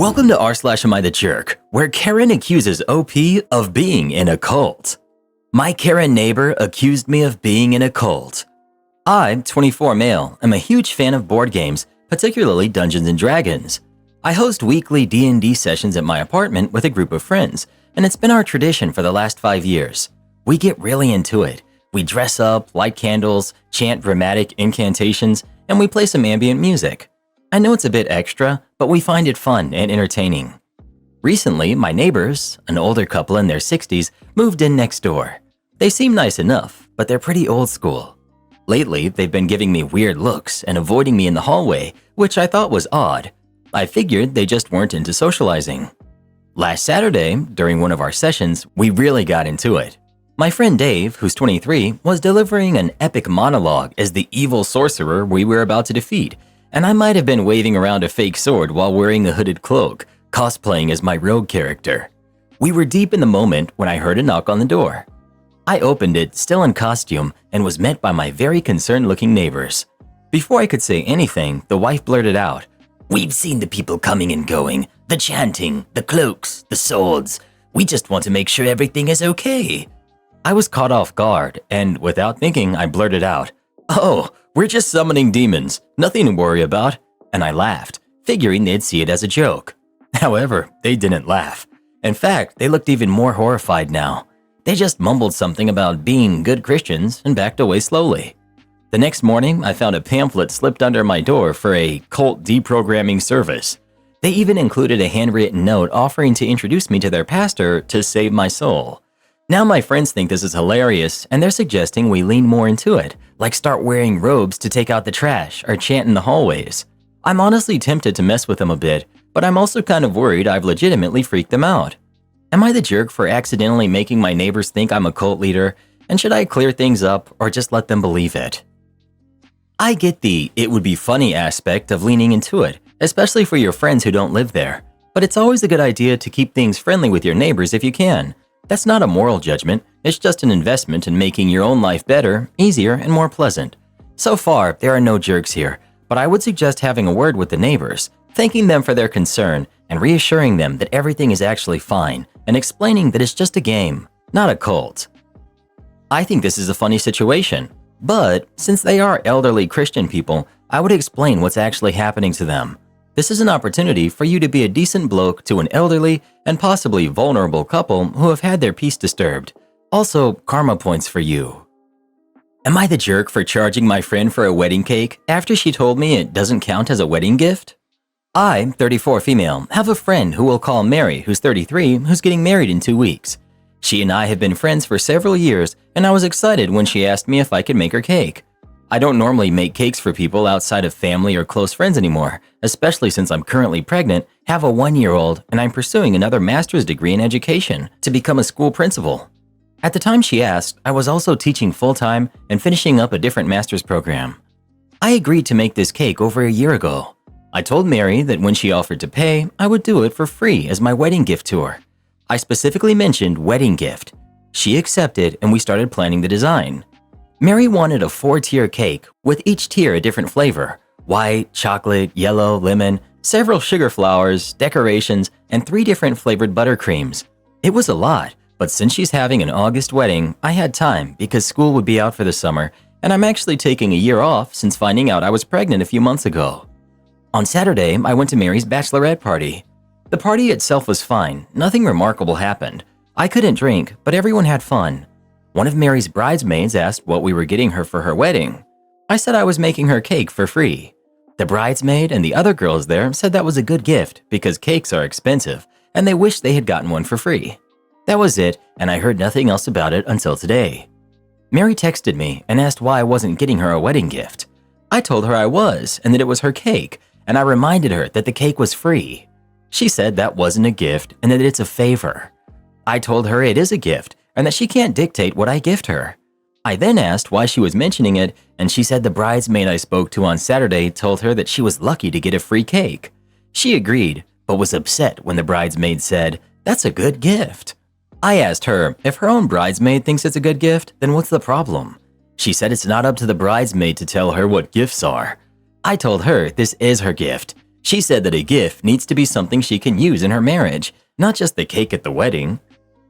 Welcome to r/Am I the Jerk, where Karen accuses OP of being in a cult. My Karen neighbor accused me of being in a cult. I, 24 male, am a huge fan of board games, particularly Dungeons & Dragons. I host weekly D&D sessions at my apartment with a group of friends, and it's been our tradition for the last 5 years. We get really into it. We dress up, light candles, chant dramatic incantations, and we play some ambient music. I know it's a bit extra, but we find it fun and entertaining. Recently, my neighbors, an older couple in their 60s, moved in next door. They seem nice enough, but they're pretty old school. Lately, they've been giving me weird looks and avoiding me in the hallway, which I thought was odd. I figured they just weren't into socializing. Last Saturday, during one of our sessions, we really got into it. My friend Dave, who's 23, was delivering an epic monologue as the evil sorcerer we were about to defeat, and I might have been waving around a fake sword while wearing a hooded cloak, cosplaying as my rogue character. We were deep in the moment when I heard a knock on the door. I opened it, still in costume, and was met by my very concerned-looking neighbors. Before I could say anything, the wife blurted out, "We've seen the people coming and going, the chanting, the cloaks, the swords. We just want to make sure everything is okay." I was caught off guard, and without thinking, I blurted out, "Oh, we're just summoning demons, nothing to worry about," and I laughed, figuring they'd see it as a joke. However, they didn't laugh. In fact, they looked even more horrified now. They just mumbled something about being good Christians and backed away slowly. The next morning, I found a pamphlet slipped under my door for a cult deprogramming service. They even included a handwritten note offering to introduce me to their pastor to save my soul. Now my friends think this is hilarious, and they're suggesting we lean more into it, like start wearing robes to take out the trash or chant in the hallways. I'm honestly tempted to mess with them a bit, but I'm also kind of worried I've legitimately freaked them out. Am I the jerk for accidentally making my neighbors think I'm a cult leader, and should I clear things up or just let them believe it? I get the "it would be funny" aspect of leaning into it, especially for your friends who don't live there, but it's always a good idea to keep things friendly with your neighbors if you can. That's not a moral judgment, it's just an investment in making your own life better, easier, and more pleasant. So far, there are no jerks here, but I would suggest having a word with the neighbors, thanking them for their concern, and reassuring them that everything is actually fine, and explaining that it's just a game, not a cult. I think this is a funny situation, but since they are elderly Christian people, I would explain what's actually happening to them. This is an opportunity for you to be a decent bloke to an elderly and possibly vulnerable couple who have had their peace disturbed. Also, karma points for you. Am I the jerk for charging my friend for a wedding cake after she told me it doesn't count as a wedding gift? I, 34 female, have a friend who we'll call Mary, who's 33, who's getting married in 2 weeks. She and I have been friends for several years, and I was excited when she asked me if I could make her cake. I don't normally make cakes for people outside of family or close friends anymore, especially since I'm currently pregnant, have a 1-year-old, and I'm pursuing another master's degree in education to become a school principal. At the time she asked, I was also teaching full-time and finishing up a different master's program. I agreed to make this cake over a year ago. I told Mary that when she offered to pay, I would do it for free as my wedding gift to her. I specifically mentioned wedding gift. She accepted and we started planning the design. Mary wanted a 4-tier cake with each tier a different flavor: white, chocolate, yellow, lemon, several sugar flowers, decorations, and 3 different flavored buttercreams. It was a lot, but since she's having an August wedding, I had time because school would be out for the summer, and I'm actually taking a year off since finding out I was pregnant a few months ago. On Saturday, I went to Mary's bachelorette party. The party itself was fine, nothing remarkable happened. I couldn't drink, but everyone had fun. One of Mary's bridesmaids asked what we were getting her for her wedding. I said I was making her cake for free. The bridesmaid and the other girls there said that was a good gift because cakes are expensive, and they wished they had gotten one for free. That was it, and I heard nothing else about it until today. Mary texted me and asked why I wasn't getting her a wedding gift. I told her I was, and that it was her cake, and I reminded her that the cake was free. She said that wasn't a gift and that it's a favor. I told her it is a gift, and that she can't dictate what I gift her. I then asked why she was mentioning it, and she said the bridesmaid I spoke to on Saturday told her that she was lucky to get a free cake. She agreed, but was upset when the bridesmaid said, "That's a good gift." I asked her, if her own bridesmaid thinks it's a good gift, then what's the problem? She said it's not up to the bridesmaid to tell her what gifts are. I told her this is her gift. She said that a gift needs to be something she can use in her marriage, not just the cake at the wedding.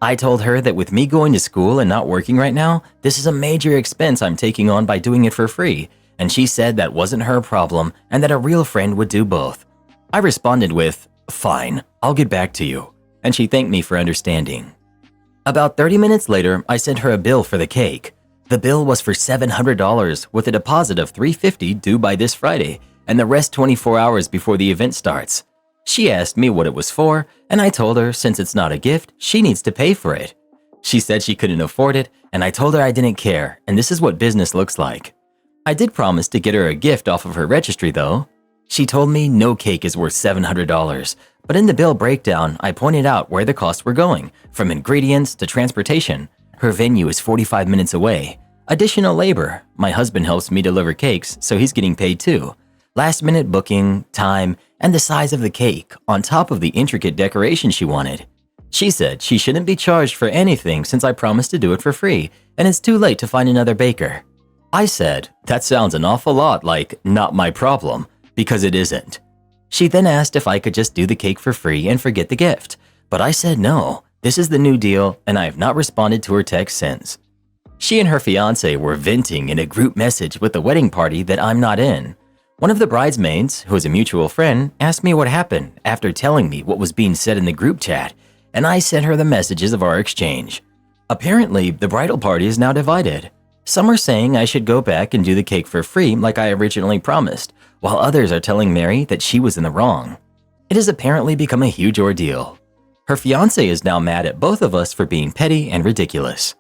I told her that with me going to school and not working right now, this is a major expense I'm taking on by doing it for free, and she said that wasn't her problem and that a real friend would do both. I responded with, "Fine, I'll get back to you," and she thanked me for understanding. About 30 minutes later, I sent her a bill for the cake. The bill was for $700 with a deposit of $350 due by this Friday, and the rest 24 hours before the event starts. She asked me what it was for, and I told her since it's not a gift, she needs to pay for it. She said she couldn't afford it, and I told her I didn't care, and this is what business looks like. I did promise to get her a gift off of her registry though. She told me no cake is worth $700, but in the bill breakdown, I pointed out where the costs were going, from ingredients to transportation. Her venue is 45 minutes away. Additional labor. My husband helps me deliver cakes, so he's getting paid too. Last minute booking, time, and the size of the cake, on top of the intricate decoration she wanted. She said she shouldn't be charged for anything since I promised to do it for free, and it's too late to find another baker. I said, that sounds an awful lot like not my problem, because it isn't. She then asked if I could just do the cake for free and forget the gift, but I said no, this is the new deal, and I have not responded to her text since. She and her fiancé were venting in a group message with the wedding party that I'm not in. One of the bridesmaids, who is a mutual friend, asked me what happened after telling me what was being said in the group chat, and I sent her the messages of our exchange. Apparently, the bridal party is now divided. Some are saying I should go back and do the cake for free like I originally promised, while others are telling Mary that she was in the wrong. It has apparently become a huge ordeal. Her fiancé is now mad at both of us for being petty and ridiculous.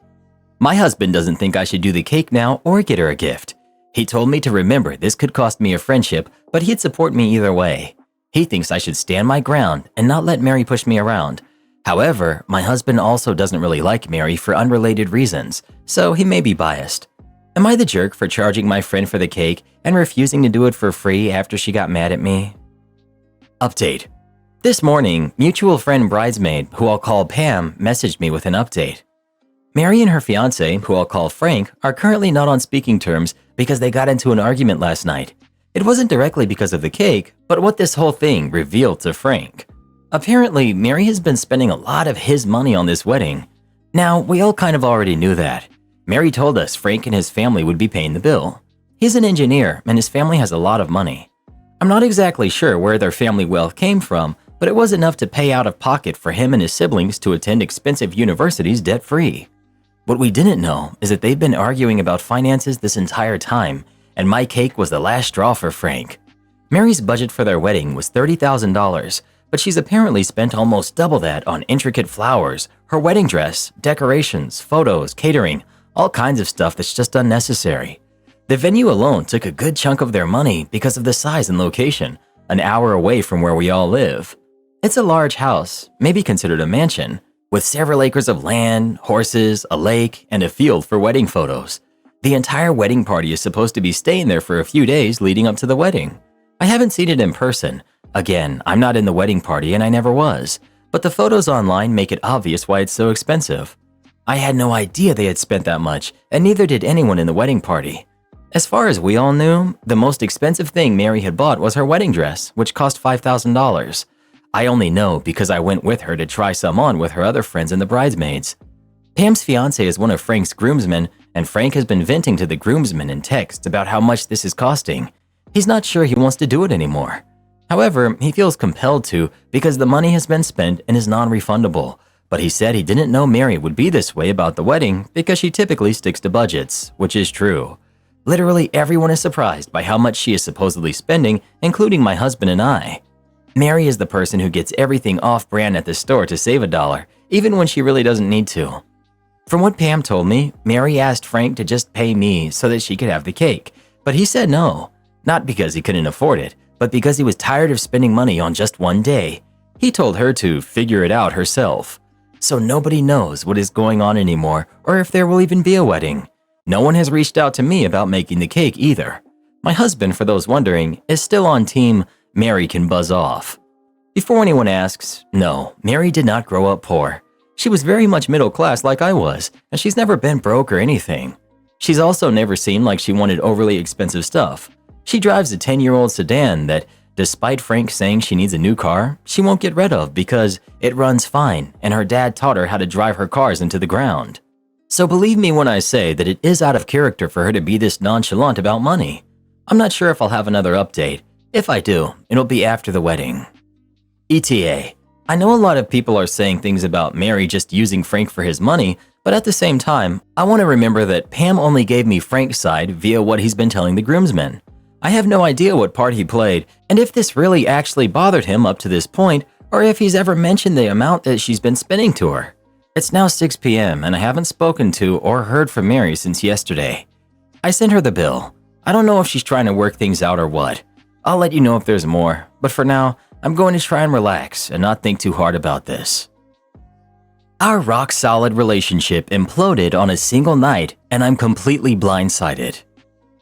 My husband doesn't think I should do the cake now or get her a gift. He told me to remember this could cost me a friendship, but he'd support me either way. He thinks I should stand my ground and not let Mary push me around. However, my husband also doesn't really like Mary for unrelated reasons, so he may be biased. Am I the jerk for charging my friend for the cake and refusing to do it for free after she got mad at me? Update. This morning, mutual friend bridesmaid, who I'll call Pam, messaged me with an update. Mary and her fiancé, who I'll call Frank, are currently not on speaking terms because they got into an argument last night. It wasn't directly because of the cake, but what this whole thing revealed to Frank. Apparently, Mary has been spending a lot of his money on this wedding. Now, we all kind of already knew that. Mary told us Frank and his family would be paying the bill. He's an engineer and his family has a lot of money. I'm not exactly sure where their family wealth came from, but it was enough to pay out of pocket for him and his siblings to attend expensive universities debt-free. What we didn't know is that they've been arguing about finances this entire time, and my cake was the last straw for Frank. Mary's budget for their wedding was $30,000, but she's apparently spent almost double that on intricate flowers, her wedding dress, decorations, photos, catering, all kinds of stuff that's just unnecessary. The venue alone took a good chunk of their money because of the size and location, an hour away from where we all live. It's a large house, maybe considered a mansion, with several acres of land, horses, a lake, and a field for wedding photos. The entire wedding party is supposed to be staying there for a few days leading up to the wedding. I haven't seen it in person. Again, I'm not in the wedding party and I never was, but the photos online make it obvious why it's so expensive. I had no idea they had spent that much, and neither did anyone in the wedding party. As far as we all knew, the most expensive thing Mary had bought was her wedding dress, which cost $5,000. I only know because I went with her to try some on with her other friends and the bridesmaids. Pam's fiancé is one of Frank's groomsmen, and Frank has been venting to the groomsmen in text about how much this is costing. He's not sure he wants to do it anymore. However, he feels compelled to because the money has been spent and is non-refundable, but he said he didn't know Mary would be this way about the wedding because she typically sticks to budgets, which is true. Literally everyone is surprised by how much she is supposedly spending, including my husband and I. Mary is the person who gets everything off-brand at the store to save $1, even when she really doesn't need to. From what Pam told me, Mary asked Frank to just pay me so that she could have the cake, but he said no. Not because he couldn't afford it, but because he was tired of spending money on just one day. He told her to figure it out herself. So nobody knows what is going on anymore or if there will even be a wedding. No one has reached out to me about making the cake either. My husband, for those wondering, is still on team Mary can buzz off. Before anyone asks, no, Mary did not grow up poor. She was very much middle class like I was, and she's never been broke or anything. She's also never seemed like she wanted overly expensive stuff. She drives a 10-year-old sedan that despite Frank saying she needs a new car, she won't get rid of because it runs fine and her dad taught her how to drive her cars into the ground. So believe me when I say that it is out of character for her to be this nonchalant about money. I'm not sure if I'll have another update. If I do, it'll be after the wedding. ETA. I know a lot of people are saying things about Mary just using Frank for his money, but at the same time, I want to remember that Pam only gave me Frank's side via what he's been telling the groomsmen. I have no idea what part he played, and if this really actually bothered him up to this point, or if he's ever mentioned the amount that she's been spending to her. It's now 6 p.m. and I haven't spoken to or heard from Mary since yesterday. I sent her the bill. I don't know if she's trying to work things out or what. I'll let you know if there's more, but for now, I'm going to try and relax and not think too hard about this. Our rock-solid relationship imploded on a single night, and I'm completely blindsided.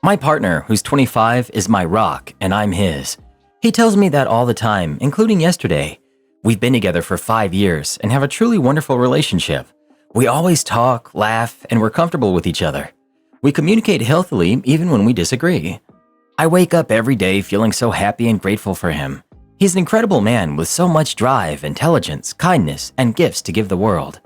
My partner, who's 25, is my rock, and I'm his. He tells me that all the time, including yesterday. We've been together for 5 years and have a truly wonderful relationship. We always talk, laugh, and we're comfortable with each other. We communicate healthily even when we disagree. I wake up every day feeling so happy and grateful for him. He's an incredible man with so much drive, intelligence, kindness, and gifts to give the world.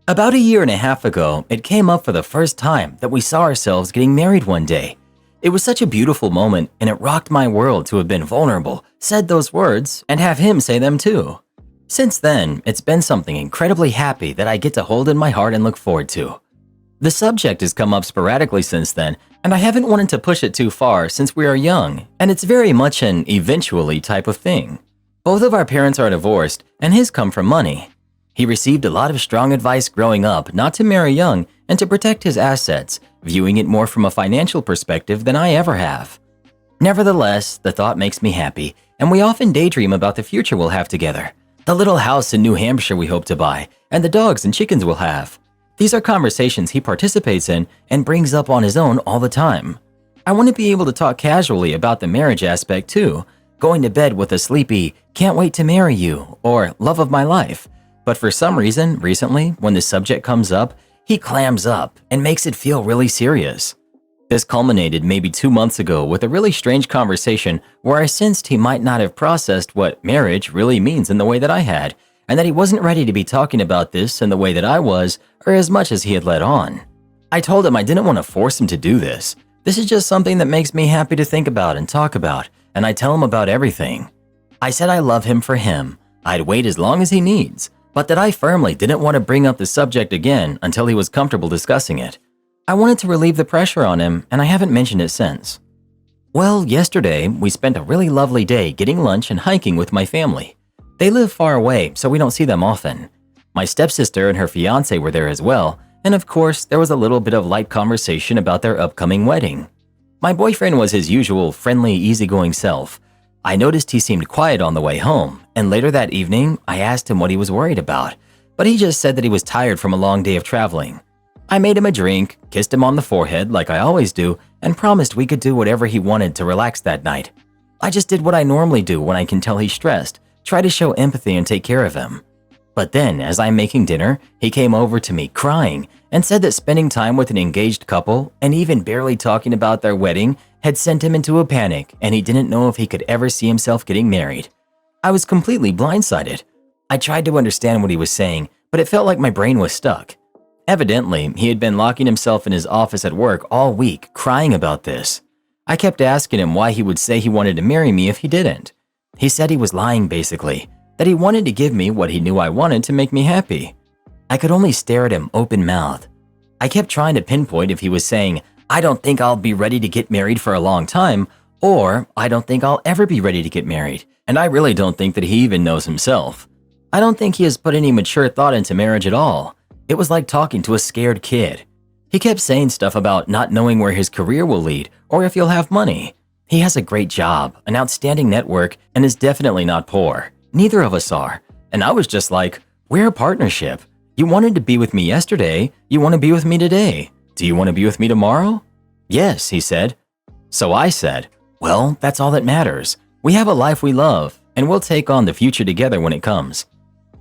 About a year and a half ago, it came up for the first time that we saw ourselves getting married one day. It was such a beautiful moment, and it rocked my world to have been vulnerable, said those words, and have him say them too. Since then, it's been something incredibly happy that I get to hold in my heart and look forward to. The subject has come up sporadically since then, and I haven't wanted to push it too far since we are young, and it's very much an eventually type of thing. Both of our parents are divorced, and his come from money. He received a lot of strong advice growing up not to marry young and to protect his assets, viewing it more from a financial perspective than I ever have. Nevertheless, the thought makes me happy, and we often daydream about the future we'll have together, the little house in New Hampshire we hope to buy, and the dogs and chickens we'll have. These are conversations he participates in and brings up on his own all the time. I want to be able to talk casually about the marriage aspect too, going to bed with a sleepy, "can't wait to marry you," or "love of my life." But for some reason, recently, when the subject comes up, he clams up and makes it feel really serious. This culminated maybe 2 months ago with a really strange conversation where I sensed he might not have processed what marriage really means in the way that I had, and that he wasn't ready to be talking about this in the way that I was, or as much as he had let on. I told him I didn't want to force him to do this. This is just something that makes me happy to think about and talk about, and I tell him about everything. I said I love him for him. I'd wait as long as he needs, but that I firmly didn't want to bring up the subject again until he was comfortable discussing it. I wanted to relieve the pressure on him, and I haven't mentioned it since. Well, yesterday, we spent a really lovely day getting lunch and hiking with my family. They live far away, so we don't see them often. My stepsister and her fiance were there as well, and of course, there was a little bit of light conversation about their upcoming wedding. My boyfriend was his usual friendly, easygoing self. I noticed he seemed quiet on the way home, and later that evening, I asked him what he was worried about, but he just said that he was tired from a long day of traveling. I made him a drink, kissed him on the forehead like I always do, and promised we could do whatever he wanted to relax that night. I just did what I normally do when I can tell he's stressed, try to show empathy and take care of him. But then, as I'm making dinner, he came over to me crying and said that spending time with an engaged couple and even barely talking about their wedding had sent him into a panic and he didn't know if he could ever see himself getting married. I was completely blindsided. I tried to understand what he was saying, but it felt like my brain was stuck. Evidently, he had been locking himself in his office at work all week, crying about this. I kept asking him why he would say he wanted to marry me if he didn't. He said he was lying basically, that he wanted to give me what he knew I wanted to make me happy. I could only stare at him open-mouthed. I kept trying to pinpoint if he was saying, "I don't think I'll be ready to get married for a long time," or "I don't think I'll ever be ready to get married, and I really don't think that he even knows himself. I don't think he has put any mature thought into marriage at all." It was like talking to a scared kid. He kept saying stuff about not knowing where his career will lead or if he'll have money. He has a great job, an outstanding network, and is definitely not poor. Neither of us are. And I was just like, we're a partnership. You wanted to be with me yesterday. You want to be with me today. Do you want to be with me tomorrow? Yes, he said. So I said, well, that's all that matters. We have a life we love, and we'll take on the future together when it comes.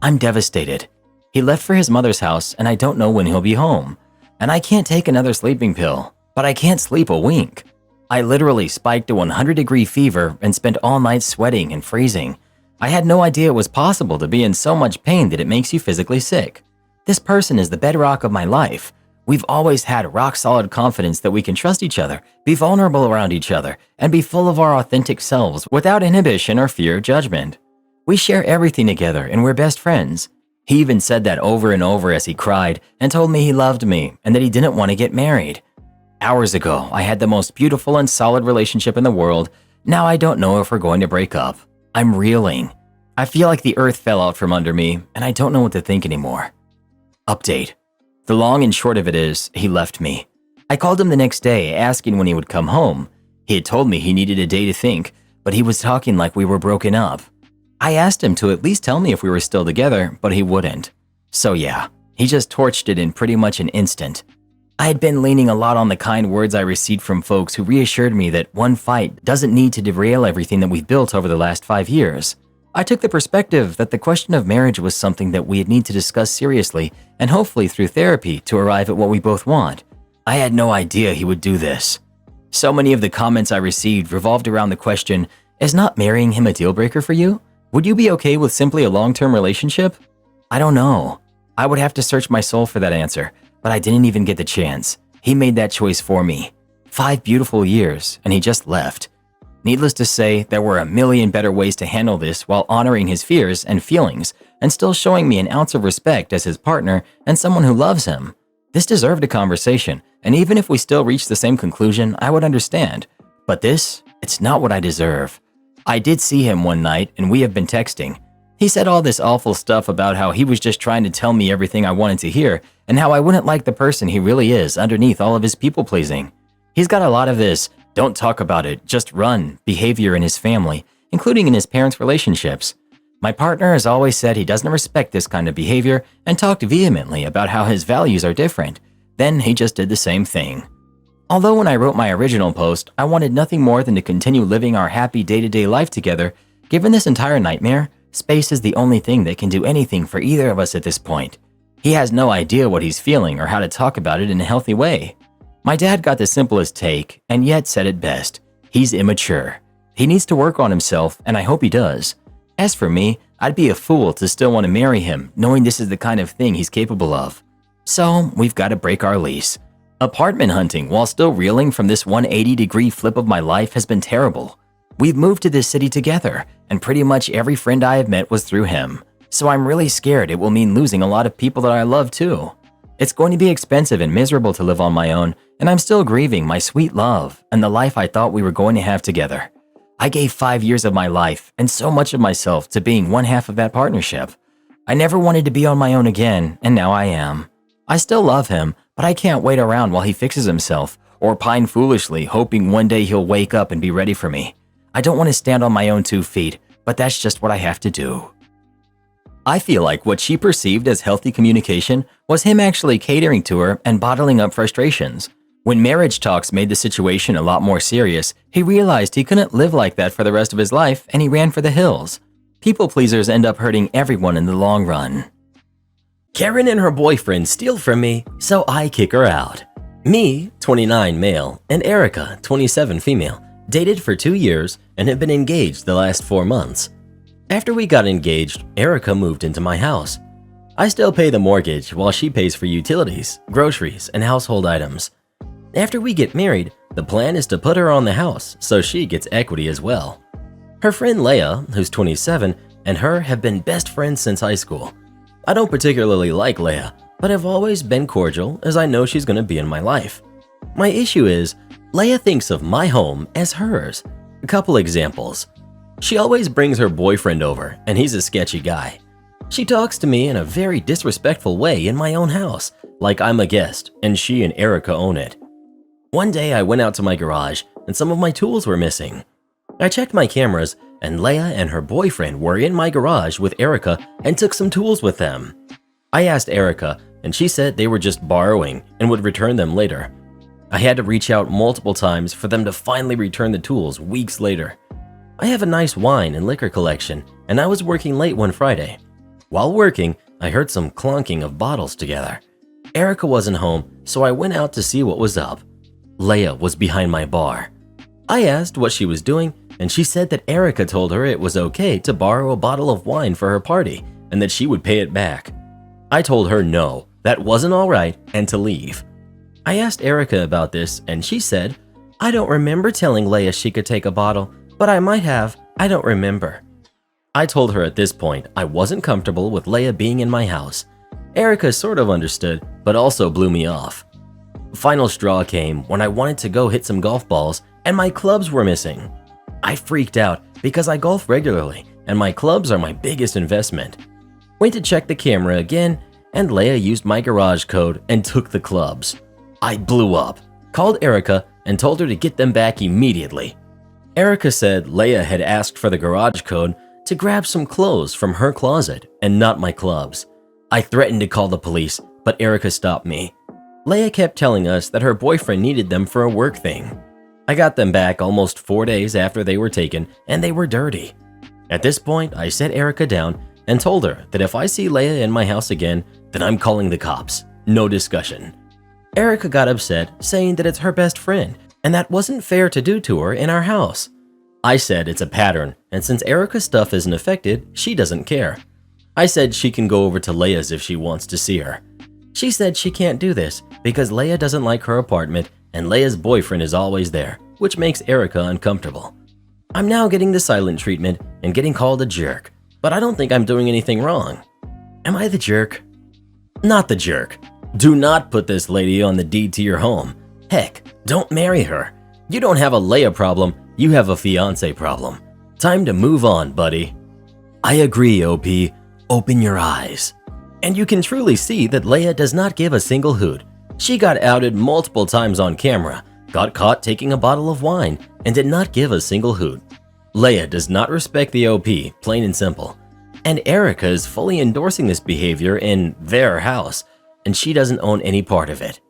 I'm devastated. He left for his mother's house, and I don't know when he'll be home. And I can't take another sleeping pill, but I can't sleep a wink. I literally spiked a 100-degree fever and spent all night sweating and freezing. I had no idea it was possible to be in so much pain that it makes you physically sick. This person is the bedrock of my life. We've always had rock-solid confidence that we can trust each other, be vulnerable around each other, and be full of our authentic selves without inhibition or fear of judgment. We share everything together and we're best friends. He even said that over and over as he cried and told me he loved me and that he didn't want to get married. Hours ago, I had the most beautiful and solid relationship in the world. Now I don't know if we're going to break up. I'm reeling. I feel like the earth fell out from under me and I don't know what to think anymore. Update. The long and short of it is, he left me. I called him the next day asking when he would come home. He had told me he needed a day to think, but he was talking like we were broken up. I asked him to at least tell me if we were still together, but he wouldn't. So yeah, he just torched it in pretty much an instant. I had been leaning a lot on the kind words I received from folks who reassured me that one fight doesn't need to derail everything that we've built over the last 5 years. I took the perspective that the question of marriage was something that we'd need to discuss seriously and hopefully through therapy to arrive at what we both want. I had no idea he would do this. So many of the comments I received revolved around the question, is not marrying him a deal breaker for you? Would you be okay with simply a long-term relationship? I don't know. I would have to search my soul for that answer, but I didn't even get the chance. He made that choice for me. 5 beautiful years, and he just left. Needless to say, there were a million better ways to handle this while honoring his fears and feelings and still showing me an ounce of respect as his partner and someone who loves him. This deserved a conversation, and even if we still reached the same conclusion, I would understand. But this, it's not what I deserve. I did see him one night and we have been texting. He said all this awful stuff about how he was just trying to tell me everything I wanted to hear and how I wouldn't like the person he really is underneath all of his people-pleasing. He's got a lot of this don't talk about it, just run behavior in his family, including in his parents' relationships. My partner has always said he doesn't respect this kind of behavior and talked vehemently about how his values are different. Then he just did the same thing. Although when I wrote my original post, I wanted nothing more than to continue living our happy day-to-day life together, given this entire nightmare, space is the only thing that can do anything for either of us at this point. He has no idea what he's feeling or how to talk about it in a healthy way. My dad got the simplest take, and yet said it best. He's immature. He needs to work on himself, and I hope he does. As for me, I'd be a fool to still want to marry him, knowing this is the kind of thing he's capable of. So, we've got to break our lease. Apartment hunting while still reeling from this 180-degree flip of my life has been terrible. We've moved to this city together, and pretty much every friend I have met was through him. So I'm really scared it will mean losing a lot of people that I love too. It's going to be expensive and miserable to live on my own, and I'm still grieving my sweet love and the life I thought we were going to have together. I gave 5 years of my life and so much of myself to being one half of that partnership. I never wanted to be on my own again, and now I am. I still love him, but I can't wait around while he fixes himself or pine foolishly hoping one day he'll wake up and be ready for me. I don't want to stand on my own 2 feet, but that's just what I have to do. I feel like what she perceived as healthy communication was him actually catering to her and bottling up frustrations. When marriage talks made the situation a lot more serious, he realized he couldn't live like that for the rest of his life and he ran for the hills. People pleasers end up hurting everyone in the long run. Karen and her boyfriend steal from me, so I kick her out. Me, 29 male, and Erica, 27 female, dated for 2 years and have been engaged the last 4 months. After we got engaged, Erica moved into my house. I still pay the mortgage while she pays for utilities, groceries, and household items. After we get married, the plan is to put her on the house so she gets equity as well. Her friend Leah, who's 27, and her have been best friends since high school. I don't particularly like Leah, but have always been cordial as I know she's going to be in my life. My issue is, Leah thinks of my home as hers. A couple examples. She always brings her boyfriend over, and he's a sketchy guy. She talks to me in a very disrespectful way in my own house, like I'm a guest and she and Erica own it. One day I went out to my garage and some of my tools were missing. I checked my cameras and Leah and her boyfriend were in my garage with Erica and took some tools with them. I asked Erica and she said they were just borrowing and would return them later. I had to reach out multiple times for them to finally return the tools weeks later. I have a nice wine and liquor collection, and I was working late one Friday. While working, I heard some clunking of bottles together. Erica wasn't home, so I went out to see what was up. Leah was behind my bar. I asked what she was doing, and she said that Erica told her it was okay to borrow a bottle of wine for her party and that she would pay it back. I told her no, that wasn't all right, and to leave. I asked Erica about this, and she said, I don't remember telling Leia she could take a bottle, but I might have, I don't remember. I told her at this point I wasn't comfortable with Leia being in my house. Erica sort of understood, but also blew me off. Final straw came when I wanted to go hit some golf balls and my clubs were missing. I freaked out because I golf regularly and my clubs are my biggest investment. Went to check the camera again and Leia used my garage code and took the clubs. I blew up, called Erica and told her to get them back immediately. Erica said Leia had asked for the garage code to grab some clothes from her closet and not my clubs. I threatened to call the police, but Erica stopped me. Leia kept telling us that her boyfriend needed them for a work thing. I got them back almost 4 days after they were taken and they were dirty. At this point, I set Erica down and told her that if I see Leia in my house again, then I'm calling the cops. No discussion. Erica got upset, saying that it's her best friend and that wasn't fair to do to her in our house. I said it's a pattern, and since Erica's stuff isn't affected, she doesn't care. I said she can go over to Leia's if she wants to see her. She said she can't do this because Leia doesn't like her apartment and Leia's boyfriend is always there, which makes Erica uncomfortable. I'm now getting the silent treatment and getting called a jerk, but I don't think I'm doing anything wrong. Am I the jerk? Not the jerk. Do not put this lady on the deed to your home. Heck, don't marry her. You don't have a Leia problem, you have a fiancé problem. Time to move on, buddy. I agree, OP. Open your eyes. And you can truly see that Leia does not give a single hoot. She got outed multiple times on camera, got caught taking a bottle of wine, and did not give a single hoot. Leia does not respect the OP, plain and simple. And Erica is fully endorsing this behavior in their house, and she doesn't own any part of it.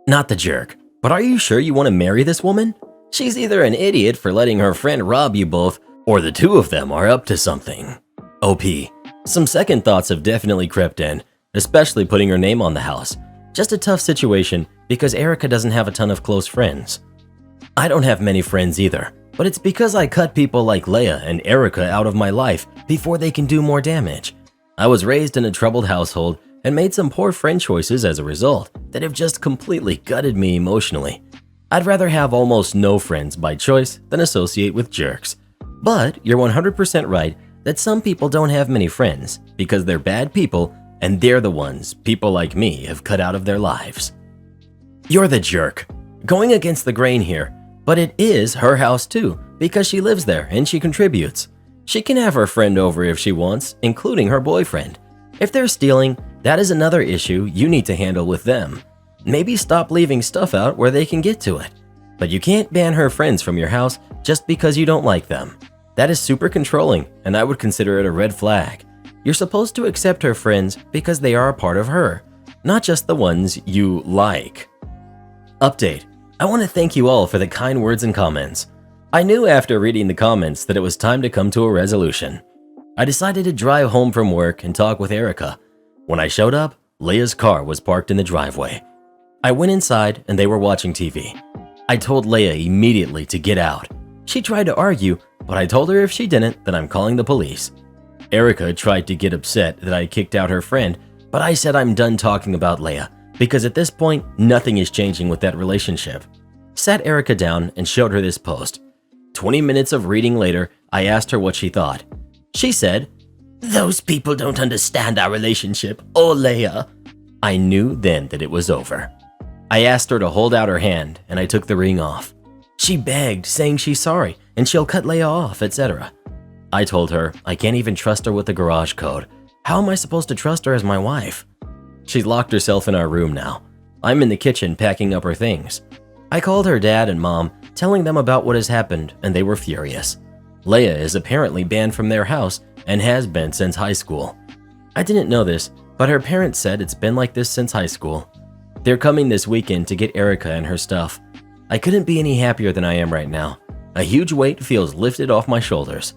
Not the jerk, but are you sure you want to marry this woman? She's either an idiot for letting her friend rob you both, or the two of them are up to something. OP. Some second thoughts have definitely crept in, especially putting her name on the house. Just a tough situation because Erica doesn't have a ton of close friends. I don't have many friends either, but it's because I cut people like Leia and Erica out of my life before they can do more damage. I was raised in a troubled household and made some poor friend choices as a result that have just completely gutted me emotionally. I'd rather have almost no friends by choice than associate with jerks. But you're 100% right that some people don't have many friends because they're bad people and they're the ones people like me have cut out of their lives. You're the jerk. Going against the grain here, but it is her house too because she lives there and she contributes. She can have her friend over if she wants, including her boyfriend. If they're stealing, that is another issue you need to handle with them. Maybe stop leaving stuff out where they can get to it. But you can't ban her friends from your house just because you don't like them. That is super controlling, and I would consider it a red flag. You're supposed to accept her friends because they are a part of her, not just the ones you like. Update. I want to thank you all for the kind words and comments. I knew after reading the comments that it was time to come to a resolution. I decided to drive home from work and talk with Erica. When I showed up, Leia's car was parked in the driveway. I went inside and they were watching TV. I told Leia immediately to get out. She tried to argue, but I told her if she didn't, then I'm calling the police. Erica tried to get upset that I kicked out her friend, but I said I'm done talking about Leia because at this point, nothing is changing with that relationship. Sat Erica down and showed her this post. 20 minutes of reading later, I asked her what she thought. She said, "Those people don't understand our relationship, or Leia." I knew then that it was over. I asked her to hold out her hand and I took the ring off. She begged, saying she's sorry and she'll cut Leia off, etc. I told her I can't even trust her with the garage code. How am I supposed to trust her as my wife? She's locked herself in our room now. I'm in the kitchen packing up her things. I called her dad and mom, telling them about what has happened, and they were furious. Leia is apparently banned from their house and has been since high school. I didn't know this, but her parents said it's been like this since high school. They're coming this weekend to get Erica and her stuff. I couldn't be any happier than I am right now. A huge weight feels lifted off my shoulders.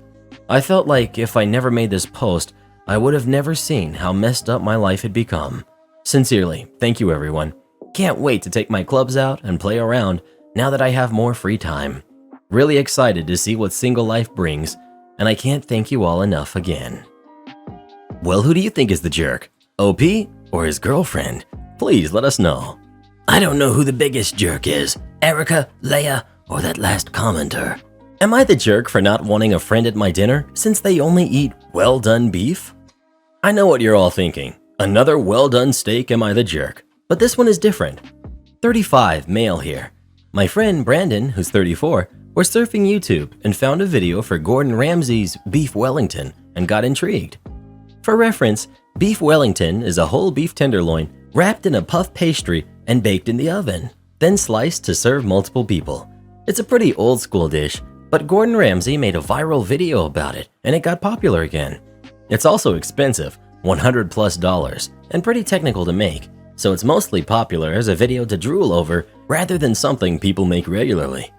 I felt like if I never made this post, I would have never seen how messed up my life had become. Sincerely, thank you everyone. Can't wait to take my clubs out and play around now that I have more free time. Really excited to see what single life brings, and I can't thank you all enough again. Well, who do you think is the jerk? OP or his girlfriend? Please let us know. I don't know who the biggest jerk is, Erica, Leia, or that last commenter. Am I the jerk for not wanting a friend at my dinner since they only eat well-done beef? I know what you're all thinking. Another well-done steak, am I the jerk? But this one is different. 35, male here. My friend Brandon, who's 34, was surfing YouTube and found a video for Gordon Ramsay's beef Wellington and got intrigued. For reference, beef Wellington is a whole beef tenderloin wrapped in a puff pastry and baked in the oven, then sliced to serve multiple people. It's a pretty old school dish, but Gordon Ramsay made a viral video about it and it got popular again. It's also expensive, $100+, and pretty technical to make, so it's mostly popular as a video to drool over rather than something people make regularly.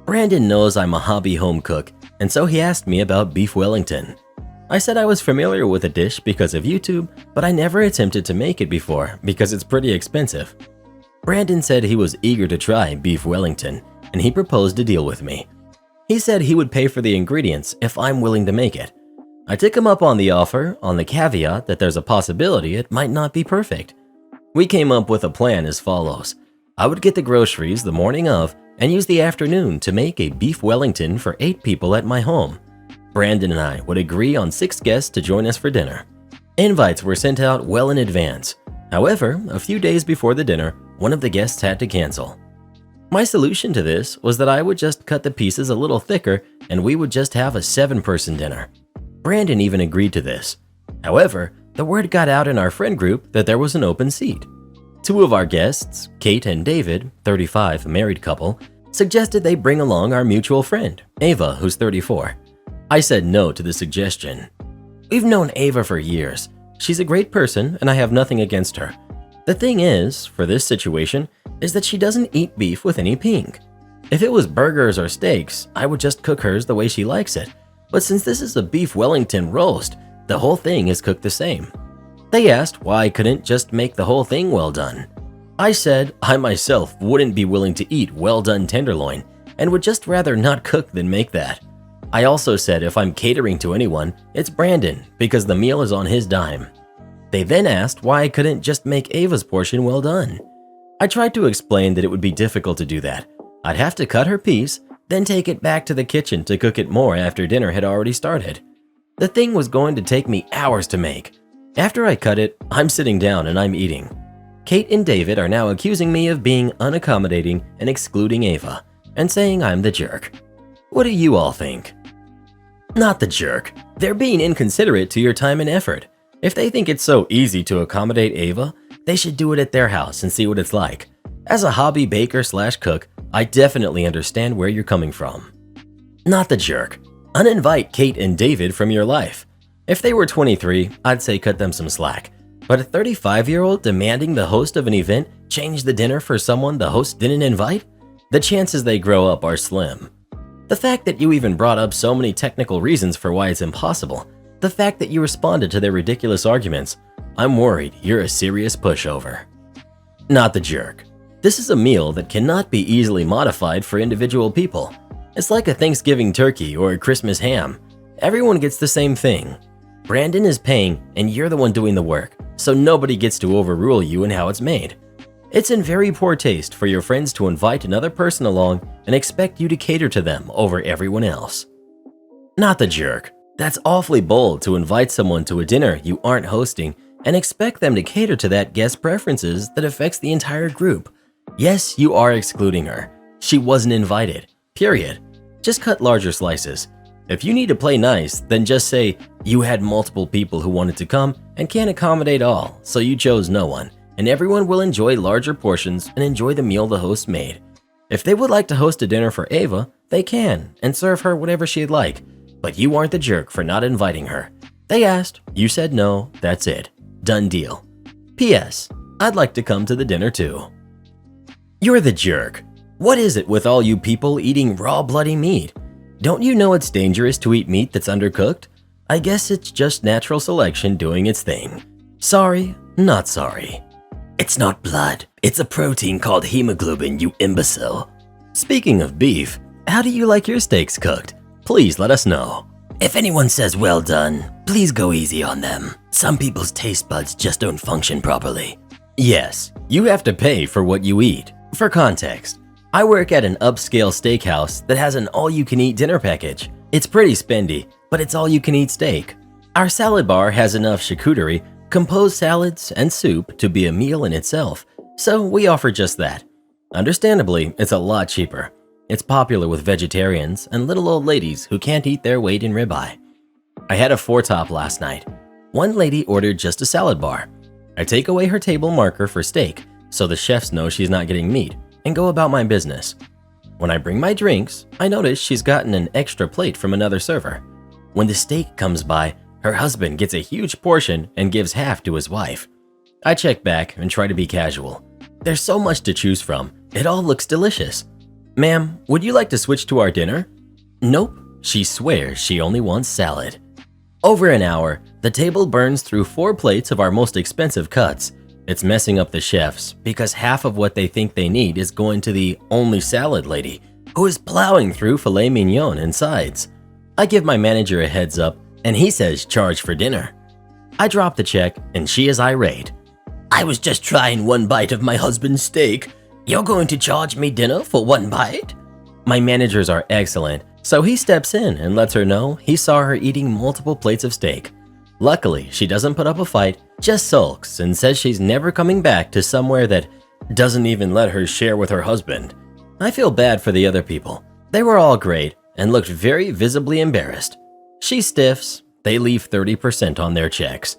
Brandon knows I'm a hobby home cook, and so he asked me about beef Wellington. I said I was familiar with the dish because of YouTube, but I never attempted to make it before because it's pretty expensive. Brandon said he was eager to try beef Wellington, and he proposed a deal with me. He said he would pay for the ingredients if I'm willing to make it. I took him up on the offer on the caveat that there's a possibility it might not be perfect. We came up with a plan as follows. I would get the groceries the morning of and use the afternoon to make a beef Wellington for 8 people at my home. Brandon and I would agree on 6 guests to join us for dinner. Invites were sent out well in advance. However, a few days before the dinner, one of the guests had to cancel. My solution to this was that I would just cut the pieces a little thicker and we would just have a 7-person dinner. Brandon even agreed to this. However, the word got out in our friend group that there was an open seat. 2 of our guests, Kate and David, 35, a married couple, suggested they bring along our mutual friend, Ava, who's 34. I said no to the suggestion. We've known Ava for years. She's a great person and I have nothing against her. The thing is, for this situation, is that she doesn't eat beef with any pink. If it was burgers or steaks, I would just cook hers the way she likes it. But since this is a beef Wellington roast, the whole thing is cooked the same. They asked why I couldn't just make the whole thing well done. I said I myself wouldn't be willing to eat well done tenderloin and would just rather not cook than make that. I also said if I'm catering to anyone, it's Brandon because the meal is on his dime. They then asked why I couldn't just make Ava's portion well done. I tried to explain that it would be difficult to do that. I'd have to cut her piece, then take it back to the kitchen to cook it more after dinner had already started. The thing was going to take me hours to make. After I cut it, I'm sitting down and I'm eating. Kate and David are now accusing me of being unaccommodating and excluding Ava, and saying I'm the jerk. What do you all think? Not the jerk. They're being inconsiderate to your time and effort. If they think it's so easy to accommodate Ava, they should do it at their house and see what it's like. As a hobby baker/cook, I definitely understand where you're coming from. Not the jerk. Uninvite Kate and David from your life. If they were 23, I'd say cut them some slack. But a 35-year-old demanding the host of an event change the dinner for someone the host didn't invite? The chances they grow up are slim. The fact that you even brought up so many technical reasons for why it's impossible, the fact that you responded to their ridiculous arguments, I'm worried you're a serious pushover. Not the jerk. This is a meal that cannot be easily modified for individual people. It's like a Thanksgiving turkey or a Christmas ham. Everyone gets the same thing. Brandon is paying and you're the one doing the work, so nobody gets to overrule you in how it's made. It's in very poor taste for your friends to invite another person along and expect you to cater to them over everyone else. Not the jerk. That's awfully bold to invite someone to a dinner you aren't hosting and expect them to cater to that guest's preferences that affects the entire group. Yes, you are excluding her. She wasn't invited. Period. Just cut larger slices. If you need to play nice, then just say you had multiple people who wanted to come and can't accommodate all, so you chose no one, and everyone will enjoy larger portions and enjoy the meal the host made. If they would like to host a dinner for Ava, they can, and serve her whatever she'd like, but you aren't the jerk for not inviting her. They asked, you said no, that's it. Done deal. P.S. I'd like to come to the dinner too. You're the jerk. What is it with all you people eating raw bloody meat? Don't you know it's dangerous to eat meat that's undercooked? I guess it's just natural selection doing its thing. Sorry, not sorry. It's not blood. It's a protein called hemoglobin, you imbecile. Speaking of beef, How do you like your steaks cooked? Please let us know. If anyone says well done, please go easy on them. Some people's taste buds just don't function properly. Yes, you have to pay for what you eat. For context, I work at an upscale steakhouse that has an all-you-can-eat dinner package. It's pretty spendy, but it's all-you-can-eat steak. Our salad bar has enough charcuterie, composed salads, and soup to be a meal in itself, so we offer just that. Understandably, it's a lot cheaper. It's popular with vegetarians and little old ladies who can't eat their weight in ribeye. I had a 4-top last night. One lady ordered just a salad bar. I take away her table marker for steak, so the chefs know she's not getting meat, and go about my business. When I bring my drinks, I notice she's gotten an extra plate from another server. When the steak comes by, her husband gets a huge portion and gives half to his wife. I check back and try to be casual. There's so much to choose from, it all looks delicious. Ma'am, would you like to switch to our dinner? Nope, she swears she only wants salad. Over an hour, the table burns through 4 plates of our most expensive cuts. It's messing up the chefs because half of what they think they need is going to the only salad lady, who is plowing through filet mignon and sides. I give my manager a heads up, and he says charge for dinner. I drop the check, and she is irate. I was just trying 1 bite of my husband's steak. You're going to charge me dinner for 1 bite? My managers are excellent, so he steps in and lets her know he saw her eating multiple plates of steak. Luckily, she doesn't put up a fight, just sulks and says she's never coming back to somewhere that doesn't even let her share with her husband. I feel bad for the other people. They were all great and looked very visibly embarrassed. She stiffs, they leave 30% on their checks.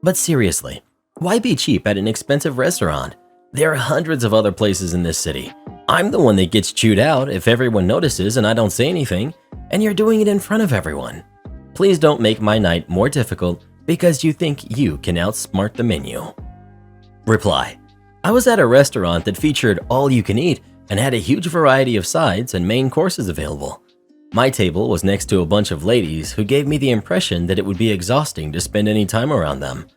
But seriously, why be cheap at an expensive restaurant? There are hundreds of other places in this city. I'm the one that gets chewed out if everyone notices and I don't say anything, and you're doing it in front of everyone. Please don't make my night more difficult because you think you can outsmart the menu. Reply: I was at a restaurant that featured all you can eat and had a huge variety of sides and main courses available. My table was next to a bunch of ladies who gave me the impression that it would be exhausting to spend any time around them.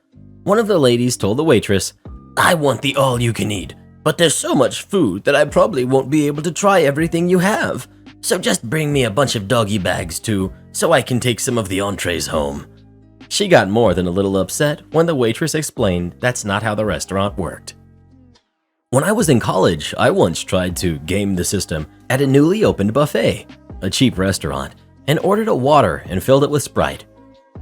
One of the ladies told the waitress, I want the all you can eat, but there's so much food that I probably won't be able to try everything you have. So just bring me a bunch of doggy bags too, so I can take some of the entrees home. She got more than a little upset when the waitress explained that's not how the restaurant worked. When I was in college, I once tried to game the system at a newly opened buffet, a cheap restaurant, and ordered a water and filled it with Sprite.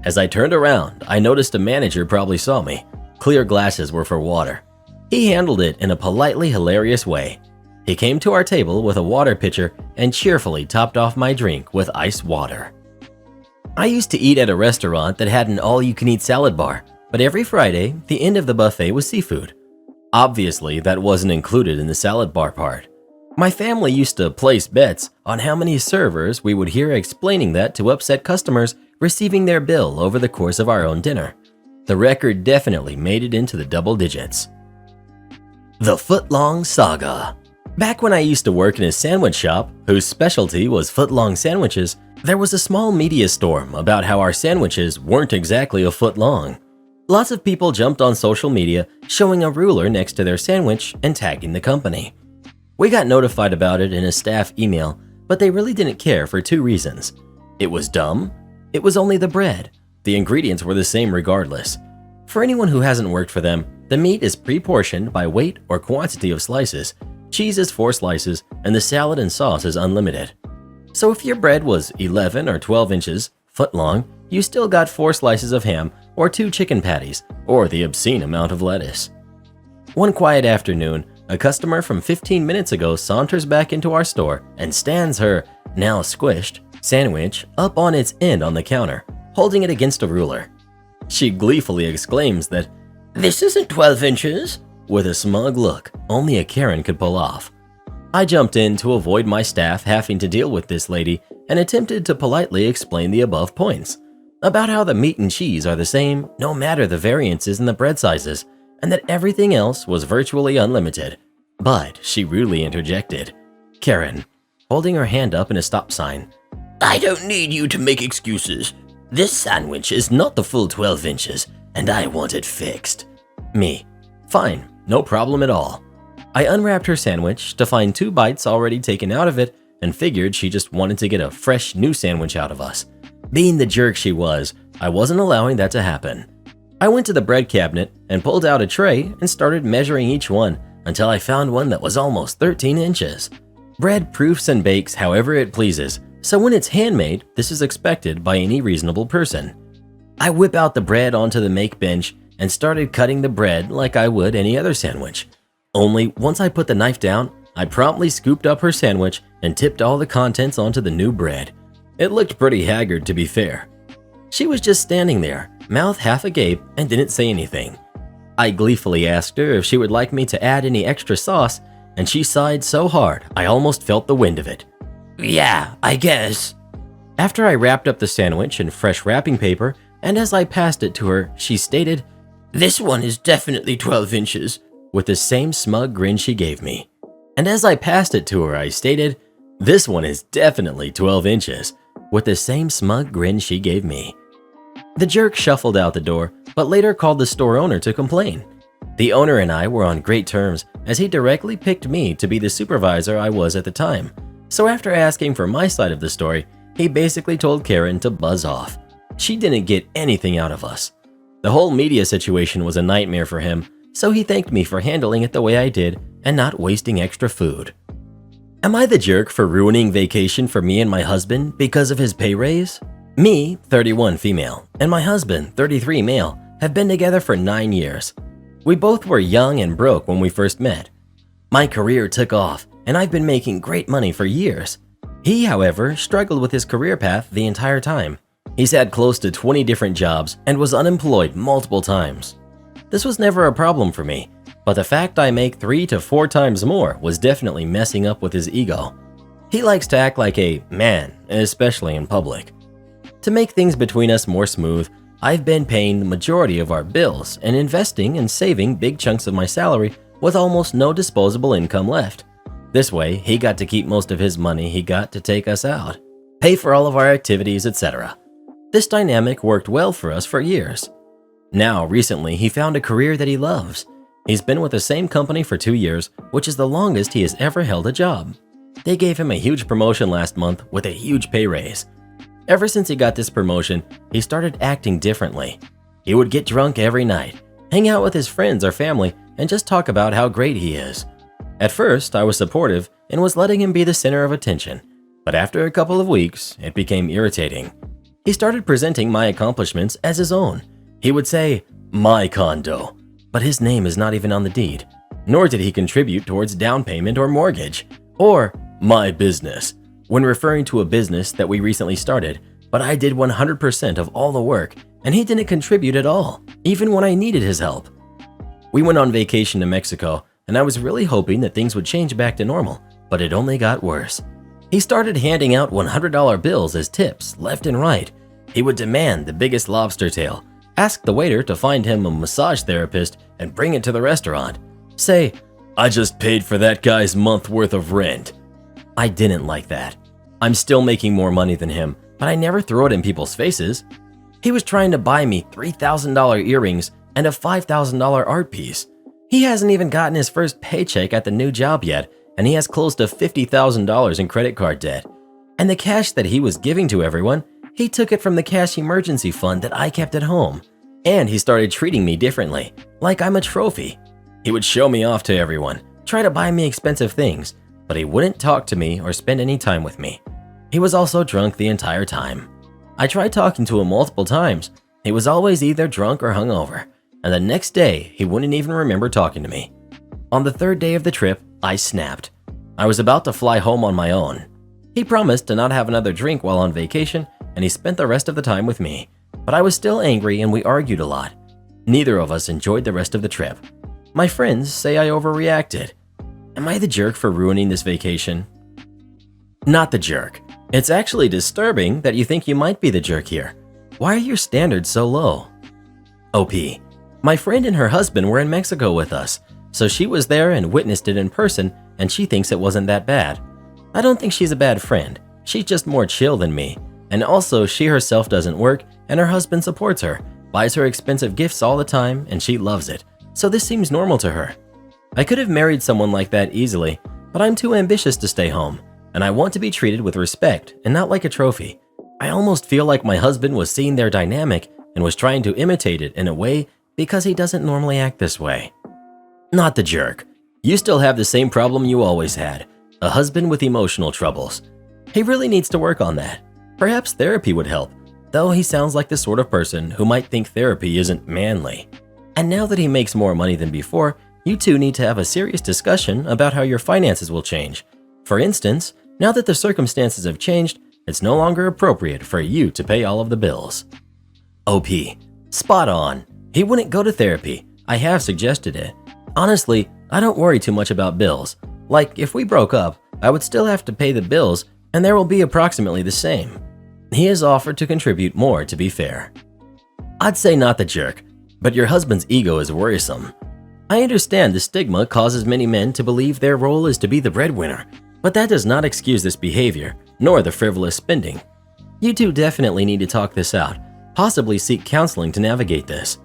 As I turned around, I noticed a manager probably saw me. Clear glasses were for water. He handled it in a politely hilarious way. He came to our table with a water pitcher and cheerfully topped off my drink with ice water. I used to eat at a restaurant that had an all-you-can-eat salad bar, but every Friday, the end of the buffet was seafood. Obviously, that wasn't included in the salad bar part. My family used to place bets on how many servers we would hear explaining that to upset customers receiving their bill over the course of our own dinner. The record definitely made it into the double digits. The Footlong Saga. Back when I used to work in a sandwich shop whose specialty was footlong sandwiches, there was a small media storm about how our sandwiches weren't exactly a foot long. Lots of people jumped on social media showing a ruler next to their sandwich and tagging the company. We got notified about it in a staff email, but they really didn't care for 2 reasons. It was dumb. It was only the bread. The ingredients were the same regardless. For anyone who hasn't worked for them, the meat is pre-portioned by weight or quantity of slices. Cheese is 4 slices, and the salad and sauce is unlimited. So if your bread was 11 or 12 inches, foot long, you still got 4 slices of ham or 2 chicken patties, or the obscene amount of lettuce. One quiet afternoon, a customer from 15 minutes ago saunters back into our store and stands her, now squished, sandwich up on its end on the counter, holding it against a ruler. She gleefully exclaims that, "This isn't 12 inches," with a smug look only a Karen could pull off. I jumped in to avoid my staff having to deal with this lady and attempted to politely explain the above points, about how the meat and cheese are the same no matter the variances in the bread sizes, and that everything else was virtually unlimited. But she rudely interjected, Karen, holding her hand up in a stop sign, "I don't need you to make excuses. This sandwich is not the full 12 inches, and I want it fixed." Me, fine, no problem at all. I unwrapped her sandwich to find 2 bites already taken out of it and figured she just wanted to get a fresh new sandwich out of us. Being the jerk she was, I wasn't allowing that to happen. I went to the bread cabinet and pulled out a tray and started measuring each one until I found one that was almost 13 inches. Bread proofs and bakes however it pleases, so when it's handmade, this is expected by any reasonable person. I whip out the bread onto the make bench and started cutting the bread like I would any other sandwich. Only once I put the knife down, I promptly scooped up her sandwich and tipped all the contents onto the new bread. It looked pretty haggard, to be fair. She was just standing there, mouth half agape, and didn't say anything. I gleefully asked her if she would like me to add any extra sauce, and she sighed so hard I almost felt the wind of it. "Yeah, I guess." After I wrapped up the sandwich in fresh wrapping paper, and as I passed it to her, she stated, "This one is definitely 12 inches, with the same smug grin she gave me. And as I passed it to her, I stated, "This one is definitely 12 inches, with the same smug grin she gave me." The jerk shuffled out the door, but later called the store owner to complain. The owner and I were on great terms, as he directly picked me to be the supervisor I was at the time. So after asking for my side of the story, he basically told Karen to buzz off. She didn't get anything out of us. The whole media situation was a nightmare for him, so he thanked me for handling it the way I did and not wasting extra food. Am I the jerk for ruining vacation for me and my husband because of his pay raise? Me, 31 female, and my husband, 33 male, have been together for 9 years. We both were young and broke when we first met. My career took off, and I've been making great money for years. He, however, struggled with his career path the entire time. He's had close to 20 different jobs and was unemployed multiple times. This was never a problem for me, but the fact I make 3 to 4 times more was definitely messing up with his ego. He likes to act like a man, especially in public. To make things between us more smooth, I've been paying the majority of our bills and investing and saving big chunks of my salary with almost no disposable income left. This way, he got to keep most of his money he got to take us out, pay for all of our activities, etc. This dynamic worked well for us for years. Now, recently, he found a career that he loves. He's been with the same company for 2 years, which is the longest he has ever held a job. They gave him a huge promotion last month with a huge pay raise. Ever since he got this promotion, he started acting differently. He would get drunk every night, hang out with his friends or family, and just talk about how great he is. At first, I was supportive and was letting him be the center of attention, but after a couple of weeks, it became irritating. He started presenting my accomplishments as his own. He would say, "My condo," but his name is not even on the deed, nor did he contribute towards down payment or mortgage, or "my business," when referring to a business that we recently started, but I did 100% of all the work, and he didn't contribute at all, even when I needed his help. We went on vacation to Mexico, and I was really hoping that things would change back to normal, but it only got worse. He started handing out $100 bills as tips left and right. He would demand the biggest lobster tail, ask the waiter to find him a massage therapist and bring it to the restaurant, say, "I just paid for that guy's month worth of rent." I didn't like that. I'm still making more money than him, but I never throw it in people's faces. He was trying to buy me $3,000 earrings and a $5,000 art piece. He hasn't even gotten his first paycheck at the new job yet, and he has close to $50,000 in credit card debt. And the cash that he was giving to everyone, he took it from the cash emergency fund that I kept at home. And he started treating me differently, like I'm a trophy. He would show me off to everyone, try to buy me expensive things, but he wouldn't talk to me or spend any time with me. He was also drunk the entire time. I tried talking to him multiple times. He was always either drunk or hungover, and the next day he wouldn't even remember talking to me. On the 3rd day of the trip, I snapped. I was about to fly home on my own. He promised to not have another drink while on vacation, and he spent the rest of the time with me, but I was still angry and we argued a lot. Neither of us enjoyed the rest of the trip. My friends say I overreacted. Am I the jerk for ruining this vacation? Not the jerk. It's actually disturbing that you think you might be the jerk here. Why are your standards so low? OP. My friend and her husband were in Mexico with us, so she was there and witnessed it in person, and she thinks it wasn't that bad. I don't think she's a bad friend. She's just more chill than me. And also, she herself doesn't work, and her husband supports her, buys her expensive gifts all the time, and she loves it. So this seems normal to her. I could have married someone like that easily, but I'm too ambitious to stay home. and I want to be treated with respect and not like a trophy. I almost feel like my husband was seeing their dynamic and was trying to imitate it in a way because he doesn't normally act this way. Not the jerk. You still have the same problem you always had, a husband with emotional troubles. He really needs to work on that. Perhaps therapy would help, though he sounds like the sort of person who might think therapy isn't manly. And now that he makes more money than before, you two need to have a serious discussion about how your finances will change. For instance, now that the circumstances have changed, it's no longer appropriate for you to pay all of the bills. OP. Spot on. He wouldn't go to therapy. I have suggested it. Honestly, I don't worry too much about bills. Like, if we broke up, I would still have to pay the bills, and there will be approximately the same. He has offered to contribute more, to be fair. I'd say not the jerk, but your husband's ego is worrisome. I understand the stigma causes many men to believe their role is to be the breadwinner, but that does not excuse this behavior, nor the frivolous spending. You two definitely need to talk this out, possibly seek counseling to navigate this.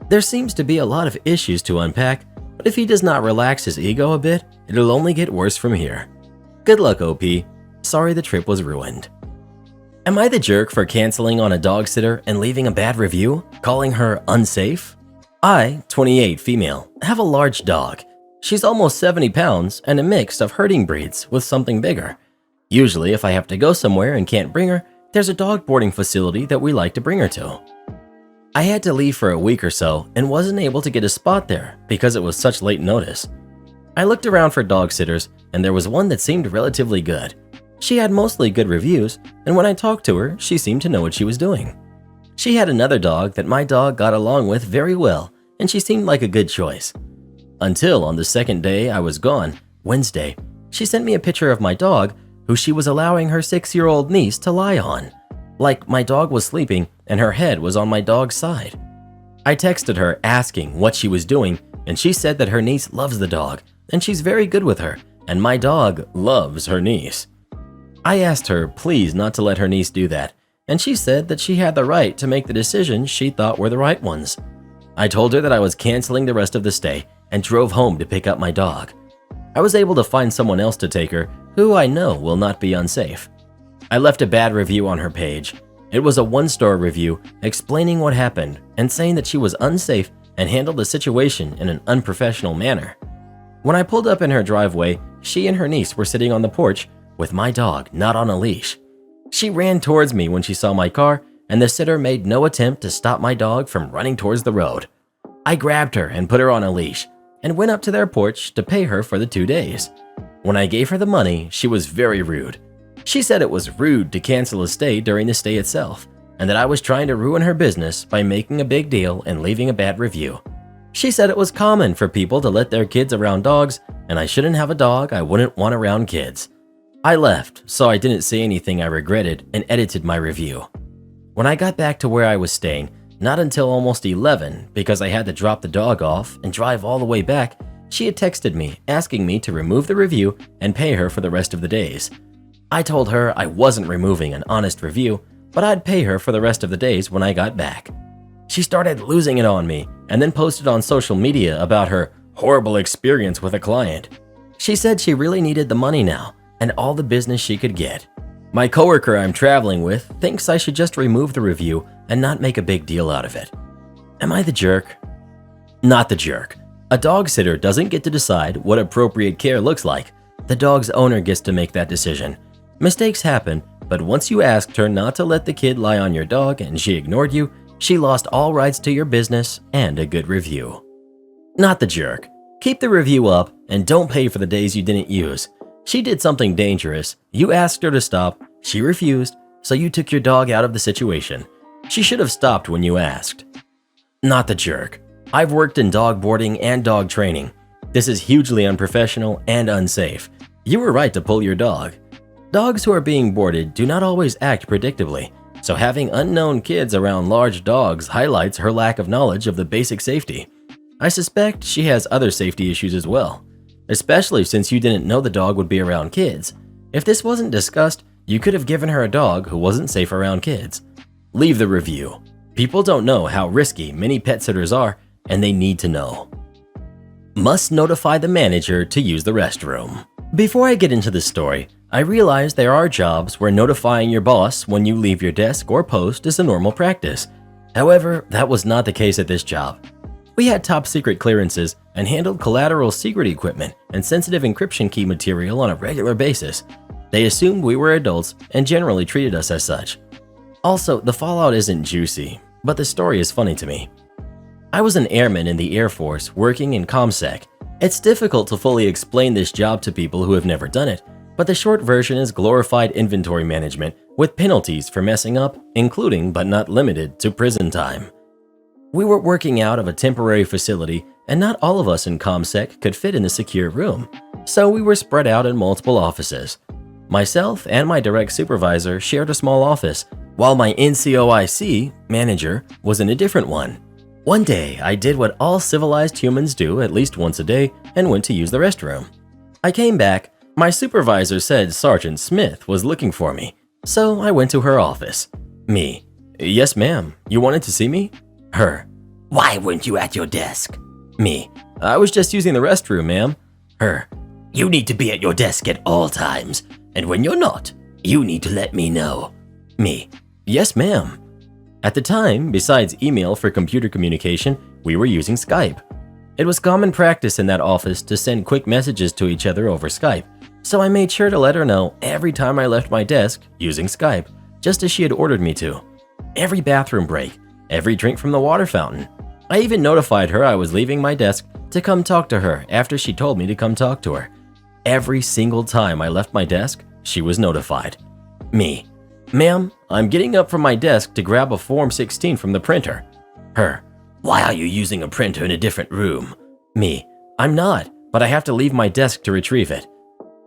There seems to be a lot of issues to unpack, but if he does not relax his ego a bit, it'll only get worse from here. Good luck, OP. Sorry the trip was ruined. Am I the jerk for canceling on a dog sitter and leaving a bad review, calling her unsafe? I, 28 female, have a large dog. She's almost 70 pounds and a mix of herding breeds with something bigger. Usually, if I have to go somewhere and can't bring her, there's a dog boarding facility that we like to bring her to. I had to leave for a week or so and wasn't able to get a spot there because it was such late notice. I looked around for dog sitters and there was one that seemed relatively good. She had mostly good reviews, and when I talked to her, she seemed to know what she was doing. She had another dog that my dog got along with very well, and she seemed like a good choice. Until on the second day I was gone, Wednesday, she sent me a picture of my dog who she was allowing her 6-year-old niece to lie on. Like my dog was sleeping and her head was on my dog's side. I texted her asking what she was doing, and she said that her niece loves the dog and she's very good with her, and my dog loves her niece. I asked her please not to let her niece do that, and she said that she had the right to make the decisions she thought were the right ones. I told her that I was canceling the rest of the stay and drove home to pick up my dog. I was able to find someone else to take her who I know will not be unsafe. I left a bad review on her page. It was a 1-star review explaining what happened and saying that she was unsafe and handled the situation in an unprofessional manner. When I pulled up in her driveway, she and her niece were sitting on the porch with my dog not on a leash. She ran towards me when she saw my car, and the sitter made no attempt to stop my dog from running towards the road. I grabbed her and put her on a leash and went up to their porch to pay her for the 2 days. When I gave her the money, she was very rude. She said it was rude to cancel a stay during the stay itself, and that I was trying to ruin her business by making a big deal and leaving a bad review. She said it was common for people to let their kids around dogs, and I shouldn't have a dog I wouldn't want around kids. I left, so I didn't say anything I regretted and edited my review. When I got back to where I was staying, not until almost 11 because I had to drop the dog off and drive all the way back, she had texted me asking me to remove the review and pay her for the rest of the days. I told her I wasn't removing an honest review, but I'd pay her for the rest of the days when I got back. She started losing it on me and then posted on social media about her horrible experience with a client. She said she really needed the money now and all the business she could get. My coworker I'm traveling with thinks I should just remove the review and not make a big deal out of it. Am I the jerk? Not the jerk. A dog sitter doesn't get to decide what appropriate care looks like. The dog's owner gets to make that decision. Mistakes happen, but once you asked her not to let the kid lie on your dog and she ignored you, she lost all rights to your business and a good review. Not the jerk. Keep the review up and don't pay for the days you didn't use. She did something dangerous. You asked her to stop, she refused, so you took your dog out of the situation. She should have stopped when you asked. Not the jerk. I've worked in dog boarding and dog training. This is hugely unprofessional and unsafe. You were right to pull your dog. Dogs who are being boarded do not always act predictably, so having unknown kids around large dogs highlights her lack of knowledge of the basic safety. I suspect she has other safety issues as well, especially since you didn't know the dog would be around kids. If this wasn't discussed, you could have given her a dog who wasn't safe around kids. Leave the review. People don't know how risky many pet sitters are, and they need to know. Must notify the manager to use the restroom. Before I get into the story, I realize there are jobs where notifying your boss when you leave your desk or post is a normal practice. However, that was not the case at this job. We had top secret clearances and handled collateral secret equipment and sensitive encryption key material on a regular basis. They assumed we were adults and generally treated us as such. Also, the fallout isn't juicy, but the story is funny to me. I was an airman in the Air Force working in ComSec. It's difficult to fully explain this job to people who have never done it, but the short version is glorified inventory management with penalties for messing up, including but not limited to prison time. We were working out of a temporary facility, and not all of us in ComSec could fit in the secure room, so we were spread out in multiple offices. Myself and my direct supervisor shared a small office, while my NCOIC manager was in a different one. One day, I did what all civilized humans do at least once a day and went to use the restroom. I came back. My supervisor said Sergeant Smith was looking for me, so I went to her office. Me: "Yes, ma'am. You wanted to see me?" Her: "Why weren't you at your desk?" Me: "I was just using the restroom, ma'am." Her: "You need to be at your desk at all times, and when you're not, you need to let me know." Me: "Yes, ma'am." At the time, besides email for computer communication, we were using Skype. It was common practice in that office to send quick messages to each other over Skype, so I made sure to let her know every time I left my desk using Skype, just as she had ordered me to. Every bathroom break, every drink from the water fountain. I even notified her I was leaving my desk to come talk to her after she told me to come talk to her. Every single time I left my desk, she was notified. Me: "Ma'am, I'm getting up from my desk to grab a Form 16 from the printer." Her: "Why are you using a printer in a different room?" Me: "I'm not, but I have to leave my desk to retrieve it."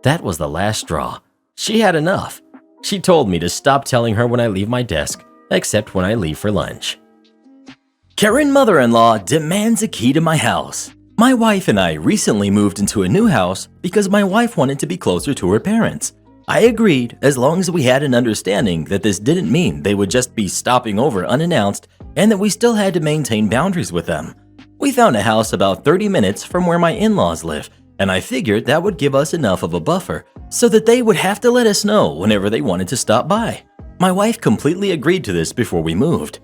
That was the last straw. She had enough. She told me to stop telling her when I leave my desk, except when I leave for lunch. Karen mother-in-law demands a key to my house. My wife and I recently moved into a new house because my wife wanted to be closer to her parents. I agreed as long as we had an understanding that this didn't mean they would just be stopping over unannounced and that we still had to maintain boundaries with them. We found a house about 30 minutes from where my in-laws live, and I figured that would give us enough of a buffer so that they would have to let us know whenever they wanted to stop by. My wife completely agreed to this before we moved.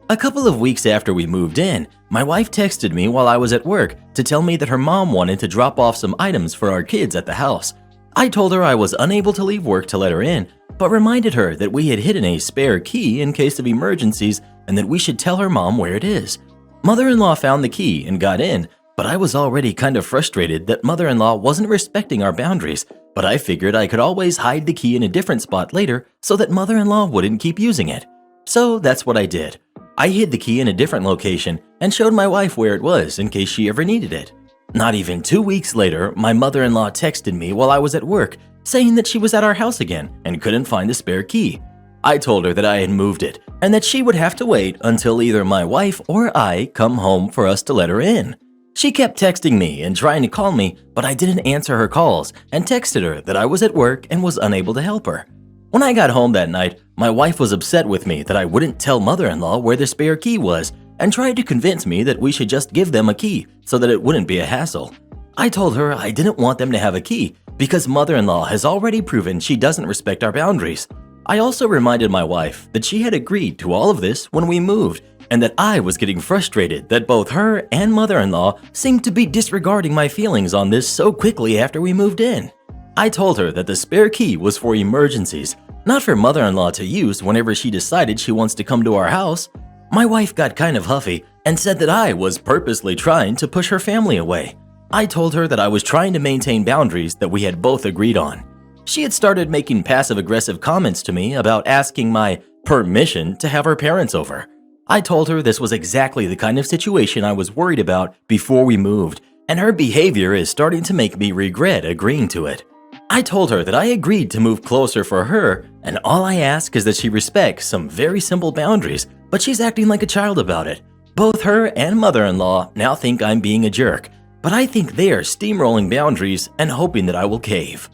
A couple of weeks after we moved in, my wife texted me while I was at work to tell me that her mom wanted to drop off some items for our kids at the house. I told her I was unable to leave work to let her in, but reminded her that we had hidden a spare key in case of emergencies and that we should tell her mom where it is. Mother-in-law found the key and got in, but I was already kind of frustrated that mother-in-law wasn't respecting our boundaries, but I figured I could always hide the key in a different spot later so that mother-in-law wouldn't keep using it. So that's what I did. I hid the key in a different location and showed my wife where it was in case she ever needed it. Not even 2 weeks later, my mother-in-law texted me while I was at work, saying that she was at our house again and couldn't find the spare key. I told her that I had moved it and that she would have to wait until either my wife or I come home for us to let her in. She kept texting me and trying to call me, but I didn't answer her calls and texted her that I was at work and was unable to help her. When I got home that night, my wife was upset with me that I wouldn't tell mother-in-law where the spare key was and tried to convince me that we should just give them a key so that it wouldn't be a hassle. I told her I didn't want them to have a key because mother-in-law has already proven she doesn't respect our boundaries. I also reminded my wife that she had agreed to all of this when we moved and that I was getting frustrated that both her and mother-in-law seemed to be disregarding my feelings on this so quickly after we moved in. I told her that the spare key was for emergencies, not for mother-in-law to use whenever she decided she wants to come to our house. My wife got kind of huffy and said that I was purposely trying to push her family away. I told her that I was trying to maintain boundaries that we had both agreed on. She had started making passive-aggressive comments to me about asking my permission to have her parents over. I told her this was exactly the kind of situation I was worried about before we moved, and her behavior is starting to make me regret agreeing to it. I told her that I agreed to move closer for her, and all I ask is that she respects some very simple boundaries, but she's acting like a child about it. Both her and mother-in-law now think I'm being a jerk, but I think they are steamrolling boundaries and hoping that I will cave.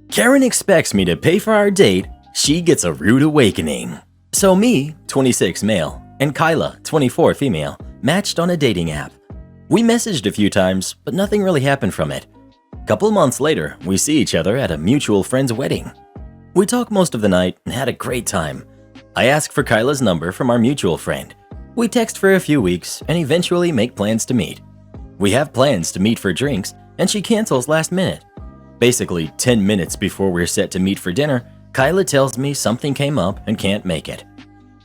Karen expects me to pay for our date. She gets a rude awakening. So me, 26 male, and Kyla, 24 female, matched on a dating app. We messaged a few times, but nothing really happened from it. A couple months later, we see each other at a mutual friend's wedding. We talked most of the night and had a great time. I asked for Kyla's number from our mutual friend. We text for a few weeks and eventually make plans to meet. We have plans to meet for drinks, and she cancels last minute. Basically, 10 minutes before we're set to meet for dinner, Kyla tells me something came up and can't make it.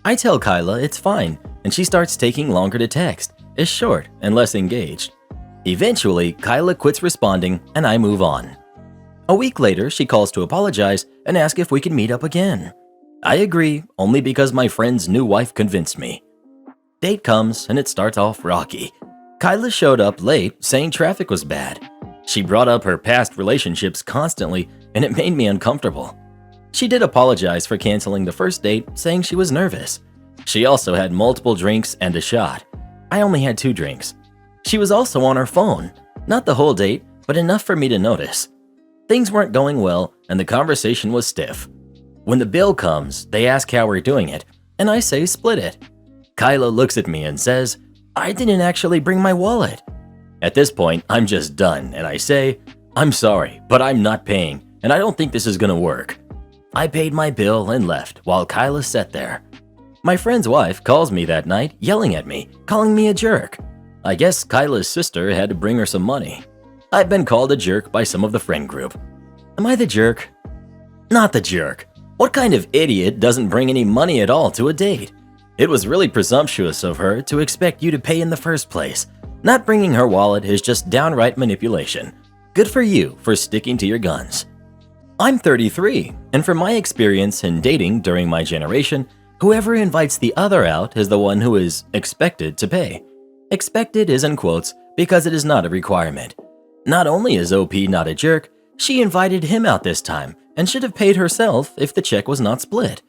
I tell Kyla it's fine, and she starts taking longer to text, is short and less engaged. Eventually, Kyla quits responding and I move on. A week later, she calls to apologize and ask if we can meet up again. I agree, only because my friend's new wife convinced me. Date comes and it starts off rocky. Kyla showed up late saying traffic was bad. She brought up her past relationships constantly and it made me uncomfortable. She did apologize for canceling the first date, saying she was nervous. She also had multiple drinks and a shot. I only had 2 drinks. She was also on her phone. Not the whole date, but enough for me to notice. Things weren't going well and the conversation was stiff. When the bill comes, they ask how we're doing it, and I say split it. Kyla looks at me and says, "I didn't actually bring my wallet." At this point, I'm just done and I say, "I'm sorry, but I'm not paying and I don't think this is gonna work." I paid my bill and left while Kyla sat there. My friend's wife calls me that night, yelling at me, calling me a jerk. I guess Kyla's sister had to bring her some money. I've been called a jerk by some of the friend group. Am I the jerk? Not the jerk. What kind of idiot doesn't bring any money at all to a date? It was really presumptuous of her to expect you to pay in the first place. Not bringing her wallet is just downright manipulation. Good for you for sticking to your guns. I'm 33, and from my experience in dating during my generation, whoever invites the other out is the one who is expected to pay. Expected is in quotes because it is not a requirement. Not only is OP not a jerk, she invited him out this time and should have paid herself if the check was not split.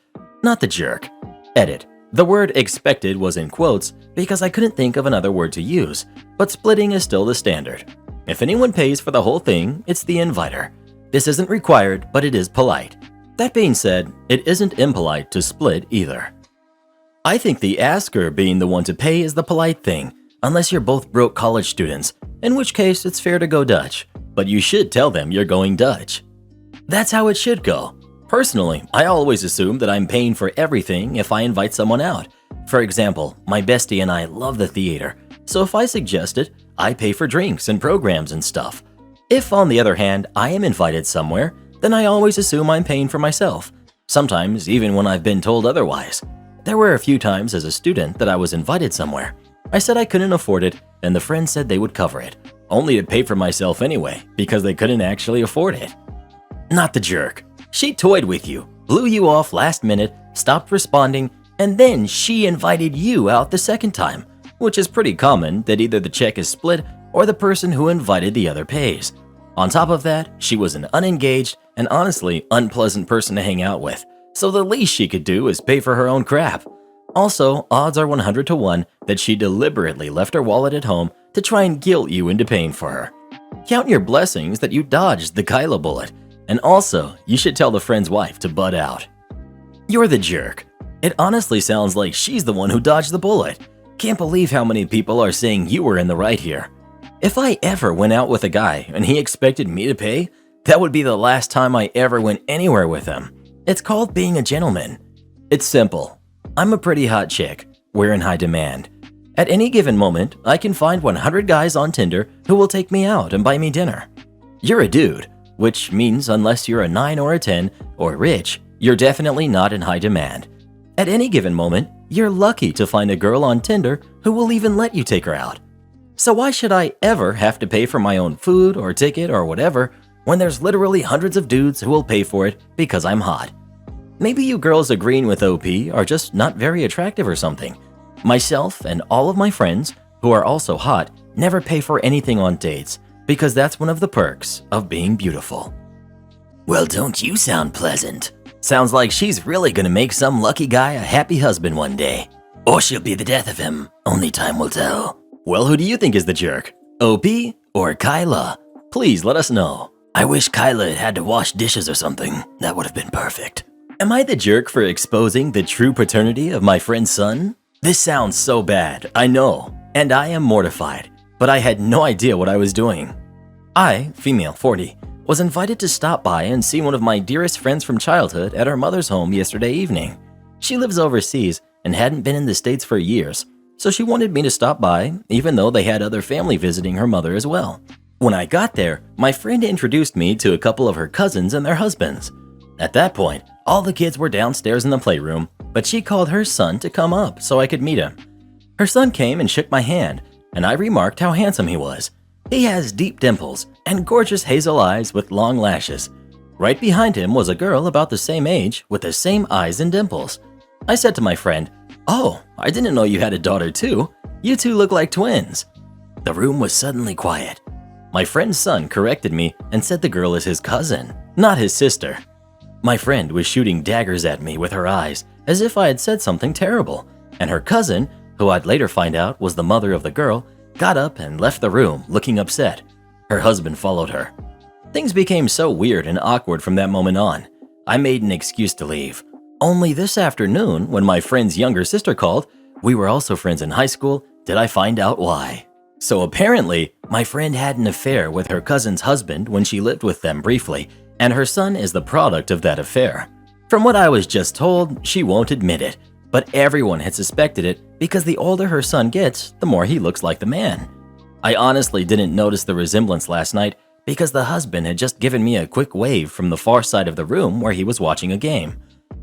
Not the jerk. Edit. The word expected was in quotes because I couldn't think of another word to use, but splitting is still the standard. If anyone pays for the whole thing, it's the inviter. This isn't required, but it is polite. That being said, it isn't impolite to split either. I think the asker being the one to pay is the polite thing, unless you're both broke college students, in which case it's fair to go Dutch, but you should tell them you're going Dutch. That's how it should go. Personally, I always assume that I'm paying for everything if I invite someone out. For example, my bestie and I love the theater, so if I suggest it, I pay for drinks and programs and stuff. If, on the other hand, I am invited somewhere, then I always assume I'm paying for myself, sometimes even when I've been told otherwise. There were a few times as a student that I was invited somewhere. I said I couldn't afford it, and the friend said they would cover it, only to pay for myself anyway because they couldn't actually afford it. Not the jerk. She toyed with you, blew you off last minute, stopped responding, and then she invited you out the second time, which is pretty common that either the check is split or the person who invited the other pays. On top of that, she was an unengaged and honestly unpleasant person to hang out with, so the least she could do is pay for her own crap. Also, odds are 100 to 1 that she deliberately left her wallet at home to try and guilt you into paying for her. Count your blessings that you dodged the Kyla bullet, and also, you should tell the friend's wife to butt out. You're the jerk. It honestly sounds like she's the one who dodged the bullet. Can't believe how many people are saying you were in the right here. If I ever went out with a guy and he expected me to pay, that would be the last time I ever went anywhere with him. It's called being a gentleman. It's simple. I'm a pretty hot chick. We're in high demand. At any given moment, I can find 100 guys on Tinder who will take me out and buy me dinner. You're a dude, which means unless you're a 9 or a 10 or rich, you're definitely not in high demand. At any given moment, you're lucky to find a girl on Tinder who will even let you take her out. So why should I ever have to pay for my own food or ticket or whatever when there's literally hundreds of dudes who will pay for it because I'm hot? Maybe you girls agreeing with OP are just not very attractive or something. Myself and all of my friends, who are also hot, never pay for anything on dates because that's one of the perks of being beautiful. Well, don't you sound pleasant? Sounds like she's really gonna make some lucky guy a happy husband one day. Or she'll be the death of him. Only time will tell. Well, who do you think is the jerk? OP or Kyla? Please let us know. I wish Kyla had had to wash dishes or something. That would have been perfect. Am I the jerk for exposing the true paternity of my friend's son? This sounds so bad, I know, and I am mortified, but I had no idea what I was doing. I, female 40, was invited to stop by and see one of my dearest friends from childhood at her mother's home yesterday evening. She lives overseas and hadn't been in the States for years, so she wanted me to stop by, even though they had other family visiting her mother as well. When I got there, my friend introduced me to a couple of her cousins and their husbands. At that point, all the kids were downstairs in the playroom, but she called her son to come up so I could meet him. Her son came and shook my hand, and I remarked how handsome he was. He has deep dimples and gorgeous hazel eyes with long lashes. Right behind him was a girl about the same age with the same eyes and dimples. I said to my friend, "Oh, I didn't know you had a daughter too. You two look like twins." The room was suddenly quiet. My friend's son corrected me and said the girl is his cousin, not his sister. My friend was shooting daggers at me with her eyes as if I had said something terrible, and her cousin, who I'd later find out was the mother of the girl, got up and left the room looking upset. Her husband followed her. Things became so weird and awkward from that moment on. I made an excuse to leave. Only this afternoon, when my friend's younger sister called, we were also friends in high school, did I find out why. So apparently, my friend had an affair with her cousin's husband when she lived with them briefly, and her son is the product of that affair. From what I was just told, she won't admit it, but everyone had suspected it because the older her son gets, the more he looks like the man. I honestly didn't notice the resemblance last night because the husband had just given me a quick wave from the far side of the room where he was watching a game.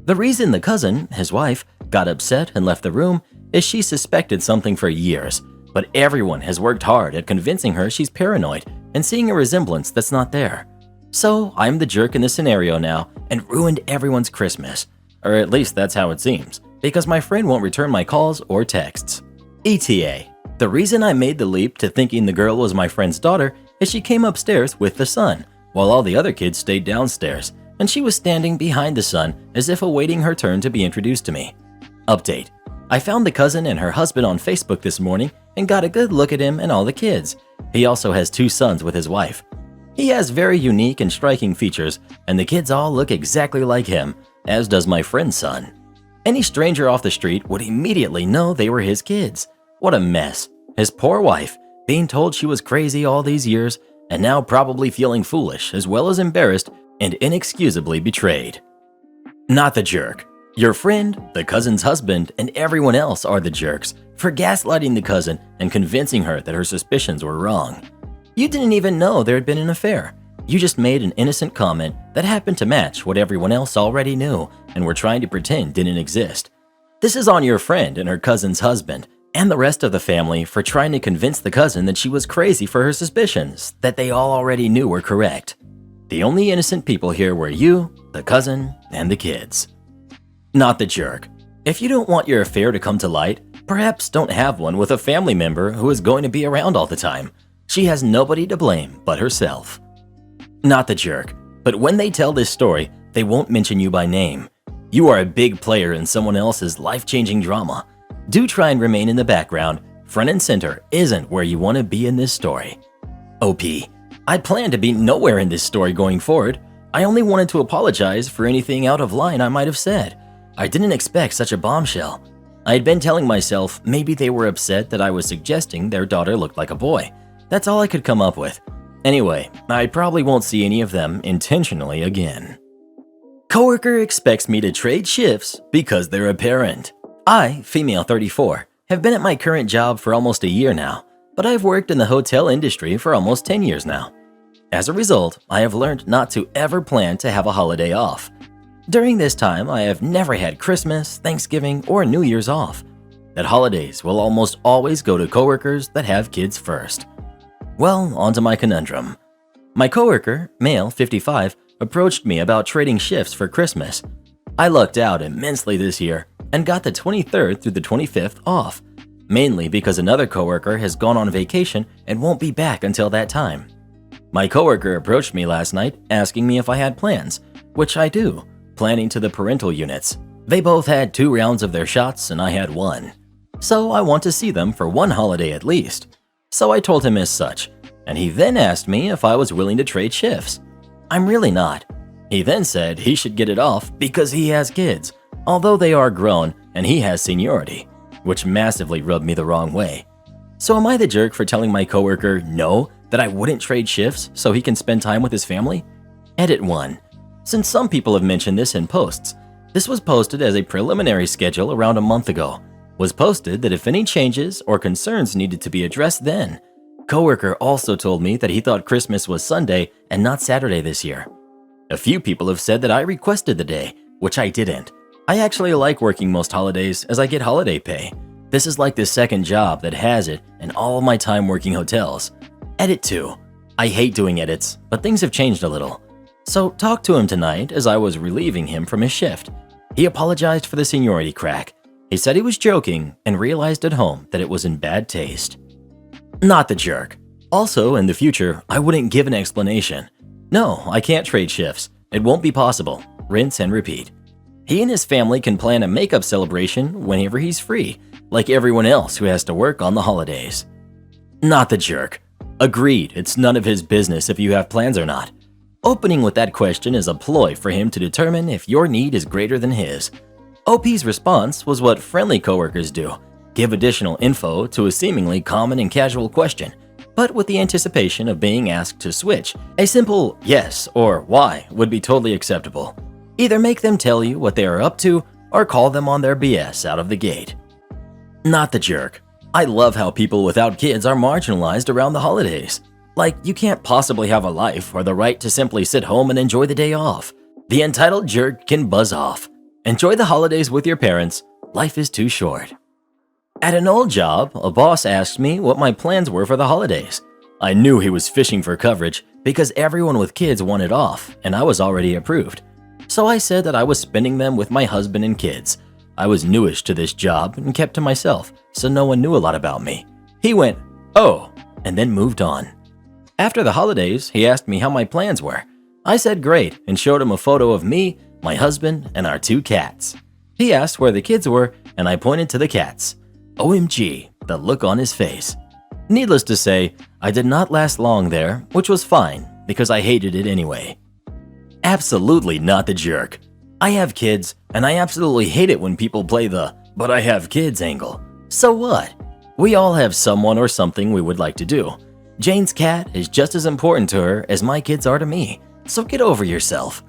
The reason the cousin, his wife, got upset and left the room is she suspected something for years, but everyone has worked hard at convincing her she's paranoid and seeing a resemblance that's not there. So I'm the jerk in this scenario now and ruined everyone's Christmas, or at least that's how it seems, because my friend won't return my calls or texts. ETA. The reason I made the leap to thinking the girl was my friend's daughter is she came upstairs with the son, while all the other kids stayed downstairs, and she was standing behind the son as if awaiting her turn to be introduced to me. Update. I found the cousin and her husband on Facebook this morning and got a good look at him and all the kids. He also has 2 sons with his wife. He has very unique and striking features, and the kids all look exactly like him, as does my friend's son. Any stranger off the street would immediately know they were his kids. What a mess. His poor wife, being told she was crazy all these years, and now probably feeling foolish as well as embarrassed and inexcusably betrayed. Not the jerk. Your friend, the cousin's husband, and everyone else are the jerks for gaslighting the cousin and convincing her that her suspicions were wrong. You didn't even know there had been an affair. You just made an innocent comment that happened to match what everyone else already knew and were trying to pretend didn't exist. This is on your friend and her cousin's husband and the rest of the family for trying to convince the cousin that she was crazy for her suspicions that they all already knew were correct. The only innocent people here were you, the cousin, and the kids. Not the jerk. If you don't want your affair to come to light, perhaps don't have one with a family member who is going to be around all the time. She has nobody to blame but herself. Not the jerk. But when they tell this story, they won't mention you by name. You are a big player in someone else's life-changing drama. Do try and remain in the background. Front and center isn't where you want to be in this story. OP. I plan to be nowhere in this story going forward. I only wanted to apologize for anything out of line I might have said. I didn't expect such a bombshell. I had been telling myself maybe they were upset that I was suggesting their daughter looked like a boy. That's all I could come up with. Anyway, I probably won't see any of them intentionally again. Coworker expects me to trade shifts because they're a parent. I, female 34, have been at my current job for almost a year now, but I've worked in the hotel industry for almost 10 years now. As a result, I have learned not to ever plan to have a holiday off. During this time, I have never had Christmas, Thanksgiving, or New Year's off. That holidays will almost always go to coworkers that have kids first. Well, onto my conundrum. My coworker, male 55, approached me about trading shifts for Christmas. I lucked out immensely this year and got the 23rd through the 25th off, mainly because another coworker has gone on vacation and won't be back until that time. My coworker approached me last night asking me if I had plans, which I do, planning to the parental units. They both had 2 rounds of their shots and I had 1. So I want to see them for one holiday at least. So I told him as such, and he then asked me if I was willing to trade shifts. I'm really not. He then said he should get it off because he has kids, although they are grown and he has seniority, which massively rubbed me the wrong way. So am I the jerk for telling my coworker no, that I wouldn't trade shifts so he can spend time with his family? Edit 1. Since some people have mentioned this in posts, this was posted as a preliminary schedule around a month ago. Was posted that if any changes or concerns needed to be addressed then. Coworker also told me that he thought Christmas was Sunday and not Saturday this year. A few people have said that I requested the day, which I didn't. I actually like working most holidays as I get holiday pay. This is like the second job that has it and all of my time working hotels. Edit 2. I hate doing edits, but things have changed a little. So talked to him tonight as I was relieving him from his shift. He apologized for the seniority crack. He said he was joking and realized at home that it was in bad taste. Not the jerk. Also, in the future, I wouldn't give an explanation. No, I can't trade shifts. It won't be possible. Rinse and repeat. He and his family can plan a makeup celebration whenever he's free, like everyone else who has to work on the holidays. Not the jerk. Agreed, it's none of his business if you have plans or not. Opening with that question is a ploy for him to determine if your need is greater than his. OP's response was what friendly coworkers do. Give additional info to a seemingly common and casual question, but with the anticipation of being asked to switch. A simple yes or why would be totally acceptable. Either make them tell you what they are up to or call them on their BS out of the gate. Not the jerk. I love how people without kids are marginalized around the holidays. Like, you can't possibly have a life or the right to simply sit home and enjoy the day off. The entitled jerk can buzz off. Enjoy the holidays with your parents. Life is too short. At an old job, a boss asked me what my plans were for the holidays. I knew he was fishing for coverage because everyone with kids wanted off and I was already approved. So I said that I was spending them with my husband and kids. I was newish to this job and kept to myself, so no one knew a lot about me. He went, "Oh," and then moved on. After the holidays, he asked me how my plans were. I said great and showed him a photo of me, my husband, and our 2 cats. He asked where the kids were, and I pointed to the cats. OMG, the look on his face. Needless to say, I did not last long there, which was fine because I hated it anyway. Absolutely not the jerk. I have kids, and I absolutely hate it when people play the "but I have kids" angle. So what? We all have someone or something we would like to do. Jane's cat is just as important to her as my kids are to me, so get over yourself.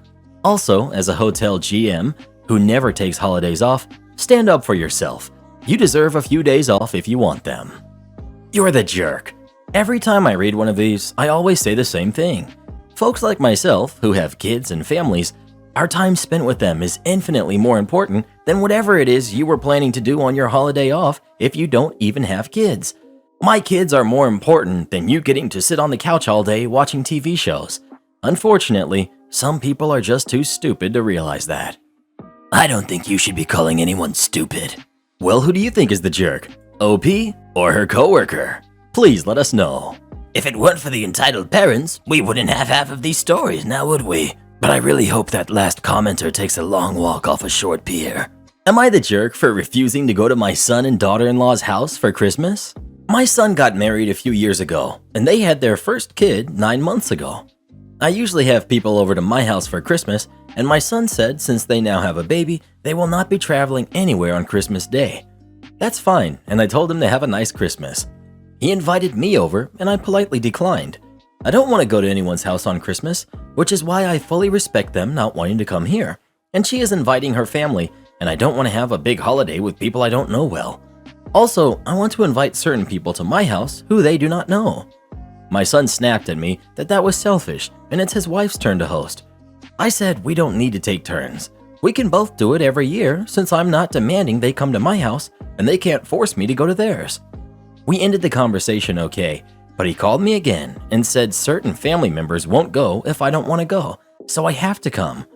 Also, as a hotel GM who never takes holidays off, stand up for yourself. You deserve a few days off if you want them. You're the jerk. Every time I read one of these, I always say the same thing. Folks like myself who have kids and families, our time spent with them is infinitely more important than whatever it is you were planning to do on your holiday off if you don't even have kids. My kids are more important than you getting to sit on the couch all day watching TV shows. Unfortunately, some people are just too stupid to realize that. I don't think you should be calling anyone stupid. Well, who do you think is the jerk? OP or her coworker? Please let us know. If it weren't for the entitled parents, we wouldn't have half of these stories now, would we? But I really hope that last commenter takes a long walk off a short pier. Am I the jerk for refusing to go to my son and daughter-in-law's house for Christmas? My son got married a few years ago, and they had their first kid 9 months ago. I usually have people over to my house for Christmas, and my son said since they now have a baby, they will not be traveling anywhere on Christmas Day. That's fine, and I told him to have a nice Christmas. He invited me over, and I politely declined. I don't want to go to anyone's house on Christmas, which is why I fully respect them not wanting to come here. And she is inviting her family, and I don't want to have a big holiday with people I don't know well. Also, I want to invite certain people to my house who they do not know. My son snapped at me that that was selfish, and it's his wife's turn to host. I said we don't need to take turns. We can both do it every year since I'm not demanding they come to my house, and they can't force me to go to theirs. We ended the conversation okay, but he called me again and said certain family members won't go if I don't want to go, so I have to come.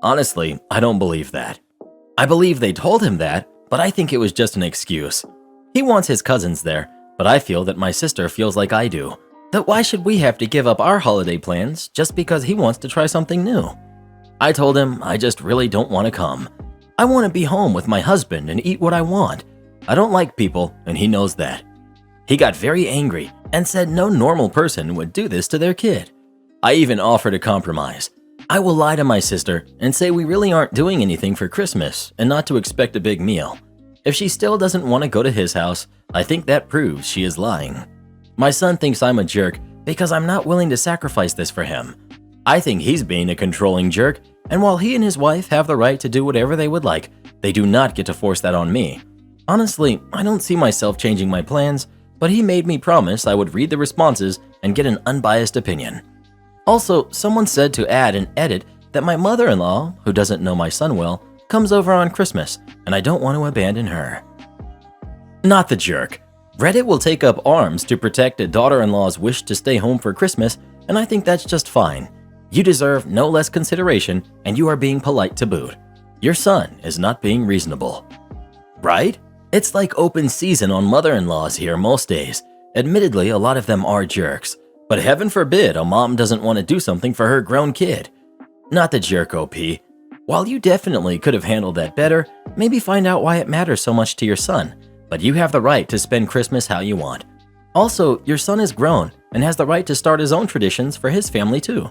Honestly, I don't believe that. I believe they told him that, but I think it was just an excuse. He wants his cousins there, but I feel that my sister feels like I do. That why should we have to give up our holiday plans just because he wants to try something new? I told him I just really don't want to come. I want to be home with my husband and eat what I want. I don't like people, and he knows that. He got very angry and said no normal person would do this to their kid. I even offered a compromise. I will lie to my sister and say we really aren't doing anything for Christmas and not to expect a big meal. If she still doesn't want to go to his house, I think that proves she is lying. My son thinks I'm a jerk because I'm not willing to sacrifice this for him. I think he's being a controlling jerk, and while he and his wife have the right to do whatever they would like, they do not get to force that on me. Honestly, I don't see myself changing my plans, but he made me promise I would read the responses and get an unbiased opinion. Also, someone said to add and edit that my mother-in-law, who doesn't know my son well, comes over on Christmas, and I don't want to abandon her. Not the jerk. Reddit will take up arms to protect a daughter-in-law's wish to stay home for Christmas, and I think that's just fine. You deserve no less consideration, and you are being polite to boot. Your son is not being reasonable. Right? It's like open season on mother-in-laws here most days. Admittedly, a lot of them are jerks, but heaven forbid a mom doesn't want to do something for her grown kid. Not the jerk, OP. While you definitely could have handled that better, maybe find out why it matters so much to your son, but you have the right to spend Christmas how you want. Also, your son is grown and has the right to start his own traditions for his family too.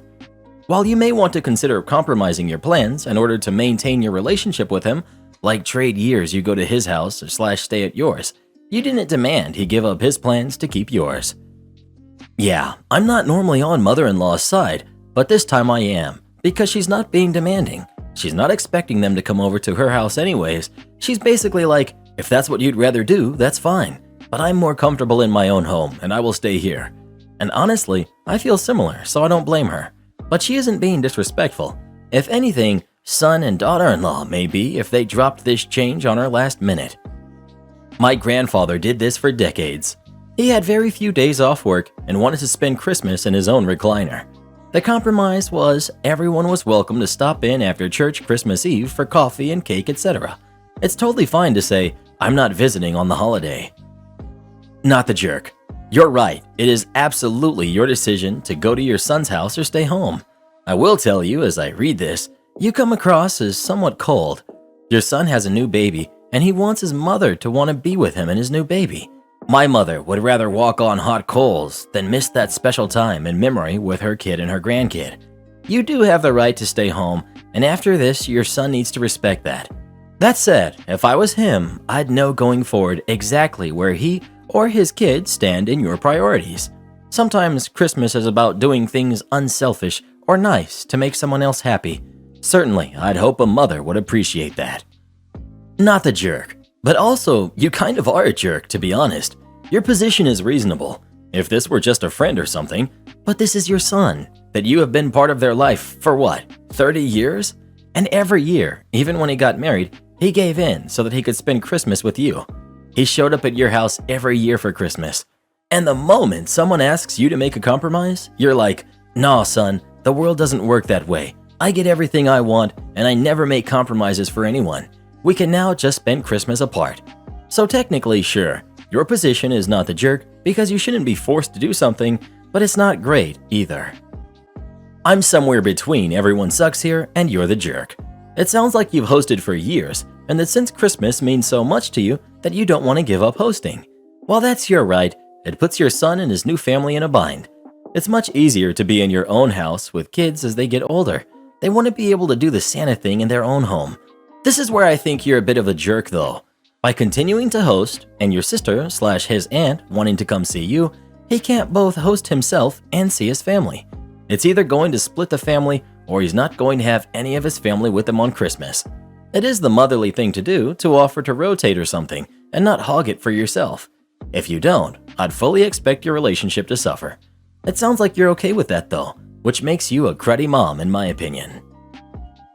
While you may want to consider compromising your plans in order to maintain your relationship with him, like trade years you go to his house / stay at yours, you didn't demand he give up his plans to keep yours. Yeah, I'm not normally on mother-in-law's side, but this time I am, because she's not being demanding. She's not expecting them to come over to her house anyways. She's basically like, if that's what you'd rather do, that's fine. But I'm more comfortable in my own home, and I will stay here. And honestly, I feel similar, so I don't blame her. But she isn't being disrespectful. If anything, son and daughter-in-law may be if they dropped this change on her last minute. My grandfather did this for decades. He had very few days off work and wanted to spend Christmas in his own recliner. The compromise was everyone was welcome to stop in after church Christmas Eve for coffee and cake, etc. It's totally fine to say, I'm not visiting on the holiday. Not the jerk. You're right, it is absolutely your decision to go to your son's house or stay home. I will tell you as I read this, you come across as somewhat cold. Your son has a new baby, and he wants his mother to want to be with him and his new baby. My mother would rather walk on hot coals than miss that special time in memory with her kid and her grandkid. You do have the right to stay home, and after this, your son needs to respect that. That said, if I was him, I'd know going forward exactly where he or his kids stand in your priorities. Sometimes Christmas is about doing things unselfish or nice to make someone else happy. Certainly, I'd hope a mother would appreciate that. Not the jerk. But also, you kind of are a jerk, to be honest. Your position is reasonable, if this were just a friend or something, but this is your son, that you have been part of their life for what, 30 years? And every year, even when he got married, he gave in so that he could spend Christmas with you. He showed up at your house every year for Christmas. And the moment someone asks you to make a compromise, you're like, nah, son, the world doesn't work that way. I get everything I want, and I never make compromises for anyone. We can now just spend Christmas apart. So technically, sure, your position is not the jerk because you shouldn't be forced to do something, but it's not great either. I'm somewhere between everyone sucks here and you're the jerk. It sounds like you've hosted for years, and that since Christmas means so much to you that you don't want to give up hosting. While that's your right, it puts your son and his new family in a bind. It's much easier to be in your own house with kids as they get older. They want to be able to do the Santa thing in their own home. This is where I think you're a bit of a jerk though. By continuing to host, and your sister / his aunt wanting to come see you, he can't both host himself and see his family. It's either going to split the family or he's not going to have any of his family with him on Christmas. It is the motherly thing to do to offer to rotate or something and not hog it for yourself. If you don't, I'd fully expect your relationship to suffer. It sounds like you're okay with that though, which makes you a cruddy mom in my opinion.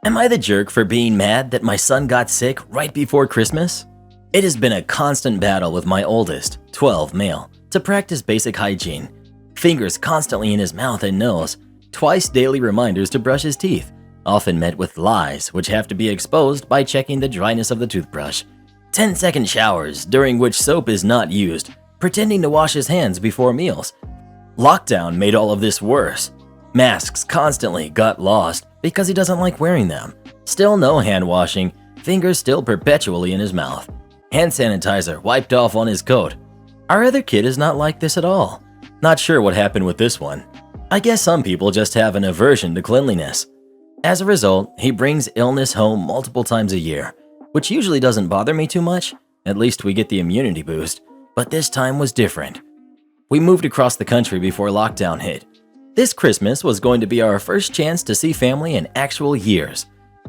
Am I the jerk for being mad that my son got sick right before Christmas? It has been a constant battle with my oldest, 12 male, to practice basic hygiene. Fingers constantly in his mouth and nose, twice daily reminders to brush his teeth, often met with lies which have to be exposed by checking the dryness of the toothbrush. 10-second showers during which soap is not used, pretending to wash his hands before meals. Lockdown made all of this worse. Masks constantly got lost because he doesn't like wearing them. Still no hand washing, fingers still perpetually in his mouth. Hand sanitizer wiped off on his coat. Our other kid is not like this at all. Not sure what happened with this one. I guess some people just have an aversion to cleanliness. As a result, he brings illness home multiple times a year, which usually doesn't bother me too much. At least we get the immunity boost, but this time was different. We moved across the country before lockdown hit. This Christmas was going to be our first chance to see family in actual years.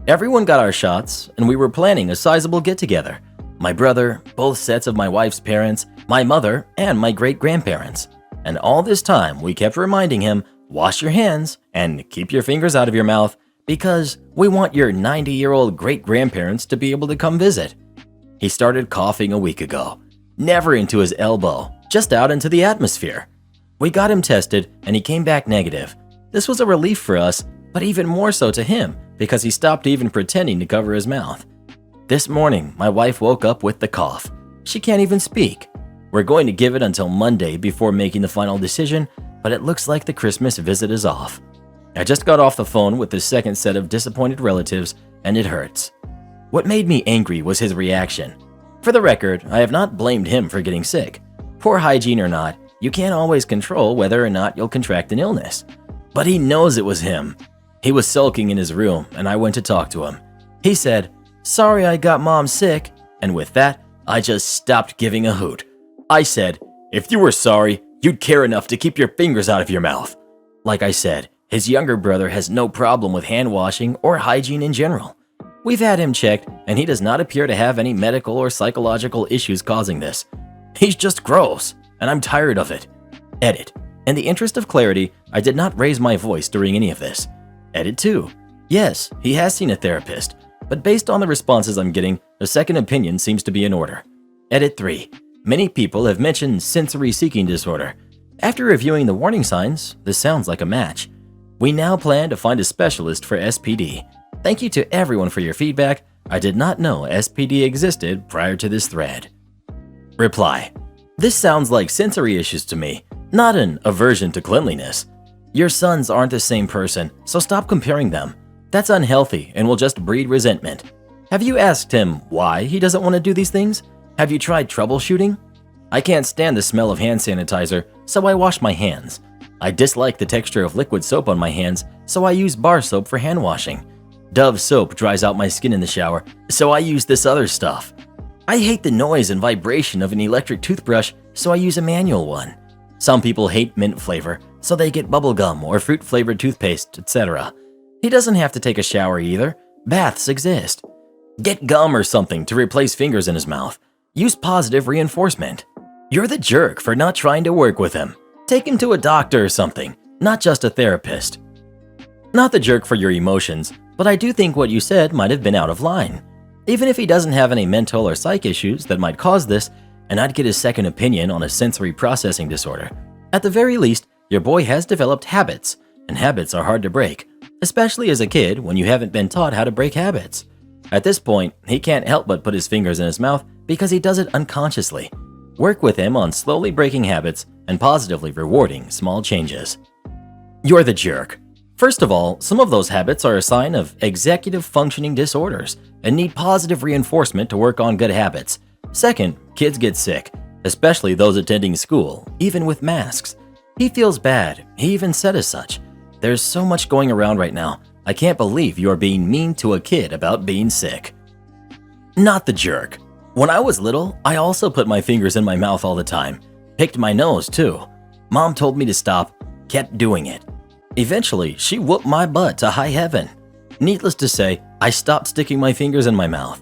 Everyone got our shots, and we were planning a sizable get-together. My brother, both sets of my wife's parents, my mother, and my great-grandparents. And all this time, we kept reminding him, wash your hands and keep your fingers out of your mouth because we want your 90-year-old great-grandparents to be able to come visit. He started coughing a week ago, never into his elbow, just out into the atmosphere. We got him tested and he came back negative. This was a relief for us, but even more so to him because he stopped even pretending to cover his mouth. This morning, my wife woke up with the cough. She can't even speak. We're going to give it until Monday before making the final decision, but it looks like the Christmas visit is off. I just got off the phone with the second set of disappointed relatives, and it hurts. What made me angry was his reaction. For the record, I have not blamed him for getting sick. Poor hygiene or not, you can't always control whether or not you'll contract an illness. But he knows it was him. He was sulking in his room, and I went to talk to him. He said, "Sorry I got mom sick," and with that, I just stopped giving a hoot. I said, "If you were sorry, you'd care enough to keep your fingers out of your mouth." Like I said, his younger brother has no problem with hand washing or hygiene in general. We've had him checked, and he does not appear to have any medical or psychological issues causing this. He's just gross, and I'm tired of it. Edit. In the interest of clarity, I did not raise my voice during any of this. Edit 2. Yes, he has seen a therapist, but based on the responses I'm getting, a second opinion seems to be in order. Edit 3. Many people have mentioned sensory seeking disorder. After reviewing the warning signs, this sounds like a match. We now plan to find a specialist for SPD. Thank you to everyone for your feedback. I did not know SPD existed prior to this thread. Reply. This sounds like sensory issues to me, not an aversion to cleanliness. Your sons aren't the same person, so stop comparing them. That's unhealthy and will just breed resentment. Have you asked him why he doesn't want to do these things? Have you tried troubleshooting? I can't stand the smell of hand sanitizer, so I wash my hands. I dislike the texture of liquid soap on my hands, so I use bar soap for hand washing. Dove soap dries out my skin in the shower, so I use this other stuff. I hate the noise and vibration of an electric toothbrush, so I use a manual one. Some people hate mint flavor, so they get bubblegum or fruit-flavored toothpaste, etc. He doesn't have to take a shower either. Baths exist. Get gum or something to replace fingers in his mouth. Use positive reinforcement. You're the jerk for not trying to work with him. Take him to a doctor or something, not just a therapist. Not the jerk for your emotions, but I do think what you said might have been out of line. Even if he doesn't have any mental or psych issues that might cause this, and I'd get his second opinion on a sensory processing disorder. At the very least, your boy has developed habits, and habits are hard to break, especially as a kid when you haven't been taught how to break habits. At this point, he can't help but put his fingers in his mouth because he does it unconsciously. Work with him on slowly breaking habits and positively rewarding small changes. You're the jerk. First of all, some of those habits are a sign of executive functioning disorders and need positive reinforcement to work on good habits. Second, kids get sick, especially those attending school, even with masks. He feels bad. He even said as such. There's so much going around right now. I can't believe you're being mean to a kid about being sick. Not the jerk. When I was little, I also put my fingers in my mouth all the time. Picked my nose too. Mom told me to stop, kept doing it. Eventually, she whooped my butt to high heaven. Needless to say, I stopped sticking my fingers in my mouth.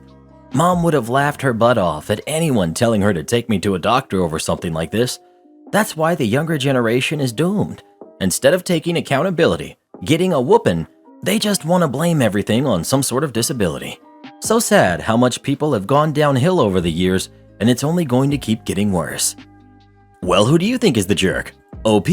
Mom would have laughed her butt off at anyone telling her to take me to a doctor over something like this. That's why the younger generation is doomed. Instead of taking accountability, getting a whooping, they just want to blame everything on some sort of disability. So sad how much people have gone downhill over the years, and it's only going to keep getting worse. Well, who do you think is the jerk? OP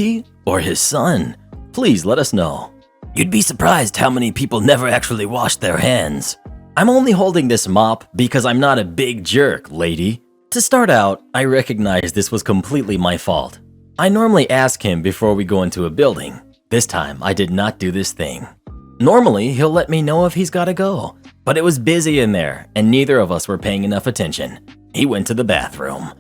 or his son? Please let us know. You'd be surprised how many people never actually wash their hands. I'm only holding this mop because I'm not a big jerk, lady. To start out, I recognize this was completely my fault. I normally ask him before we go into a building. This time, I did not do this thing. Normally, he'll let me know if he's gotta go, but it was busy in there and neither of us were paying enough attention. He went to the bathroom.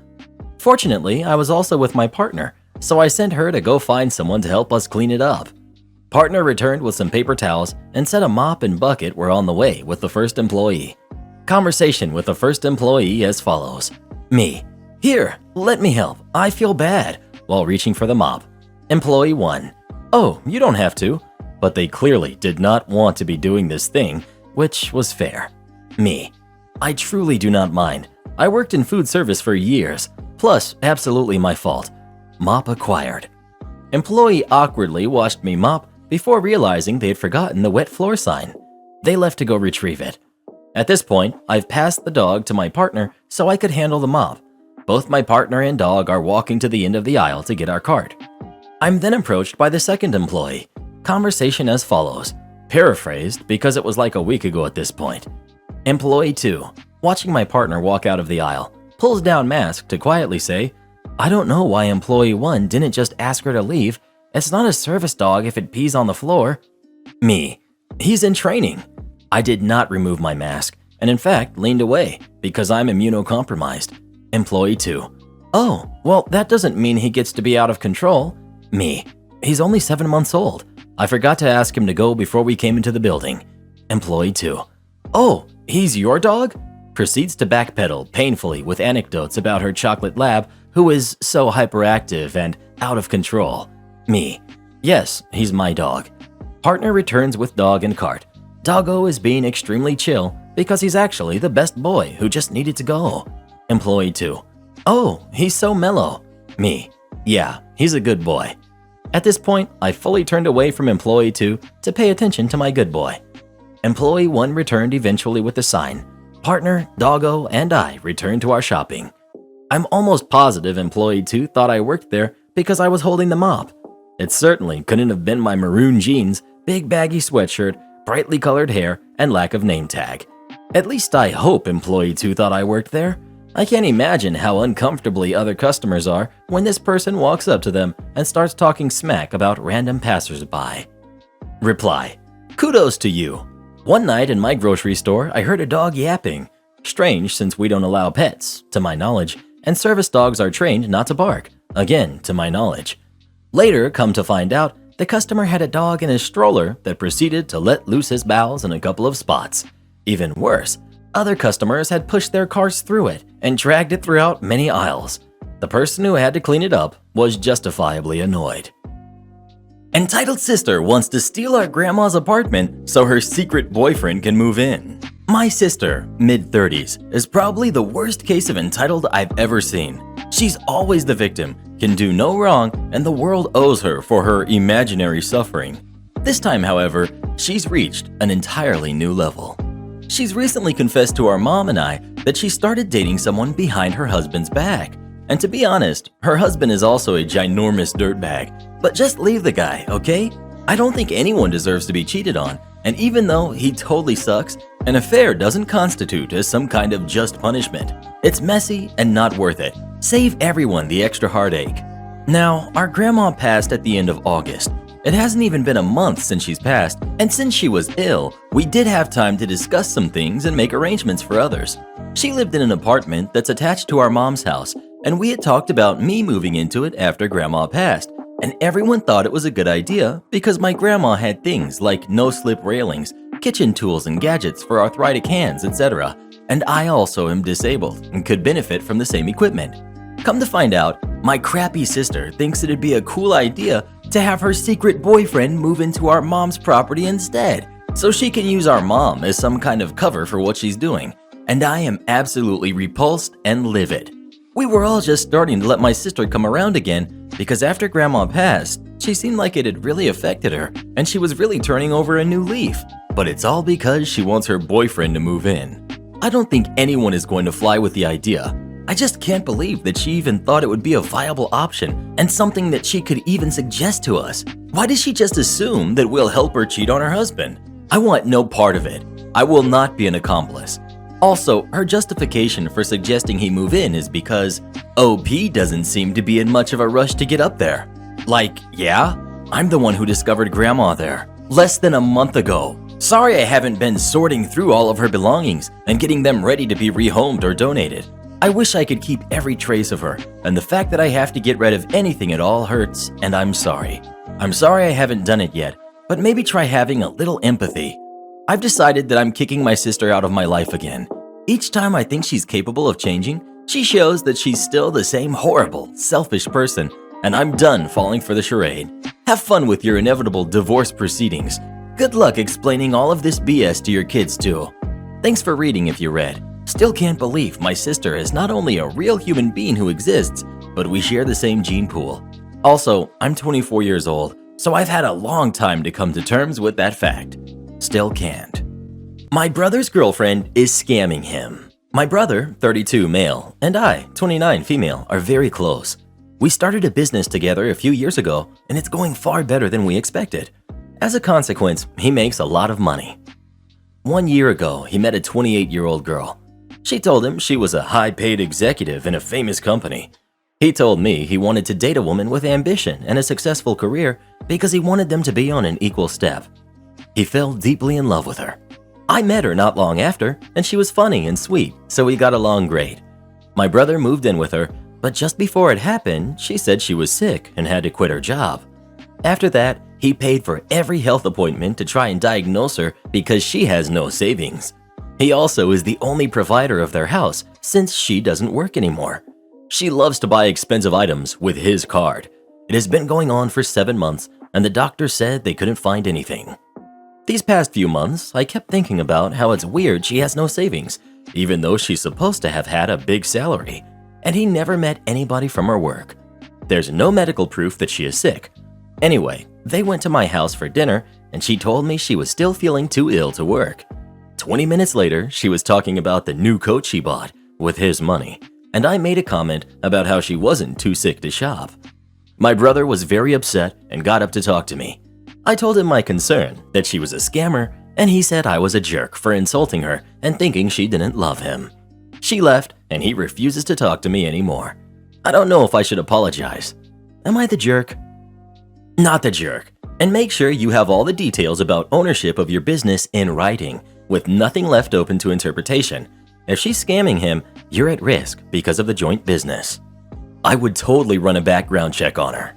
Fortunately, I was also with my partner, so I sent her to go find someone to help us clean it up. Partner returned with some paper towels and said a mop and bucket were on the way with the first employee. Conversation with the first employee as follows. Me. Here, let me help. I feel bad. While reaching for the mop. Employee 1. "Oh, you don't have to." But they clearly did not want to be doing this thing, which was fair. Me. I truly do not mind. I worked in food service for years, plus absolutely my fault. Mop acquired. Employee awkwardly watched me mop before realizing they had forgotten the wet floor sign. They left to go retrieve it. At this point, I've passed the dog to my partner so I could handle the mop. Both my partner and dog are walking to the end of the aisle to get our cart. I'm then approached by the second employee. Conversation as follows, paraphrased because it was like a week ago at this point. Employee 2, watching my partner walk out of the aisle, pulls down mask to quietly say, "I don't know why employee 1 didn't just ask her to leave. It's not a service dog if it pees on the floor." Me. He's in training. I did not remove my mask, and in fact leaned away because I'm immunocompromised. Employee 2. "Oh, well that doesn't mean he gets to be out of control." Me. "He's only 7 months old. I forgot to ask him to go before we came into the building." Employee 2. "Oh, he's your dog?" Proceeds to backpedal painfully with anecdotes about her chocolate lab who is so hyperactive and out of control. Me. "Yes, he's my dog." Partner returns with dog and cart. Doggo is being extremely chill because he's actually the best boy who just needed to go. Employee 2. "Oh, he's so mellow." Me. "Yeah, he's a good boy." At this point, I fully turned away from employee 2 to pay attention to my good boy. Employee 1 returned eventually with the sign. Partner, doggo, and I returned to our shopping. I'm almost positive employee 2 thought I worked there because I was holding the mop. It certainly couldn't have been my maroon jeans, big baggy sweatshirt, brightly colored hair, and lack of name tag. At least I hope employee 2 thought I worked there. I can't imagine how uncomfortably other customers are when this person walks up to them and starts talking smack about random passersby. Reply. Kudos to you. One night in my grocery store, I heard a dog yapping. Strange since we don't allow pets, to my knowledge, and service dogs are trained not to bark, again, to my knowledge. Later, come to find out, the customer had a dog in his stroller that proceeded to let loose his bowels in a couple of spots. Even worse, other customers had pushed their carts through it and dragged it throughout many aisles. The person who had to clean it up was justifiably annoyed. Entitled sister wants to steal our grandma's apartment so her secret boyfriend can move in. My sister, mid-30s, is probably the worst case of entitled I've ever seen. She's always the victim, can do no wrong, and the world owes her for her imaginary suffering. This time, however, she's reached an entirely new level. She's recently confessed to our mom and I that she started dating someone behind her husband's back. And to be honest, her husband is also a ginormous dirtbag. But just leave the guy, okay? I don't think anyone deserves to be cheated on. And even though he totally sucks, an affair doesn't constitute as some kind of just punishment. It's messy and not worth it. Save everyone the extra heartache. Now, our grandma passed at the end of August. It hasn't even been a month since she's passed, and since she was ill, we did have time to discuss some things and make arrangements for others. She lived in an apartment that's attached to our mom's house, and we had talked about me moving into it after grandma passed, and everyone thought it was a good idea because my grandma had things like no-slip railings, kitchen tools and gadgets for arthritic hands, etc. And I also am disabled and could benefit from the same equipment. Come to find out, my crappy sister thinks it'd be a cool idea to have her secret boyfriend move into our mom's property instead, so she can use our mom as some kind of cover for what she's doing. And I am absolutely repulsed and livid. We were all just starting to let my sister come around again because after grandma passed, she seemed like it had really affected her and she was really turning over a new leaf. But it's all because she wants her boyfriend to move in. I don't think anyone is going to fly with the idea. I just can't believe that she even thought it would be a viable option and something that she could even suggest to us. Why does she just assume that we'll help her cheat on her husband? I want no part of it. I will not be an accomplice. Also, her justification for suggesting he move in is because OP doesn't seem to be in much of a rush to get up there. Like, yeah, I'm the one who discovered grandma there, less than a month ago. Sorry I haven't been sorting through all of her belongings and getting them ready to be rehomed or donated. I wish I could keep every trace of her, and the fact that I have to get rid of anything at all hurts, and I'm sorry. I'm sorry I haven't done it yet, but maybe try having a little empathy. I've decided that I'm kicking my sister out of my life again. Each time I think she's capable of changing, she shows that she's still the same horrible, selfish person, and I'm done falling for the charade. Have fun with your inevitable divorce proceedings. Good luck explaining all of this BS to your kids too. Thanks for reading if you read. Still can't believe my sister is not only a real human being who exists, but we share the same gene pool. Also, I'm 24 years old, so I've had a long time to come to terms with that fact. Still can't. My brother's girlfriend is scamming him. My brother, 32 male, and I, 29 female, are very close. We started a business together a few years ago, and it's going far better than we expected. As a consequence, he makes a lot of money. 1 year ago, he met a 28-year-old girl. She told him she was a high-paid executive in a famous company. He told me he wanted to date a woman with ambition and a successful career because he wanted them to be on an equal step. He fell deeply in love with her. I met her not long after, and she was funny and sweet, so we got along great. My brother moved in with her, but just before it happened, she said she was sick and had to quit her job. After that, he paid for every health appointment to try and diagnose her because she has no savings. He also is the only provider of their house since she doesn't work anymore. She loves to buy expensive items with his card. It has been going on for 7 months, and the doctor said they couldn't find anything. These past few months, I kept thinking about how it's weird she has no savings, even though she's supposed to have had a big salary, and he never met anybody from her work. There's no medical proof that she is sick. Anyway, they went to my house for dinner, and she told me she was still feeling too ill to work. 20 minutes later, she was talking about the new coat she bought with his money, and I made a comment about how she wasn't too sick to shop. My brother was very upset and got up to talk to me. I told him my concern that she was a scammer, and he said I was a jerk for insulting her and thinking she didn't love him. She left, and he refuses to talk to me anymore. I don't know if I should apologize. Am I the jerk? Not the jerk. And make sure you have all the details about ownership of your business in writing, with nothing left open to interpretation. If she's scamming him, you're at risk because of the joint business. I would totally run a background check on her.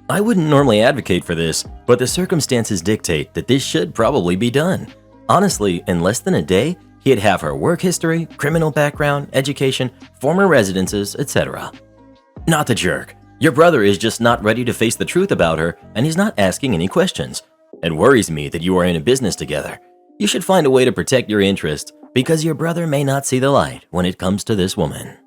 I wouldn't normally advocate for this, but the circumstances dictate that this should probably be done. Honestly, in less than a day, he'd have her work history, criminal background, education, former residences, etc. Not the jerk. Your brother is just not ready to face the truth about her, and he's not asking any questions. It worries me that you are in a business together. You should find a way to protect your interests because your brother may not see the light when it comes to this woman.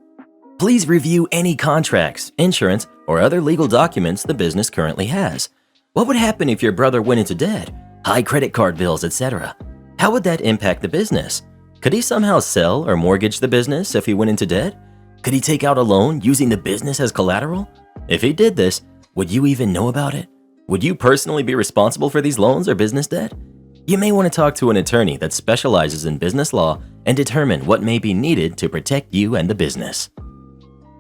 Please review any contracts, insurance, or other legal documents the business currently has. What would happen if your brother went into debt? High credit card bills, etc. How would that impact the business? Could he somehow sell or mortgage the business if he went into debt? Could he take out a loan using the business as collateral? If he did this, would you even know about it? Would you personally be responsible for these loans or business debt? You may want to talk to an attorney that specializes in business law and determine what may be needed to protect you and the business.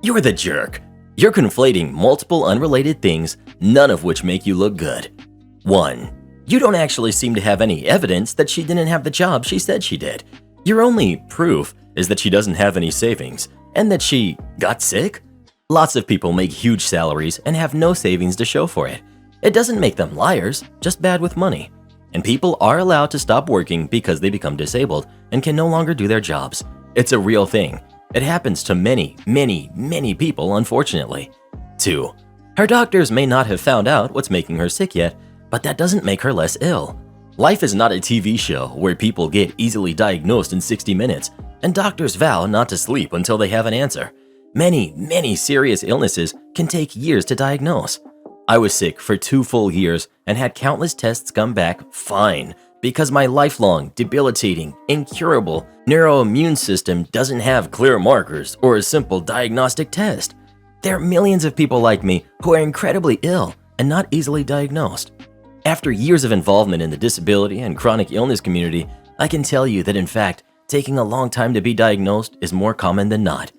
You're the jerk. You're conflating multiple unrelated things, none of which make you look good. 1. You don't actually seem to have any evidence that she didn't have the job she said she did. Your only proof is that she doesn't have any savings and that she got sick. Lots of people make huge salaries and have no savings to show for it. It doesn't make them liars, just bad with money. And people are allowed to stop working because they become disabled and can no longer do their jobs. It's a real thing. It happens to many, many, many people, unfortunately. 2. Her doctors may not have found out what's making her sick yet, but that doesn't make her less ill. Life is not a TV show where people get easily diagnosed in 60 minutes, and doctors vow not to sleep until they have an answer. Many, many serious illnesses can take years to diagnose. I was sick for 2 full years and had countless tests come back fine because my lifelong, debilitating, incurable neuroimmune system doesn't have clear markers or a simple diagnostic test. There are millions of people like me who are incredibly ill and not easily diagnosed. After years of involvement in the disability and chronic illness community, I can tell you that in fact, taking a long time to be diagnosed is more common than not.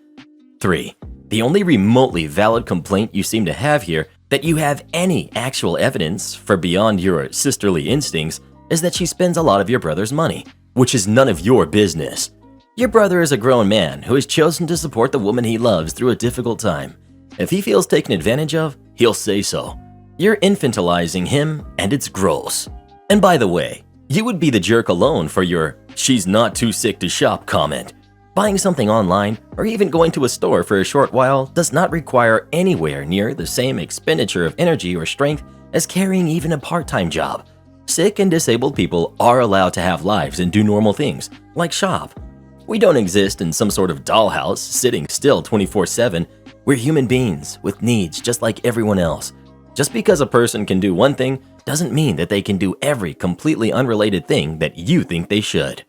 3. The only remotely valid complaint you seem to have here that you have any actual evidence for beyond your sisterly instincts is that she spends a lot of your brother's money, which is none of your business. Your brother is a grown man who has chosen to support the woman he loves through a difficult time. If he feels taken advantage of, he'll say so. You're infantilizing him, and it's gross. And by the way, you would be the jerk alone for your "she's not too sick to shop" comment. Buying something online or even going to a store for a short while does not require anywhere near the same expenditure of energy or strength as carrying even a part-time job. Sick and disabled people are allowed to have lives and do normal things, like shop. We don't exist in some sort of dollhouse sitting still 24/7. We're human beings with needs just like everyone else. Just because a person can do one thing doesn't mean that they can do every completely unrelated thing that you think they should.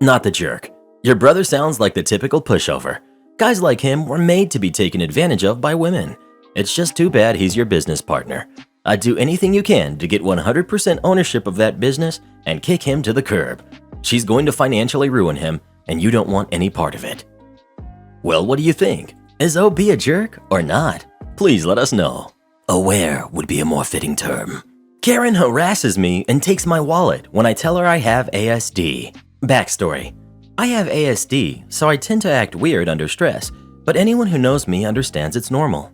Not the jerk. Your brother sounds like the typical pushover. Guys like him were made to be taken advantage of by women. It's just too bad he's your business partner. I'd do anything you can to get 100% ownership of that business and kick him to the curb. She's going to financially ruin him, and you don't want any part of it. Well, what do you think? Is OB a jerk or not? Please let us know. Aware would be a more fitting term. Karen harasses me and takes my wallet when I tell her I have ASD. Backstory. I have ASD, so I tend to act weird under stress, but anyone who knows me understands it's normal.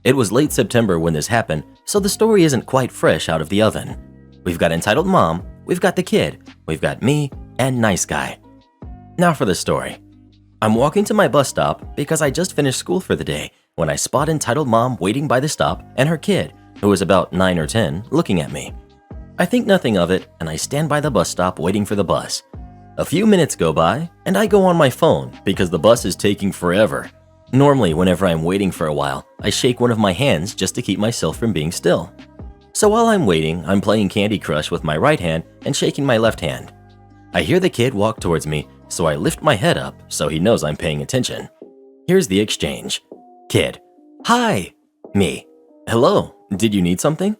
It was late September when this happened, so the story isn't quite fresh out of the oven. We've got entitled mom, we've got the kid, we've got me, and nice guy. Now for the story. I'm walking to my bus stop because I just finished school for the day when I spot entitled mom waiting by the stop and her kid, who was about 9 or 10, looking at me. I think nothing of it and I stand by the bus stop waiting for the bus. A few minutes go by and I go on my phone because the bus is taking forever. Normally, whenever I'm waiting for a while, I shake one of my hands just to keep myself from being still. So while I'm waiting, I'm playing Candy Crush with my right hand and shaking my left hand. I hear the kid walk towards me, so I lift my head up so he knows I'm paying attention. Here's the exchange. Kid: "Hi." Me: "Hello, did you need something?"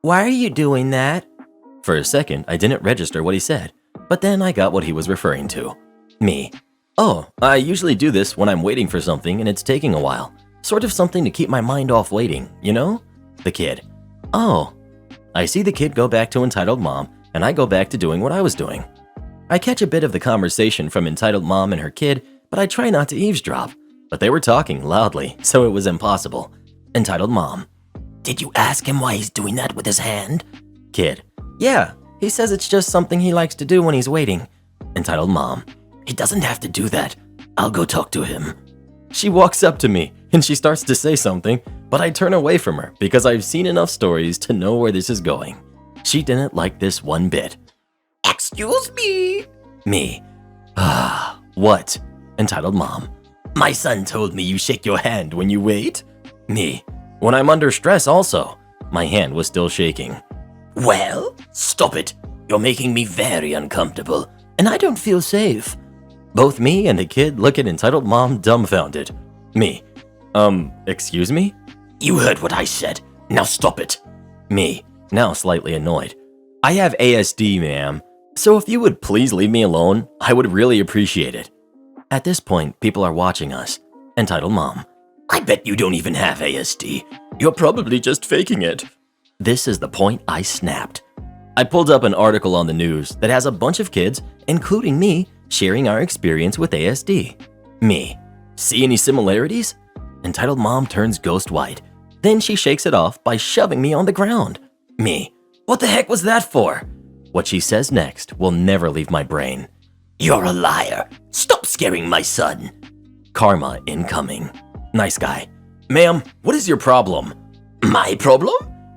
"Why are you doing that?" For a second, I didn't register what he said, but then I got what he was referring to. Me: "Oh, I usually do this when I'm waiting for something and it's taking a while. Sort of something to keep my mind off waiting, you know?" The kid: "Oh." I see the kid go back to entitled mom, and I go back to doing what I was doing. I catch a bit of the conversation from entitled mom and her kid, but I try not to eavesdrop. But they were talking loudly, so it was impossible. Entitled mom: "Did you ask him why he's doing that with his hand?" Kid: "Yeah, he says it's just something he likes to do when he's waiting." Entitled mom: "He doesn't have to do that. I'll go talk to him." She walks up to me and she starts to say something, but I turn away from her because I've seen enough stories to know where this is going. She didn't like this one bit. "Excuse me." Me: "What?" Entitled mom: "My son told me you shake your hand when you wait." Me: "When I'm under stress also." My hand was still shaking. "Well, stop it. You're making me very uncomfortable, and I don't feel safe." Both me and the kid look at entitled mom dumbfounded. Me: Excuse me?" "You heard what I said. Now stop it." Me, now slightly annoyed: "I have ASD, ma'am. So if you would please leave me alone, I would really appreciate it." At this point, people are watching us. Entitled mom: "I bet you don't even have ASD. You're probably just faking it." This is the point I snapped. I pulled up an article on the news that has a bunch of kids, including me, sharing our experience with ASD. Me: "See any similarities?" Entitled mom turns ghost white. Then she shakes it off by shoving me on the ground. Me: "What the heck was that for?" What she says next will never leave my brain. "You're a liar. Stop scaring my son." Karma incoming. Nice guy: "Ma'am, what is your problem?" "My problem?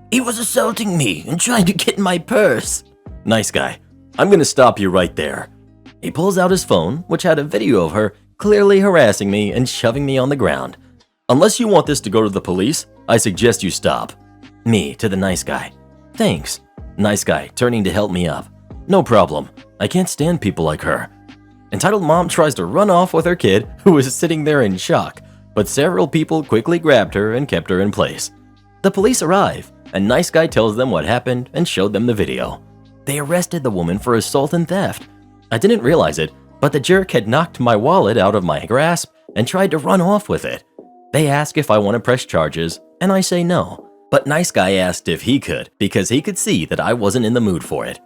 He was assaulting me and trying to get my purse." Nice guy: "I'm gonna stop you right there." He pulls out his phone, which had a video of her clearly harassing me and shoving me on the ground. "Unless you want this to go to the police, I suggest you stop." Me to the nice guy: "Thanks." Nice guy turning to help me up: "No problem. I can't stand people like her." Entitled mom tries to run off with her kid, who was sitting there in shock, but several people quickly grabbed her and kept her in place. The police arrive, and nice guy tells them what happened and showed them the video. They arrested the woman for assault and theft. I didn't realize it, but the jerk had knocked my wallet out of my grasp and tried to run off with it. They ask if I want to press charges, and I say no. But nice guy asked if he could because he could see that I wasn't in the mood for it.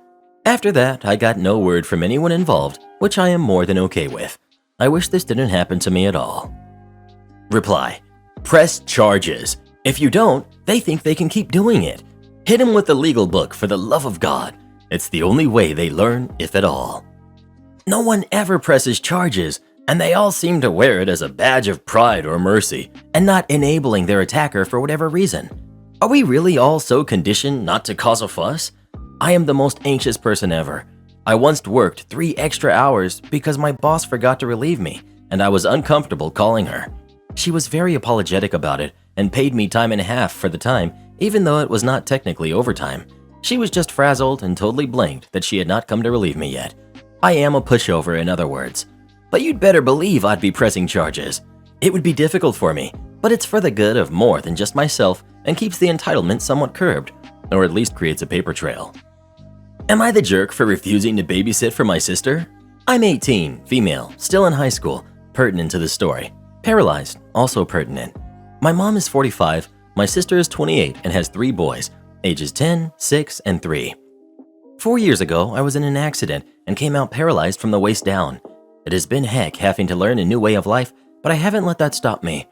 After that, I got no word from anyone involved, which I am more than okay with. I wish this didn't happen to me at all. Reply: press charges. If you don't, they think they can keep doing it. Hit them with the legal book for the love of God. It's the only way they learn, if at all. No one ever presses charges. And they all seem to wear it as a badge of pride or mercy, and not enabling their attacker for whatever reason. Are we really all so conditioned not to cause a fuss? I am the most anxious person ever. I once worked 3 extra hours because my boss forgot to relieve me, and I was uncomfortable calling her. She was very apologetic about it and paid me time and a half for the time, even though it was not technically overtime. She was just frazzled and totally blanked that she had not come to relieve me yet. I am a pushover, in other words. But you'd better believe I'd be pressing charges. It would be difficult for me, but it's for the good of more than just myself and keeps the entitlement somewhat curbed, or at least creates a paper trail. Am I the jerk for refusing to babysit for my sister? I'm 18, female, still in high school, pertinent to the story. Paralyzed, also pertinent. My mom is 45, my sister is 28 and has 3 boys, ages 10, 6, and 3. 4 years ago, I was in an accident and came out paralyzed from the waist down. It has been heck having to learn a new way of life, but I haven't let that stop me.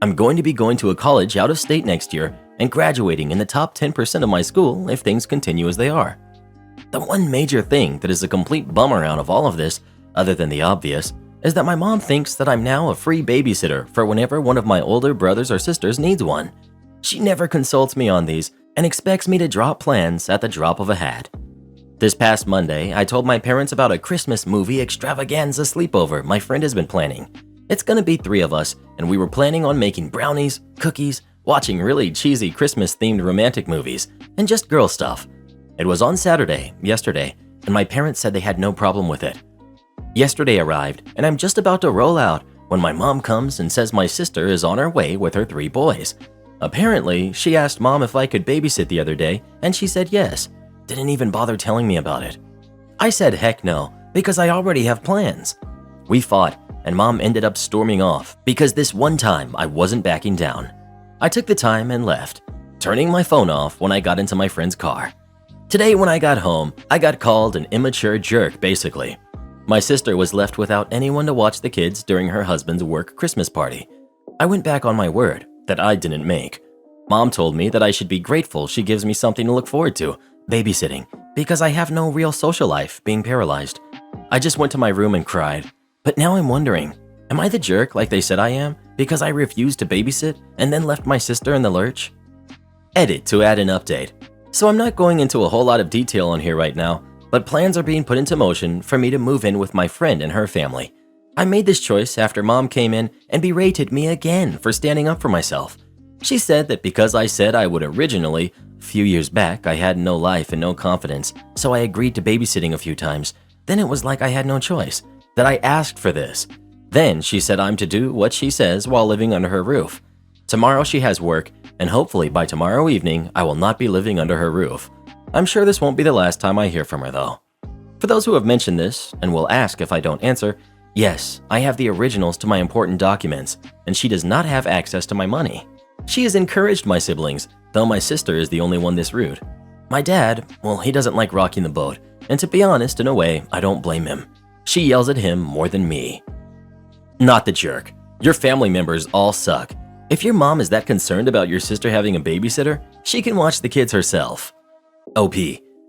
I'm going to be going to a college out of state next year and graduating in the top 10% of my school if things continue as they are. The one major thing that is a complete bummer out of all of this, other than the obvious, is that my mom thinks that I'm now a free babysitter for whenever one of my older brothers or sisters needs one. She never consults me on these and expects me to drop plans at the drop of a hat. This past Monday, I told my parents about a Christmas movie extravaganza sleepover my friend has been planning. It's gonna be 3 of us, and we were planning on making brownies, cookies, watching really cheesy Christmas-themed romantic movies, and just girl stuff. It was on Saturday, yesterday, and my parents said they had no problem with it. Yesterday arrived, and I'm just about to roll out when my mom comes and says my sister is on her way with her 3 boys. Apparently, she asked mom if I could babysit the other day, and she said yes. Didn't even bother telling me about it. I said heck no, because I already have plans. We fought, and mom ended up storming off because this one time I wasn't backing down. I took the time and left, turning my phone off when I got into my friend's car. Today when I got home, I got called an immature jerk basically. My sister was left without anyone to watch the kids during her husband's work Christmas party. I went back on my word that I didn't make. Mom told me that I should be grateful she gives me something to look forward to, babysitting, because I have no real social life being paralyzed. I just went to my room and cried. But now I'm wondering, am I the jerk like they said I am because I refused to babysit and then left my sister in the lurch? Edit to add an update. So I'm not going into a whole lot of detail on here right now, but plans are being put into motion for me to move in with my friend and her family. I made this choice after mom came in and berated me again for standing up for myself. She said that because I said I would originally, a few years back, I had no life and no confidence, so I agreed to babysitting a few times. Then it was like I had no choice, that I asked for this. Then she said I'm to do what she says while living under her roof. Tomorrow she has work, and hopefully by tomorrow evening, I will not be living under her roof. I'm sure this won't be the last time I hear from her though. For those who have mentioned this and will ask if I don't answer, yes, I have the originals to my important documents, and she does not have access to my money. She has encouraged my siblings, though my sister is the only one this rude. My dad, well, he doesn't like rocking the boat, and to be honest, in a way, I don't blame him. She yells at him more than me. Not the jerk. Your family members all suck. If your mom is that concerned about your sister having a babysitter, she can watch the kids herself. OP.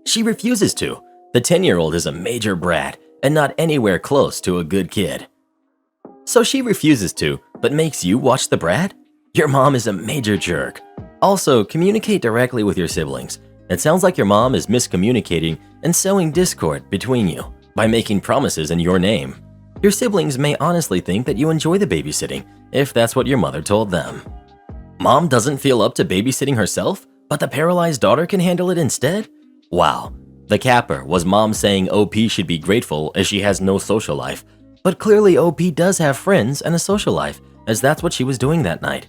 She refuses to. The 10-year-old is a major brat and not anywhere close to a good kid. So she refuses to, but makes you watch the brat? Your mom is a major jerk. Also, communicate directly with your siblings. It sounds like your mom is miscommunicating and sowing discord between you by making promises in your name. Your siblings may honestly think that you enjoy the babysitting, if that's what your mother told them. Mom doesn't feel up to babysitting herself, but the paralyzed daughter can handle it instead? Wow. The capper was mom saying OP should be grateful as she has no social life, but clearly OP does have friends and a social life, as that's what she was doing that night.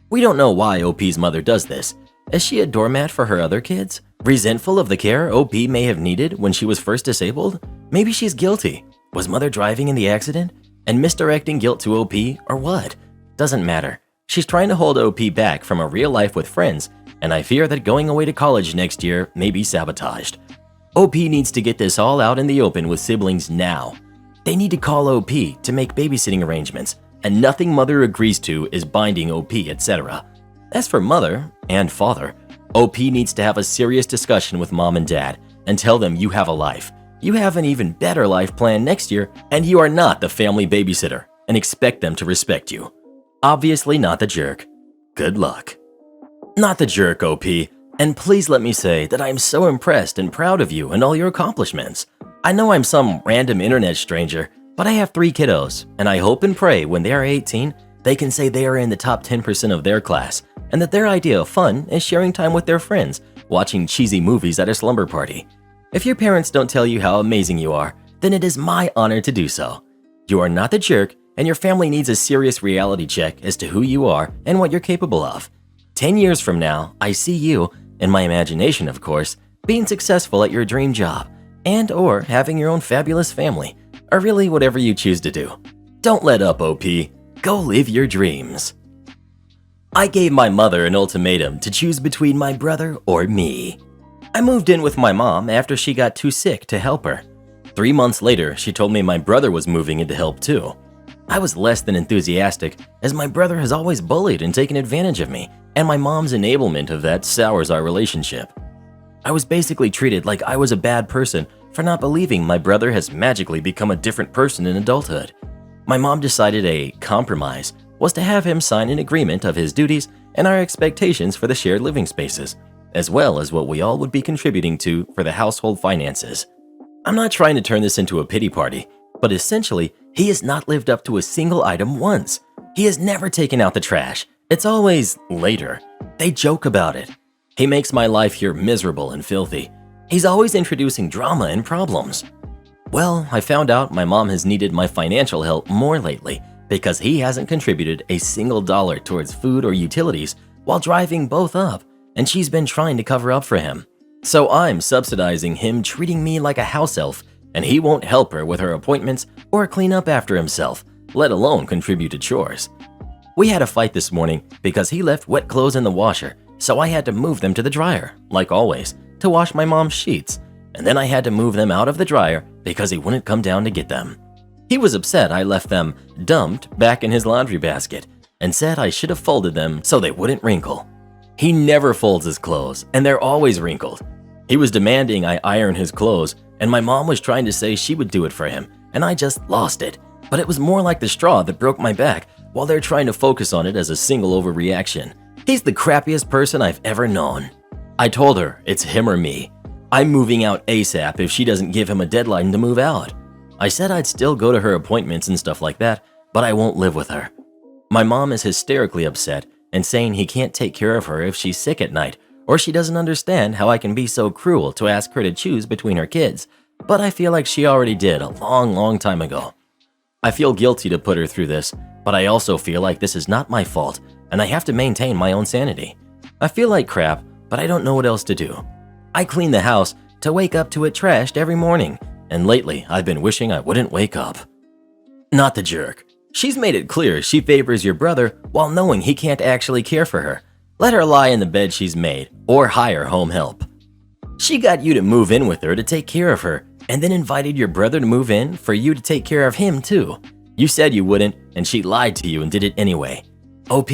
We don't know why OP's mother does this. Is she a doormat for her other kids? Resentful of the care OP may have needed when she was first disabled? Maybe she's guilty. Was mother driving in the accident? And misdirecting guilt to OP, or what? Doesn't matter. She's trying to hold OP back from a real life with friends, and I fear that going away to college next year may be sabotaged. OP needs to get this all out in the open with siblings now. They need to call OP to make babysitting arrangements, and nothing mother agrees to is binding OP, etc. As for mother and father, OP needs to have a serious discussion with mom and dad and tell them you have a life. you have an even better life planned next year, and you are not the family babysitter and expect them to respect you. Obviously not the jerk. Good luck. Not the jerk, OP, and please let me say that I am so impressed and proud of you and all your accomplishments. I know I'm some random internet stranger, but I have 3 kiddos, and I hope and pray when they are 18, they can say they are in the top 10% of their class, and that their idea of fun is sharing time with their friends, watching cheesy movies at a slumber party. If your parents don't tell you how amazing you are, then it is my honor to do so. You are not the jerk, and your family needs a serious reality check as to who you are and what you're capable of. 10 years from now, I see you, in my imagination of course, being successful at your dream job, and or having your own fabulous family, or really whatever you choose to do. Don't let up, OP. Go live your dreams. I gave my mother an ultimatum to choose between my brother or me. I moved in with my mom after she got too sick to help her. 3 months later, she told me my brother was moving in to help too. I was less than enthusiastic, as my brother has always bullied and taken advantage of me, and my mom's enablement of that sours our relationship. I was basically treated like I was a bad person for not believing my brother has magically become a different person in adulthood. My mom decided a compromise was to have him sign an agreement of his duties and our expectations for the shared living spaces, as well as what we all would be contributing to for the household finances. I'm not trying to turn this into a pity party, but essentially, he has not lived up to a single item once. He has never taken out the trash. It's always later. They joke about it. He makes my life here miserable and filthy. He's always introducing drama and problems. Well, I found out my mom has needed my financial help more lately because he hasn't contributed a single dollar towards food or utilities while driving both up, and she's been trying to cover up for him. So I'm subsidizing him treating me like a house elf, and he won't help her with her appointments or clean up after himself, let alone contribute to chores. We had a fight this morning because he left wet clothes in the washer, so I had to move them to the dryer, like always, to wash my mom's sheets, and then I had to move them out of the dryer because he wouldn't come down to get them. He was upset I left them dumped back in his laundry basket and said I should have folded them so they wouldn't wrinkle. He never folds his clothes, and they're always wrinkled. He was demanding I iron his clothes, and my mom was trying to say she would do it for him, and I just lost it. But it was more like the straw that broke my back while they're trying to focus on it as a single overreaction. He's the crappiest person I've ever known. I told her it's him or me. I'm moving out ASAP if she doesn't give him a deadline to move out. I said I'd still go to her appointments and stuff like that, but I won't live with her. My mom is hysterically upset and saying he can't take care of her if she's sick at night, or she doesn't understand how I can be so cruel to ask her to choose between her kids, but I feel like she already did a long time ago. I feel guilty to put her through this, but I also feel like this is not my fault, and I have to maintain my own sanity. I feel like crap, but I don't know what else to do. I clean the house to wake up to it trashed every morning, and lately I've been wishing I wouldn't wake up. Not the jerk. She's made it clear she favors your brother while knowing he can't actually care for her. Let her lie in the bed she's made, or hire home help. She got you to move in with her to take care of her, and then invited your brother to move in for you to take care of him too. You said you wouldn't, and she lied to you and did it anyway. OP,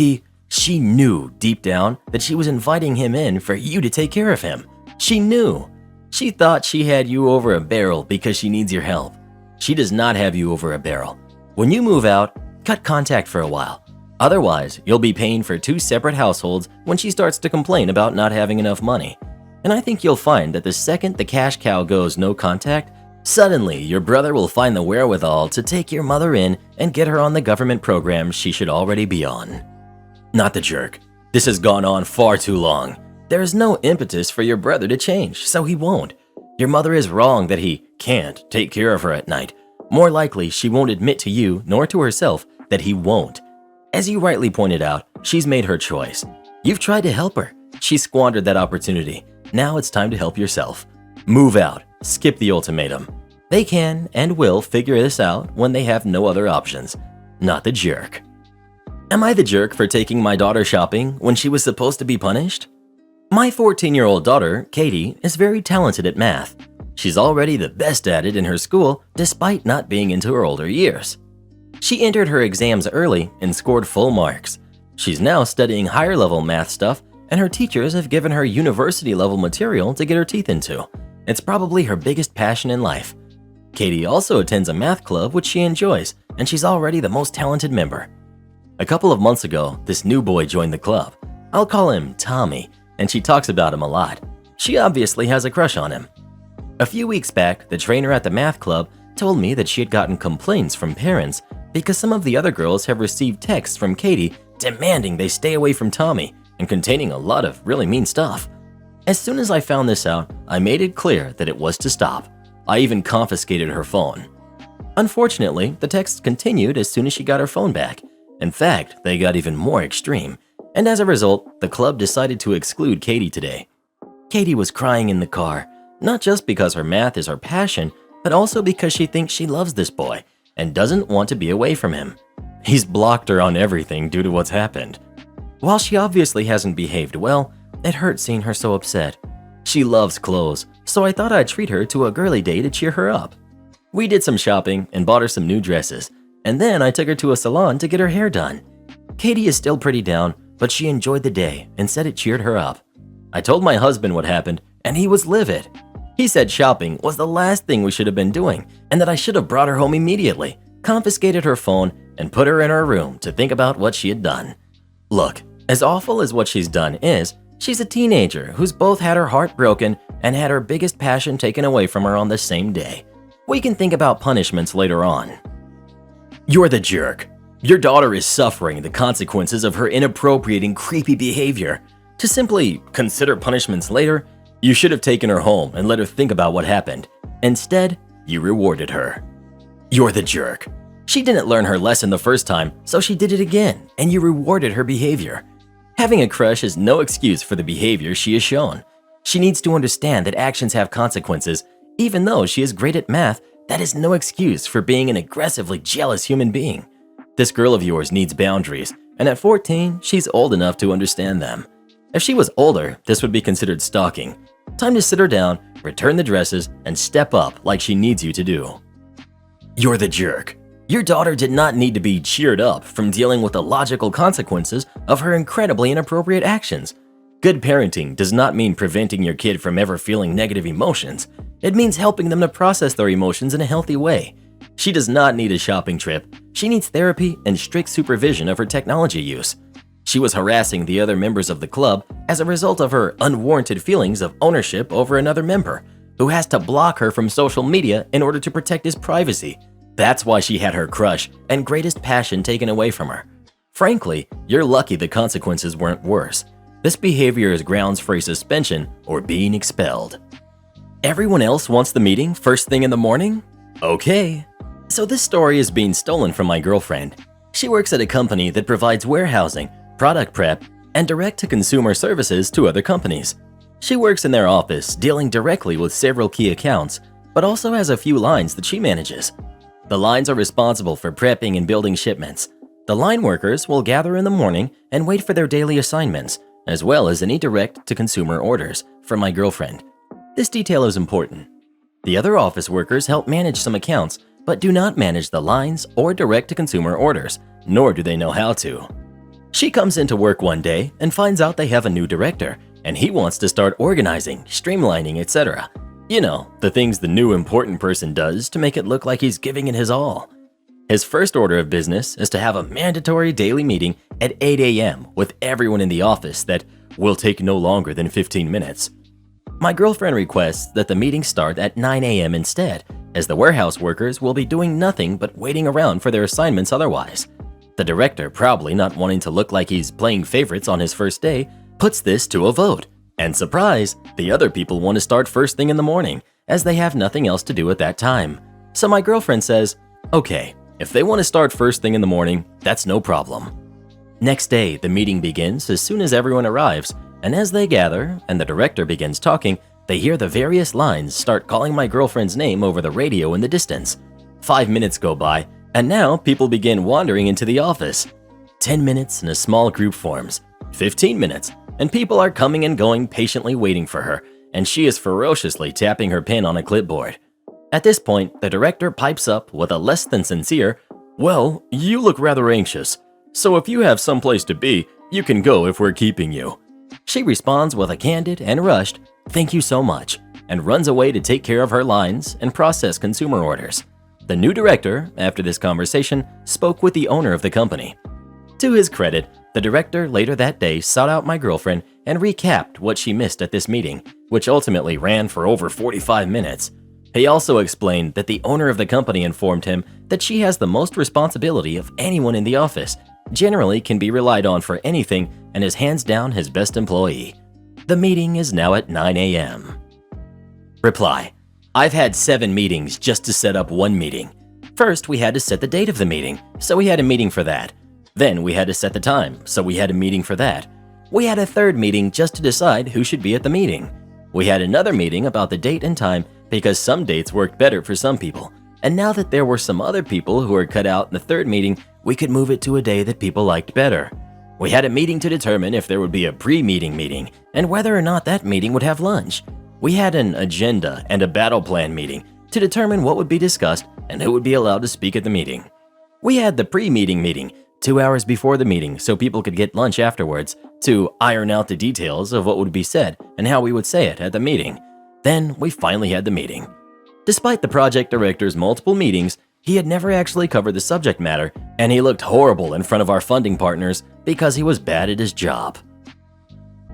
she knew deep down that she was inviting him in for you to take care of him. She knew. She thought she had you over a barrel because she needs your help. She does not have you over a barrel. When you move out, cut contact for a while. Otherwise, you'll be paying for 2 separate households when she starts to complain about not having enough money. And I think you'll find that the second the cash cow goes no contact, suddenly your brother will find the wherewithal to take your mother in and get her on the government program she should already be on. Not the jerk. This has gone on far too long. There is no impetus for your brother to change, so he won't. Your mother is wrong that he can't take care of her at night. More likely, she won't admit to you nor to herself that he won't. As you rightly pointed out, she's made her choice. You've tried to help her. She squandered that opportunity. Now it's time to help yourself. Move out. Skip the ultimatum. They can and will figure this out when they have no other options. Not the jerk. Am I the jerk for taking my daughter shopping when she was supposed to be punished? My 14-year-old daughter, Katie, is very talented at math. She's already the best at it in her school despite not being into her older years. She entered her exams early and scored full marks. She's now studying higher-level math stuff, and her teachers have given her university-level material to get her teeth into. It's probably her biggest passion in life. Katie also attends a math club which she enjoys, and she's already the most talented member. A couple of months ago, this new boy joined the club. I'll call him Tommy, and she talks about him a lot. She obviously has a crush on him. A few weeks back, the trainer at the math club told me that she had gotten complaints from parents because some of the other girls have received texts from Katie demanding they stay away from Tommy and containing a lot of really mean stuff. As soon as I found this out, I made it clear that it was to stop. I even confiscated her phone. Unfortunately, the texts continued as soon as she got her phone back. In fact, they got even more extreme, and as a result, the club decided to exclude Katie today. Katie was crying in the car, not just because her math is her passion, but also because she thinks she loves this boy and doesn't want to be away from him. He's blocked her on everything due to what's happened. While she obviously hasn't behaved well, it hurts seeing her so upset. She loves clothes, so I thought I'd treat her to a girly day to cheer her up. We did some shopping and bought her some new dresses, and then I took her to a salon to get her hair done. Katie is still pretty down, but she enjoyed the day and said it cheered her up. I told my husband what happened, and he was livid. He said shopping was the last thing we should have been doing, and that I should have brought her home immediately, confiscated her phone, and put her in her room to think about what she had done. Look, as awful as what she's done is, she's a teenager who's both had her heart broken and had her biggest passion taken away from her on the same day. We can think about punishments later on. You're the jerk. Your daughter is suffering the consequences of her inappropriate and creepy behavior. To simply consider punishments later, you should have taken her home and let her think about what happened. Instead, you rewarded her. You're the jerk. She didn't learn her lesson the first time, so she did it again, and you rewarded her behavior. Having a crush is no excuse for the behavior she has shown. She needs to understand that actions have consequences. Even though she is great at math, that is no excuse for being an aggressively jealous human being. This girl of yours needs boundaries, and at 14, she's old enough to understand them. If she was older, this would be considered stalking. Time to sit her down, return the dresses, and step up like she needs you to do. You're the jerk. Your daughter did not need to be cheered up from dealing with the logical consequences of her incredibly inappropriate actions. Good parenting does not mean preventing your kid from ever feeling negative emotions. It means helping them to process their emotions in a healthy way. She does not need a shopping trip. She needs therapy and strict supervision of her technology use. She was harassing the other members of the club as a result of her unwarranted feelings of ownership over another member, who has to block her from social media in order to protect his privacy. That's why she had her crush and greatest passion taken away from her. Frankly, you're lucky the consequences weren't worse. This behavior is grounds for a suspension or being expelled. Everyone else wants the meeting first thing in the morning? Okay. So this story is being stolen from my girlfriend. She works at a company that provides warehousing, product prep, and direct-to-consumer services to other companies. She works in their office dealing directly with several key accounts, but also has a few lines that she manages. The lines are responsible for prepping and building shipments. The line workers will gather in the morning and wait for their daily assignments, as well as any direct-to-consumer orders from my girlfriend. This detail is important. The other office workers help manage some accounts, but do not manage the lines or direct-to-consumer orders, nor do they know how to. She comes into work one day and finds out they have a new director, and he wants to start organizing, streamlining, etc. You know, the things the new important person does to make it look like he's giving it his all. His first order of business is to have a mandatory daily meeting at 8 a.m. with everyone in the office that will take no longer than 15 minutes. My girlfriend requests that the meeting start at 9 a.m. instead, as the warehouse workers will be doing nothing but waiting around for their assignments otherwise. The director, probably not wanting to look like he's playing favorites on his first day, puts this to a vote. And surprise, the other people want to start first thing in the morning, as they have nothing else to do at that time. So my girlfriend says, okay, if they want to start first thing in the morning, that's no problem. Next day, the meeting begins as soon as everyone arrives, and as they gather and the director begins talking, they hear the various lines start calling my girlfriend's name over the radio in the distance. 5 minutes go by, and now people begin wandering into the office. 10 minutes and a small group forms. 15 minutes, and people are coming and going patiently waiting for her, and she is ferociously tapping her pen on a clipboard. At this point, the director pipes up with a less than sincere, "Well, you look rather anxious, so if you have someplace to be, you can go if we're keeping you." She responds with a candid and rushed, "Thank you so much," and runs away to take care of her lines and process consumer orders. The new director, after this conversation, spoke with the owner of the company. To his credit, the director later that day sought out my girlfriend and recapped what she missed at this meeting, which ultimately ran for over 45 minutes. He also explained that the owner of the company informed him that she has the most responsibility of anyone in the office, generally can be relied on for anything, and is hands down his best employee. The meeting is now at 9 a.m. Reply: I've had 7 meetings just to set up one meeting. First, we had to set the date of the meeting, so we had a meeting for that. Then we had to set the time, so we had a meeting for that. We had a third meeting just to decide who should be at the meeting. We had another meeting about the date and time because some dates worked better for some people. And now that there were some other people who were cut out in the third meeting, we could move it to a day that people liked better. We had a meeting to determine if there would be a pre-meeting meeting and whether or not that meeting would have lunch. We had an agenda and a battle plan meeting to determine what would be discussed and who would be allowed to speak at the meeting. We had the pre-meeting meeting 2 hours before the meeting so people could get lunch afterwards to iron out the details of what would be said and how we would say it at the meeting. Then we finally had the meeting. Despite the project director's multiple meetings, he had never actually covered the subject matter, and he looked horrible in front of our funding partners because he was bad at his job.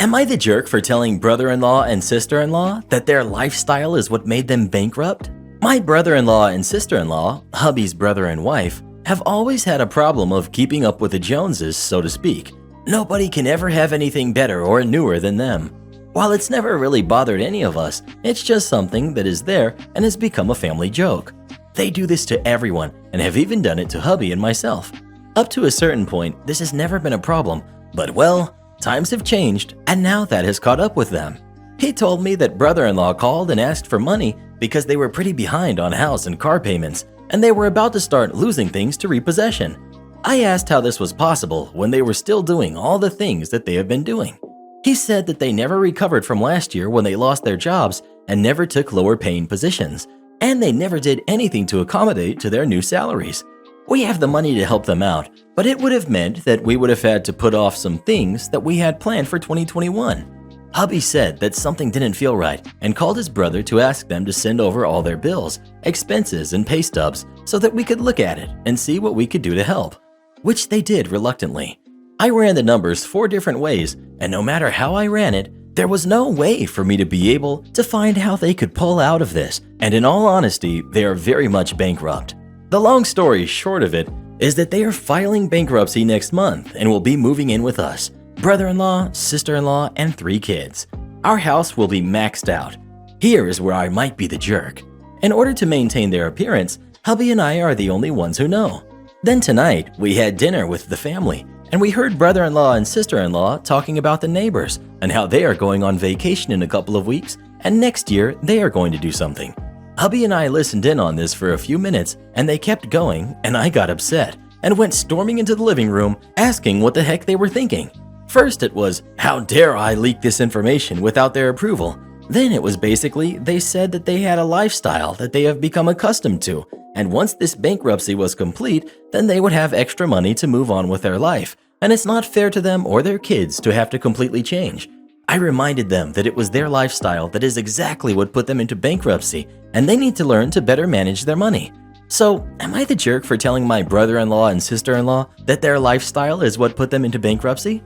Am I the jerk for telling brother-in-law and sister-in-law that their lifestyle is what made them bankrupt? My brother-in-law and sister-in-law, hubby's brother and wife, have always had a problem of keeping up with the Joneses, so to speak. Nobody can ever have anything better or newer than them. While it's never really bothered any of us, it's just something that is there and has become a family joke. They do this to everyone and have even done it to hubby and myself. Up to a certain point, this has never been a problem, but well, times have changed and now that has caught up with them. He told me that brother-in-law called and asked for money because they were pretty behind on house and car payments and they were about to start losing things to repossession. I asked how this was possible when they were still doing all the things that they have been doing. He said that they never recovered from last year when they lost their jobs and never took lower paying positions, and they never did anything to accommodate to their new salaries. We have the money to help them out, but it would have meant that we would have had to put off some things that we had planned for 2021. Hubby said that something didn't feel right and called his brother to ask them to send over all their bills, expenses, and pay stubs so that we could look at it and see what we could do to help, which they did reluctantly. I ran the numbers 4 different ways, and no matter how I ran it, there was no way for me to be able to find how they could pull out of this, and in all honesty, they are very much bankrupt. The long story short of it is that they are filing bankruptcy next month and will be moving in with us, brother-in-law, sister-in-law, and 3 kids. Our house will be maxed out. Here is where I might be the jerk. In order to maintain their appearance, hubby and I are the only ones who know. Then tonight, we had dinner with the family, and we heard brother-in-law and sister-in-law talking about the neighbors and how they are going on vacation in a couple of weeks, and next year they are going to do something. Hubby and I listened in on this for a few minutes, and they kept going, and I got upset and went storming into the living room asking what the heck they were thinking. First it was, how dare I leak this information without their approval? Then it was basically, they said that they had a lifestyle that they have become accustomed to, and once this bankruptcy was complete, then they would have extra money to move on with their life, and it's not fair to them or their kids to have to completely change. I reminded them that it was their lifestyle that is exactly what put them into bankruptcy, and they need to learn to better manage their money. So, am I the jerk for telling my brother-in-law and sister-in-law that their lifestyle is what put them into bankruptcy?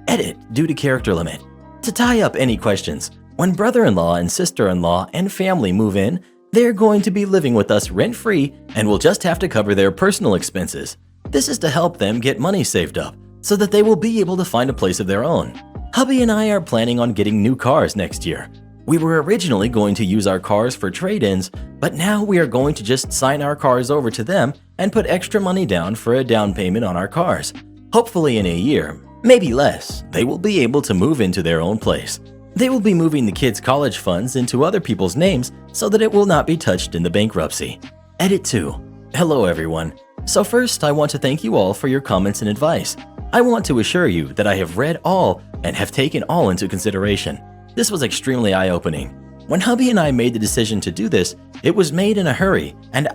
Edit due to character limit. To tie up any questions, when brother-in-law and sister-in-law and family move in, they're going to be living with us rent-free and will just have to cover their personal expenses. This is to help them get money saved up so that they will be able to find a place of their own. Hubby and I are planning on getting new cars next year. We were originally going to use our cars for trade-ins, but now we are going to just sign our cars over to them and put extra money down for a down payment on our cars. Hopefully in a year, maybe less, they will be able to move into their own place. They will be moving the kids' college funds into other people's names so that it will not be touched in the bankruptcy. Edit 2. Hello everyone. So first, I want to thank you all for your comments and advice. I want to assure you that I have read all and have taken all into consideration. This was extremely eye-opening. When hubby and I made the decision to do this, it was made in a hurry, and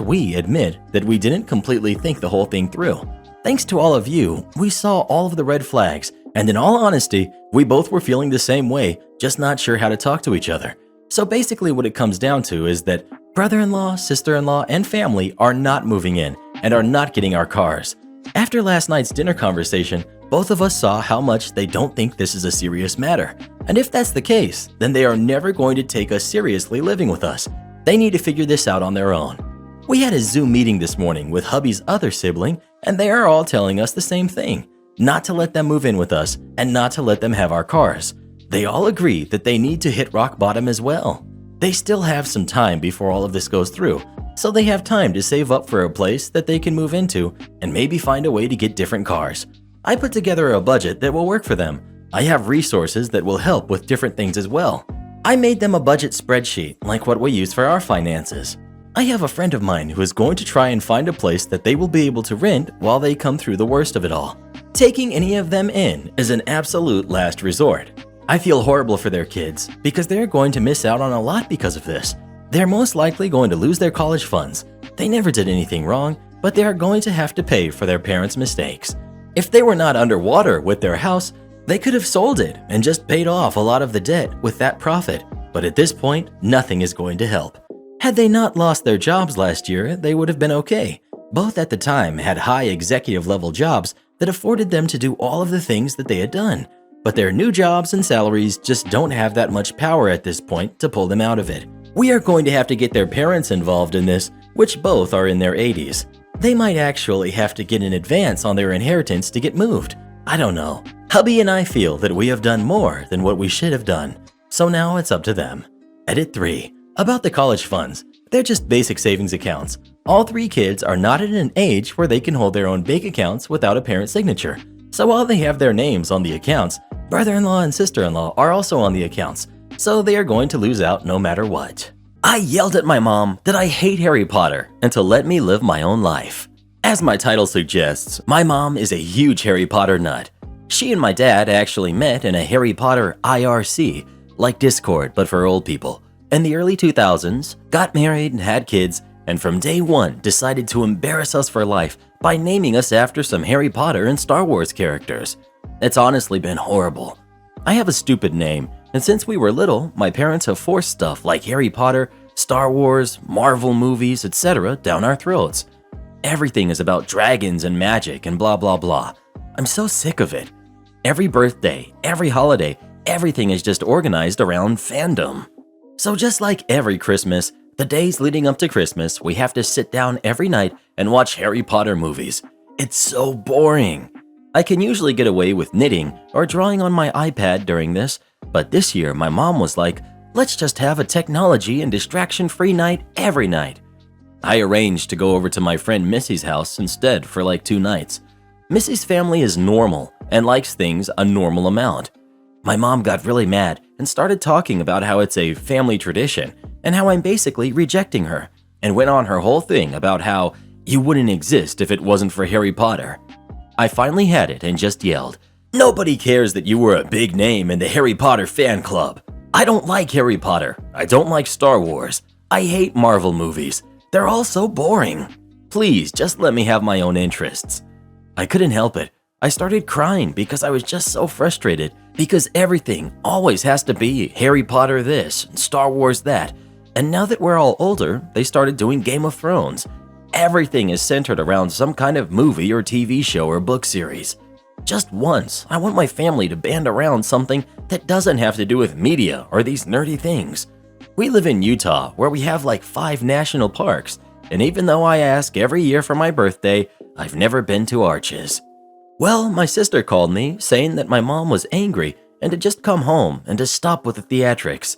we admit that we didn't completely think the whole thing through. Thanks to all of you, we saw all of the red flags, and in all honesty, we both were feeling the same way, just not sure how to talk to each other. So basically what it comes down to is that brother-in-law, sister-in-law, and family are not moving in and are not getting our cars. After last night's dinner conversation, both of us saw how much they don't think this is a serious matter. And if that's the case, then they are never going to take us seriously living with us. They need to figure this out on their own. We had a Zoom meeting this morning with hubby's other sibling, and they are all telling us the same thing. Not to let them move in with us and not to let them have our cars. They all agree that they need to hit rock bottom as well. They still have some time before all of this goes through, so they have time to save up for a place that they can move into and maybe find a way to get different cars. I put together a budget that will work for them. I have resources that will help with different things as well. I made them a budget spreadsheet like what we use for our finances. I have a friend of mine who is going to try and find a place that they will be able to rent while they come through the worst of it all. Taking any of them in is an absolute last resort. I feel horrible for their kids because they're going to miss out on a lot because of this. They're most likely going to lose their college funds. They never did anything wrong, but they are going to have to pay for their parents' mistakes. If they were not underwater with their house, they could have sold it and just paid off a lot of the debt with that profit. But at this point, nothing is going to help. Had they not lost their jobs last year, they would have been okay. Both at the time had high executive level jobs that afforded them to do all of the things that they had done. But their new jobs and salaries just don't have that much power at this point to pull them out of it. We are going to have to get their parents involved in this, which both are in their 80s. They might actually have to get an advance on their inheritance to get moved. I don't know. Hubby and I feel that we have done more than what we should have done. So now it's up to them. Edit 3. About the college funds. They're just basic savings accounts. All 3 kids are not at an age where they can hold their own bank accounts without a parent signature. So while they have their names on the accounts, brother-in-law and sister-in-law are also on the accounts. So they are going to lose out no matter what. I yelled at my mom that I hate Harry Potter and to let me live my own life. As my title suggests, my mom is a huge Harry Potter nut. She and my dad actually met in a Harry Potter IRC, like Discord but for old people. In the early 2000s, got married and had kids, and from day one decided to embarrass us for life by naming us after some Harry Potter and Star Wars characters. It's honestly been horrible. I have a stupid name, and since we were little, my parents have forced stuff like Harry Potter, Star Wars, Marvel movies, etc. down our throats. Everything is about dragons and magic and blah blah blah. I'm so sick of it. Every birthday, every holiday, everything is just organized around fandom. So just like every Christmas, the days leading up to Christmas, we have to sit down every night and watch Harry Potter movies. It's so boring. I can usually get away with knitting or drawing on my iPad during this, but this year my mom was like, let's just have a technology and distraction-free night every night. I arranged to go over to my friend Missy's house instead for like 2 nights. Missy's family is normal and likes things a normal amount. My mom got really mad and started talking about how it's a family tradition and how I'm basically rejecting her, and went on her whole thing about how you wouldn't exist if it wasn't for Harry Potter. I finally had it and just yelled, "Nobody cares that you were a big name in the Harry Potter fan club. I don't like Harry Potter. I don't like Star Wars. I hate Marvel movies. They're all so boring. Please just let me have my own interests." I couldn't help it. I started crying because I was just so frustrated because everything always has to be Harry Potter this and Star Wars that. And now that we're all older, they started doing Game of Thrones. Everything is centered around some kind of movie or TV show or book series. Just once, I want my family to band around something that doesn't have to do with media or these nerdy things. We live in Utah, where we have like 5 national parks, and even though I ask every year for my birthday, I've never been to Arches. Well, my sister called me saying that my mom was angry and to just come home and to stop with the theatrics.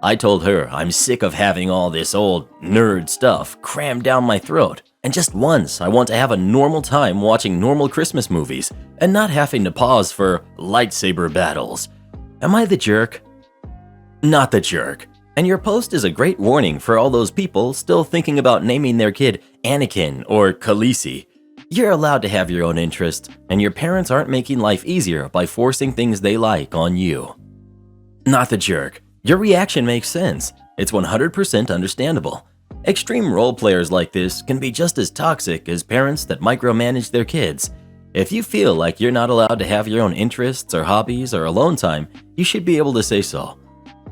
I told her I'm sick of having all this old nerd stuff crammed down my throat, and just once I want to have a normal time watching normal Christmas movies and not having to pause for lightsaber battles. Am I the jerk? Not the jerk. And your post is a great warning for all those people still thinking about naming their kid Anakin or Khaleesi. You're allowed to have your own interests, and your parents aren't making life easier by forcing things they like on you. Not the jerk. Your reaction makes sense. It's 100% understandable. Extreme role players like this can be just as toxic as parents that micromanage their kids. If you feel like you're not allowed to have your own interests or hobbies or alone time, you should be able to say so.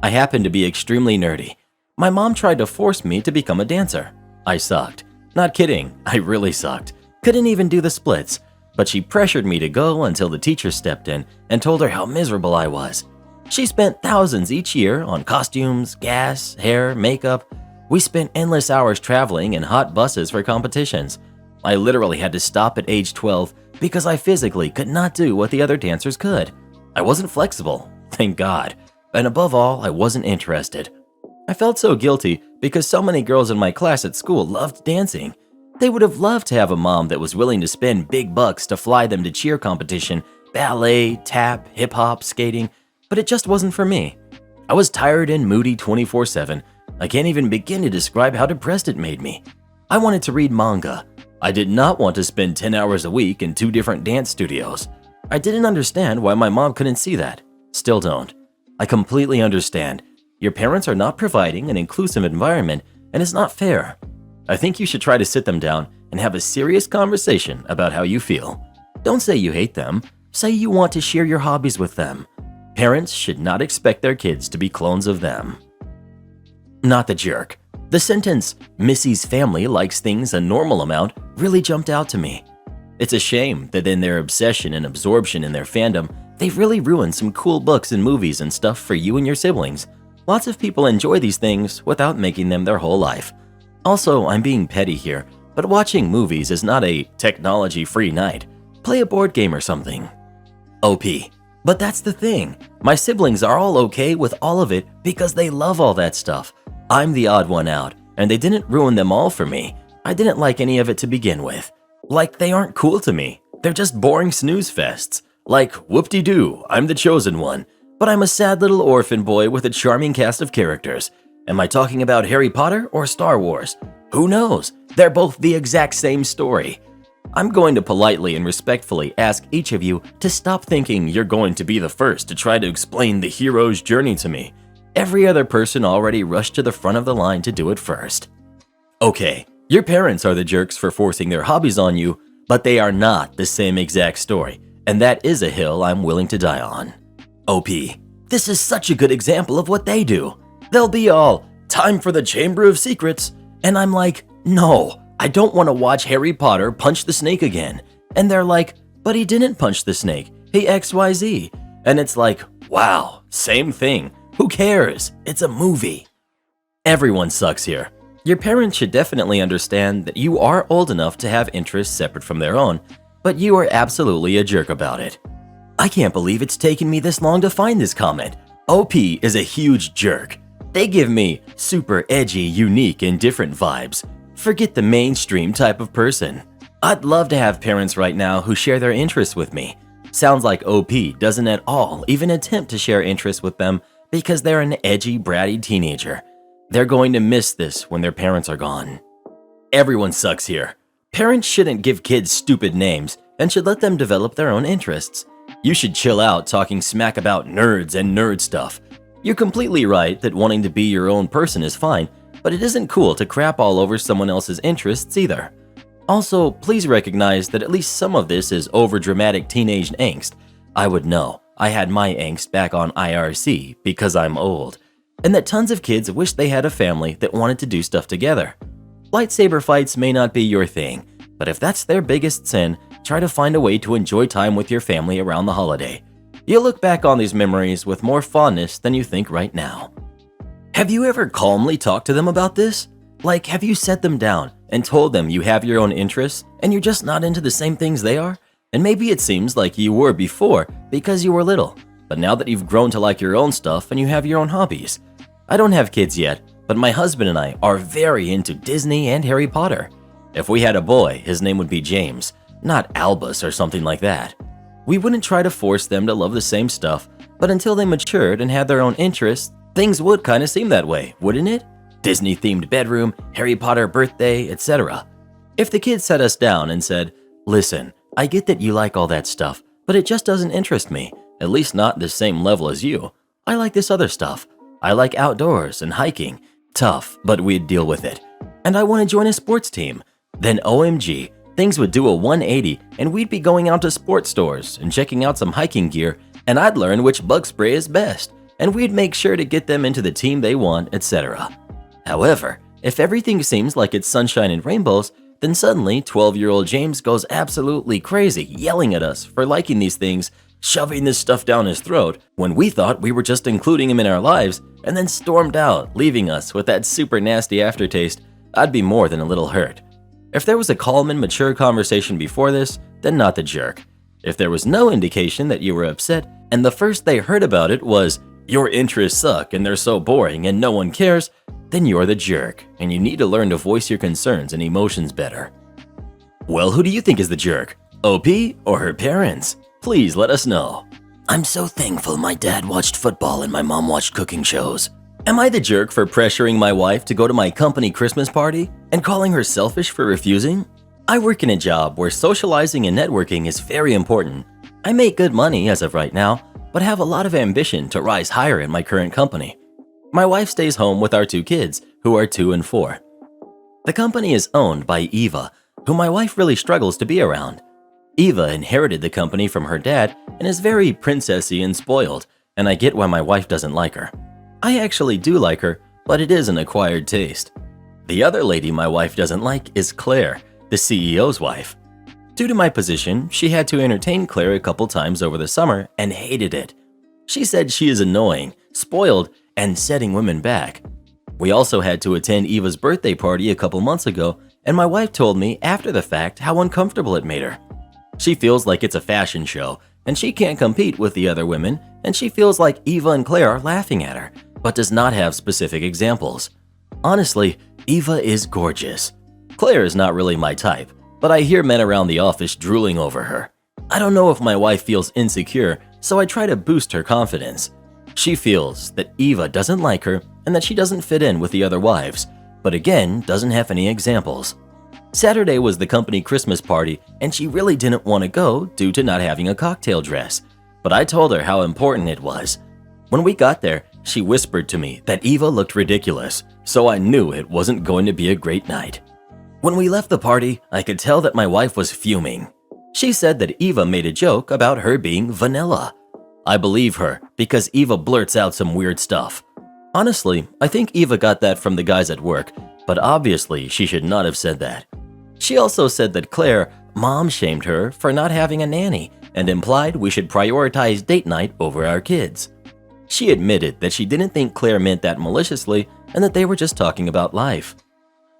I happened to be extremely nerdy. My mom tried to force me to become a dancer. I sucked. Not kidding, I really sucked. Couldn't even do the splits. But she pressured me to go until the teacher stepped in and told her how miserable I was. She spent thousands each year on costumes, gas, hair, makeup. We spent endless hours traveling in hot buses for competitions. I literally had to stop at age 12 because I physically could not do what the other dancers could. I wasn't flexible, thank God. And above all, I wasn't interested. I felt so guilty because so many girls in my class at school loved dancing. They would have loved to have a mom that was willing to spend big bucks to fly them to cheer competition, ballet, tap, hip-hop, skating, but it just wasn't for me. I was tired and moody 24/7. I can't even begin to describe how depressed it made me. I wanted to read manga. I did not want to spend 10 hours a week in 2 different dance studios. I didn't understand why my mom couldn't see that. Still don't. I completely understand. Your parents are not providing an inclusive environment, and it's not fair. I think you should try to sit them down and have a serious conversation about how you feel. Don't say you hate them. Say you want to share your hobbies with them. Parents should not expect their kids to be clones of them. Not the jerk. The sentence, Missy's family likes things a normal amount, really jumped out to me. It's a shame that in their obsession and absorption in their fandom, they've really ruined some cool books and movies and stuff for you and your siblings. Lots of people enjoy these things without making them their whole life. Also, I'm being petty here, but watching movies is not a technology-free night. Play a board game or something. OP. But that's the thing. My siblings are all okay with all of it because they love all that stuff. I'm the odd one out, and they didn't ruin them all for me. I didn't like any of it to begin with. Like, they aren't cool to me. They're just boring snooze fests. Like, whoop-de-doo, I'm the chosen one. But I'm a sad little orphan boy with a charming cast of characters. Am I talking about Harry Potter or Star Wars? Who knows? They're both the exact same story. I'm going to politely and respectfully ask each of you to stop thinking you're going to be the first to try to explain the hero's journey to me. Every other person already rushed to the front of the line to do it first. Okay, your parents are the jerks for forcing their hobbies on you, but they are not the same exact story, and that is a hill I'm willing to die on. OP, this is such a good example of what they do. They'll be all, time for the Chamber of Secrets, and I'm like, no, I don't want to watch Harry Potter punch the snake again. And they're like, but he didn't punch the snake, he XYZ. And it's like, wow, same thing. Who cares? It's a movie. Everyone sucks here. Your parents should definitely understand that you are old enough to have interests separate from their own, but you are absolutely a jerk about it. I can't believe it's taken me this long to find this comment. OP is a huge jerk. They give me super edgy, unique, and different vibes. Forget the mainstream type of person. I'd love to have parents right now who share their interests with me. Sounds like OP doesn't at all even attempt to share interests with them because they're an edgy, bratty teenager. They're going to miss this when their parents are gone. Everyone sucks here. Parents shouldn't give kids stupid names and should let them develop their own interests. You should chill out talking smack about nerds and nerd stuff. You're completely right that wanting to be your own person is fine, but it isn't cool to crap all over someone else's interests either. Also, please recognize that at least some of this is overdramatic teenage angst. I would know. I had my angst back on IRC because I'm old. And that tons of kids wish they had a family that wanted to do stuff together. Lightsaber fights may not be your thing, but if that's their biggest sin, try to find a way to enjoy time with your family around the holiday. You'll look back on these memories with more fondness than you think right now. Have you ever calmly talked to them about this? Like, have you set them down and told them you have your own interests and you're just not into the same things they are? And maybe it seems like you were before because you were little, but now that you've grown to like your own stuff and you have your own hobbies. I don't have kids yet, but my husband and I are very into Disney and Harry Potter. If we had a boy, his name would be James, not Albus or something like that. We wouldn't try to force them to love the same stuff, but until they matured and had their own interests, things would kind of seem that way, wouldn't it? Disney-themed bedroom, Harry Potter birthday, etc. If the kids sat us down and said, listen, I get that you like all that stuff, but it just doesn't interest me, at least not the same level as you. I like this other stuff. I like outdoors and hiking. Tough, but we'd deal with it. And I want to join a sports team. Then OMG, things would do a 180 and we'd be going out to sports stores and checking out some hiking gear, and I'd learn which bug spray is best. and we'd make sure to get them into the team they want, etc. However, if everything seems like it's sunshine and rainbows, then suddenly 12-year-old James goes absolutely crazy, yelling at us for liking these things, shoving this stuff down his throat when we thought we were just including him in our lives, and then stormed out, leaving us with that super nasty aftertaste. I'd be more than a little hurt. If there was a calm and mature conversation before this, then not the jerk. If there was no indication that you were upset, and the first they heard about it was, "Your interests suck and they're so boring and no one cares," then you're the jerk, and you need to learn to voice your concerns and emotions better. Well, who do you think is the jerk? OP or her parents? Please let us know. I'm so thankful my dad watched football and my mom watched cooking shows. Am I the jerk for pressuring my wife to go to my company Christmas party and calling her selfish for refusing? I work in a job where socializing and networking is very important. I make good money as of right now, but have a lot of ambition to rise higher in my current company. My wife stays home with our 2 kids, who are 2 and 4. The company is owned by Eva, who my wife really struggles to be around. Eva inherited the company from her dad and is very princessy and spoiled, and I get why my wife doesn't like her. I actually do like her, but it is an acquired taste. The other lady my wife doesn't like is Claire, the CEO's wife. Due to my position, she had to entertain Claire a couple times over the summer and hated it. She said she is annoying, spoiled, and setting women back. We also had to attend Eva's birthday party a couple months ago, and my wife told me after the fact how uncomfortable it made her. She feels like it's a fashion show, and she can't compete with the other women, and she feels like Eva and Claire are laughing at her, but does not have specific examples. Honestly, Eva is gorgeous. Claire is not really my type, but I hear men around the office drooling over her. I don't know if my wife feels insecure, so I try to boost her confidence. She feels that Eva doesn't like her and that she doesn't fit in with the other wives, but again, doesn't have any examples. Saturday was the company Christmas party, and she really didn't want to go due to not having a cocktail dress, but I told her how important it was. When we got there, she whispered to me that Eva looked ridiculous, so I knew it wasn't going to be a great night. When we left the party, I could tell that my wife was fuming. She said that Eva made a joke about her being vanilla. I believe her because Eva blurts out some weird stuff. Honestly, I think Eva got that from the guys at work, but obviously she should not have said that. She also said that Claire mom-shamed her for not having a nanny and implied we should prioritize date night over our kids. She admitted that she didn't think Claire meant that maliciously and that they were just talking about life.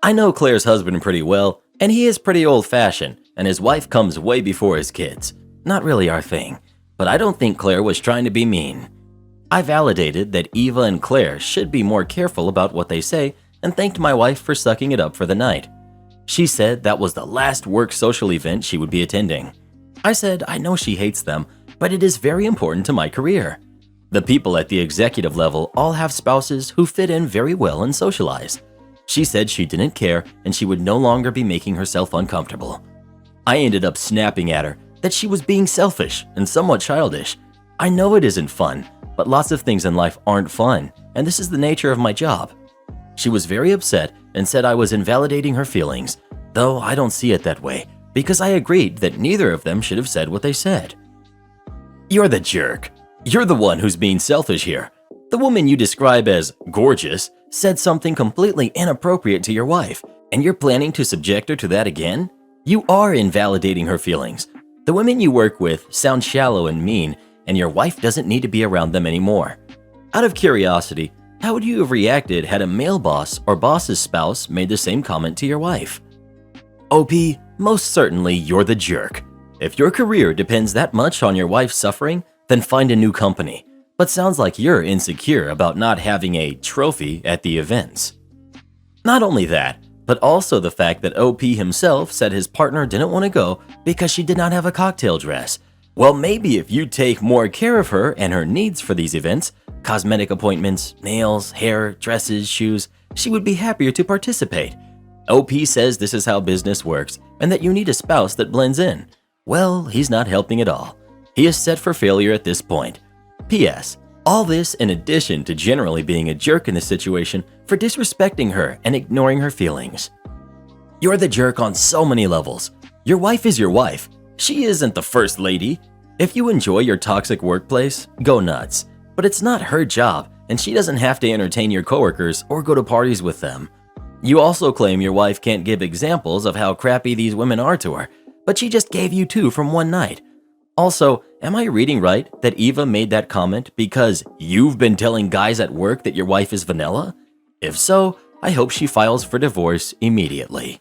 I know Claire's husband pretty well, and he is pretty old-fashioned, and his wife comes way before his kids. Not really our thing, but I don't think Claire was trying to be mean. I validated that Eva and Claire should be more careful about what they say and thanked my wife for sucking it up for the night. She said that was the last work social event she would be attending. I said I know she hates them, but it is very important to my career. The people at the executive level all have spouses who fit in very well and socialize. She said she didn't care and she would no longer be making herself uncomfortable. I ended up snapping at her that she was being selfish and somewhat childish. I know it isn't fun, but lots of things in life aren't fun, and this is the nature of my job. She was very upset and said I was invalidating her feelings, though I don't see it that way, because I agreed that neither of them should have said what they said. You're the jerk. You're the one who's being selfish here. The woman you describe as gorgeous said something completely inappropriate to your wife, and you're planning to subject her to that again? You are invalidating her feelings. The women you work with sound shallow and mean, and your wife doesn't need to be around them anymore. Out of curiosity, how would you have reacted had a male boss or boss's spouse made the same comment to your wife? OP, most certainly you're the jerk. If your career depends that much on your wife suffering, then find a new company. But sounds like you're insecure about not having a trophy at the events. Not only that, but also the fact that OP himself said his partner didn't want to go because she did not have a cocktail dress. Well, maybe if you take more care of her and her needs for these events, cosmetic appointments, nails, hair, dresses, shoes, she would be happier to participate. OP says this is how business works and that you need a spouse that blends in. Well, he's not helping at all. He is set for failure at this point. P.S. All this in addition to generally being a jerk in the situation for disrespecting her and ignoring her feelings. You're the jerk on so many levels. Your wife is your wife. She isn't the first lady. If you enjoy your toxic workplace, go nuts. but it's not her job, and she doesn't have to entertain your coworkers or go to parties with them. You also claim your wife can't give examples of how crappy these women are to her, but she just gave you 2 from one night. Also, am I reading right that Eva made that comment because you've been telling guys at work that your wife is vanilla? If so, I hope she files for divorce immediately.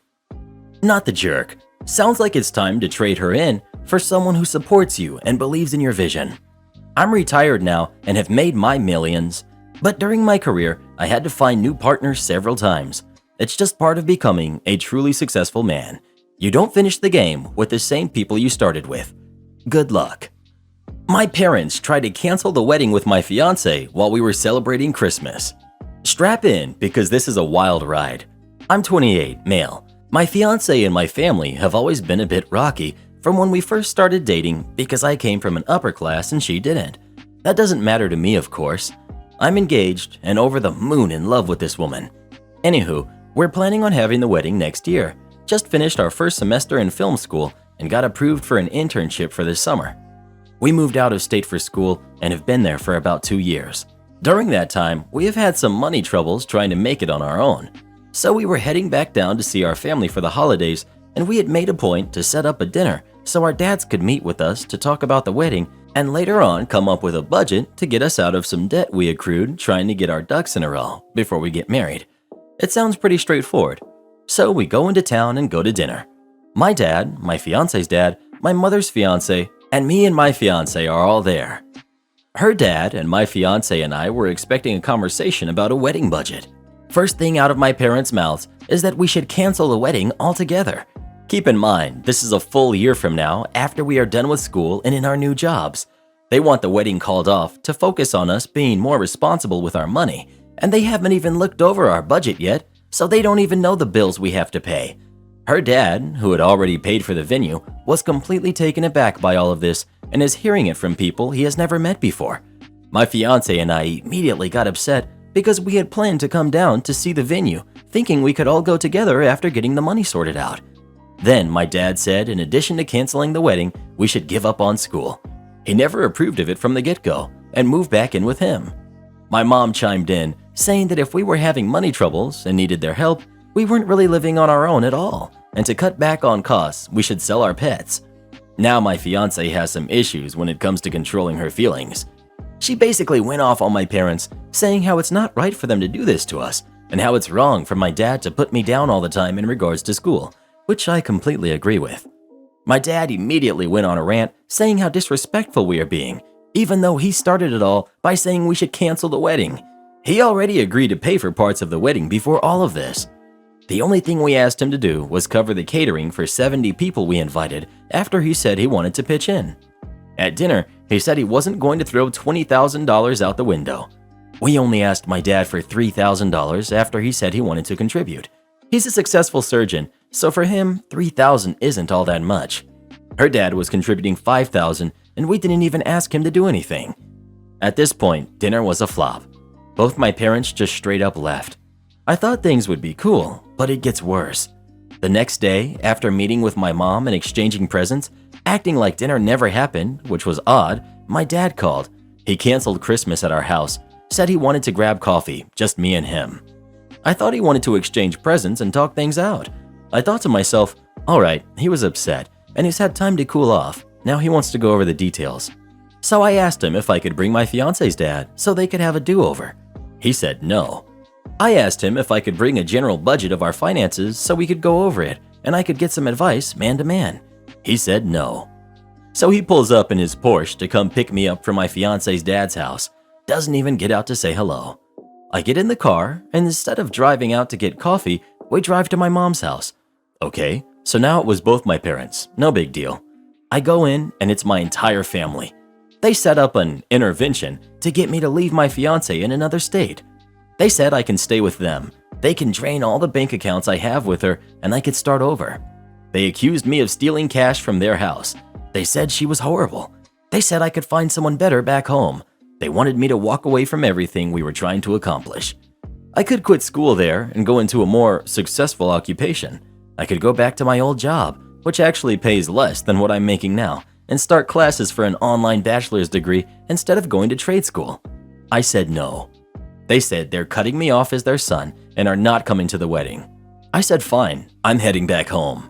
Not the jerk. Sounds like it's time to trade her in for someone who supports you and believes in your vision. I'm retired now and have made my millions, but during my career, I had to find new partners several times. It's just part of becoming a truly successful man. You don't finish the game with the same people you started with. Good luck. My parents tried to cancel the wedding with my fiance while we were celebrating Christmas. Strap in because this is a wild ride. I'm 28, male. My fiance and my family have always been a bit rocky from when we first started dating because I came from an upper class and she didn't. That doesn't matter to me, of course. I'm engaged and over the moon in love with this woman. Anywho, we're planning on having the wedding next year. Just finished our first semester in film school and got approved for an internship for this summer. We moved out of state for school and have been there for about 2 years. During that time, we have had some money troubles trying to make it on our own. So we were heading back down to see our family for the holidays, and we had made a point to set up a dinner so our dads could meet with us to talk about the wedding and later on come up with a budget to get us out of some debt we accrued trying to get our ducks in a row before we get married. It sounds pretty straightforward. So we go into town and go to dinner. My dad, my fiance's dad, my mother's fiance, and me and my fiance are all there. Her dad and my fiance and I were expecting a conversation about a wedding budget. First thing out of my parents' mouths is that we should cancel the wedding altogether. Keep in mind, this is a full year from now after we are done with school and in our new jobs. They want the wedding called off to focus on us being more responsible with our money, and they haven't even looked over our budget yet, so they don't even know the bills we have to pay. Her dad, who had already paid for the venue, was completely taken aback by all of this and is hearing it from people he has never met before. My fiance and I immediately got upset because we had planned to come down to see the venue, thinking we could all go together after getting the money sorted out. Then my dad said in addition to canceling the wedding, we should give up on school. He never approved of it from the get-go and moved back in with him. My mom chimed in, saying that if we were having money troubles and needed their help, we weren't really living on our own at all, and to cut back on costs, we should sell our pets. Now my fiance has some issues when it comes to controlling her feelings. She basically went off on my parents, saying how it's not right for them to do this to us, and how it's wrong for my dad to put me down all the time in regards to school, which I completely agree with. My dad immediately went on a rant saying how disrespectful we are being, even though he started it all by saying we should cancel the wedding. He already agreed to pay for parts of the wedding before all of this. The only thing we asked him to do was cover the catering for 70 people we invited after he said he wanted to pitch in. At dinner, he said he wasn't going to throw $20,000 out the window. We only asked my dad for $3,000 after he said he wanted to contribute. He's a successful surgeon, so for him, $3,000 isn't all that much. Her dad was contributing $5,000 and we didn't even ask him to do anything. At this point, dinner was a flop. Both my parents just straight up left. I thought things would be cool, but it gets worse. The next day, after meeting with my mom and exchanging presents, acting like dinner never happened, which was odd, my dad called. He canceled Christmas at our house, said he wanted to grab coffee, just me and him. I thought he wanted to exchange presents and talk things out. I thought to myself, alright, he was upset, and he's had time to cool off. Now he wants to go over the details. So I asked him if I could bring my fiance's dad so they could have a do-over. He said no. I asked him if I could bring a general budget of our finances so we could go over it and I could get some advice man to man. He said no. So he pulls up in his Porsche to come pick me up from my fiance's dad's house. Doesn't even get out to say hello. I get in the car and instead of driving out to get coffee, we drive to my mom's house. Okay, so now it was both my parents. No big deal. I go in and it's my entire family. They set up an intervention to get me to leave my fiance in another state. They said I can stay with them. They can drain all the bank accounts I have with her and I could start over. They accused me of stealing cash from their house. They said she was horrible. They said I could find someone better back home. They wanted me to walk away from everything we were trying to accomplish. I could quit school there and go into a more successful occupation. I could go back to my old job, which actually pays less than what I'm making now, and start classes for an online bachelor's degree instead of going to trade school. I said no. They said they're cutting me off as their son and are not coming to the wedding. I said fine, I'm heading back home.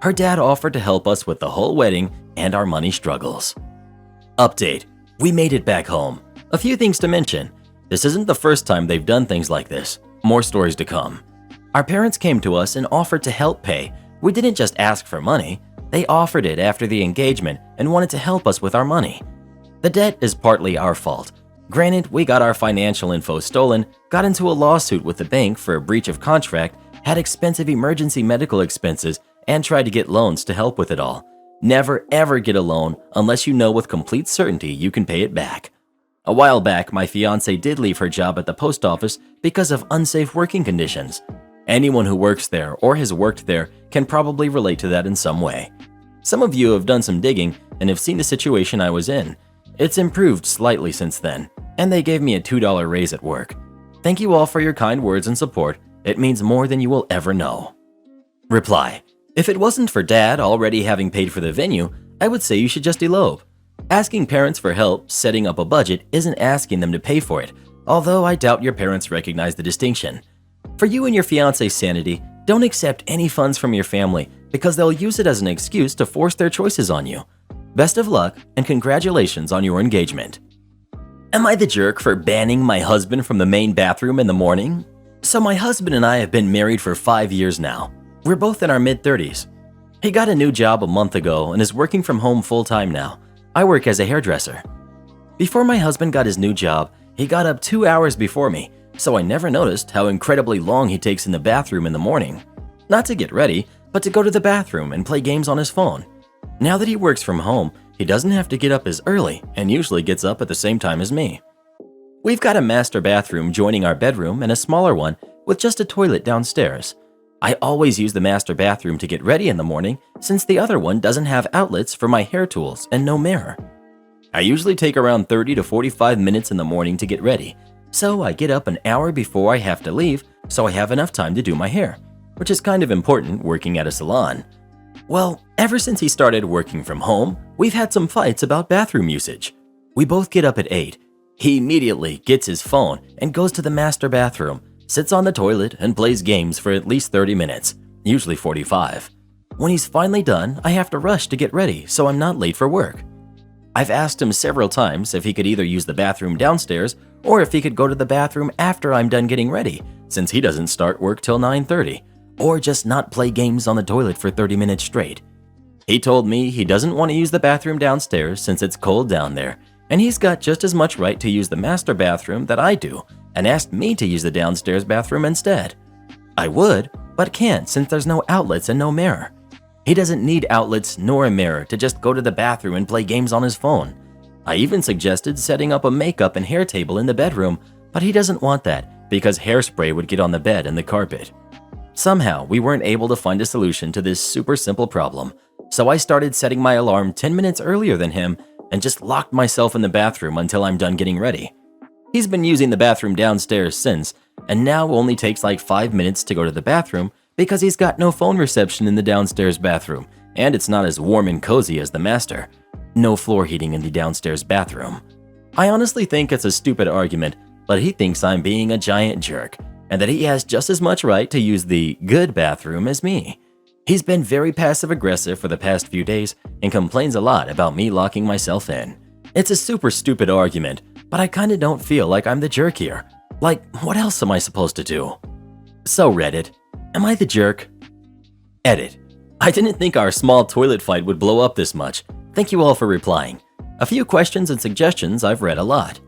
Her dad offered to help us with the whole wedding and our money struggles. Update: we made it back home. A few things to mention. This isn't the first time they've done things like this. More stories to come. Our parents came to us and offered to help pay. We didn't just ask for money. They offered it after the engagement and wanted to help us with our money. The debt is partly our fault. Granted, we got our financial info stolen, got into a lawsuit with the bank for a breach of contract, had expensive emergency medical expenses, and tried to get loans to help with it all. Never ever get a loan unless you know with complete certainty you can pay it back. A while back, my fiance did leave her job at the post office because of unsafe working conditions. Anyone who works there or has worked there can probably relate to that in some way. Some of you have done some digging and have seen the situation I was in. It's improved slightly since then, and they gave me a $2 raise at work. Thank you all for your kind words and support. It means more than you will ever know. Reply: if it wasn't for Dad already having paid for the venue, I would say you should just elope. Asking parents for help setting up a budget isn't asking them to pay for it, although I doubt your parents recognize the distinction. For you and your fiance's sanity, don't accept any funds from your family because they'll use it as an excuse to force their choices on you. Best of luck and congratulations on your engagement. Am I the jerk for banning my husband from the main bathroom in the morning? So my husband and I have been married for 5 years now. We're both in our mid-30s. He got a new job a month ago and is working from home full-time now. I work as a hairdresser. Before my husband got his new job, he got up 2 hours before me, so I never noticed how incredibly long he takes in the bathroom in the morning. Not to get ready, but to go to the bathroom and play games on his phone. Now that he works from home, he doesn't have to get up as early and usually gets up at the same time as me. We've got a master bathroom joining our bedroom and a smaller one with just a toilet downstairs. I always use the master bathroom to get ready in the morning since the other one doesn't have outlets for my hair tools and no mirror. I usually take around 30 to 45 minutes in the morning to get ready, so I get up an hour before I have to leave so I have enough time to do my hair, which is kind of important working at a salon. Well, ever since he started working from home, we've had some fights about bathroom usage. We both get up at 8. He immediately gets his phone and goes to the master bathroom, sits on the toilet, and plays games for at least 30 minutes, usually 45. When he's finally done, I have to rush to get ready so I'm not late for work. I've asked him several times if he could either use the bathroom downstairs or if he could go to the bathroom after I'm done getting ready, since he doesn't start work till 9:30, or just not play games on the toilet for 30 minutes straight. He told me he doesn't want to use the bathroom downstairs since it's cold down there, and he's got just as much right to use the master bathroom that I do, and asked me to use the downstairs bathroom instead. I would, but can't since there's no outlets and no mirror. He doesn't need outlets nor a mirror to just go to the bathroom and play games on his phone. I even suggested setting up a makeup and hair table in the bedroom, but he doesn't want that because hairspray would get on the bed and the carpet. Somehow, we weren't able to find a solution to this super simple problem, so I started setting my alarm 10 minutes earlier than him and just locked myself in the bathroom until I'm done getting ready. He's been using the bathroom downstairs since, and now only takes like 5 minutes to go to the bathroom because he's got no phone reception in the downstairs bathroom, and it's not as warm and cozy as the master. No floor heating in the downstairs bathroom. I honestly think it's a stupid argument, but he thinks I'm being a giant jerk, and that he has just as much right to use the good bathroom as me. He's been very passive-aggressive for the past few days and complains a lot about me locking myself in. It's a super stupid argument, but I kinda don't feel like I'm the jerk here. Like, what else am I supposed to do? So Reddit, am I the jerk? Edit. I didn't think our small toilet fight would blow up this much. Thank you all for replying. A few questions and suggestions I've read a lot.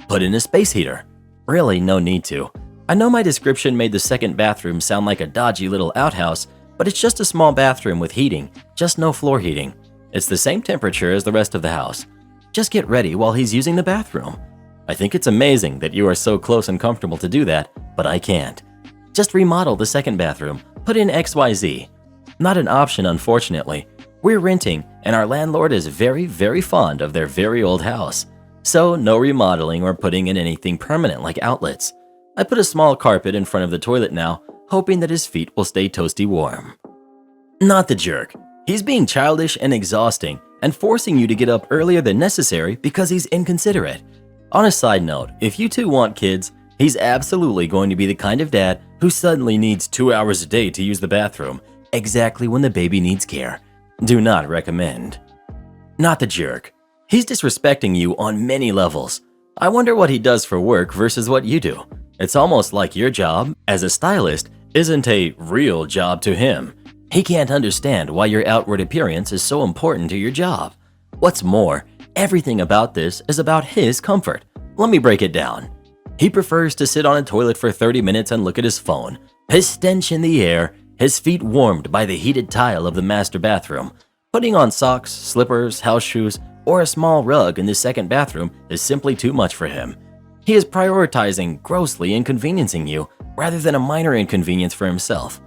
Put in a space heater. Really, no need to. I know my description made the second bathroom sound like a dodgy little outhouse, but it's just a small bathroom with heating, just no floor heating. It's the same temperature as the rest of the house. Just get ready while he's using the bathroom. I think it's amazing that you are so close and comfortable to do that, but I can't. Just remodel the second bathroom, put in XYZ. Not an option, unfortunately. We're renting, and our landlord is very, very fond of their very old house. So no remodeling or putting in anything permanent like outlets. I put a small carpet in front of the toilet now, hoping that his feet will stay toasty warm. Not the jerk. He's being childish and exhausting and forcing you to get up earlier than necessary because he's inconsiderate. On a side note, if you two want kids, he's absolutely going to be the kind of dad who suddenly needs 2 hours a day to use the bathroom, exactly when the baby needs care. Do not recommend. Not the jerk. He's disrespecting you on many levels. I wonder what he does for work versus what you do. It's almost like your job as a stylist isn't a real job to him. He can't understand why your outward appearance is so important to your job. What's more, everything about this is about his comfort. Let me break it down. He prefers to sit on a toilet for 30 minutes and look at his phone, his stench in the air, his feet warmed by the heated tile of the master bathroom. Putting on socks, slippers, house shoes, or a small rug in the second bathroom is simply too much for him. He is prioritizing grossly inconveniencing you rather than a minor inconvenience for himself.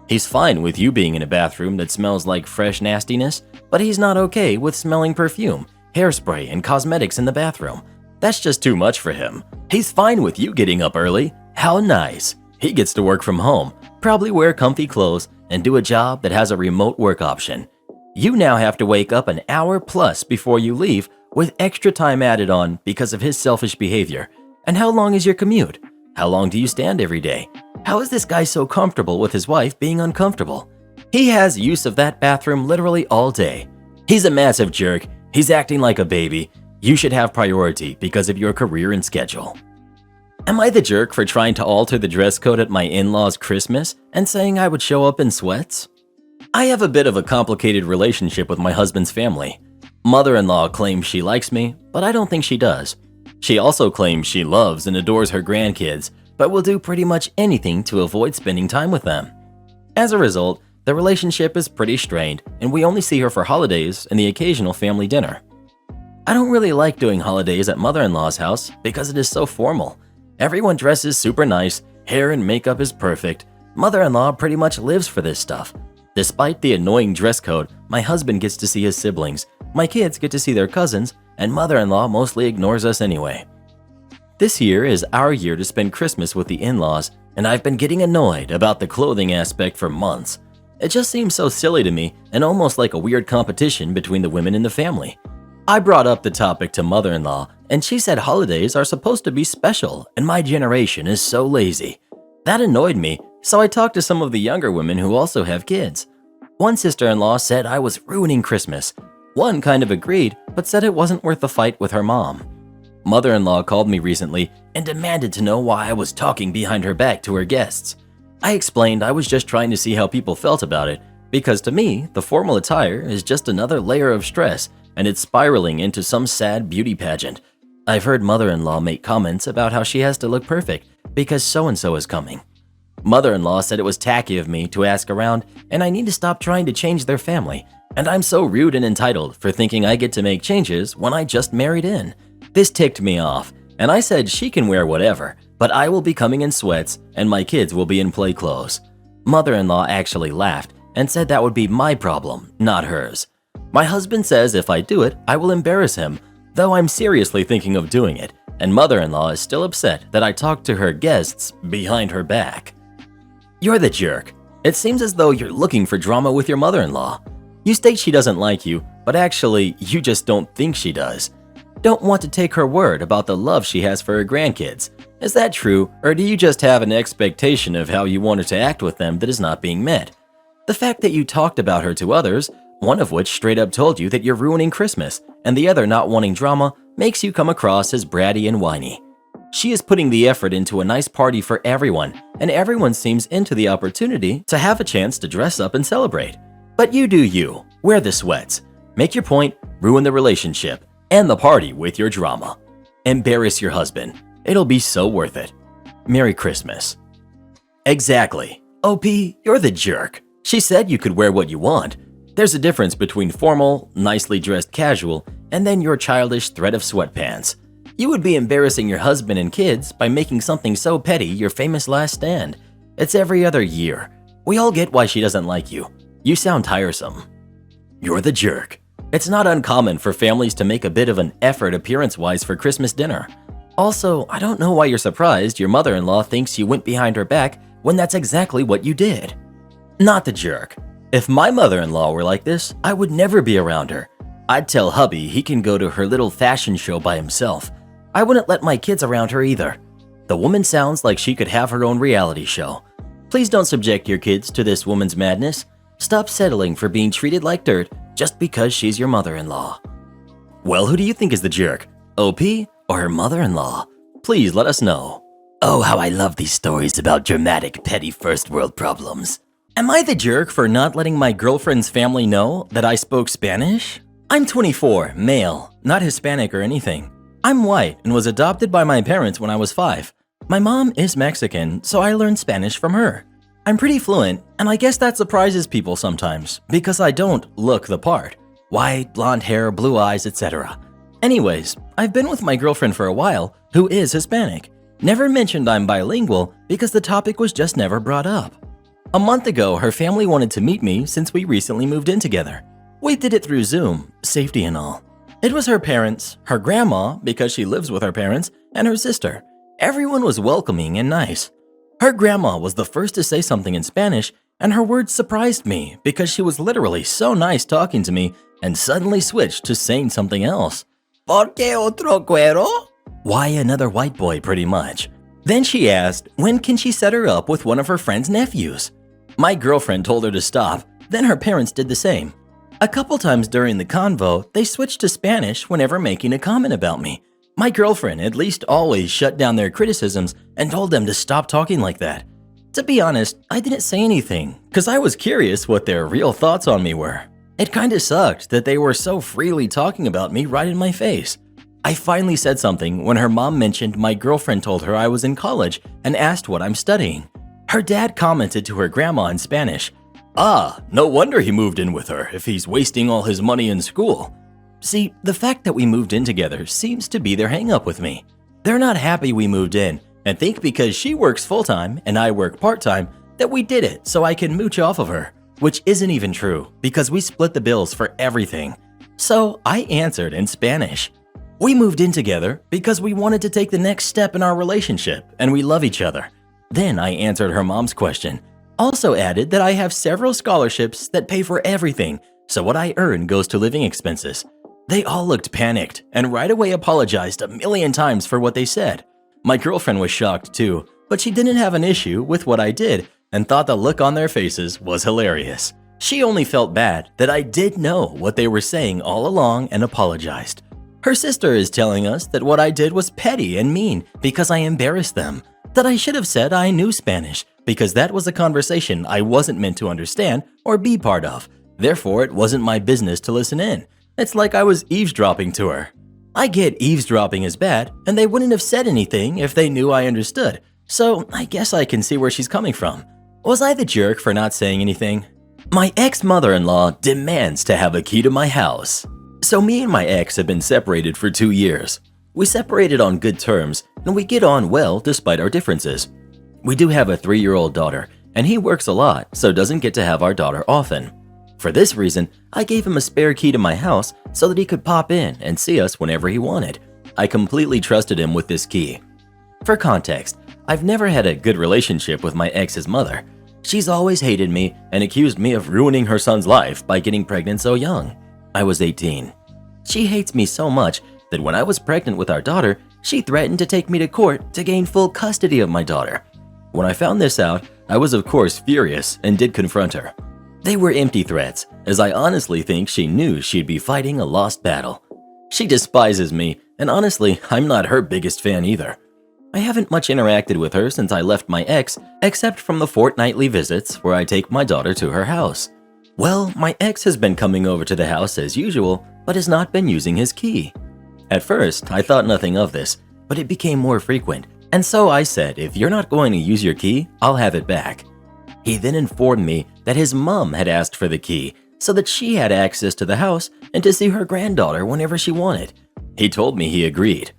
He's fine with you being in a bathroom that smells like fresh nastiness, but he's not okay with smelling perfume, hairspray, and cosmetics in the bathroom. That's just too much for him. He's fine with you getting up early. How nice. He gets to work from home, probably wear comfy clothes, and do a job that has a remote work option. You now have to wake up an hour plus before you leave with extra time added on because of his selfish behavior. And how long is your commute? How long do you stand every day? How is this guy so comfortable with his wife being uncomfortable? He has use of that bathroom literally all day. He's a massive jerk. He's acting like a baby. You should have priority because of your career and schedule. Am I the jerk for trying to alter the dress code at my in-laws' Christmas and saying I would show up in sweats? I have a bit of a complicated relationship with my husband's family. Mother-in-law claims she likes me, but I don't think she does. She also claims she loves and adores her grandkids, but will do pretty much anything to avoid spending time with them. As a result, the relationship is pretty strained, and we only see her for holidays and the occasional family dinner. I don't really like doing holidays at mother-in-law's house because it is so formal. Everyone dresses super nice, hair and makeup is perfect. Mother-in-law pretty much lives for this stuff. Despite the annoying dress code, my husband gets to see his siblings, my kids get to see their cousins, and mother-in-law mostly ignores us anyway. This year is our year to spend Christmas with the in-laws, and I've been getting annoyed about the clothing aspect for months. It just seems so silly to me and almost like a weird competition between the women in the family. I brought up the topic to mother-in-law, and she said holidays are supposed to be special, and my generation is so lazy. That annoyed me, so I talked to some of the younger women who also have kids. One sister-in-law said I was ruining Christmas. One kind of agreed, but said it wasn't worth the fight with her mom. Mother-in-law called me recently and demanded to know why I was talking behind her back to her guests. I explained I was just trying to see how people felt about it, because to me, the formal attire is just another layer of stress, and it's spiraling into some sad beauty pageant. I've heard mother-in-law make comments about how she has to look perfect because so-and-so is coming. Mother-in-law said it was tacky of me to ask around and I need to stop trying to change their family, and I'm so rude and entitled for thinking I get to make changes when I just married in. This ticked me off, and I said she can wear whatever, but I will be coming in sweats and my kids will be in play clothes. Mother-in-law actually laughed and said that would be my problem, not hers. My husband says if I do it, I will embarrass him, though I'm seriously thinking of doing it, and mother-in-law is still upset that I talked to her guests behind her back. You're the jerk. It seems as though you're looking for drama with your mother-in-law. You state she doesn't like you, but actually, you just don't think she does. Don't want to take her word about the love she has for her grandkids. Is that true, or do you just have an expectation of how you want her to act with them that is not being met? The fact that you talked about her to others, one of which straight up told you that you're ruining Christmas, and the other not wanting drama, makes you come across as bratty and whiny. She is putting the effort into a nice party for everyone, and everyone seems into the opportunity to have a chance to dress up and celebrate. But you do you. Wear the sweats. Make your point, ruin the relationship, end the party with your drama. Embarrass your husband. It'll be so worth it. Merry Christmas. Exactly. OP, you're the jerk. She said you could wear what you want. There's a difference between formal, nicely dressed casual, and then your childish thread of sweatpants. You would be embarrassing your husband and kids by making something so petty your famous last stand. It's every other year. We all get why she doesn't like you. You sound tiresome. You're the jerk. It's not uncommon for families to make a bit of an effort appearance-wise for Christmas dinner. Also, I don't know why you're surprised your mother-in-law thinks you went behind her back when that's exactly what you did. Not the jerk. If my mother-in-law were like this, I would never be around her. I'd tell hubby he can go to her little fashion show by himself. I wouldn't let my kids around her either. The woman sounds like she could have her own reality show. Please don't subject your kids to this woman's madness. Stop settling for being treated like dirt just because she's your mother-in-law. Well, who do you think is the jerk? OP or her mother-in-law? Please let us know. Oh, how I love these stories about dramatic, petty first-world problems. Am I the jerk for not letting my girlfriend's family know that I spoke Spanish? I'm 24, male, not Hispanic or anything. I'm white and was adopted by my parents when I was 5. My mom is Mexican, so I learned Spanish from her. I'm pretty fluent, and I guess that surprises people sometimes because I don't look the part. White, blonde hair, blue eyes, etc. Anyways, I've been with my girlfriend for a while who is Hispanic. Never mentioned I'm bilingual because the topic was just never brought up. A month ago, her family wanted to meet me since we recently moved in together. We did it through Zoom, safety and all. It was her parents, her grandma, because she lives with her parents, and her sister. Everyone was welcoming and nice. Her grandma was the first to say something in Spanish, and her words surprised me because she was literally so nice talking to me and suddenly switched to saying something else. ¿Por qué otro cuero? Why another white boy, pretty much. Then she asked, when can she set her up with one of her friend's nephews? My girlfriend told her to stop, then her parents did the same. A couple times during the convo, they switched to Spanish whenever making a comment about me. My girlfriend at least always shut down their criticisms and told them to stop talking like that. To be honest, I didn't say anything because I was curious what their real thoughts on me were. It kinda sucked that they were so freely talking about me right in my face. I finally said something when her mom mentioned my girlfriend told her I was in college and asked what I'm studying. Her dad commented to her grandma in Spanish, "Ah, no wonder he moved in with her if he's wasting all his money in school." See, the fact that we moved in together seems to be their hang-up with me. They're not happy we moved in and think because she works full-time and I work part-time that we did it so I can mooch off of her, which isn't even true because we split the bills for everything. So I answered in Spanish. We moved in together because we wanted to take the next step in our relationship and we love each other. Then I answered her mom's question. Also added that I have several scholarships that pay for everything, so what I earn goes to living expenses. They all looked panicked and right away apologized a million times for what they said. My girlfriend was shocked too, but she didn't have an issue with what I did and thought the look on their faces was hilarious. She only felt bad that I did know what they were saying all along and apologized. Her sister is telling us that what I did was petty and mean because I embarrassed them, that I should have said I knew Spanish because that was a conversation I wasn't meant to understand or be part of. Therefore, it wasn't my business to listen in. It's like I was eavesdropping to her. I get eavesdropping is bad, and they wouldn't have said anything if they knew I understood. So I guess I can see where she's coming from. Was I the jerk for not saying anything? My ex-mother-in-law demands to have a key to my house. So me and my ex have been separated for 2 years. We separated on good terms, and we get on well despite our differences. We do have a 3-year-old daughter, and he works a lot, so doesn't get to have our daughter often. For this reason, I gave him a spare key to my house so that he could pop in and see us whenever he wanted. I completely trusted him with this key. For context, I've never had a good relationship with my ex's mother. She's always hated me and accused me of ruining her son's life by getting pregnant so young. I was 18. She hates me so much that when I was pregnant with our daughter, she threatened to take me to court to gain full custody of my daughter. When I found this out, I was of course furious and did confront her. They were empty threats, as I honestly think she knew she'd be fighting a lost battle. She despises me, and honestly, I'm not her biggest fan either. I haven't much interacted with her since I left my ex, except from the fortnightly visits where I take my daughter to her house. Well, my ex has been coming over to the house as usual, but has not been using his key. At first, I thought nothing of this, but it became more frequent, and so I said, if you're not going to use your key, I'll have it back. He then informed me that his mom had asked for the key so that she had access to the house and to see her granddaughter whenever she wanted. He told me he agreed.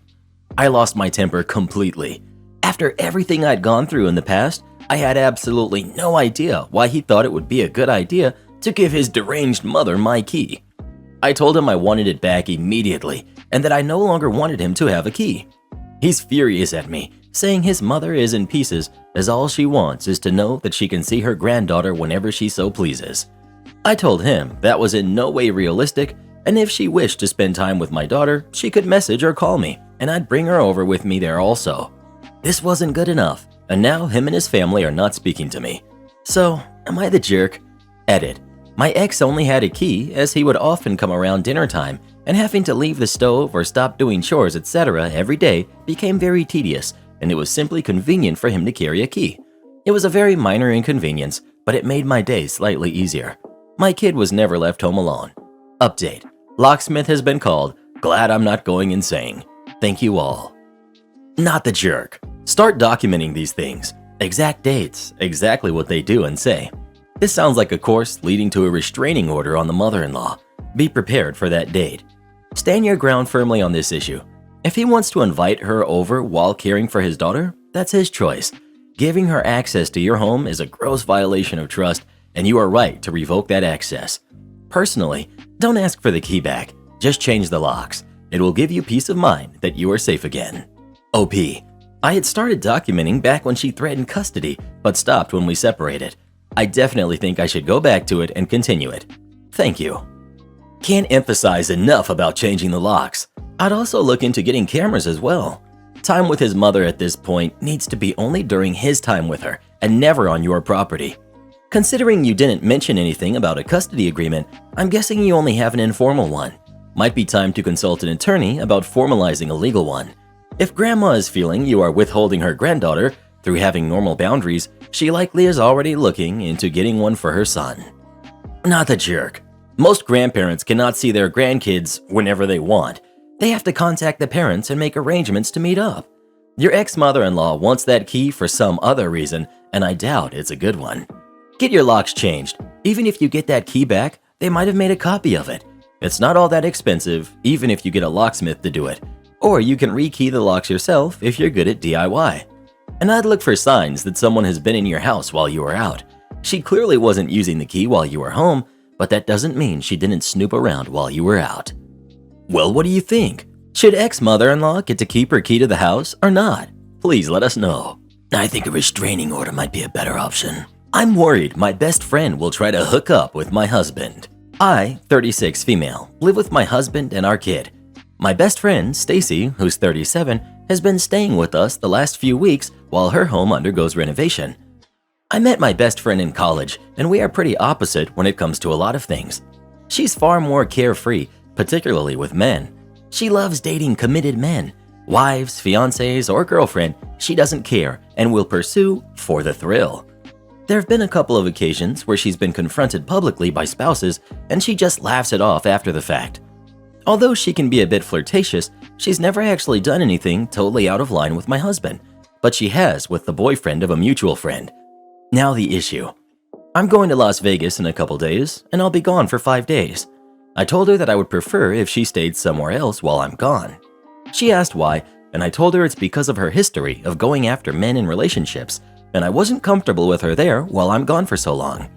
I lost my temper completely. After everything I'd gone through in the past, I had absolutely no idea why he thought it would be a good idea to give his deranged mother my key. I told him I wanted it back immediately and that I no longer wanted him to have a key. He's furious at me, saying his mother is in pieces as all she wants is to know that she can see her granddaughter whenever she so pleases. I told him that was in no way realistic, and if she wished to spend time with my daughter, she could message or call me, and I'd bring her over with me there also. This wasn't good enough, and now him and his family are not speaking to me. So, am I the jerk? Edit. My ex only had a key as he would often come around dinner time, and having to leave the stove or stop doing chores, etc. every day became very tedious, and it was simply convenient for him to carry a key. It was a very minor inconvenience, but it made my day slightly easier. My kid was never left home alone. Update. Locksmith has been called. Glad I'm not going insane. Thank you all. Not the jerk. Start documenting these things. Exact dates, exactly what they do and say. This sounds like a course leading to a restraining order on the mother-in-law. Be prepared for that date. Stand your ground firmly on this issue. If he wants to invite her over while caring for his daughter, that's his choice. Giving her access to your home is a gross violation of trust, and you are right to revoke that access. Personally, don't ask for the key back. Just change the locks. It will give you peace of mind that you are safe again. OP. I had started documenting back when she threatened custody, but stopped when we separated. I definitely think I should go back to it and continue it. Thank you. Can't emphasize enough about changing the locks. I'd also look into getting cameras as well. Time with his mother at this point needs to be only during his time with her and never on your property. Considering you didn't mention anything about a custody agreement, I'm guessing you only have an informal one. Might be time to consult an attorney about formalizing a legal one. If grandma is feeling you are withholding her granddaughter through having normal boundaries, she likely is already looking into getting one for her son. Not the jerk. Most grandparents cannot see their grandkids whenever they want. They have to contact the parents and make arrangements to meet up. Your ex-mother-in-law wants that key for some other reason, and I doubt it's a good one. Get your locks changed. Even if you get that key back, they might have made a copy of it. It's not all that expensive, even if you get a locksmith to do it. Or you can rekey the locks yourself if you're good at DIY. And I'd look for signs that someone has been in your house while you were out. She clearly wasn't using the key while you were home, but that doesn't mean she didn't snoop around while you were out. Well, what do you think? Should ex-mother-in-law get to keep her key to the house or not? Please let us know. I think a restraining order might be a better option. I'm worried my best friend will try to hook up with my husband. I, 36 female, live with my husband and our kid. My best friend, Stacy, who's 37, has been staying with us the last few weeks while her home undergoes renovation. I met my best friend in college, and we are pretty opposite when it comes to a lot of things. She's far more carefree, particularly with men. She loves dating committed men. Wives, fiancés, or girlfriend, she doesn't care and will pursue for the thrill. There have been a couple of occasions where she's been confronted publicly by spouses, and she just laughs it off after the fact. Although she can be a bit flirtatious, she's never actually done anything totally out of line with my husband, but she has with the boyfriend of a mutual friend. Now the issue. I'm going to Las Vegas in a couple days, and I'll be gone for 5 days. I told her that I would prefer if she stayed somewhere else while I'm gone. She asked why, and I told her it's because of her history of going after men in relationships, and I wasn't comfortable with her there while I'm gone for so long.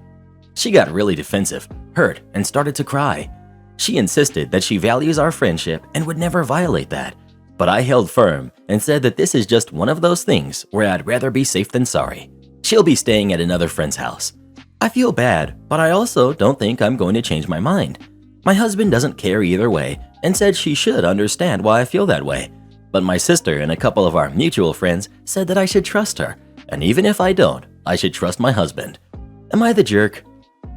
She got really defensive, hurt, and started to cry. She insisted that she values our friendship and would never violate that, but I held firm and said that this is just one of those things where I'd rather be safe than sorry. She'll be staying at another friend's house. I feel bad, but I also don't think I'm going to change my mind. My husband doesn't care either way and said she should understand why I feel that way, but my sister and a couple of our mutual friends said that I should trust her, and even if I don't, I should trust my husband. Am I the jerk?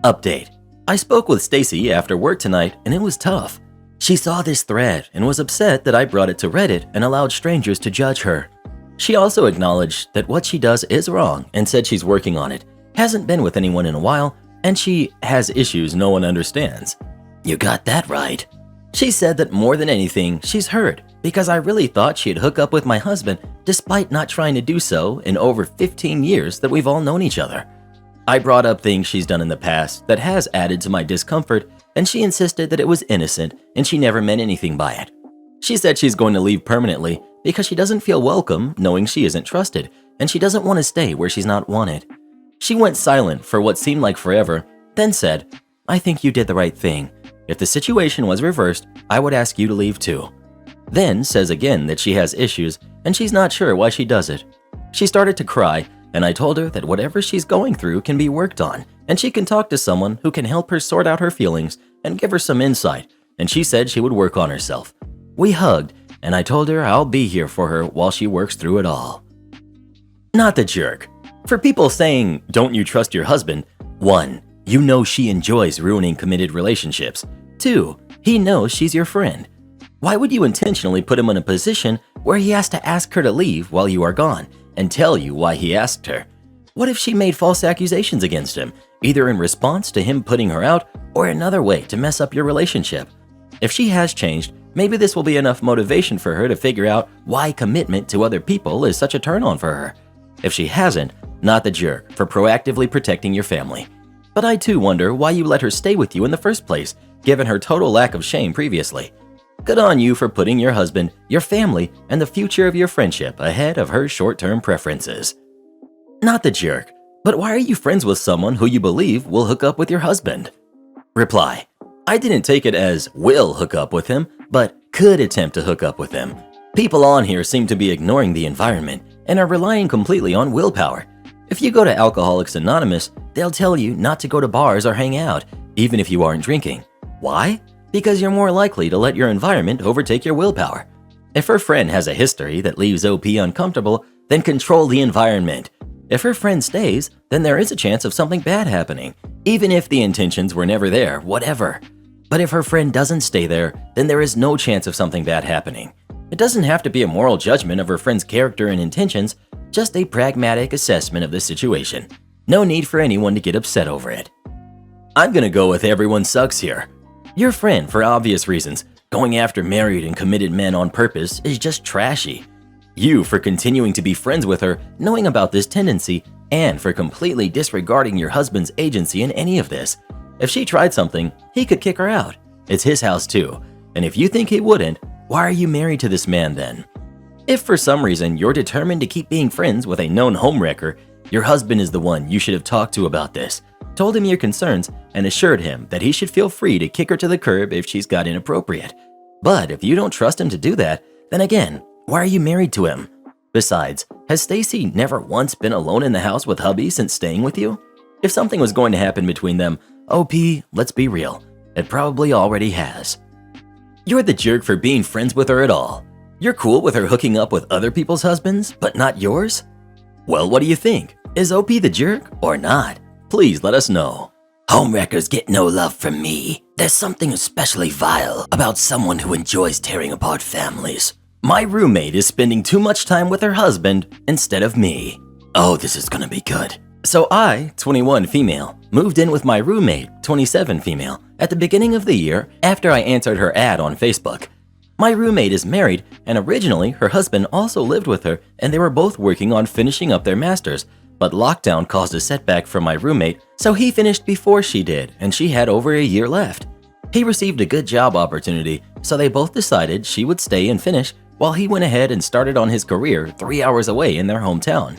Update. I spoke with Stacy after work tonight and it was tough. She saw this thread and was upset that I brought it to Reddit and allowed strangers to judge her. She also acknowledged that what she does is wrong and said she's working on it, hasn't been with anyone in a while, and she has issues no one understands. You got that right. She said that more than anything, she's hurt because I really thought she'd hook up with my husband despite not trying to do so in over 15 years that we've all known each other. I brought up things she's done in the past that has added to my discomfort, and she insisted that it was innocent and she never meant anything by it. She said she's going to leave permanently because she doesn't feel welcome knowing she isn't trusted, and she doesn't want to stay where she's not wanted. She went silent for what seemed like forever, then said, I think you did the right thing. If the situation was reversed, I would ask you to leave too. Then says again that she has issues and she's not sure why she does it. She started to cry, and I told her that whatever she's going through can be worked on, and she can talk to someone who can help her sort out her feelings and give her some insight, and she said she would work on herself. We hugged, and I told her I'll be here for her while she works through it all. Not the jerk. For people saying, don't you trust your husband? 1. You know she enjoys ruining committed relationships. 2. He knows she's your friend. Why would you intentionally put him in a position where he has to ask her to leave while you are gone and tell you why he asked her? What if she made false accusations against him, either in response to him putting her out or another way to mess up your relationship? If she has changed, maybe this will be enough motivation for her to figure out why commitment to other people is such a turn-on for her. If she hasn't, not the jerk for proactively protecting your family. But I too wonder why you let her stay with you in the first place, given her total lack of shame previously. Good on you for putting your husband, your family, and the future of your friendship ahead of her short-term preferences. Not the jerk, but why are you friends with someone who you believe will hook up with your husband? Reply: I didn't take it as will hook up with him, but could attempt to hook up with him. People on here seem to be ignoring the environment and are relying completely on willpower. If you go to Alcoholics Anonymous, they'll tell you not to go to bars or hang out, even if you aren't drinking. Why? Because you're more likely to let your environment overtake your willpower. If her friend has a history that leaves OP uncomfortable, then control the environment. If her friend stays, then there is a chance of something bad happening, even if the intentions were never there, whatever. But if her friend doesn't stay there, then there is no chance of something bad happening. It doesn't have to be a moral judgment of her friend's character and intentions, just a pragmatic assessment of the situation. No need for anyone to get upset over it. I'm gonna go with everyone sucks here. Your friend, for obvious reasons, going after married and committed men on purpose is just trashy. You for continuing to be friends with her, knowing about this tendency, and for completely disregarding your husband's agency in any of this. If she tried something, he could kick her out. It's his house too. And if you think he wouldn't, why are you married to this man then? If for some reason you're determined to keep being friends with a known homewrecker, your husband is the one you should have talked to about this, told him your concerns, and assured him that he should feel free to kick her to the curb if she's got inappropriate. But if you don't trust him to do that, then again, why are you married to him? Besides, has Stacy never once been alone in the house with hubby since staying with you? If something was going to happen between them, OP, let's be real, it probably already has. You're the jerk for being friends with her at all. You're cool with her hooking up with other people's husbands, but not yours? Well, what do you think? Is OP the jerk or not? Please let us know. Homewreckers get no love from me. There's something especially vile about someone who enjoys tearing apart families. My roommate is spending too much time with her husband instead of me. Oh, this is gonna be good. So I, 21 female, moved in with my roommate, 27 female, at the beginning of the year after I answered her ad on Facebook. My roommate is married, and originally her husband also lived with her, and they were both working on finishing up their masters, but lockdown caused a setback for my roommate, so he finished before she did, and she had over a year left. He received a good job opportunity, so they both decided she would stay and finish while he went ahead and started on his career 3 hours away in their hometown.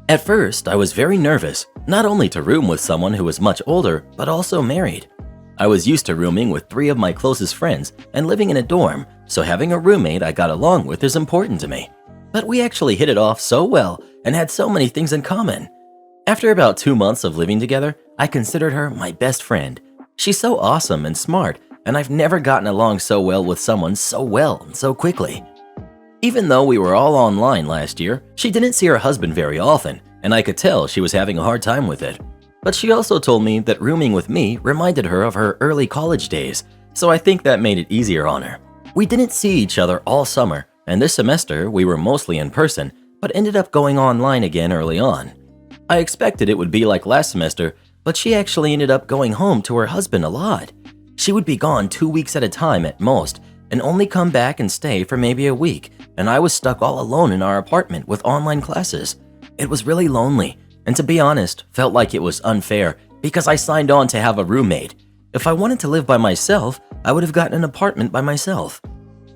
At first, I was very nervous, not only to room with someone who was much older, but also married. I was used to rooming with 3 of my closest friends and living in a dorm, so having a roommate I got along with is important to me. But we actually hit it off so well and had so many things in common. After about 2 months of living together, I considered her my best friend. She's so awesome and smart, and I've never gotten along so well with someone so well and so quickly. Even though we were all online last year, she didn't see her husband very often, and I could tell she was having a hard time with it. But she also told me that rooming with me reminded her of her early college days, so I think that made it easier on her. We didn't see each other all summer, and this semester we were mostly in person, but ended up going online again early on. I expected it would be like last semester, but she actually ended up going home to her husband a lot. She would be gone 2 weeks at a time at most, and only come back and stay for maybe a week, and I was stuck all alone in our apartment with online classes. It was really lonely, and to be honest, felt like it was unfair because I signed on to have a roommate. If I wanted to live by myself, I would have gotten an apartment by myself.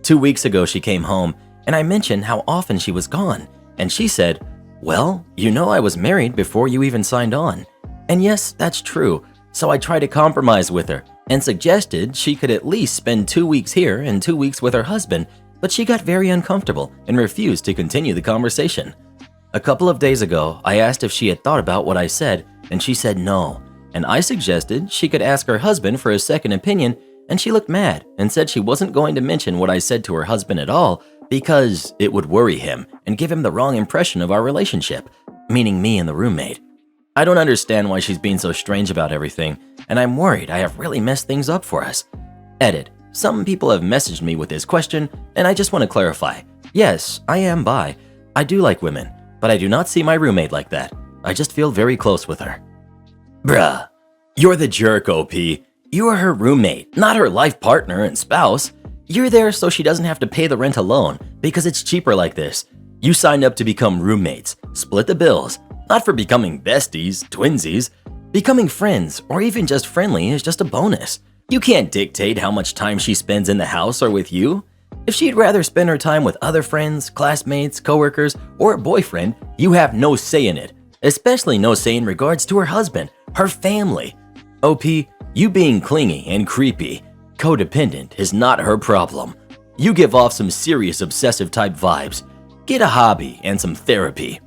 2 weeks ago she came home, and I mentioned how often she was gone, and she said, "Well, you know I was married before you even signed on." And yes, that's true, so I tried to compromise with her and suggested she could at least spend 2 weeks here and 2 weeks with her husband, but she got very uncomfortable and refused to continue the conversation. A couple of days ago, I asked if she had thought about what I said, and she said no, and I suggested she could ask her husband for a second opinion, and she looked mad and said she wasn't going to mention what I said to her husband at all, because it would worry him and give him the wrong impression of our relationship, meaning me and the roommate. I don't understand why she's being so strange about everything, and I'm worried I have really messed things up for us. Edit. Some people have messaged me with this question, and I just want to clarify. Yes, I am bi. I do like women, but I do not see my roommate like that. I just feel very close with her. Bruh. You're the jerk, OP. You are her roommate, not her life partner and spouse. You're there so she doesn't have to pay the rent alone, because it's cheaper like this. You signed up to become roommates, split the bills, not for becoming besties, twinsies. Becoming friends, or even just friendly, is just a bonus. You can't dictate how much time she spends in the house or with you. If she'd rather spend her time with other friends, classmates, coworkers, or a boyfriend, you have no say in it, especially no say in regards to her husband, her family. OP, you being clingy and creepy, codependent is not her problem. You give off some serious obsessive type vibes. Get a hobby and some therapy.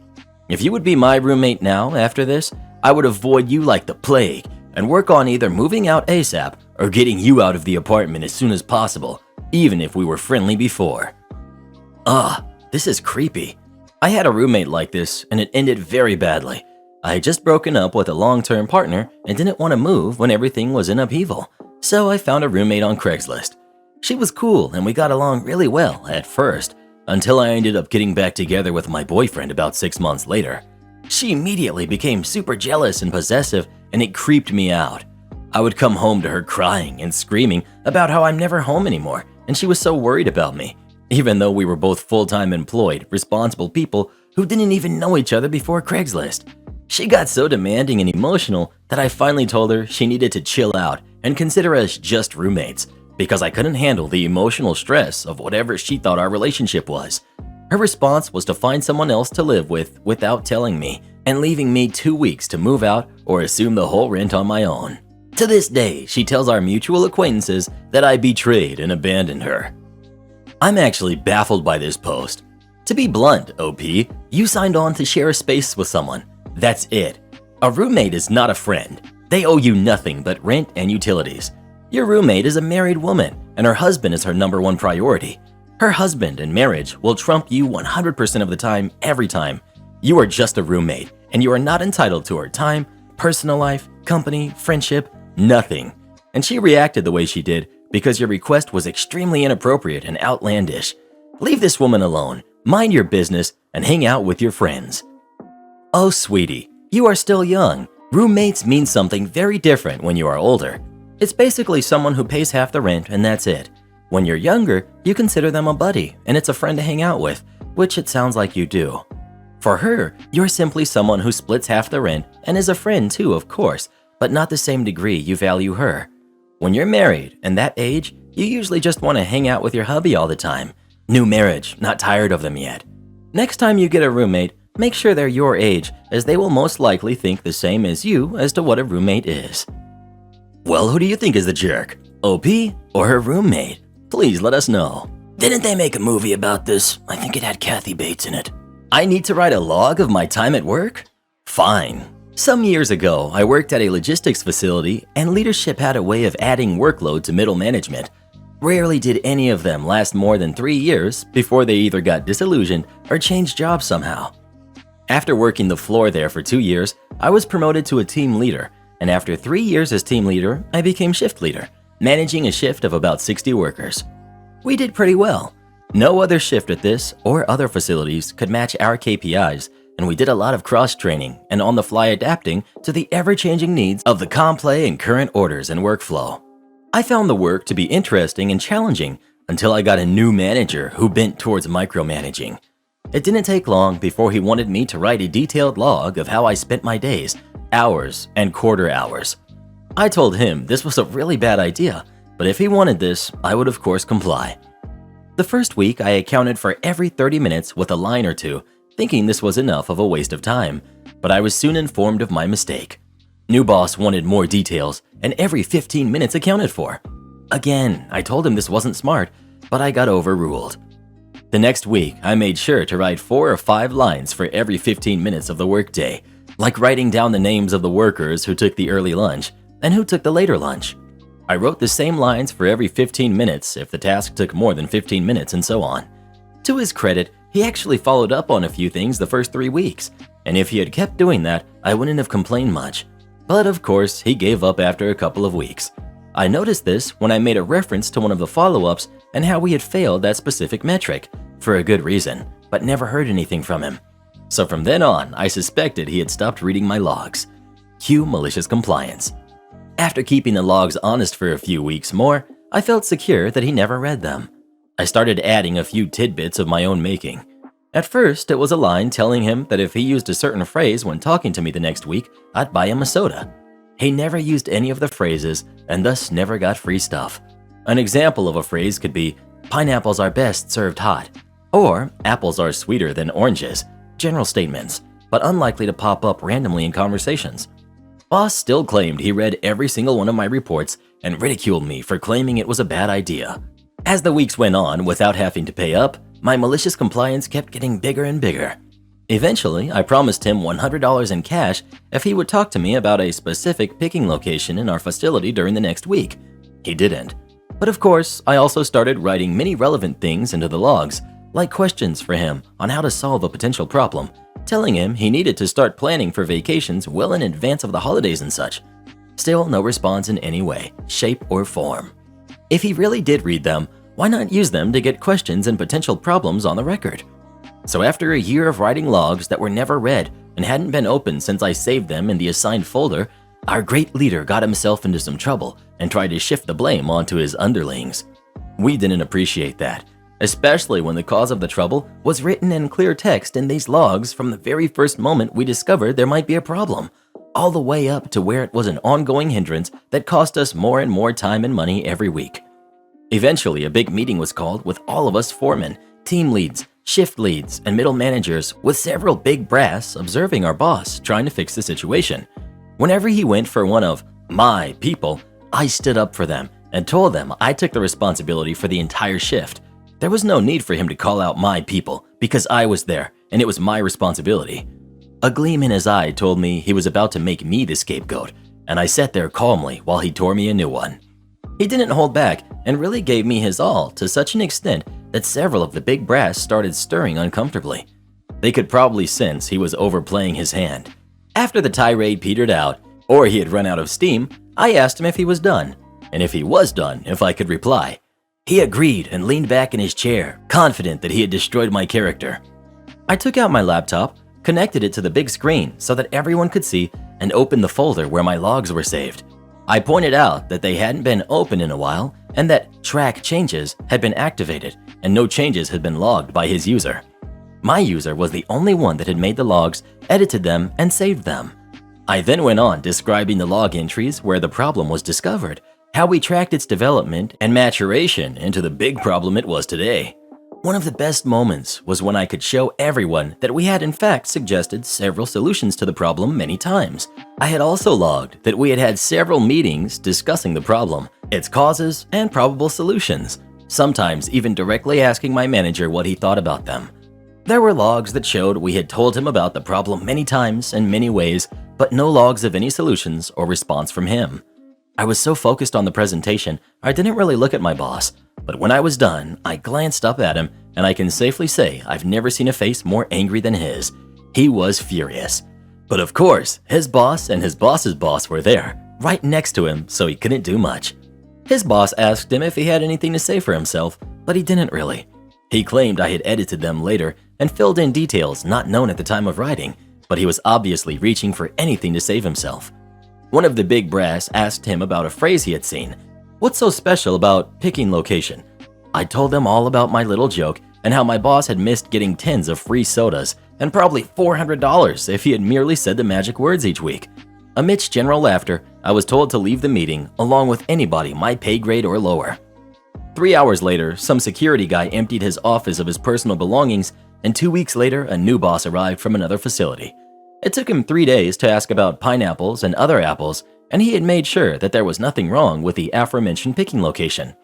If you would be my roommate now after this, I would avoid you like the plague and work on either moving out ASAP or getting you out of the apartment as soon as possible, even if we were friendly before. This is creepy. I had a roommate like this and it ended very badly. I had just broken up with a long-term partner and didn't want to move when everything was in upheaval, so I found a roommate on Craigslist. She was cool and we got along really well at first, until I ended up getting back together with my boyfriend about 6 months later. She immediately became super jealous and possessive, and it creeped me out. I would come home to her crying and screaming about how I'm never home anymore, and she was so worried about me, even though we were both full-time employed, responsible people who didn't even know each other before Craigslist. She got so demanding and emotional that I finally told her she needed to chill out and consider us just roommates, because I couldn't handle the emotional stress of whatever she thought our relationship was. Her response was to find someone else to live with without telling me, and leaving me 2 weeks to move out or assume the whole rent on my own. To this day, she tells our mutual acquaintances that I betrayed and abandoned her. I'm actually baffled by this post. To be blunt, OP, you signed on to share a space with someone. That's it. A roommate is not a friend. They owe you nothing but rent and utilities. Your roommate is a married woman, and her husband is her #1 priority. Her husband and marriage will trump you 100% of the time, every time. You are just a roommate, and you are not entitled to her time, personal life, company, friendship, nothing. And she reacted the way she did because your request was extremely inappropriate and outlandish. Leave this woman alone, mind your business, and hang out with your friends. Oh, sweetie, you are still young. Roommates mean something very different when you are older. It's basically someone who pays half the rent and that's it. When you're younger, you consider them a buddy and it's a friend to hang out with, which it sounds like you do. For her, you're simply someone who splits half the rent and is a friend too, of course, but not the same degree you value her. When you're married and that age, you usually just want to hang out with your hubby all the time. New marriage, not tired of them yet. Next time you get a roommate, make sure they're your age, as they will most likely think the same as you as to what a roommate is. Well, who do you think is the jerk? OP or her roommate? Please let us know. Didn't they make a movie about this? I think it had Kathy Bates in it. I need to write a log of my time at work? Fine. Some years ago, I worked at a logistics facility and leadership had a way of adding workload to middle management. Rarely did any of them last more than 3 years before they either got disillusioned or changed jobs somehow. After working the floor there for 2 years, I was promoted to a team leader, and after 3 years as team leader, I became shift leader, managing a shift of about 60 workers. We did pretty well. No other shift at this or other facilities could match our KPIs, and we did a lot of cross-training and on-the-fly adapting to the ever-changing needs of the complex and current orders and workflow. I found the work to be interesting and challenging until I got a new manager who bent towards micromanaging. It didn't take long before he wanted me to write a detailed log of how I spent my days, hours, and quarter hours. I told him this was a really bad idea, but if he wanted this, I would of course comply. The first week, I accounted for every 30 minutes with a line or two, thinking this was enough of a waste of time, but I was soon informed of my mistake. New boss wanted more details, and every 15 minutes accounted for. Again, I told him this wasn't smart, but I got overruled. The next week, I made sure to write 4 or 5 lines for every 15 minutes of the workday, like writing down the names of the workers who took the early lunch and who took the later lunch. I wrote the same lines for every 15 minutes if the task took more than 15 minutes and so on. To his credit, he actually followed up on a few things the first 3 weeks, and if he had kept doing that, I wouldn't have complained much. But of course, he gave up after a couple of weeks. I noticed this when I made a reference to one of the follow-ups and how we had failed that specific metric, for a good reason, but never heard anything from him. So from then on, I suspected he had stopped reading my logs. Cue malicious compliance. After keeping the logs honest for a few weeks more, I felt secure that he never read them. I started adding a few tidbits of my own making. At first, it was a line telling him that if he used a certain phrase when talking to me the next week, I'd buy him a soda. He never used any of the phrases and thus never got free stuff. An example of a phrase could be, "Pineapples are best served hot," or "Apples are sweeter than oranges," general statements, but unlikely to pop up randomly in conversations. Boss still claimed he read every single one of my reports and ridiculed me for claiming it was a bad idea. As the weeks went on without having to pay up, my malicious compliance kept getting bigger and bigger. Eventually, I promised him $100 in cash if he would talk to me about a specific picking location in our facility during the next week. He didn't. But of course, I also started writing many relevant things into the logs, like questions for him on how to solve a potential problem, telling him he needed to start planning for vacations well in advance of the holidays and such. Still no response in any way, shape, or form. If he really did read them, why not use them to get questions and potential problems on the record? So after a year of writing logs that were never read and hadn't been opened since I saved them in the assigned folder, our great leader got himself into some trouble and tried to shift the blame onto his underlings. We didn't appreciate that, especially when the cause of the trouble was written in clear text in these logs from the very first moment we discovered there might be a problem, all the way up to where it was an ongoing hindrance that cost us more and more time and money every week. Eventually, a big meeting was called with all of us foremen, team leads, shift leads, and middle managers, with several big brass observing our boss trying to fix the situation. Whenever he went for one of my people, I stood up for them and told them I took the responsibility for the entire shift. There was no need for him to call out my people because I was there and it was my responsibility. A gleam in his eye told me he was about to make me the scapegoat, and I sat there calmly while he tore me a new one. He didn't hold back and really gave me his all to such an extent that several of the big brass started stirring uncomfortably. They could probably sense he was overplaying his hand. After the tirade petered out, or he had run out of steam, I asked him if he was done, and if he was done, if I could reply. He agreed and leaned back in his chair, confident that he had destroyed my character. I took out my laptop, connected it to the big screen so that everyone could see, and opened the folder where my logs were saved. I pointed out that they hadn't been open in a while and that track changes had been activated and no changes had been logged by his user. My user was the only one that had made the logs, edited them, and saved them. I then went on describing the log entries where the problem was discovered, how we tracked its development and maturation into the big problem it was today. One of the best moments was when I could show everyone that we had in fact suggested several solutions to the problem many times. I had also logged that we had had several meetings discussing the problem, its causes, and probable solutions, sometimes even directly asking my manager what he thought about them. There were logs that showed we had told him about the problem many times in many ways, but no logs of any solutions or response from him. I was so focused on the presentation, I didn't really look at my boss. But when I was done, I glanced up at him, and I can safely say I've never seen a face more angry than his. He was furious. But of course, his boss and his boss's boss were there, right next to him, so he couldn't do much. His boss asked him if he had anything to say for himself, but he didn't really. He claimed I had edited them later and filled in details not known at the time of writing, but he was obviously reaching for anything to save himself. One of the big brass asked him about a phrase he had seen. What's so special about picking location? I told them all about my little joke and how my boss had missed getting tens of free sodas and probably $400 if he had merely said the magic words each week. Amidst general laughter, I was told to leave the meeting along with anybody my pay grade or lower. 3 hours later, some security guy emptied his office of his personal belongings, and 2 weeks later, a new boss arrived from another facility. It took him 3 days to ask about pineapples and other apples, and he had made sure that there was nothing wrong with the aforementioned picking location.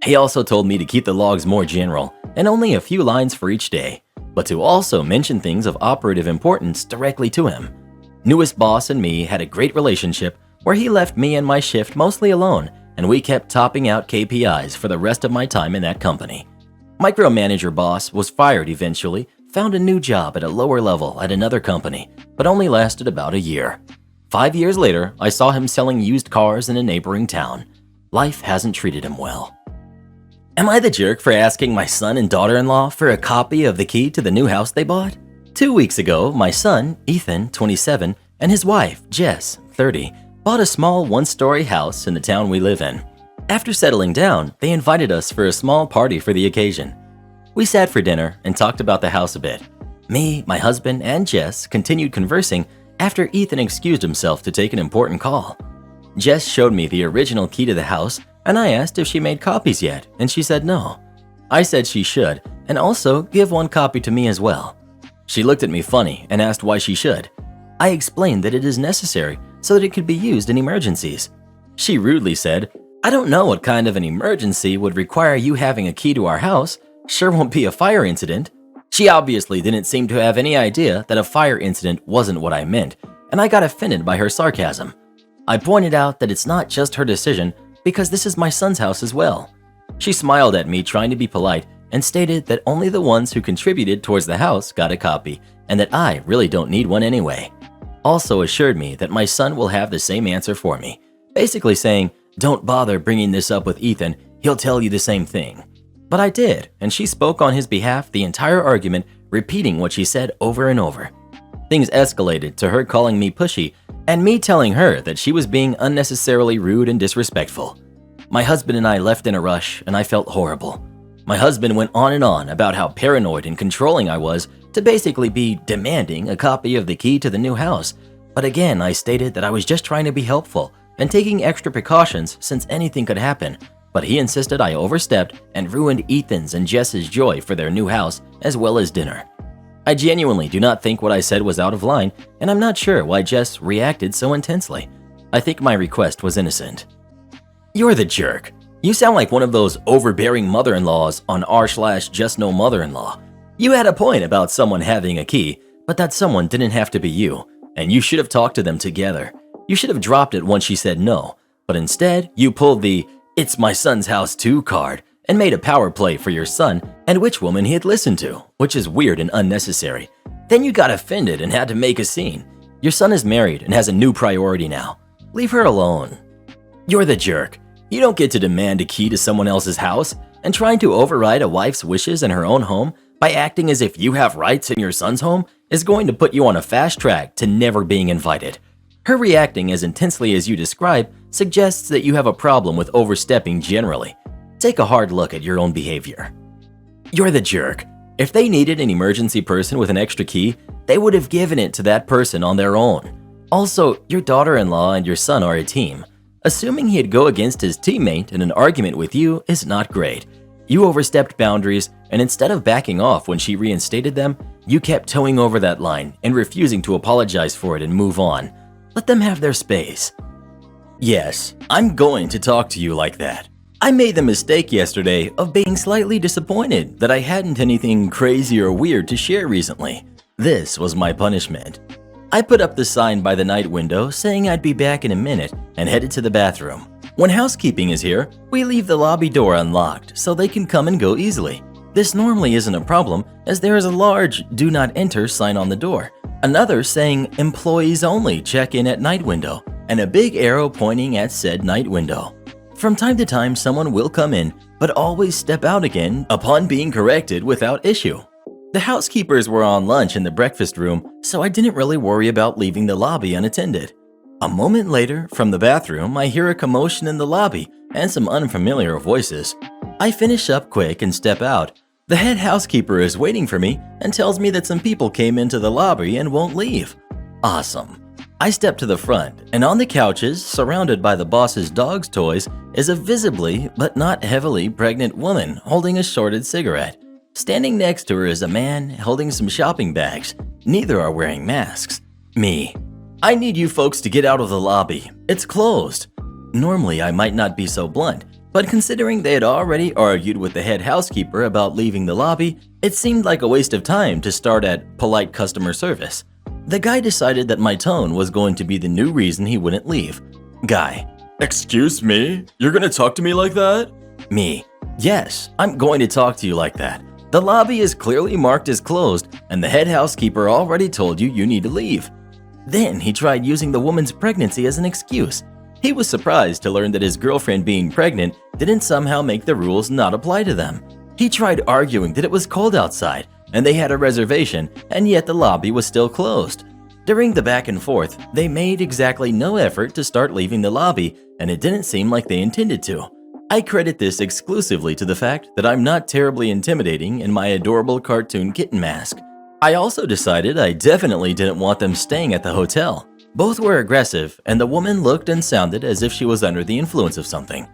He also told me to keep the logs more general and only a few lines for each day, but to also mention things of operative importance directly to him. Newest boss and me had a great relationship where he left me and my shift mostly alone, and we kept topping out KPIs for the rest of my time in that company. Micromanager boss was fired eventually, found a new job at a lower level at another company, but only lasted about a year. 5 years later, I saw him selling used cars in a neighboring town. Life hasn't treated him well. Am I the jerk for asking my son and daughter-in-law for a copy of the key to the new house they bought? 2 weeks ago, my son, Ethan, 27, and his wife, Jess, 30, bought a small one-story house in the town we live in. After settling down, they invited us for a small party for the occasion. We sat for dinner and talked about the house a bit. Me, my husband, and Jess continued conversing after Ethan excused himself to take an important call. Jess showed me the original key to the house, and I asked if she made copies yet, and she said no. I said she should, and also give one copy to me as well. She looked at me funny and asked why she should. I explained that it is necessary so that it could be used in emergencies. She rudely said, "I don't know what kind of an emergency would require you having a key to our house. Sure won't be a fire incident." She obviously didn't seem to have any idea that a fire incident wasn't what I meant, and I got offended by her sarcasm. I pointed out that it's not just her decision because this is my son's house as well. She smiled at me trying to be polite and stated that only the ones who contributed towards the house got a copy and that I really don't need one anyway. Also assured me that my son will have the same answer for me, basically saying, "Don't bother bringing this up with Ethan, he'll tell you the same thing." But I did, and she spoke on his behalf the entire argument, repeating what she said over and over. Things escalated to her calling me pushy and me telling her that she was being unnecessarily rude and disrespectful. My husband and I left in a rush, and I felt horrible. My husband went on and on about how paranoid and controlling I was to basically be demanding a copy of the key to the new house. But again, I stated that I was just trying to be helpful and taking extra precautions since anything could happen. But he insisted I overstepped and ruined Ethan's and Jess's joy for their new house as well as dinner. I genuinely do not think what I said was out of line, and I'm not sure why Jess reacted so intensely. I think my request was innocent. You're the jerk. You sound like one of those overbearing mother-in-laws on r/just no mother-in-law. You had a point about someone having a key, but that someone didn't have to be you, and you should have talked to them together. You should have dropped it once she said no, but instead you pulled the "it's my son's house too" card and made a power play for your son and which woman he had listened to, which is weird and unnecessary. Then you got offended and had to make a scene. Your son is married and has a new priority now. Leave her alone. You're the jerk. You don't get to demand a key to someone else's house, and trying to override a wife's wishes in her own home by acting as if you have rights in your son's home is going to put you on a fast track to never being invited. Her reacting as intensely as you describe suggests that you have a problem with overstepping generally. Take a hard look at your own behavior. You're the jerk. If they needed an emergency person with an extra key, they would have given it to that person on their own. Also, your daughter-in-law and your son are a team. Assuming he'd go against his teammate in an argument with you is not great. You overstepped boundaries, and instead of backing off when she reinstated them, you kept toeing over that line and refusing to apologize for it and move on. Let them have their space. Yes, I'm going to talk to you like that. I made the mistake yesterday of being slightly disappointed that I hadn't anything crazy or weird to share recently. This was my punishment. I put up the sign by the night window saying I'd be back in a minute and headed to the bathroom. When housekeeping is here, we leave the lobby door unlocked so they can come and go easily. This normally isn't a problem as there is a large "Do Not Enter" sign on the door, another saying "Employees Only Check In at Night Window," and a big arrow pointing at said night window. From time to time, someone will come in, but always step out again upon being corrected without issue. The housekeepers were on lunch in the breakfast room, so I didn't really worry about leaving the lobby unattended. A moment later, from the bathroom, I hear a commotion in the lobby and some unfamiliar voices. I finish up quick and step out. The head housekeeper is waiting for me and tells me that some people came into the lobby and won't leave. Awesome. I step to the front, and on the couches, surrounded by the boss's dog's toys, is a visibly but not heavily pregnant woman holding a shorted cigarette. Standing next to her is a man holding some shopping bags. Neither are wearing masks. Me. I need you folks to get out of the lobby. It's closed. Normally, I might not be so blunt, but considering they had already argued with the head housekeeper about leaving the lobby, it seemed like a waste of time to start at polite customer service. The guy decided that my tone was going to be the new reason he wouldn't leave. Guy. Excuse me? You're gonna talk to me like that? Me. Yes, I'm going to talk to you like that. The lobby is clearly marked as closed, and the head housekeeper already told you you need to leave. Then he tried using the woman's pregnancy as an excuse. He was surprised to learn that his girlfriend being pregnant didn't somehow make the rules not apply to them. He tried arguing that it was cold outside and they had a reservation, and yet the lobby was still closed. During the back and forth, they made exactly no effort to start leaving the lobby, and it didn't seem like they intended to. I credit this exclusively to the fact that I'm not terribly intimidating in my adorable cartoon kitten mask. I also decided I definitely didn't want them staying at the hotel. Both were aggressive, and the woman looked and sounded as if she was under the influence of something.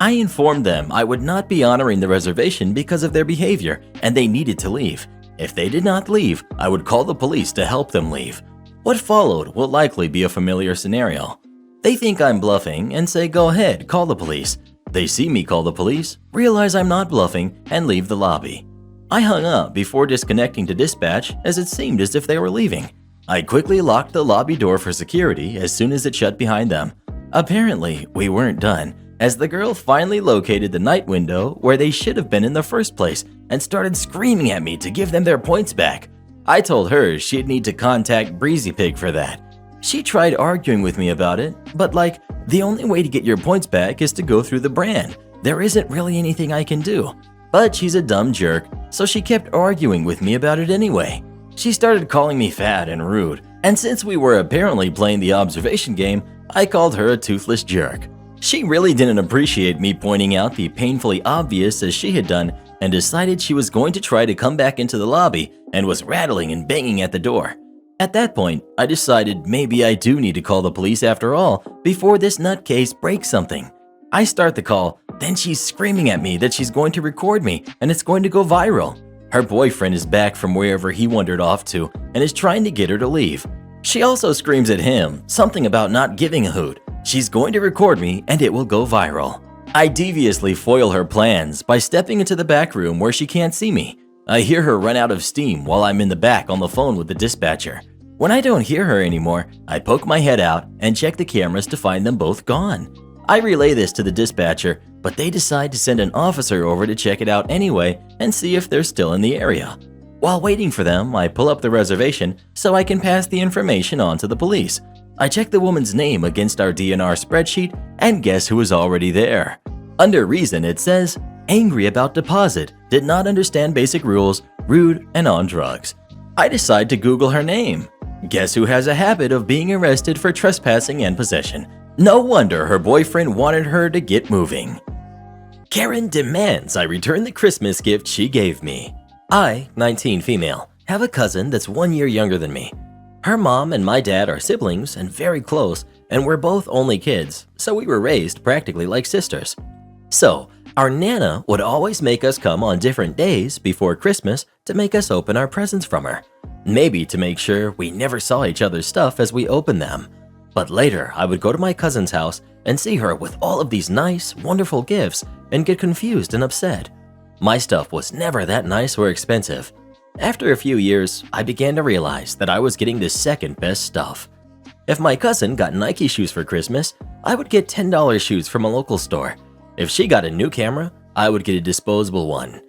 I informed them I would not be honoring the reservation because of their behavior, and they needed to leave. If they did not leave, I would call the police to help them leave. What followed will likely be a familiar scenario. They think I'm bluffing and say go ahead, call the police. They see me call the police, realize I'm not bluffing, and leave the lobby. I hung up before disconnecting to dispatch as it seemed as if they were leaving. I quickly locked the lobby door for security as soon as it shut behind them. Apparently, we weren't done, as the girl finally located the night window where they should have been in the first place and started screaming at me to give them their points back. I told her she'd need to contact Breezy Pig for that. She tried arguing with me about it, but the only way to get your points back is to go through the brand. There isn't really anything I can do. But she's a dumb jerk, so she kept arguing with me about it anyway. She started calling me fat and rude, and since we were apparently playing the observation game, I called her a toothless jerk. She really didn't appreciate me pointing out the painfully obvious as she had done, and decided she was going to try to come back into the lobby and was rattling and banging at the door. At that point, I decided maybe I do need to call the police after all before this nutcase breaks something. I start the call, then she's screaming at me that she's going to record me and it's going to go viral. Her boyfriend is back from wherever he wandered off to and is trying to get her to leave. She also screams at him, something about not giving a hoot. She's going to record me and it will go viral. I deviously foil her plans by stepping into the back room where she can't see me. I hear her run out of steam while I'm in the back on the phone with the dispatcher. When I don't hear her anymore, I poke my head out and check the cameras to find them both gone. I relay this to the dispatcher, but they decide to send an officer over to check it out anyway and see if they're still in the area. While waiting for them, I pull up the reservation so I can pass the information on to the police. I check the woman's name against our DNR spreadsheet and guess who is already there. Under reason, it says, angry about deposit, did not understand basic rules, rude, and on drugs. I decide to Google her name. Guess who has a habit of being arrested for trespassing and possession? No wonder her boyfriend wanted her to get moving. Karen demands I return the Christmas gift she gave me. I, 19 female, have a cousin that's 1 year younger than me. Her mom and my dad are siblings and very close, and we're both only kids, so we were raised practically like sisters. So, our Nana would always make us come on different days before Christmas to make us open our presents from her. Maybe to make sure we never saw each other's stuff as we opened them. But later, I would go to my cousin's house and see her with all of these nice, wonderful gifts and get confused and upset. My stuff was never that nice or expensive. After a few years, I began to realize that I was getting the second best stuff. If my cousin got Nike shoes for Christmas, I would get $10 shoes from a local store. If she got a new camera, I would get a disposable one.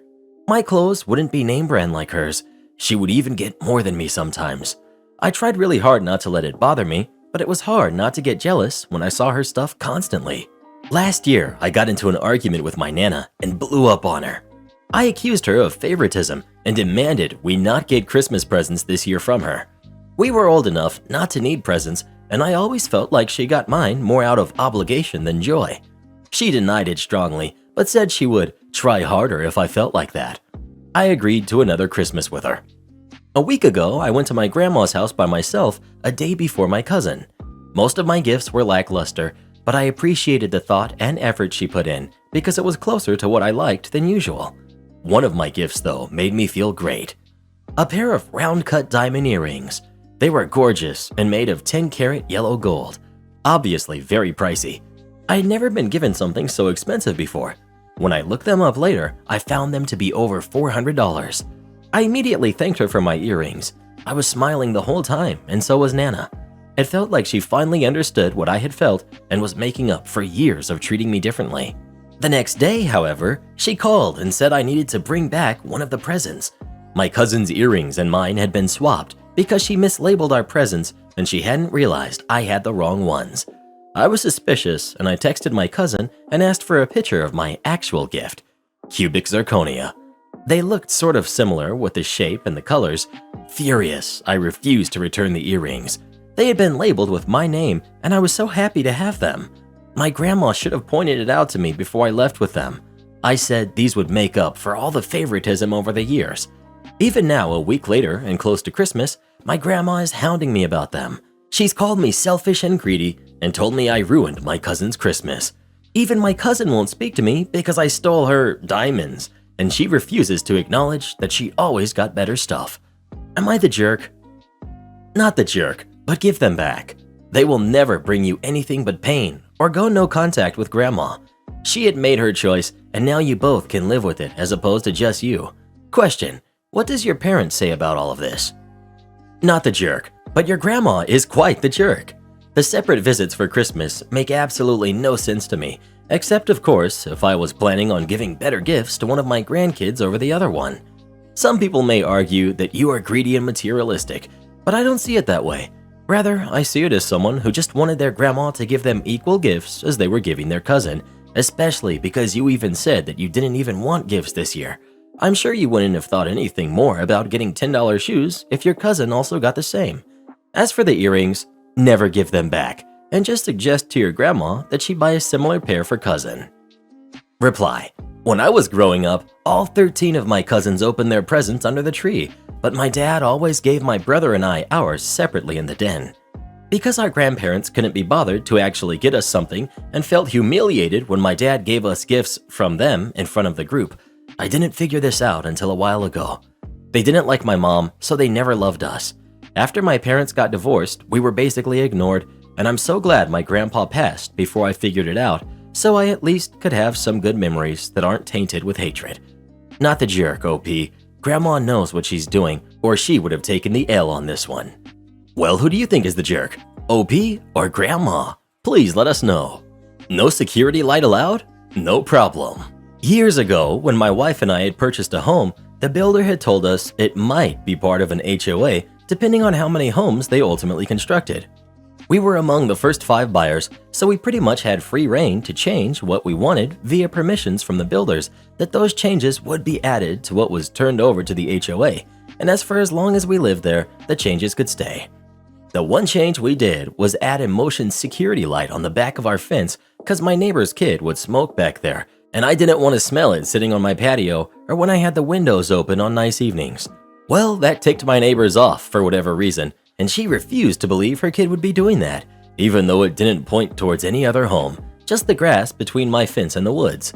My clothes wouldn't be name brand like hers. She would even get more than me sometimes. I tried really hard not to let it bother me, but it was hard not to get jealous when I saw her stuff constantly. Last year, I got into an argument with my Nana and blew up on her. I accused her of favoritism and demanded we not get Christmas presents this year from her. We were old enough not to need presents, and I always felt like she got mine more out of obligation than joy. She denied it strongly, but said she would try harder if I felt like that. I agreed to another Christmas with her. A week ago, I went to my grandma's house by myself a day before my cousin. Most of my gifts were lackluster, but I appreciated the thought and effort she put in because it was closer to what I liked than usual. One of my gifts, though, made me feel great. A pair of round-cut diamond earrings. They were gorgeous and made of 10-karat yellow gold. Obviously very pricey. I had never been given something so expensive before. When I looked them up later, I found them to be over $400. I immediately thanked her for my earrings. I was smiling the whole time, and so was Nana. It felt like she finally understood what I had felt and was making up for years of treating me differently. The next day, however, she called and said I needed to bring back one of the presents. My cousin's earrings and mine had been swapped because she mislabeled our presents and she hadn't realized I had the wrong ones. I was suspicious and I texted my cousin and asked for a picture of my actual gift, cubic zirconia. They looked sort of similar with the shape and the colors. Furious, I refused to return the earrings. They had been labeled with my name and I was so happy to have them. My grandma should have pointed it out to me before I left with them. I said these would make up for all the favoritism over the years. Even now, a week later and close to Christmas, my grandma is hounding me about them. She's called me selfish and greedy and told me I ruined my cousin's Christmas. Even my cousin won't speak to me because I stole her diamonds, and she refuses to acknowledge that she always got better stuff. Am I the jerk? Not the jerk, but give them back. They will never bring you anything but pain or go no contact with grandma. She had made her choice and now you both can live with it as opposed to just you. Question, what does your parents say about all of this? Not the jerk, but your grandma is quite the jerk. The separate visits for Christmas make absolutely no sense to me, except of course if I was planning on giving better gifts to one of my grandkids over the other one. Some people may argue that you are greedy and materialistic, but I don't see it that way. Rather, I see it as someone who just wanted their grandma to give them equal gifts as they were giving their cousin, especially because you even said that you didn't even want gifts this year. I'm sure you wouldn't have thought anything more about getting $10 shoes if your cousin also got the same. As for the earrings, never give them back, and just suggest to your grandma that she buy a similar pair for cousin. Reply, when I was growing up, all 13 of my cousins opened their presents under the tree, but my dad always gave my brother and I ours separately in the den. Because our grandparents couldn't be bothered to actually get us something and felt humiliated when my dad gave us gifts from them in front of the group, I didn't figure this out until a while ago. They didn't like my mom, so they never loved us. After my parents got divorced, we were basically ignored, and I'm so glad my grandpa passed before I figured it out, so I at least could have some good memories that aren't tainted with hatred. Not the jerk, OP. Grandma knows what she's doing, or she would have taken the L on this one. Well, who do you think is the jerk? OP or Grandma? Please let us know. No security light allowed? No problem. Years ago, when my wife and I had purchased a home, the builder had told us it might be part of an HOA depending on how many homes they ultimately constructed. We were among the first 5 buyers, so we pretty much had free reign to change what we wanted via permissions from the builders that those changes would be added to what was turned over to the HOA, and as long as we lived there, the changes could stay. The one change we did was add a motion security light on the back of our fence because my neighbor's kid would smoke back there, and I didn't want to smell it sitting on my patio or when I had the windows open on nice evenings. Well, that ticked my neighbors off for whatever reason, and she refused to believe her kid would be doing that, even though it didn't point towards any other home, just the grass between my fence and the woods.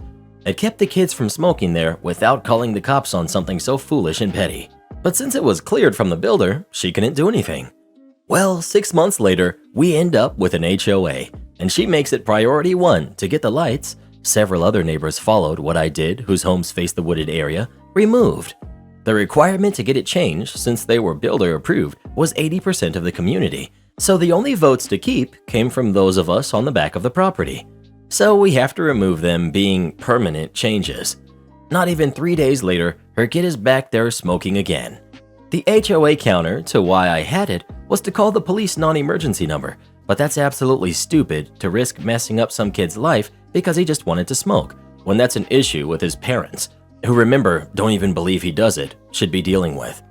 It kept the kids from smoking there without calling the cops on something so foolish and petty. But since it was cleared from the builder, she couldn't do anything. Well, 6 months later, we end up with an HOA, and she makes it priority 1 to get the lights. Several other neighbors followed what I did, whose homes faced the wooded area, removed. The requirement to get it changed, since they were builder approved, was 80% of the community, so the only votes to keep came from those of us on the back of the property. So we have to remove them, being permanent changes. Not even 3 days later, her kid is back there smoking again. The HOA counter to why I had it was to call the police non-emergency number, but that's absolutely stupid to risk messing up some kid's life because he just wanted to smoke, when that's an issue with his parents, who, remember, don't even believe he does it, should be dealing with.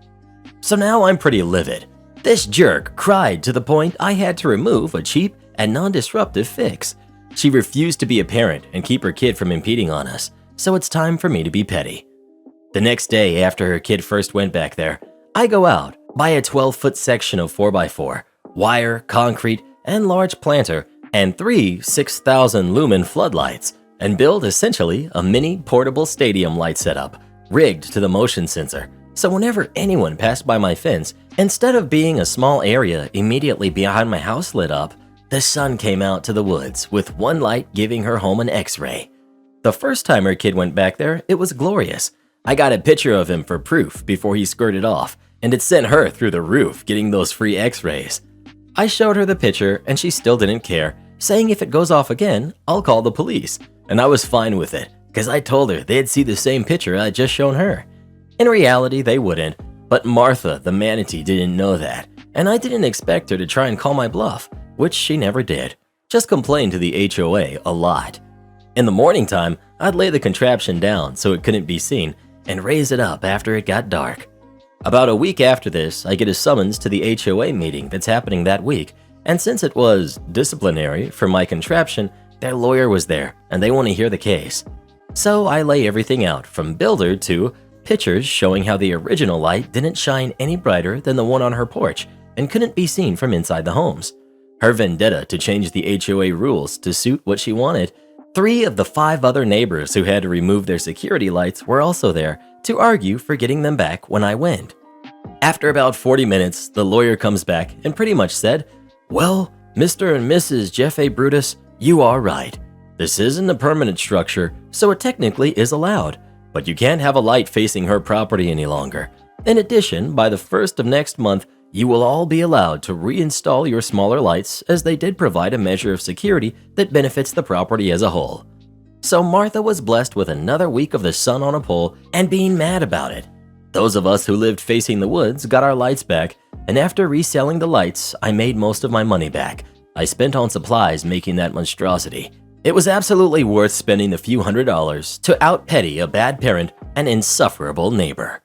So now I'm pretty livid. This jerk cried to the point I had to remove a cheap and non-disruptive fix. She refused to be a parent and keep her kid from impeding on us, so it's time for me to be petty. The next day after her kid first went back there, I go out, buy a 12-foot section of 4x4, wire, concrete, and large planter, and 3 6,000 lumen floodlights, and build essentially a mini portable stadium light setup, rigged to the motion sensor, so whenever anyone passed by my fence, instead of being a small area immediately behind my house lit up, the sun came out to the woods with one light giving her home an X-ray. The first time her kid went back there, it was glorious. I got a picture of him for proof before he skirted off, and it sent her through the roof getting those free X-rays. I showed her the picture and she still didn't care, saying if it goes off again, I'll call the police. and I was fine with it because I told her they'd see the same picture I'd just shown her. In reality, they wouldn't, but Martha, the manatee, didn't know that, and I didn't expect her to try and call my bluff, which she never did. Just complained to the HOA a lot. In the morning time, I'd lay the contraption down so it couldn't be seen and raise it up after it got dark. About a week after this, I get a summons to the HOA meeting that's happening that week, and since it was disciplinary for my contraption, their lawyer was there and they want to hear the case. So I lay everything out from builder to pictures showing how the original light didn't shine any brighter than the one on her porch and couldn't be seen from inside the homes. Her vendetta to change the HOA rules to suit what she wanted. 3 of the 5 other neighbors who had to remove their security lights were also there to argue for getting them back when I went. After about 40 minutes, the lawyer comes back and pretty much said, "Well, Mr. and Mrs. Jeff A. Brutus, you are right. This isn't a permanent structure, so it technically is allowed, but you can't have a light facing her property any longer. In addition, by the 1st of next month, you will all be allowed to reinstall your smaller lights as they did provide a measure of security that benefits the property as a whole." So Martha was blessed with another week of the sun on a pole and being mad about it. Those of us who lived facing the woods got our lights back, and after reselling the lights, I made most of my money back. I spent on supplies making that monstrosity. It was absolutely worth spending the few $100s to out-petty a bad parent and insufferable neighbor.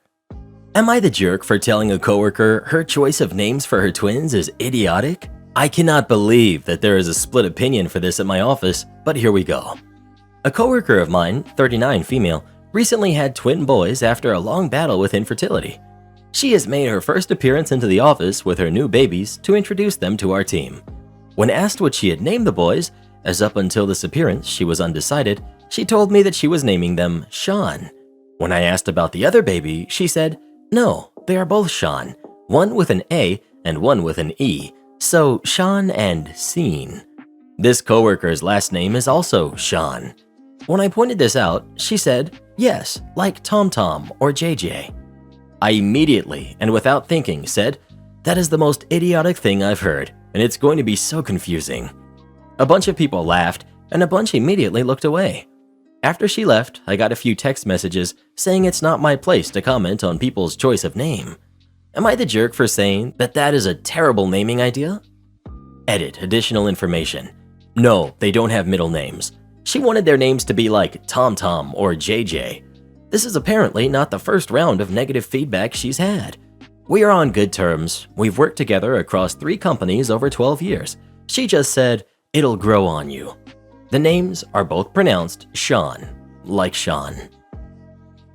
Am I the jerk for telling a coworker her choice of names for her twins is idiotic? I cannot believe that there is a split opinion for this at my office, but here we go. A coworker of mine, 39 female, recently had twin boys after a long battle with infertility. She has made her first appearance into the office with her new babies to introduce them to our team. When asked what she had named the boys, as up until this appearance she was undecided, she told me that she was naming them Sean. When I asked about the other baby, she said, "No, they are both Sean, one with an A and one with an E, so Sean and Scene." This coworker's last name is also Sean. When I pointed this out, she said, "Yes, like Tom Tom or JJ." I immediately, and without thinking, said, "That is the most idiotic thing I've heard, and it's going to be so confusing." A bunch of people laughed, and a bunch immediately looked away. After she left, I got a few text messages saying it's not my place to comment on people's choice of name. Am I the jerk for saying that that is a terrible naming idea? Edit additional information. No, they don't have middle names. She wanted their names to be like Tom Tom or JJ. This is apparently not the first round of negative feedback she's had. We are on good terms. We've worked together across 3 companies over 12 years. She just said, "It'll grow on you." The names are both pronounced Sean, like Sean.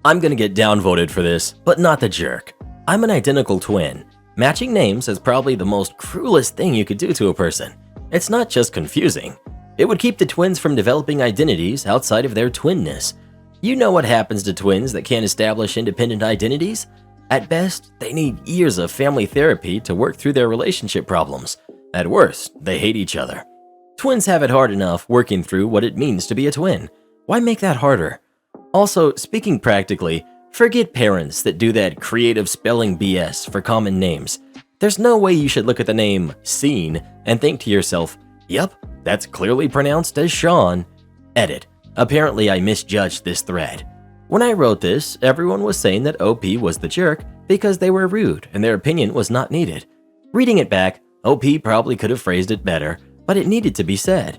I'm gonna get downvoted for this, but not the jerk. I'm an identical twin. Matching names is probably the most cruelest thing you could do to a person. It's not just confusing. It would keep the twins from developing identities outside of their twinness. You know what happens to twins that can't establish independent identities? At best, they need years of family therapy to work through their relationship problems. At worst, they hate each other. Twins have it hard enough working through what it means to be a twin. Why make that harder? Also, speaking practically, forget parents that do that creative spelling BS for common names. There's no way you should look at the name Scene and think to yourself, "Yup, that's clearly pronounced as Sean." Edit. Apparently I misjudged this thread. When I wrote this, everyone was saying that OP was the jerk because they were rude and their opinion was not needed. Reading it back, OP probably could have phrased it better, but it needed to be said.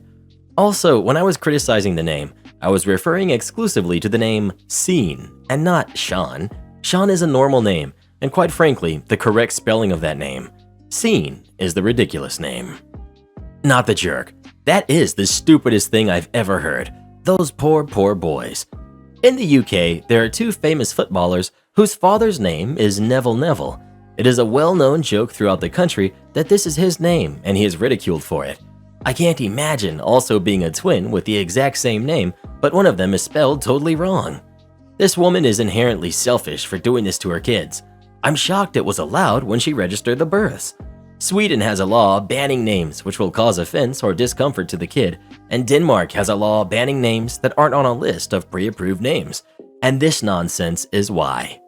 Also, when I was criticizing the name, I was referring exclusively to the name Scene and not Sean. Sean is a normal name, and quite frankly, the correct spelling of that name. Scene is the ridiculous name. Not the jerk. That is the stupidest thing I've ever heard. Those poor boys. In the UK, there are 2 famous footballers whose father's name is Neville. It is a well-known joke throughout the country that this is his name and he is ridiculed for it. I can't imagine also being a twin with the exact same name, but one of them is spelled totally wrong. This woman is inherently selfish for doing this to her kids. I'm shocked it was allowed when she registered the births. Sweden has a law banning names which will cause offense or discomfort to the kid, and Denmark has a law banning names that aren't on a list of pre-approved names. And this nonsense is why.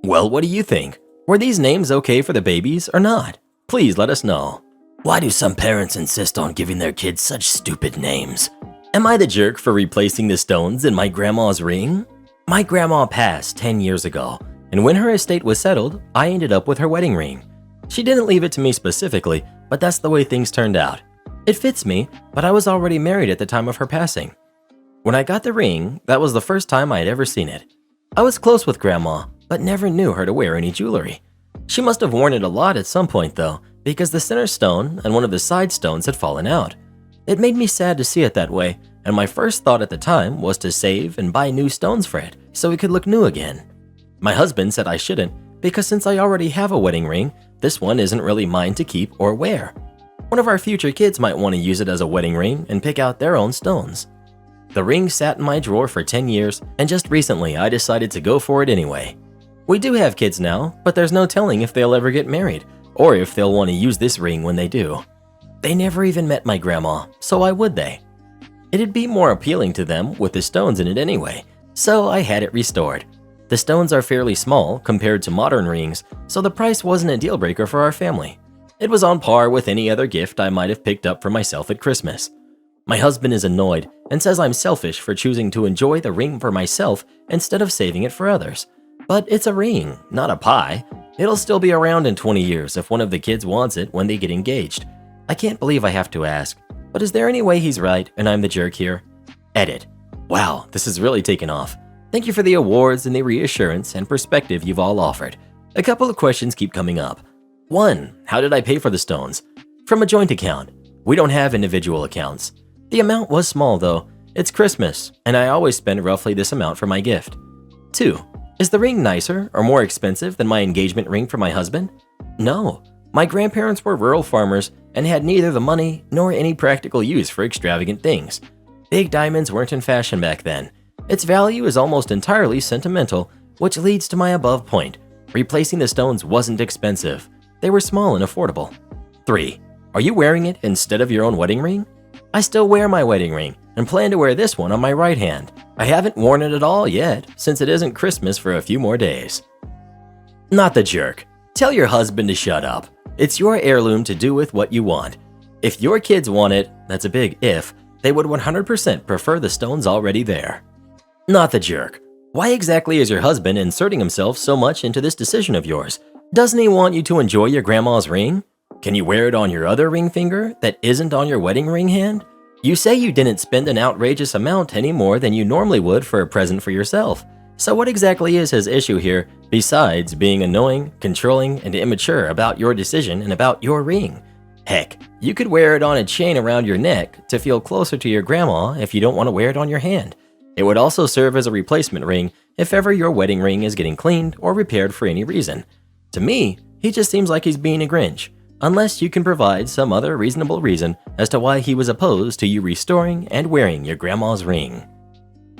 Well, what do you think? Were these names okay for the babies or not? Please let us know. Why do some parents insist on giving their kids such stupid names? Am I the jerk for replacing the stones in my grandma's ring? My grandma passed 10 years ago, and when her estate was settled, I ended up with her wedding ring. She didn't leave it to me specifically, but that's the way things turned out. It fits me, but I was already married at the time of her passing. When I got the ring, that was the first time I had ever seen it. I was close with Grandma, but never knew her to wear any jewelry. She must have worn it a lot at some point though, because the center stone and one of the side stones had fallen out. It made me sad to see it that way, and my first thought at the time was to save and buy new stones for it so it could look new again. My husband said I shouldn't, because since I already have a wedding ring, this one isn't really mine to keep or wear. One of our future kids might want to use it as a wedding ring and pick out their own stones. The ring sat in my drawer for 10 years, and just recently I decided to go for it anyway. We do have kids now, but there's no telling if they'll ever get married, or if they'll want to use this ring when they do. They never even met my grandma, so why would they? It'd be more appealing to them with the stones in it anyway, so I had it restored. The stones are fairly small compared to modern rings, so the price wasn't a deal breaker for our family. It was on par with any other gift I might have picked up for myself at Christmas. My husband is annoyed and says I'm selfish for choosing to enjoy the ring for myself instead of saving it for others. But it's a ring, not a pie. It'll still be around in 20 years if one of the kids wants it when they get engaged. I can't believe I have to ask, but is there any way he's right and I'm the jerk here? Edit. Wow, this has really taken off. Thank you for the awards and the reassurance and perspective you've all offered. A couple of questions keep coming up. 1. How did I pay for the stones? From a joint account. We don't have individual accounts. The amount was small though. It's Christmas, and I always spend roughly this amount for my gift. 2. Is the ring nicer or more expensive than my engagement ring for my husband? No. My grandparents were rural farmers and had neither the money nor any practical use for extravagant things. Big diamonds weren't in fashion back then. Its value is almost entirely sentimental, which leads to my above point. Replacing the stones wasn't expensive. They were small and affordable. 3. Are you wearing it instead of your own wedding ring? I still wear my wedding ring and plan to wear this one on my right hand. I haven't worn it at all yet, since it isn't Christmas for a few more days. Not the jerk. Tell your husband to shut up. It's your heirloom to do with what you want. If your kids want it, that's a big if, they would 100% prefer the stones already there. Not the jerk. Why exactly is your husband inserting himself so much into this decision of yours? Doesn't he want you to enjoy your grandma's ring? Can you wear it on your other ring finger that isn't on your wedding ring hand? You say you didn't spend an outrageous amount any more than you normally would for a present for yourself. So what exactly is his issue here besides being annoying, controlling, and immature about your decision and about your ring? Heck, you could wear it on a chain around your neck to feel closer to your grandma if you don't want to wear it on your hand. It would also serve as a replacement ring if ever your wedding ring is getting cleaned or repaired for any reason. To me, he just seems like he's being a Grinch, unless you can provide some other reasonable reason as to why he was opposed to you restoring and wearing your grandma's ring.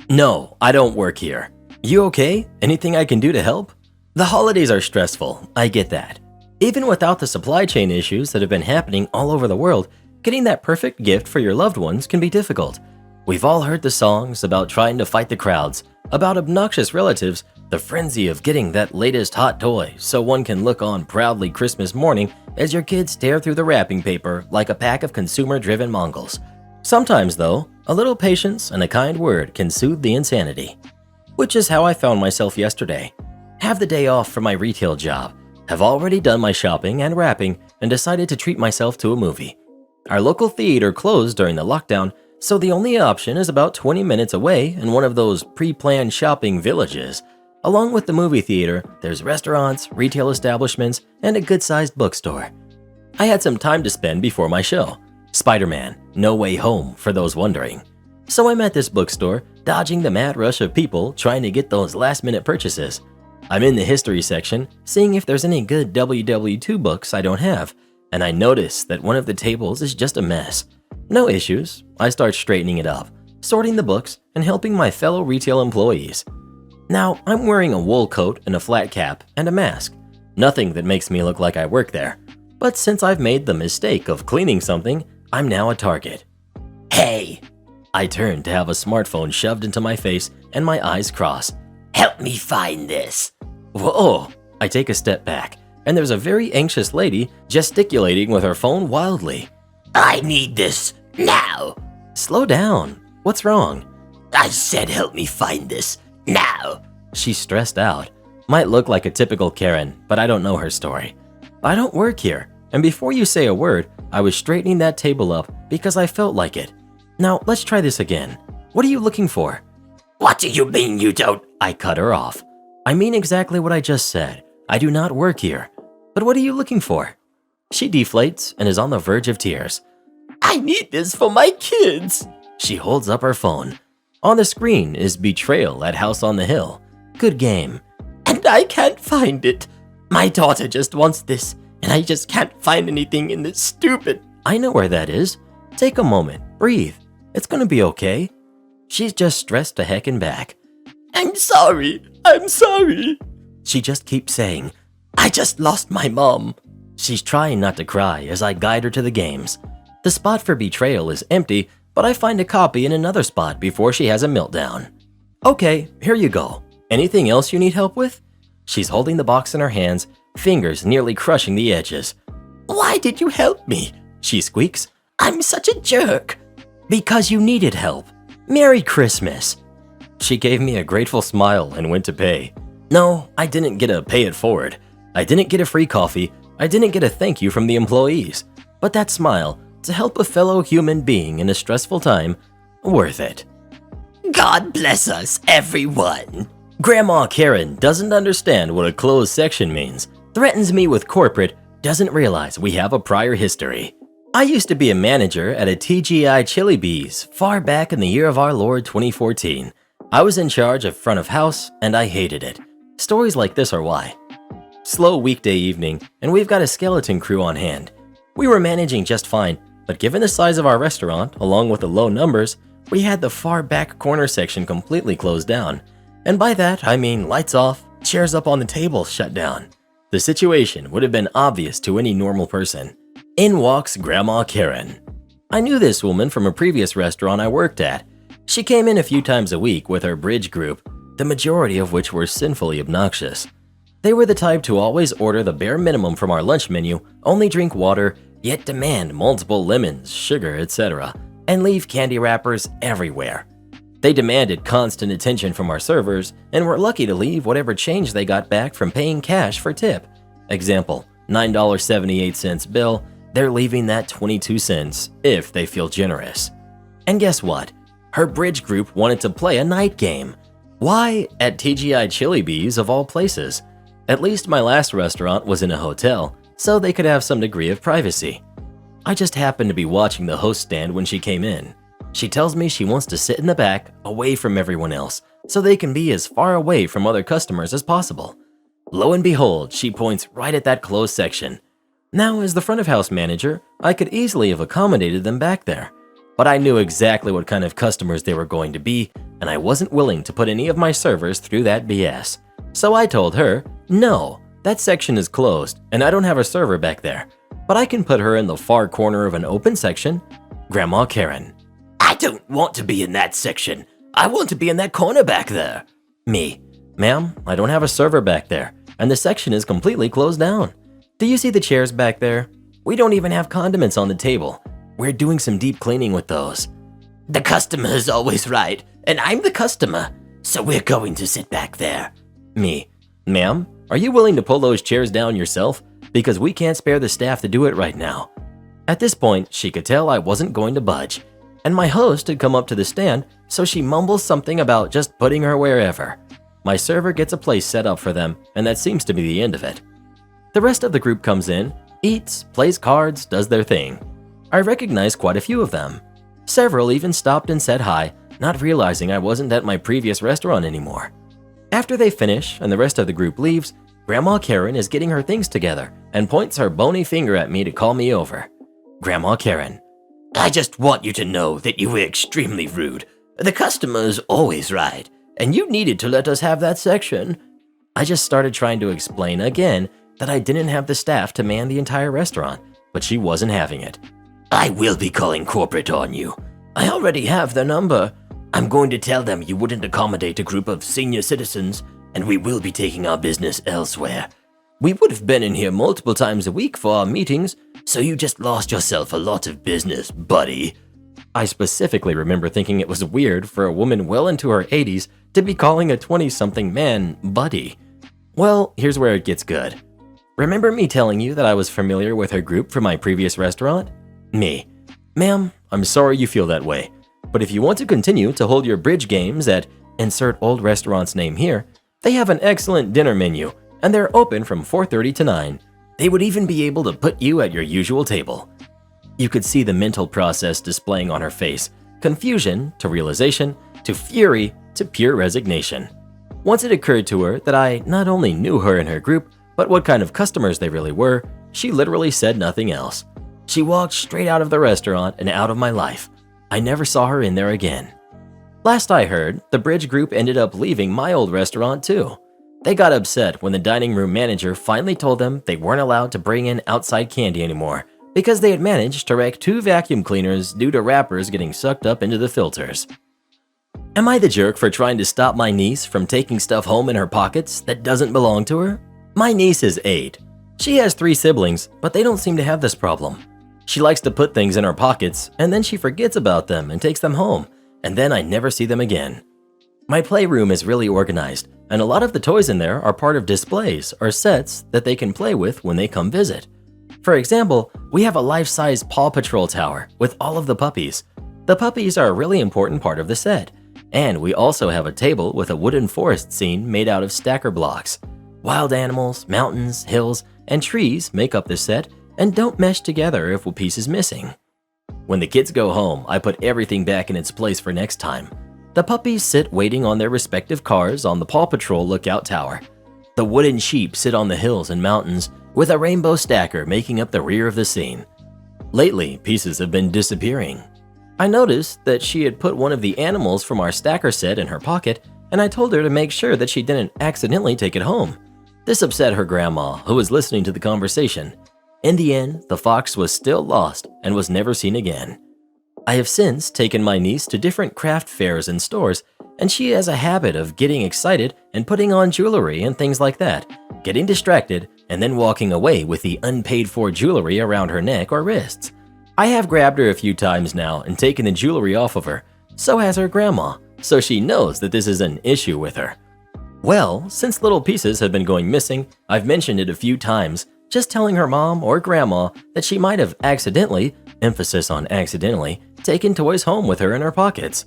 No, I don't work here. You okay? Anything I can do to help? The holidays are stressful, I get that. Even without the supply chain issues that have been happening all over the world, getting that perfect gift for your loved ones can be difficult. We've all heard the songs about trying to fight the crowds, about obnoxious relatives, the frenzy of getting that latest hot toy so one can look on proudly Christmas morning as your kids tear through the wrapping paper like a pack of consumer-driven Mongols. Sometimes, though, a little patience and a kind word can soothe the insanity. Which is how I found myself yesterday. Have the day off from my retail job, have already done my shopping and wrapping, and decided to treat myself to a movie. Our local theater closed during the lockdown, so the only option is about 20 minutes away in one of those pre-planned shopping villages. Along with the movie theater, there's restaurants, retail establishments, and a good-sized bookstore. I had some time to spend before my show, Spider-Man: No Way Home, for those wondering. So I'm at this bookstore, dodging the mad rush of people trying to get those last-minute purchases. I'm in the history section, seeing if there's any good WW2 books I don't have, and I notice that one of the tables is just a mess. No issues. I start straightening it up, sorting the books, and helping my fellow retail employees. Now, I'm wearing a wool coat and a flat cap and a mask. Nothing that makes me look like I work there. But since I've made the mistake of cleaning something, I'm now a target. Hey! I turn to have a smartphone shoved into my face and my eyes cross. Help me find this. Whoa! I take a step back, and there's a very anxious lady gesticulating with her phone wildly. I need this now. Slow down. What's wrong? I said help me find this, now. She's stressed out. Might look like a typical Karen, but I don't know her story. I don't work here, and before you say a word, I was straightening that table up because I felt like it. Now, let's try this again. What are you looking for? What do you mean you don't? I cut her off. I mean exactly what I just said. I do not work here. But what are you looking for? She deflates and is on the verge of tears. I need this for my kids. She holds up her phone. On the screen is Betrayal at House on the Hill. Good game. And I can't find it. My daughter just wants this, and I just can't find anything in this stupid. I know where that is. Take a moment. Breathe. It's gonna be okay. She's just stressed to heck and back. I'm sorry. I'm sorry. She just keeps saying, I just lost my mom. She's trying not to cry as I guide her to the games. The spot for Betrayal is empty, but I find a copy in another spot before she has a meltdown. Okay, here you go. Anything else you need help with? She's holding the box in her hands, fingers nearly crushing the edges. Why did you help me? She squeaks. I'm such a jerk. Because you needed help. Merry Christmas. She gave me a grateful smile and went to pay. No, I didn't get a pay it forward. I didn't get a free coffee. I didn't get a thank you from the employees. But that smile, to help a fellow human being in a stressful time, worth it. God bless us, everyone. Grandma Karen doesn't understand what a closed section means, threatens me with corporate, doesn't realize we have a prior history. I used to be a manager at a TGI Chili Bees far back in the year of our Lord 2014. I was in charge of front of house and I hated it. Stories like this are why. Slow weekday evening and we've got a skeleton crew on hand. We were managing just fine, but given the size of our restaurant along with the low numbers, we had the far back corner section completely closed down. And by that, I mean lights off, chairs up on the table shut down. The situation would have been obvious to any normal person. In walks Grandma Karen. I knew this woman from a previous restaurant I worked at. She came in a few times a week with her bridge group, the majority of which were sinfully obnoxious. They were the type to always order the bare minimum from our lunch menu, only drink water, yet demand multiple lemons, sugar, etc., and leave candy wrappers everywhere. They demanded constant attention from our servers and were lucky to leave whatever change they got back from paying cash for tip. Example, $9.78 bill, they're leaving that 22 cents if they feel generous. And guess what? Her bridge group wanted to play a night game. Why at TGI Chili Bees of all places? At least my last restaurant was in a hotel, so they could have some degree of privacy. I just happened to be watching the host stand when she came in. She tells me she wants to sit in the back, away from everyone else, so they can be as far away from other customers as possible. Lo and behold, she points right at that closed section. Now, as the front of house manager, I could easily have accommodated them back there. But I knew exactly what kind of customers they were going to be, and I wasn't willing to put any of my servers through that BS. So I told her, no, that section is closed, and I don't have a server back there. But I can put her in the far corner of an open section. Grandma Karen. I don't want to be in that section. I want to be in that corner back there. Me. Ma'am, I don't have a server back there, and the section is completely closed down. Do you see the chairs back there? We don't even have condiments on the table. We're doing some deep cleaning with those. The customer is always right, and I'm the customer, so we're going to sit back there. Me. Ma'am, are you willing to pull those chairs down yourself? Because we can't spare the staff to do it right now. At this point, she could tell I wasn't going to budge. And my host had come up to the stand, so she mumbles something about just putting her wherever. My server gets a place set up for them, and that seems to be the end of it. The rest of the group comes in, eats, plays cards, does their thing. I recognize quite a few of them. Several even stopped and said hi, not realizing I wasn't at my previous restaurant anymore. After they finish and the rest of the group leaves, Grandma Karen is getting her things together and points her bony finger at me to call me over. Grandma Karen. I just want you to know that you were extremely rude. The customer is always right, and you needed to let us have that section. I just started trying to explain again that I didn't have the staff to man the entire restaurant, but she wasn't having it. I will be calling corporate on you. I already have their number. I'm going to tell them you wouldn't accommodate a group of senior citizens, and we will be taking our business elsewhere. We would have been in here multiple times a week for our meetings, so you just lost yourself a lot of business, buddy. I specifically remember thinking it was weird for a woman well into her 80s to be calling a 20-something man buddy. Well, here's where it gets good. Remember me telling you that I was familiar with her group from my previous restaurant? Me. Ma'am, I'm sorry you feel that way, but if you want to continue to hold your bridge games at insert old restaurant's name here, they have an excellent dinner menu, and they're open from 4:30 to 9. They would even be able to put you at your usual table. You could see the mental process displaying on her face, confusion to realization to fury to pure resignation. Once it occurred to her that I not only knew her and her group, but what kind of customers they really were, she literally said nothing else. She walked straight out of the restaurant and out of my life. I never saw her in there again. Last I heard, the bridge group ended up leaving my old restaurant too. They got upset when the dining room manager finally told them they weren't allowed to bring in outside candy anymore because they had managed to wreck 2 vacuum cleaners due to wrappers getting sucked up into the filters. Am I the jerk for trying to stop my niece from taking stuff home in her pockets that doesn't belong to her? My niece is 8. She has 3 siblings, but they don't seem to have this problem. She likes to put things in her pockets, and then she forgets about them and takes them home, and then I never see them again. My playroom is really organized, and a lot of the toys in there are part of displays or sets that they can play with when they come visit. For example, we have a life-size Paw Patrol tower with all of the puppies. The puppies are a really important part of the set, and we also have a table with a wooden forest scene made out of stacker blocks. Wild animals, mountains, hills, and trees make up the set and don't mesh together if a piece is missing. When the kids go home, I put everything back in its place for next time. The puppies sit waiting on their respective cars on the Paw Patrol lookout tower. The wooden sheep sit on the hills and mountains with a rainbow stacker making up the rear of the scene. Lately, pieces have been disappearing. I noticed that she had put one of the animals from our stacker set in her pocket, and I told her to make sure that she didn't accidentally take it home. This upset her grandma, who was listening to the conversation. In the end, the fox was still lost and was never seen again. I have since taken my niece to different craft fairs and stores, and she has a habit of getting excited and putting on jewelry and things like that, getting distracted, and then walking away with the unpaid-for jewelry around her neck or wrists. I have grabbed her a few times now and taken the jewelry off of her. So has her grandma, so she knows that this is an issue with her. Well, since little pieces have been going missing, I've mentioned it a few times, just telling her mom or grandma that she might have accidentally, emphasis on accidentally, taken toys home with her in her pockets.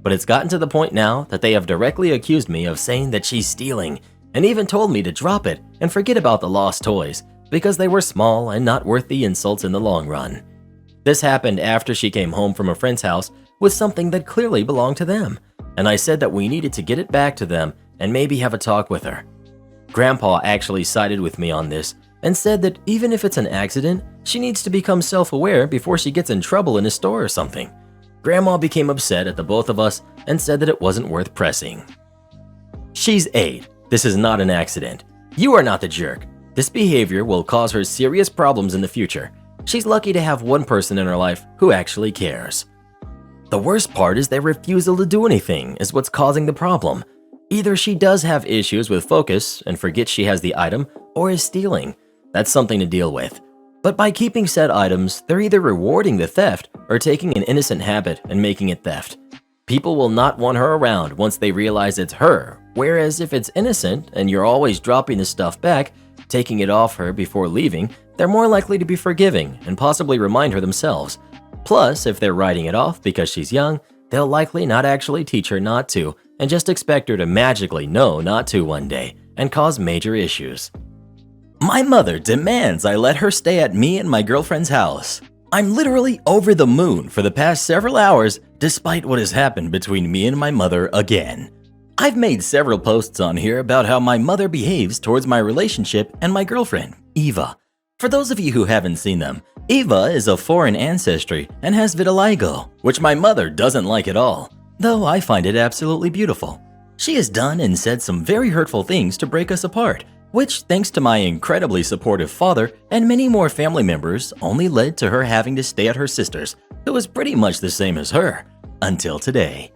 But it's gotten to the point now that they have directly accused me of saying that she's stealing, and even told me to drop it and forget about the lost toys because they were small and not worth the insults in the long run. This happened after she came home from a friend's house with something that clearly belonged to them, and I said that we needed to get it back to them and maybe have a talk with her. Grandpa actually sided with me on this and said that even if it's an accident, she needs to become self-aware before she gets in trouble in a store or something. Grandma became upset at the both of us and said that it wasn't worth pressing. She's 8. This is not an accident. You are not the jerk. This behavior will cause her serious problems in the future. She's lucky to have one person in her life who actually cares. The worst part is their refusal to do anything is what's causing the problem. Either she does have issues with focus and forgets she has the item, or is stealing. That's something to deal with. But by keeping said items, they're either rewarding the theft or taking an innocent habit and making it theft. People will not want her around once they realize it's her, whereas if it's innocent and you're always dropping the stuff back, taking it off her before leaving, they're more likely to be forgiving and possibly remind her themselves. Plus, if they're writing it off because she's young, they'll likely not actually teach her not to and just expect her to magically know not to one day and cause major issues. My mother demands I let her stay at me and my girlfriend's house. I'm literally over the moon for the past several hours despite what has happened between me and my mother again. I've made several posts on here about how my mother behaves towards my relationship and my girlfriend, Eva. For those of you who haven't seen them, Eva is of foreign ancestry and has vitiligo, which my mother doesn't like at all, though I find it absolutely beautiful. She has done and said some very hurtful things to break us apart, which, thanks to my incredibly supportive father and many more family members, only led to her having to stay at her sister's, who was pretty much the same as her, until today.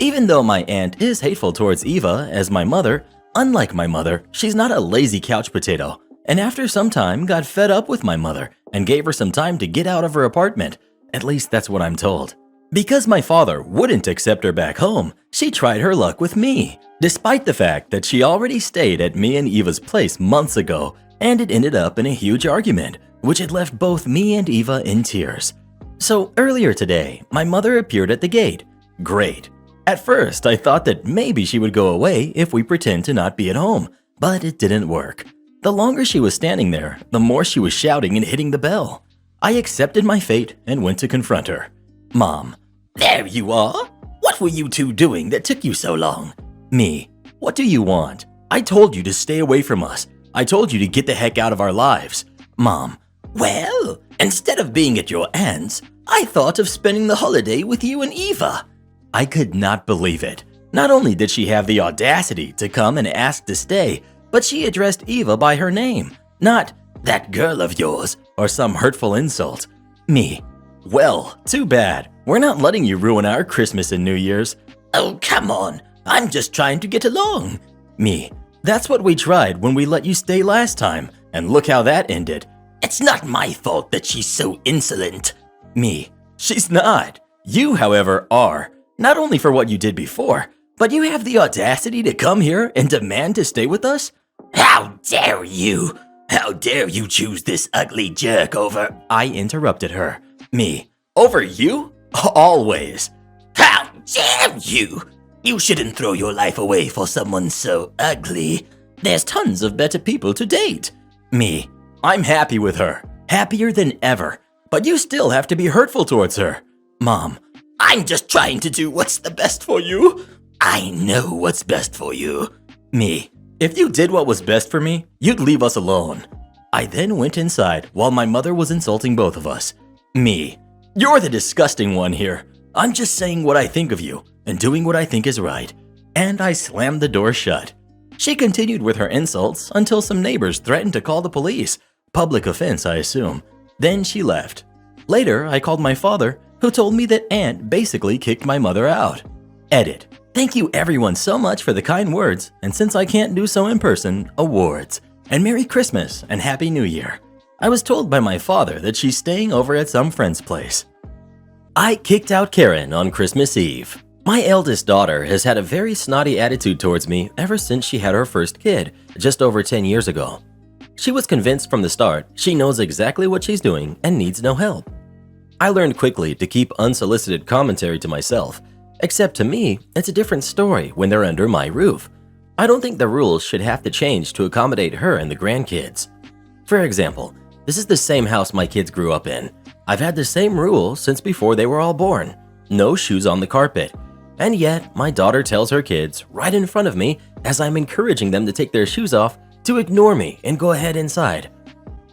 Even though my aunt is hateful towards Eva as my mother, unlike my mother, she's not a lazy couch potato, and after some time got fed up with my mother and gave her some time to get out of her apartment. At least that's what I'm told. Because my father wouldn't accept her back home, she tried her luck with me, despite the fact that she already stayed at me and Eva's place months ago, and it ended up in a huge argument, which had left both me and Eva in tears. So earlier today, my mother appeared at the gate. Great. At first, I thought that maybe she would go away if we pretend to not be at home, but it didn't work. The longer she was standing there, the more she was shouting and hitting the bell. I accepted my fate and went to confront her. Mom. There you are. What were you two doing that took you so long? Me. What do you want? I told you to stay away from us. I told you to get the heck out of our lives. Mom. Well, instead of being at your aunt's, I thought of spending the holiday with you and Eva. I could not believe it. Not only did she have the audacity to come and ask to stay, but she addressed Eva by her name, not that girl of yours, or some hurtful insult. Me. Well, too bad. We're not letting you ruin our Christmas and New Year's. Oh, come on. I'm just trying to get along. Me. That's what we tried when we let you stay last time, and look how that ended. It's not my fault that she's so insolent. Me. She's not. You, however, are. Not only for what you did before, but you have the audacity to come here and demand to stay with us? How dare you? How dare you choose this ugly jerk over… I interrupted her. Me. Over you? Always. How dare you? You shouldn't throw your life away for someone so ugly. There's tons of better people to date. Me. I'm happy with her. Happier than ever. But you still have to be hurtful towards her. Mom. I'm just trying to do what's the best for you. I know what's best for you. Me. If you did what was best for me, you'd leave us alone. I then went inside while my mother was insulting both of us. Me. You're the disgusting one here. I'm just saying what I think of you and doing what I think is right. And I slammed the door shut. She continued with her insults until some neighbors threatened to call the police. Public offense, I assume. Then she left. Later, I called my father, who told me that Aunt basically kicked my mother out. Edit. Thank you everyone so much for the kind words, and since I can't do so in person, awards. And Merry Christmas and Happy New Year. I was told by my father that she's staying over at some friend's place. I kicked out Karen on Christmas Eve. My eldest daughter has had a very snotty attitude towards me ever since she had her first kid, just over 10 years ago. She was convinced from the start she knows exactly what she's doing and needs no help. I learned quickly to keep unsolicited commentary to myself, except to me, it's a different story when they're under my roof. I don't think the rules should have to change to accommodate her and the grandkids. For example, this is the same house my kids grew up in. I've had the same rule since before they were all born. No shoes on the carpet. And yet, my daughter tells her kids right in front of me as I'm encouraging them to take their shoes off to ignore me and go ahead inside.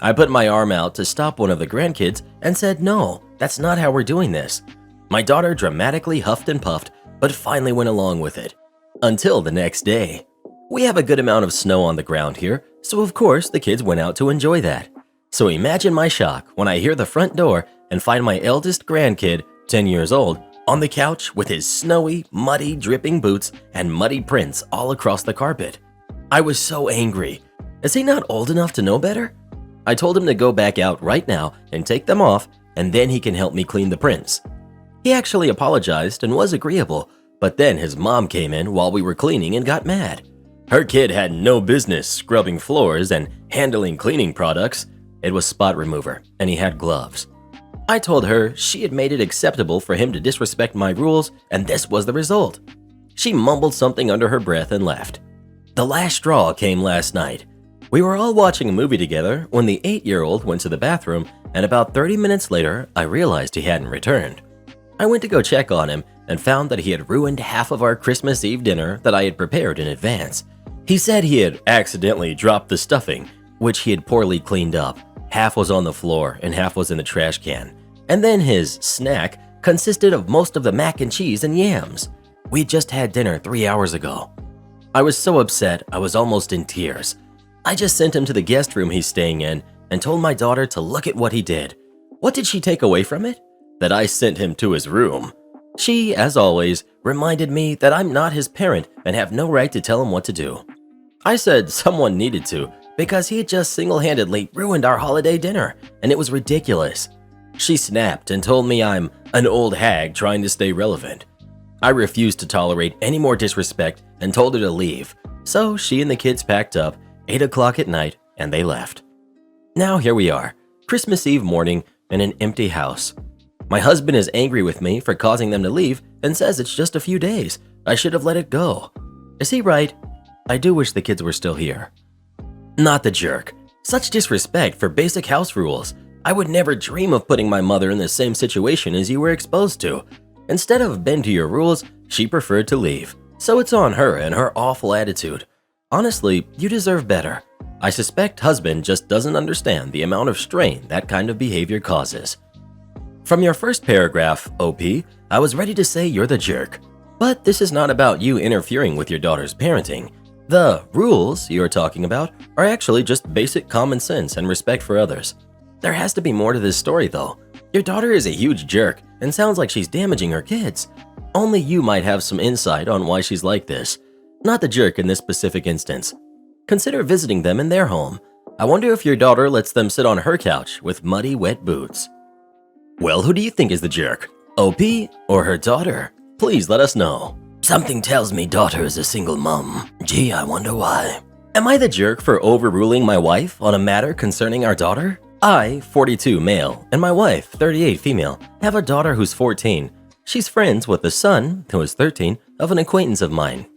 I put my arm out to stop one of the grandkids and said, no, that's not how we're doing this. My daughter dramatically huffed and puffed, but finally went along with it. Until the next day. We have a good amount of snow on the ground here, so of course the kids went out to enjoy that. So imagine my shock when I hear the front door and find my eldest grandkid, 10 years old, on the couch with his snowy, muddy, dripping boots and muddy prints all across the carpet. I was so angry. Is he not old enough to know better? I told him to go back out right now and take them off, and then he can help me clean the prints. He actually apologized and was agreeable, but then his mom came in while we were cleaning and got mad. Her kid had no business scrubbing floors and handling cleaning products. It was spot remover, and he had gloves. I told her she had made it acceptable for him to disrespect my rules, and this was the result. She mumbled something under her breath and left. The last straw came last night. We were all watching a movie together when the 8-year-old went to the bathroom, and about 30 minutes later, I realized he hadn't returned. I went to go check on him and found that he had ruined half of our Christmas Eve dinner that I had prepared in advance. He said he had accidentally dropped the stuffing, which he had poorly cleaned up. Half was on the floor and half was in the trash can. And then his snack consisted of most of the mac and cheese and yams. We just had dinner 3 hours ago. I was so upset I was almost in tears. I just sent him to the guest room he's staying in and told my daughter to look at what he did. What did she take away from it? That I sent him to his room. She, as always, reminded me that I'm not his parent and have no right to tell him what to do. I said someone needed to because he had just single-handedly ruined our holiday dinner, and it was ridiculous. She snapped and told me I'm an old hag trying to stay relevant. I refused to tolerate any more disrespect and told her to leave, so she and the kids packed up, 8 o'clock at night, and they left. Now here we are, Christmas Eve morning in an empty house. My husband is angry with me for causing them to leave and says it's just a few days. I should have let it go. Is he right? I do wish the kids were still here. Not the jerk. Such disrespect for basic house rules. I would never dream of putting my mother in the same situation as you were exposed to. Instead of bend to your rules, she preferred to leave. So it's on her and her awful attitude. Honestly, you deserve better. I suspect husband just doesn't understand the amount of strain that kind of behavior causes. From your first paragraph, OP, I was ready to say you're the jerk. But this is not about you interfering with your daughter's parenting. The rules you're talking about are actually just basic common sense and respect for others. There has to be more to this story though. Your daughter is a huge jerk and sounds like she's damaging her kids. Only you might have some insight on why she's like this. Not the jerk in this specific instance. Consider visiting them in their home. I wonder if your daughter lets them sit on her couch with muddy, wet boots. Well, who do you think is the jerk? OP or her daughter? Please let us know. Something tells me daughter is a single mom. Gee, I wonder why. Am I the jerk for overruling my wife on a matter concerning our daughter? I, 42 male, and my wife, 38 female, have a daughter who's 14. She's friends with the son, who is 13, of an acquaintance of mine.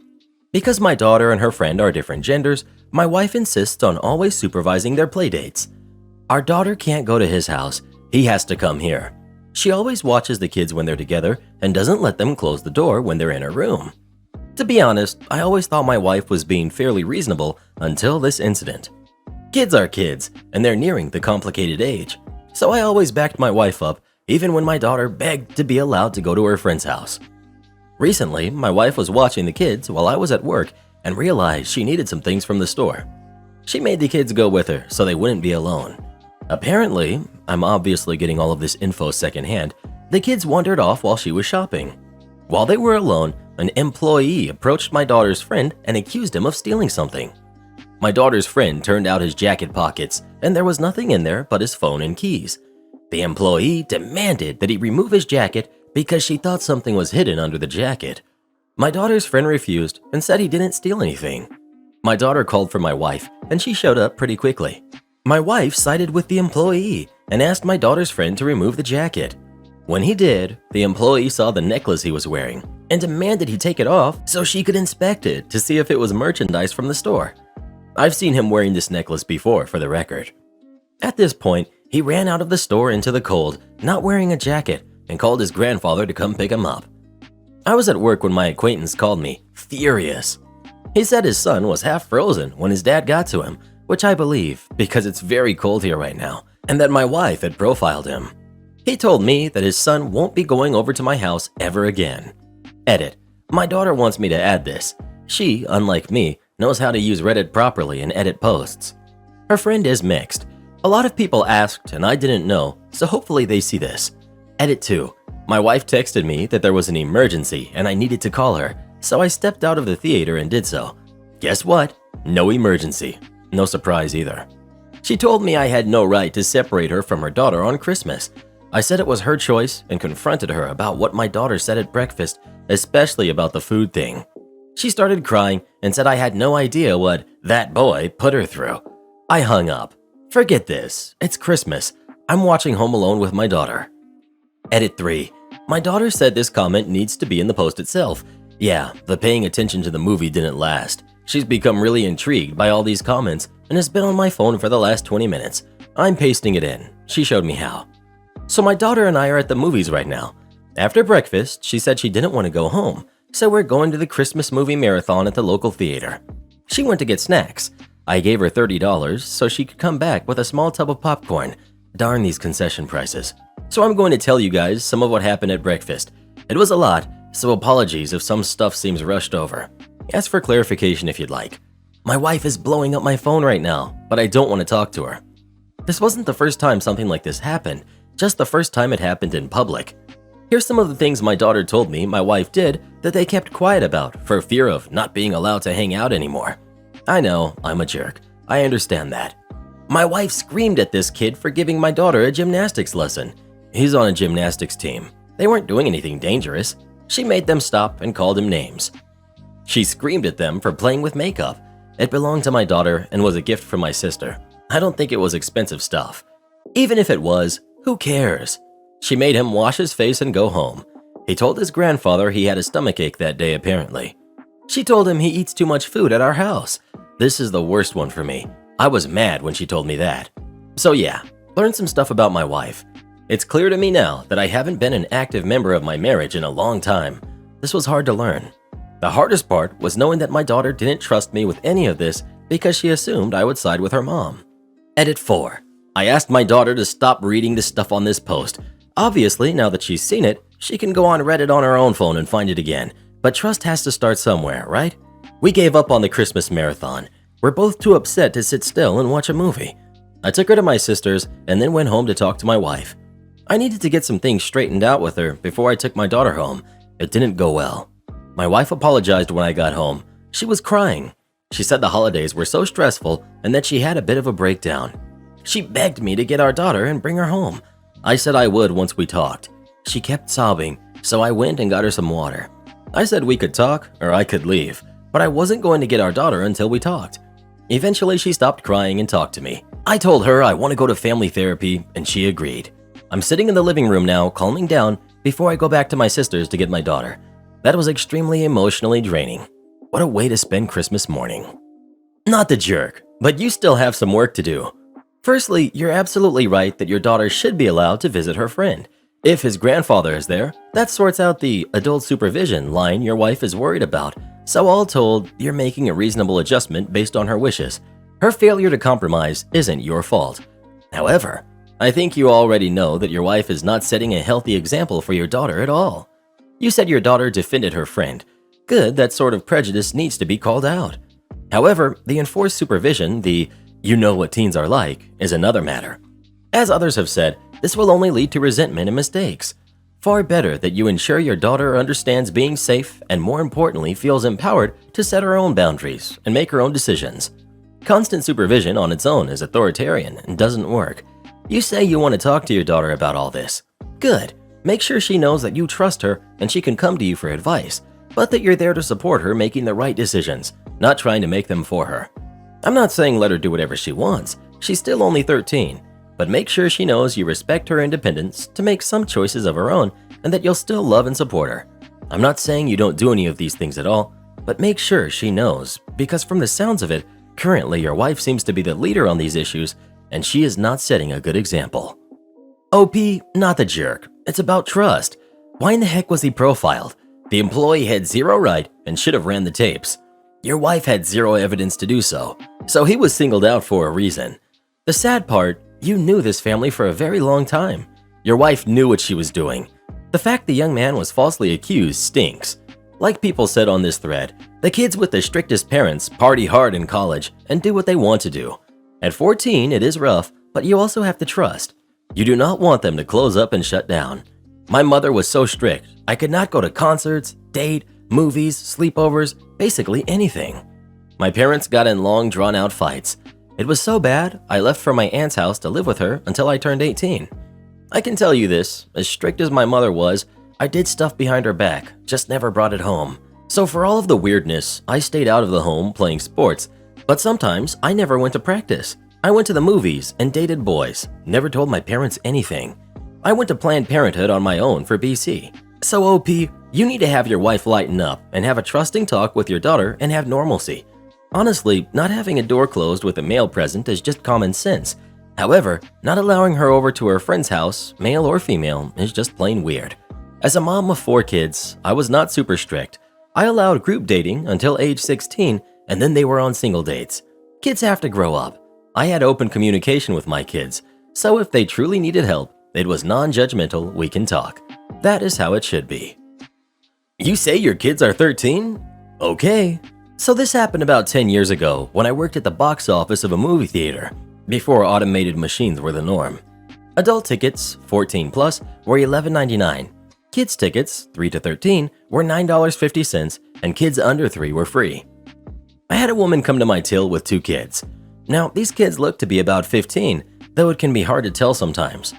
Because my daughter and her friend are different genders, my wife insists on always supervising their playdates. Our daughter can't go to his house, he has to come here. She always watches the kids when they're together and doesn't let them close the door when they're in her room. To be honest, I always thought my wife was being fairly reasonable until this incident. Kids are kids, and they're nearing the complicated age, so I always backed my wife up even when my daughter begged to be allowed to go to her friend's house. Recently, my wife was watching the kids while I was at work and realized she needed some things from the store. She made the kids go with her so they wouldn't be alone. Apparently, I'm obviously getting all of this info secondhand, the kids wandered off while she was shopping. While they were alone, an employee approached my daughter's friend and accused him of stealing something. My daughter's friend turned out his jacket pockets and there was nothing in there but his phone and keys. The employee demanded that he remove his jacket because she thought something was hidden under the jacket. My daughter's friend refused and said he didn't steal anything. My daughter called for my wife and she showed up pretty quickly. My wife sided with the employee and asked my daughter's friend to remove the jacket. When he did, the employee saw the necklace he was wearing and demanded he take it off so she could inspect it to see if it was merchandise from the store. I've seen him wearing this necklace before, for the record. At this point, he ran out of the store into the cold, not wearing a jacket, and called his grandfather to come pick him up. I was at work when my acquaintance called me, furious. He said his son was half frozen when his dad got to him, which I believe because it's very cold here right now, and that my wife had profiled him. He told me that his son won't be going over to my house ever again. Edit. My daughter wants me to add this. She, unlike me, knows how to use Reddit properly and edit posts. Her friend is mixed. A lot of people asked and I didn't know, so hopefully they see this. Edit 2. My wife texted me that there was an emergency and I needed to call her, so I stepped out of the theater and did so. Guess what? No emergency. No surprise either. She told me I had no right to separate her from her daughter on Christmas. I said it was her choice and confronted her about what my daughter said at breakfast, especially about the food thing. She started crying and said I had no idea what that boy put her through. I hung up. Forget this. It's Christmas. I'm watching Home Alone with my daughter. Edit 3. My daughter said this comment needs to be in the post itself. Yeah, the paying attention to the movie didn't last. She's become really intrigued by all these comments and has been on my phone for the last 20 minutes. I'm pasting it in. She showed me how. So my daughter and I are at the movies right now. After breakfast, she said she didn't want to go home, so we're going to the Christmas movie marathon at the local theater. She went to get snacks. I gave her $30 so she could come back with a small tub of popcorn. Darn these concession prices. So I'm going to tell you guys some of what happened at breakfast. It was a lot, so apologies if some stuff seems rushed over. Ask for clarification if you'd like. My wife is blowing up my phone right now, but I don't want to talk to her. This wasn't the first time something like this happened, just the first time it happened in public. Here's some of the things my daughter told me my wife did that they kept quiet about for fear of not being allowed to hang out anymore. I know, I'm a jerk. I understand that. My wife screamed at this kid for giving my daughter a gymnastics lesson. He's on a gymnastics team. They weren't doing anything dangerous. She made them stop and called him names. She screamed at them for playing with makeup. It belonged to my daughter and was a gift from my sister. I don't think it was expensive stuff. Even if it was, who cares? She made him wash his face and go home. He told his grandfather he had a stomachache that day apparently. She told him he eats too much food at our house. This is the worst one for me. I was mad when she told me that. So yeah, learned some stuff about my wife. It's clear to me now that I haven't been an active member of my marriage in a long time. This was hard to learn. The hardest part was knowing that my daughter didn't trust me with any of this because she assumed I would side with her mom. Edit 4. I asked my daughter to stop reading the stuff on this post. Obviously, now that she's seen it, she can go on Reddit on her own phone and find it again. But trust has to start somewhere, right? We gave up on the Christmas marathon. We're both too upset to sit still and watch a movie. I took her to my sister's and then went home to talk to my wife. I needed to get some things straightened out with her before I took my daughter home. It didn't go well. My wife apologized when I got home. She was crying. She said the holidays were so stressful and that she had a bit of a breakdown. She begged me to get our daughter and bring her home. I said I would once we talked. She kept sobbing, so I went and got her some water. I said we could talk or I could leave, but I wasn't going to get our daughter until we talked. Eventually, she stopped crying and talked to me. I told her I want to go to family therapy, and she agreed. I'm sitting in the living room now, calming down before I go back to my sister's to get my daughter. That was extremely emotionally draining. What a way to spend Christmas morning. Not the jerk, but you still have some work to do. Firstly, you're absolutely right that your daughter should be allowed to visit her friend. If his grandfather is there, that sorts out the adult supervision line your wife is worried about. So all told, you're making a reasonable adjustment based on her wishes. Her failure to compromise isn't your fault. However, I think you already know that your wife is not setting a healthy example for your daughter at all. You said your daughter defended her friend. Good, that sort of prejudice needs to be called out. However, the enforced supervision, the you know what teens are like, is another matter. As others have said, this will only lead to resentment and mistakes. Far better that you ensure your daughter understands being safe and, more importantly, feels empowered to set her own boundaries and make her own decisions. Constant supervision on its own is authoritarian and doesn't work. You say you want to talk to your daughter about all this. Good. Make sure she knows that you trust her and she can come to you for advice, but that you're there to support her making the right decisions, not trying to make them for her. I'm not saying let her do whatever she wants. She's still only 13. But make sure she knows you respect her independence to make some choices of her own and that you'll still love and support her. I'm not saying you don't do any of these things at all, but make sure she knows, because from the sounds of it, currently your wife seems to be the leader on these issues and she is not setting a good example. OP, not the jerk. It's about trust. Why in the heck was he profiled? The employee had zero right and should have ran the tapes. Your wife had zero evidence to do so, so he was singled out for a reason. The sad part, you knew this family for a very long time. Your wife knew what she was doing. The fact the young man was falsely accused stinks. Like people said on this thread, the kids with the strictest parents party hard in college and do what they want to do. At 14, it is rough, but you also have to trust. You do not want them to close up and shut down. My mother was so strict, I could not go to concerts, date, movies, sleepovers, basically anything. My parents got in long, drawn-out fights. It was so bad, I left for my aunt's house to live with her until I turned 18. I can tell you this, as strict as my mother was, I did stuff behind her back, just never brought it home. So for all of the weirdness, I stayed out of the home playing sports, but sometimes I never went to practice. I went to the movies and dated boys, never told my parents anything. I went to Planned Parenthood on my own for BC. So OP, you need to have your wife lighten up and have a trusting talk with your daughter and have normalcy. Honestly, not having a door closed with a male present is just common sense. However, not allowing her over to her friend's house, male or female, is just plain weird. As a mom of 4 kids, I was not super strict. I allowed group dating until age 16, and then they were on single dates. Kids have to grow up. I had open communication with my kids, so if they truly needed help, it was non-judgmental, we can talk. That is how it should be. You say your kids are 13? Okay. So this happened about 10 years ago when I worked at the box office of a movie theater, before automated machines were the norm. Adult tickets, 14 plus, were $11.99. Kids tickets, 3 to 13, were $9.50, and kids under 3 were free. I had a woman come to my till with 2 kids. Now, these kids looked to be about 15, though it can be hard to tell sometimes.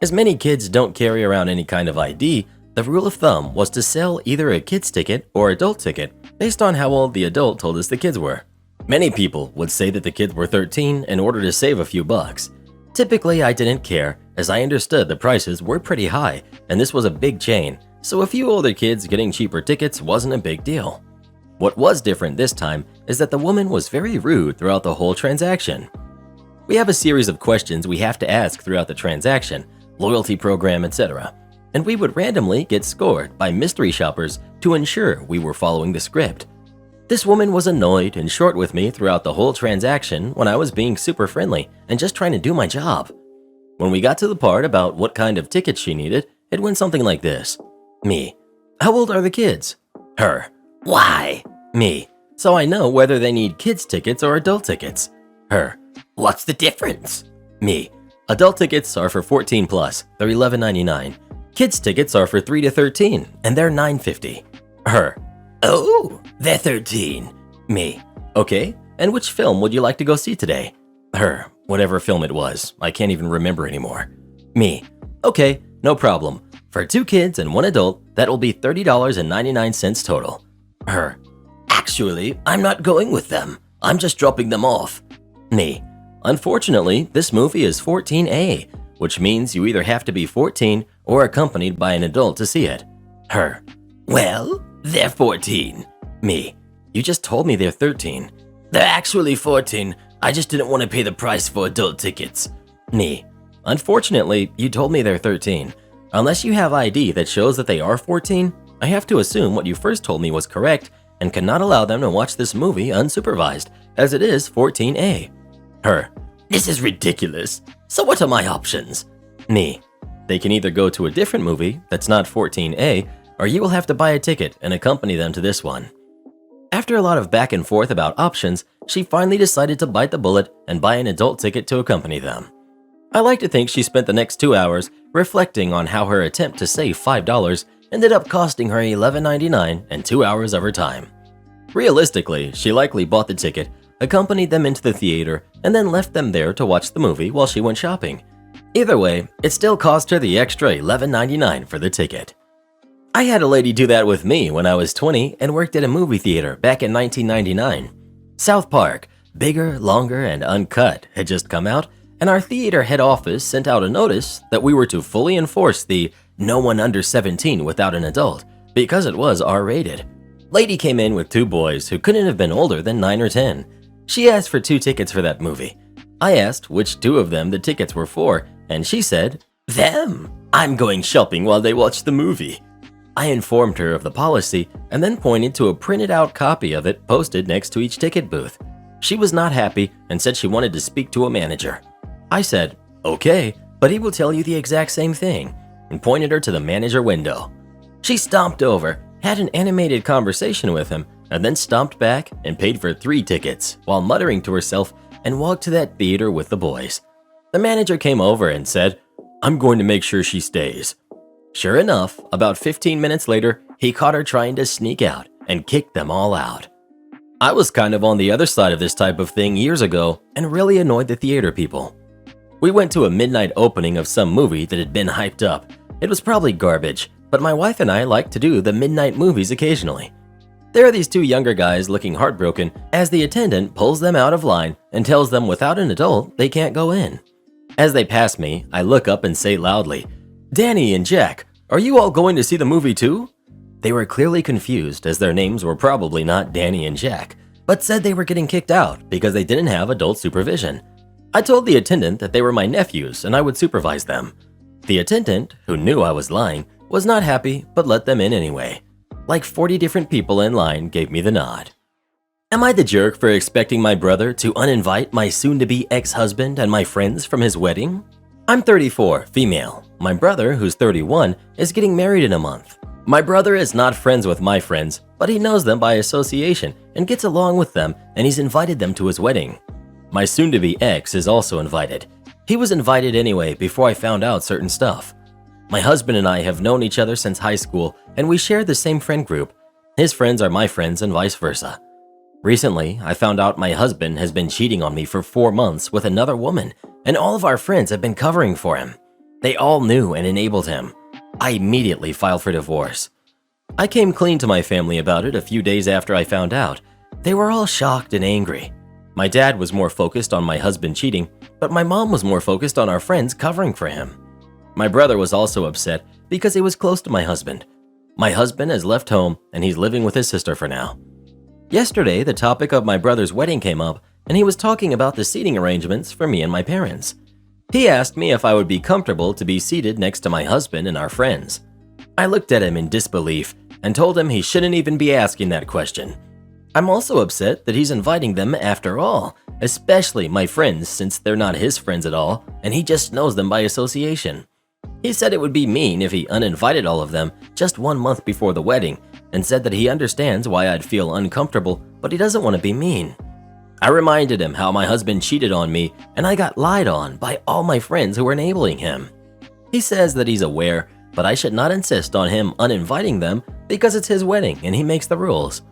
As many kids don't carry around any kind of ID, the rule of thumb was to sell either a kid's ticket or adult ticket based on how old the adult told us the kids were. Many people would say that the kids were 13 in order to save a few bucks. Typically, I didn't care, as I understood the prices were pretty high and this was a big chain, so a few older kids getting cheaper tickets wasn't a big deal. What was different this time is that the woman was very rude throughout the whole transaction. We have a series of questions we have to ask throughout the transaction, loyalty program, etc., and we would randomly get scored by mystery shoppers to ensure we were following the script. This woman was annoyed and short with me throughout the whole transaction when I was being super friendly and just trying to do my job. When we got to the part about what kind of tickets she needed, it went something like this. Me: how old are the kids? Her: why? Me: so I know whether they need kids tickets or adult tickets. Her: what's the difference? Me: adult tickets are for 14 plus, they're $11.99. Kids tickets are for 3 to 13, and they're $9.50. Her: oh, they're 13. Me: okay, and which film would you like to go see today? Her: whatever film it was, I can't even remember anymore. Me: okay, no problem. For 2 kids and 1 adult, that will be $30.99 total. Her: actually, I'm not going with them. I'm just dropping them off. Me: unfortunately, this movie is 14A, which means you either have to be 14 or accompanied by an adult to see it. Her: well, they're 14. Me: you just told me they're 13. They're actually 14. I just didn't want to pay the price for adult tickets. Me: unfortunately, you told me they're 13. Unless you have ID that shows that they are 14, I have to assume what you first told me was correct and cannot allow them to watch this movie unsupervised, as it is 14A. Her: this is ridiculous. So what are my options? Me: they can either go to a different movie that's not 14A, or you will have to buy a ticket and accompany them to this one. After a lot of back and forth about options, she finally decided to bite the bullet and buy an adult ticket to accompany them. I like to think she spent the next 2 hours reflecting on how her attempt to save $5 ended up costing her $11.99 and 2 hours of her time. Realistically, she likely bought the ticket, accompanied them into the theater, and then left them there to watch the movie while she went shopping. Either way, it still cost her the extra $11.99 for the ticket. I had a lady do that with me when I was 20 and worked at a movie theater back in 1999. South Park, Bigger, Longer, and Uncut had just come out, and our theater head office sent out a notice that we were to fully enforce the no one under 17 without an adult, because it was R-rated. Lady came in with 2 boys who couldn't have been older than 9 or 10. She asked for 2 tickets for that movie. I asked which 2 of them the tickets were for, and she said, them. I'm going shopping while they watch the movie. I informed her of the policy and then pointed to a printed out copy of it posted next to each ticket booth. She was not happy and said she wanted to speak to a manager. I said, okay, but he will tell you the exact same thing, and pointed her to the manager window. She stomped over, had an animated conversation with him, and then stomped back and paid for 3 tickets while muttering to herself and walked to that theater with the boys. The manager came over and said, I'm going to make sure she stays. Sure enough, about 15 minutes later, he caught her trying to sneak out and kicked them all out. I was kind of on the other side of this type of thing years ago and really annoyed the theater people. We went to a midnight opening of some movie that had been hyped up. It was probably garbage, but my wife and I like to do the midnight movies occasionally. There are these 2 younger guys looking heartbroken as the attendant pulls them out of line and tells them without an adult they can't go in. As they pass me, I look up and say loudly, Danny and Jack, are you all going to see the movie too? They were clearly confused as their names were probably not Danny and Jack, but said they were getting kicked out because they didn't have adult supervision. I told the attendant that they were my nephews and I would supervise them. The attendant, who knew I was lying, was not happy but let them in anyway. Like 40 different people in line gave me the nod. Am I the jerk for expecting my brother to uninvite my soon-to-be ex-husband and my friends from his wedding? I'm 34, female. My brother, who's 31, is getting married in a month. My brother is not friends with my friends, but he knows them by association and gets along with them, and he's invited them to his wedding. My soon-to-be ex is also invited. He was invited anyway before I found out certain stuff. My husband and I have known each other since high school, and we share the same friend group. His friends are my friends and vice versa. Recently, I found out my husband has been cheating on me for 4 months with another woman, and all of our friends have been covering for him. They all knew and enabled him. I immediately filed for divorce. I came clean to my family about it a few days after I found out. They were all shocked and angry. My dad was more focused on my husband cheating, but my mom was more focused on our friends covering for him. My brother was also upset because he was close to my husband. My husband has left home and he's living with his sister for now. Yesterday, the topic of my brother's wedding came up and he was talking about the seating arrangements for me and my parents. He asked me if I would be comfortable to be seated next to my husband and our friends. I looked at him in disbelief and told him he shouldn't even be asking that question. I'm also upset that he's inviting them after all, especially my friends since they're not his friends at all and he just knows them by association. He said it would be mean if he uninvited all of them just 1 month before the wedding and said that he understands why I'd feel uncomfortable, but he doesn't want to be mean. I reminded him how my husband cheated on me and I got lied on by all my friends who were enabling him. He says that he's aware, but I should not insist on him uninviting them because it's his wedding and he makes the rules.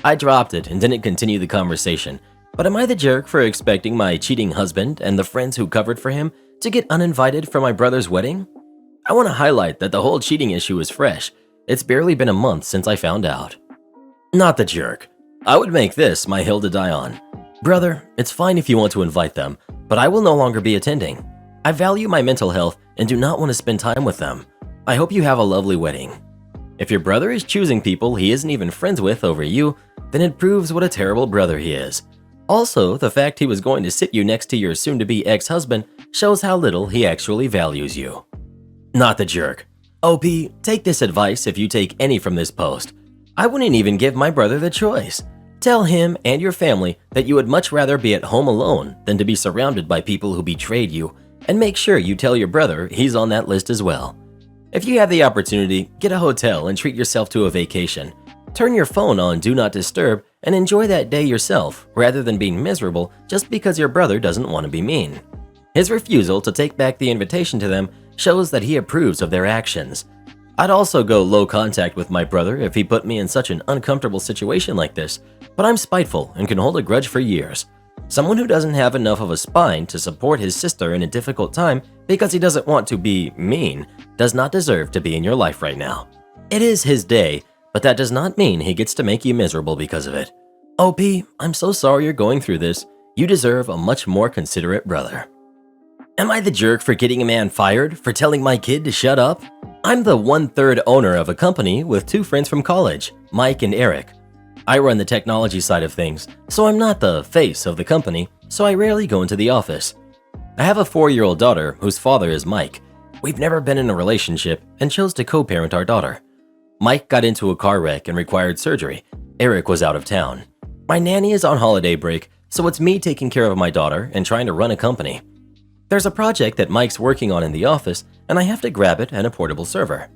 I dropped it and didn't continue the conversation, but am I the jerk for expecting my cheating husband and the friends who covered for him to get uninvited for my brother's wedding? I want to highlight that the whole cheating issue is fresh. It's barely been a month since I found out. Not the jerk. I would make this my hill to die on. Brother, it's fine if you want to invite them, but I will no longer be attending. I value my mental health and do not want to spend time with them. I hope you have a lovely wedding. If your brother is choosing people he isn't even friends with over you, then it proves what a terrible brother he is. Also, the fact he was going to sit you next to your soon-to-be ex-husband shows how little he actually values you. Not the jerk. OP, take this advice if you take any from this post. I wouldn't even give my brother the choice. Tell him and your family that you would much rather be at home alone than to be surrounded by people who betrayed you, and make sure you tell your brother he's on that list as well. If you have the opportunity, get a hotel and treat yourself to a vacation. Turn your phone on Do Not Disturb and enjoy that day yourself rather than being miserable just because your brother doesn't want to be mean. His refusal to take back the invitation to them shows that he approves of their actions. I'd also go low contact with my brother if he put me in such an uncomfortable situation like this, but I'm spiteful and can hold a grudge for years. Someone who doesn't have enough of a spine to support his sister in a difficult time because he doesn't want to be mean does not deserve to be in your life right now. It is his day, but that does not mean he gets to make you miserable because of it. OP, I'm so sorry you're going through this. You deserve a much more considerate brother. Am I the jerk for getting a man fired for telling my kid to shut up? I'm the 1/3 owner of a company with 2 friends from college, Mike and Eric. I run the technology side of things, so I'm not the face of the company, so I rarely go into the office. I have a 4-year-old daughter whose father is Mike. We've never been in a relationship and chose to co-parent our daughter. Mike got into a car wreck and required surgery. Eric was out of town. My nanny is on holiday break, so it's me taking care of my daughter and trying to run a company. There's a project that Mike's working on in the office, and I have to grab it and a portable server.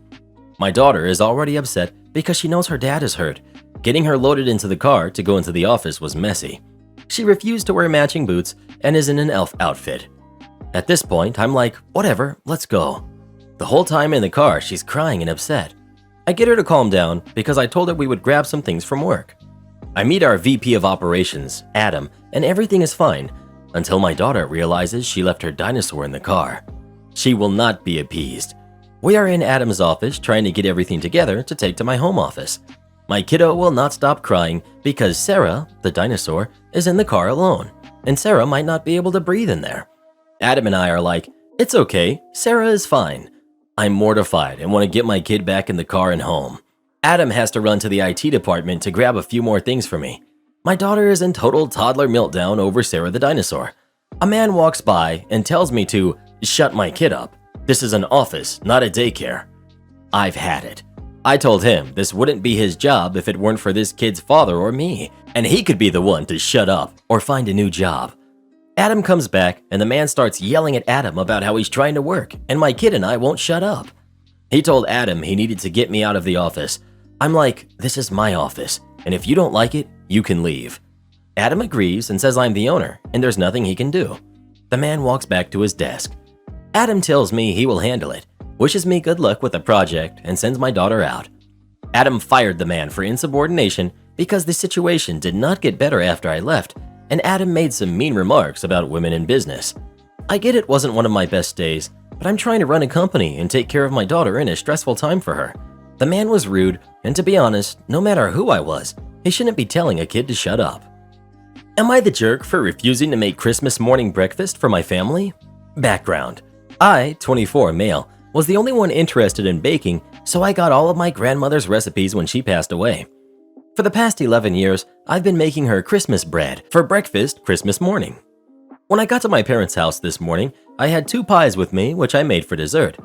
My daughter is already upset because she knows her dad is hurt. Getting her loaded into the car to go into the office was messy. She refused to wear matching boots and is in an elf outfit. At this point, I'm like, whatever, let's go. The whole time in the car, she's crying and upset. I get her to calm down because I told her we would grab some things from work. I meet our VP of operations, Adam, and everything is fine until my daughter realizes she left her dinosaur in the car. She will not be appeased. We are in Adam's office trying to get everything together to take to my home office. My kiddo will not stop crying because Sarah, the dinosaur, is in the car alone, and Sarah might not be able to breathe in there. Adam and I are like, it's okay, Sarah is fine. I'm mortified and want to get my kid back in the car and home. Adam has to run to the IT department to grab a few more things for me. My daughter is in total toddler meltdown over Sarah the dinosaur. A man walks by and tells me to shut my kid up. This is an office, not a daycare. I've had it. I told him this wouldn't be his job if it weren't for this kid's father or me, and he could be the one to shut up or find a new job. Adam comes back and the man starts yelling at Adam about how he's trying to work and my kid and I won't shut up. He told Adam he needed to get me out of the office. I'm like, this is my office, and if you don't like it, you can leave. Adam agrees and says I'm the owner and there's nothing he can do. The man walks back to his desk. Adam tells me he will handle it, wishes me good luck with the project, and sends my daughter out. Adam fired the man for insubordination because the situation did not get better after I left, and Adam made some mean remarks about women in business. I get it wasn't one of my best days, but I'm trying to run a company and take care of my daughter in a stressful time for her. The man was rude, and to be honest, no matter who I was, he shouldn't be telling a kid to shut up. Am I the jerk for refusing to make Christmas morning breakfast for my family? Background: I, 24 male, was the only one interested in baking, so I got all of my grandmother's recipes when she passed away. For the past 11 years, I've been making her Christmas bread for breakfast Christmas morning. When I got to my parents' house this morning, I had 2 pies with me, which I made for dessert.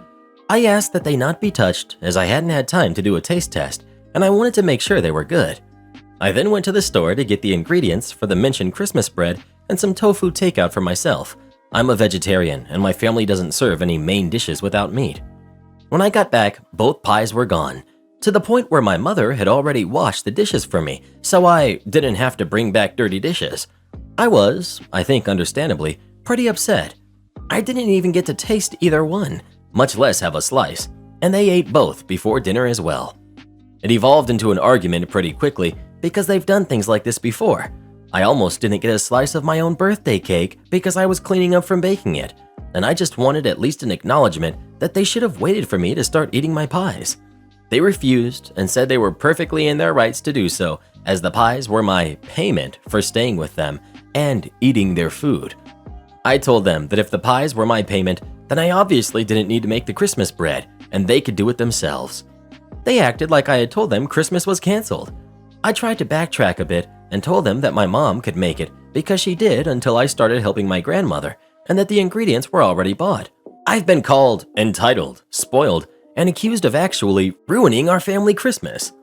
I asked that they not be touched as I hadn't had time to do a taste test, and I wanted to make sure they were good. I then went to the store to get the ingredients for the mentioned Christmas bread and some tofu takeout for myself. I'm a vegetarian, and my family doesn't serve any main dishes without meat. When I got back, both pies were gone, to the point where my mother had already washed the dishes for me, so I didn't have to bring back dirty dishes. I was, I think understandably, pretty upset. I didn't even get to taste either one, much less have a slice, and they ate both before dinner as well. It evolved into an argument pretty quickly because they've done things like this before. I almost didn't get a slice of my own birthday cake because I was cleaning up from baking it, and I just wanted at least an acknowledgement that they should have waited for me to start eating my pies. They refused and said they were perfectly in their rights to do so, as the pies were my payment for staying with them and eating their food. I told them that if the pies were my payment, then I obviously didn't need to make the Christmas bread, and they could do it themselves. They acted like I had told them Christmas was canceled. I tried to backtrack a bit and told them that my mom could make it because she did until I started helping my grandmother, and that the ingredients were already bought. I've been called entitled, spoiled, and accused of actually ruining our family Christmas.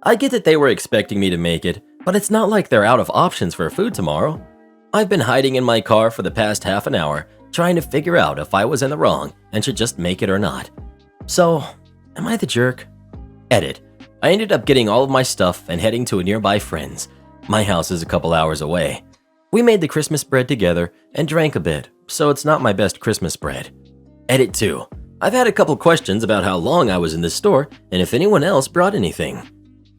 I get that they were expecting me to make it, but it's not like they're out of options for food tomorrow. I've been hiding in my car for the past half an hour, trying to figure out if I was in the wrong and should just make it or not. So, am I the jerk? Edit. I ended up getting all of my stuff and heading to a nearby friend's. My house is a couple hours away. We made the Christmas bread together and drank a bit, so it's not my best Christmas bread. Edit 2. I've had a couple questions about how long I was in this store and if anyone else brought anything.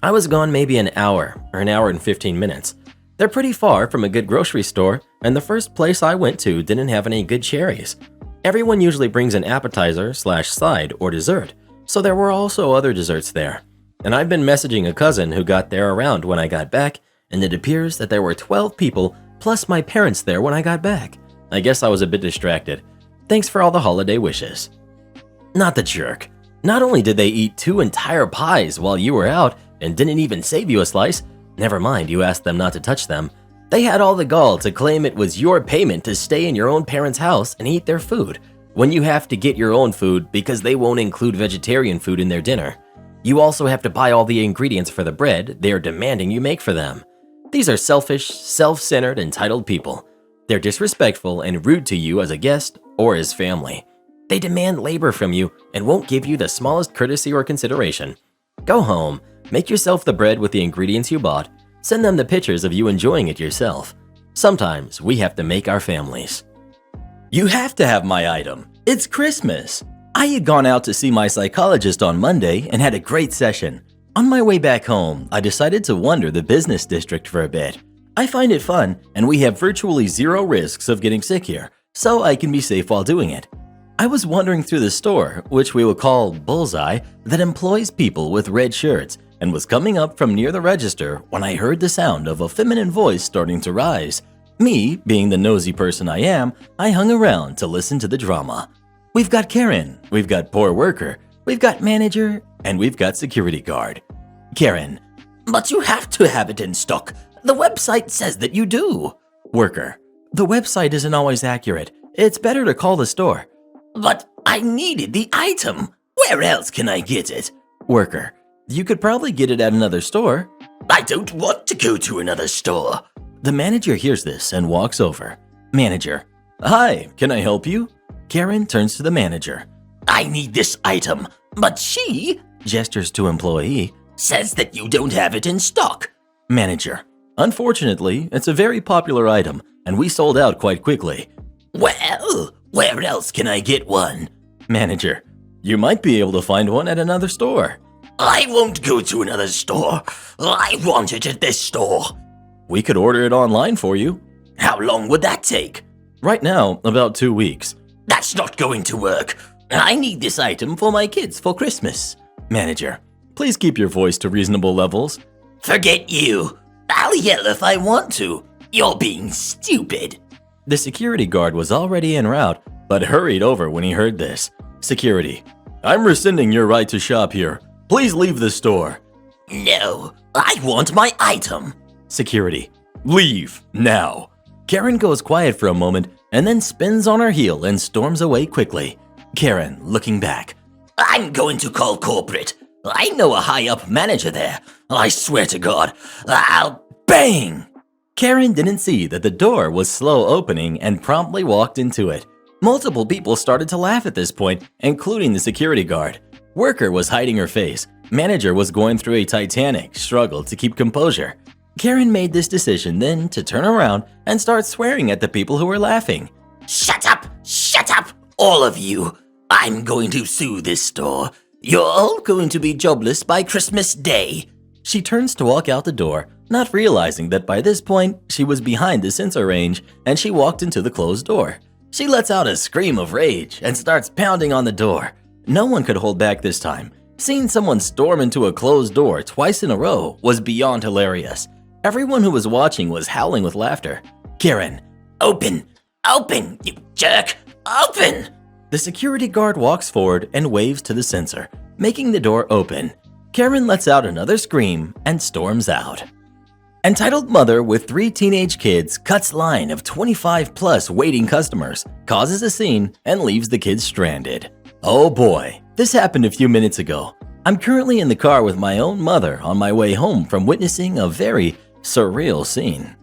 I was gone maybe an hour or an hour and 15 minutes. They're pretty far from a good grocery store, and the first place I went to didn't have any good cherries. Everyone usually brings an appetizer/side or dessert, so there were also other desserts there. And I've been messaging a cousin who got there around when I got back, and it appears that there were 12 people plus my parents there when I got back. I guess I was a bit distracted. Thanks for all the holiday wishes. Not the jerk. Not only did they eat 2 entire pies while you were out and didn't even save you a slice, never mind you asked them not to touch them, they had all the gall to claim it was your payment to stay in your own parents' house and eat their food, when you have to get your own food because they won't include vegetarian food in their dinner. You also have to buy all the ingredients for the bread they are demanding you make for them. These are selfish, self-centered, entitled people. They're disrespectful and rude to you as a guest or as family. They demand labor from you and won't give you the smallest courtesy or consideration. Go home, make yourself the bread with the ingredients you bought, send them the pictures of you enjoying it yourself. Sometimes we have to make our families. You have to have my item. It's Christmas. I had gone out to see my psychologist on Monday and had a great session. On my way back home, I decided to wander the business district for a bit. I find it fun, and we have virtually zero risks of getting sick here, so I can be safe while doing it. I was wandering through the store, which we will call Bullseye, that employs people with red shirts, and was coming up from near the register when I heard the sound of a feminine voice starting to rise. Me, being the nosy person I am, I hung around to listen to the drama. We've got Karen, we've got poor worker, we've got manager, and we've got security guard. Karen: but you have to have it in stock. The website says that you do. Worker: the website isn't always accurate. It's better to call the store. But I needed the item. Where else can I get it? Worker: you could probably get it at another store. I don't want to go to another store. The manager hears this and walks over. Manager: hi, can I help you? Karen turns to the manager. I need this item, but she, gestures to employee, says that you don't have it in stock. Manager: unfortunately, it's a very popular item, and we sold out quite quickly. Well, where else can I get one? Manager: you might be able to find one at another store. I won't go to another store. I want it at this store. We could order it online for you. How long would that take? Right now, about 2 weeks. That's not going to work. I need this item for my kids for Christmas. Manager, please keep your voice to reasonable levels. Forget you. I'll yell if I want to. You're being stupid. The security guard was already en route, but hurried over when he heard this. Security, I'm rescinding your right to shop here. Please leave the store. No, I want my item. Security, leave now. Karen goes quiet for a moment and then spins on her heel and storms away quickly. Karen, looking back. I'm going to call corporate. I know a high-up manager there. I swear to God, I'll bang! Karen didn't see that the door was slow opening and promptly walked into it. Multiple people started to laugh at this point, including the security guard. Worker was hiding her face. Manager was going through a titanic struggle to keep composure. Karen made this decision then to turn around and start swearing at the people who were laughing. Shut up! Shut up! All of you! I'm going to sue this store. You're all going to be jobless by Christmas Day. She turns to walk out the door, not realizing that by this point, she was behind the sensor range and she walked into the closed door. She lets out a scream of rage and starts pounding on the door. No one could hold back this time. Seeing someone storm into a closed door twice in a row was beyond hilarious. Everyone who was watching was howling with laughter. Karen, open! Open, you jerk! Open! The security guard walks forward and waves to the sensor, making the door open. Karen lets out another scream and storms out. Entitled mother with 3 teenage kids cuts line of 25+ waiting customers, causes a scene, and leaves the kids stranded. Oh boy, this happened a few minutes ago. I'm currently in the car with my own mother on my way home from witnessing a very surreal scene.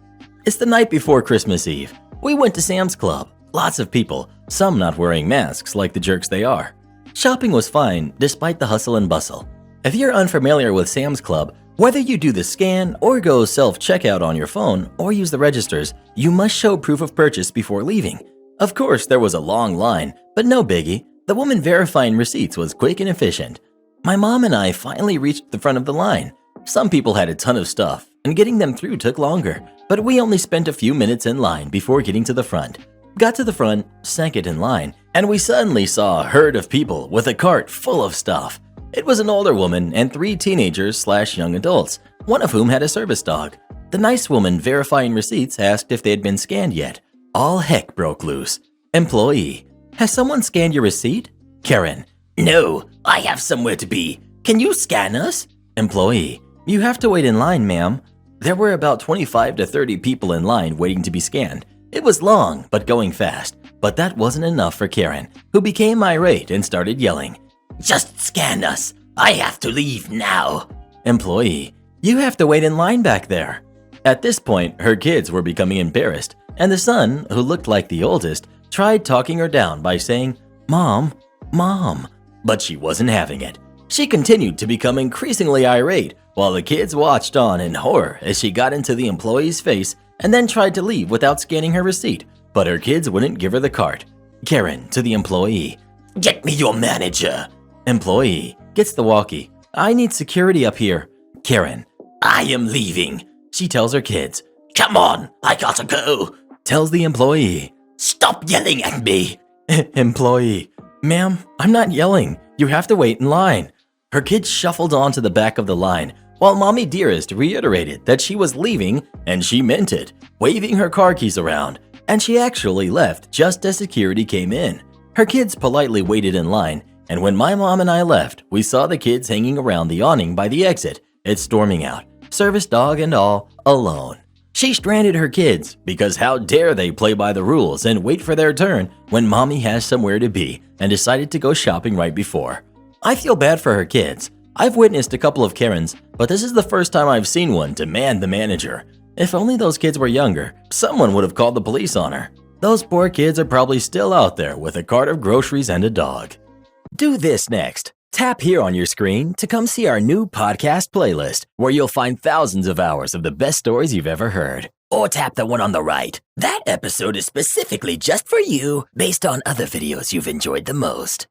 It's the night before Christmas Eve. We went to Sam's Club. Lots of people, some not wearing masks like the jerks they are. Shopping was fine despite the hustle and bustle. If you're unfamiliar with Sam's Club, whether you do the scan or go self-checkout on your phone or use the registers, you must show proof of purchase before leaving. Of course, there was a long line, but no biggie. The woman verifying receipts was quick and efficient. My mom and I finally reached the front of the line. Some people had a ton of stuff, and getting them through took longer, but we only spent a few minutes in line before getting to the front. Got to the front, second in line, and we suddenly saw a herd of people with a cart full of stuff. It was an older woman and 3 teenagers/young adults, one of whom had a service dog. The nice woman verifying receipts asked if they had been scanned yet. All heck broke loose. Employee, has someone scanned your receipt? Karen, no, I have somewhere to be. Can you scan us? Employee, you have to wait in line, ma'am. There were about 25 to 30 people in line waiting to be scanned. It was long, but going fast. But that wasn't enough for Karen, who became irate and started yelling. Just scan us. I have to leave now. Employee, you have to wait in line back there. At this point, her kids were becoming embarrassed, and the son, who looked like the oldest, tried talking her down by saying, Mom, Mom, but she wasn't having it. She continued to become increasingly irate while the kids watched on in horror as she got into the employee's face and then tried to leave without scanning her receipt, but her kids wouldn't give her the cart. Karen to the employee, get me your manager. Employee gets the walkie. I need security up here. Karen, I am leaving. She tells her kids. Come on, I gotta go. Tells the employee. Stop yelling at me. Employee, ma'am, I'm not yelling. You have to wait in line. Her kids shuffled onto the back of the line, while Mommy Dearest reiterated that she was leaving, and she meant it, waving her car keys around, and she actually left just as security came in. Her kids politely waited in line, and when my mom and I left, we saw the kids hanging around the awning by the exit. It's storming out, service dog and all, alone. She stranded her kids because how dare they play by the rules and wait for their turn when mommy has somewhere to be and decided to go shopping right before. I feel bad for her kids. I've witnessed a couple of Karens, but this is the first time I've seen one demand the manager. If only those kids were younger, someone would have called the police on her. Those poor kids are probably still out there with a cart of groceries and a dog. Do this next. Tap here on your screen to come see our new podcast playlist, where you'll find thousands of hours of the best stories you've ever heard. Or tap the one on the right. That episode is specifically just for you, based on other videos you've enjoyed the most.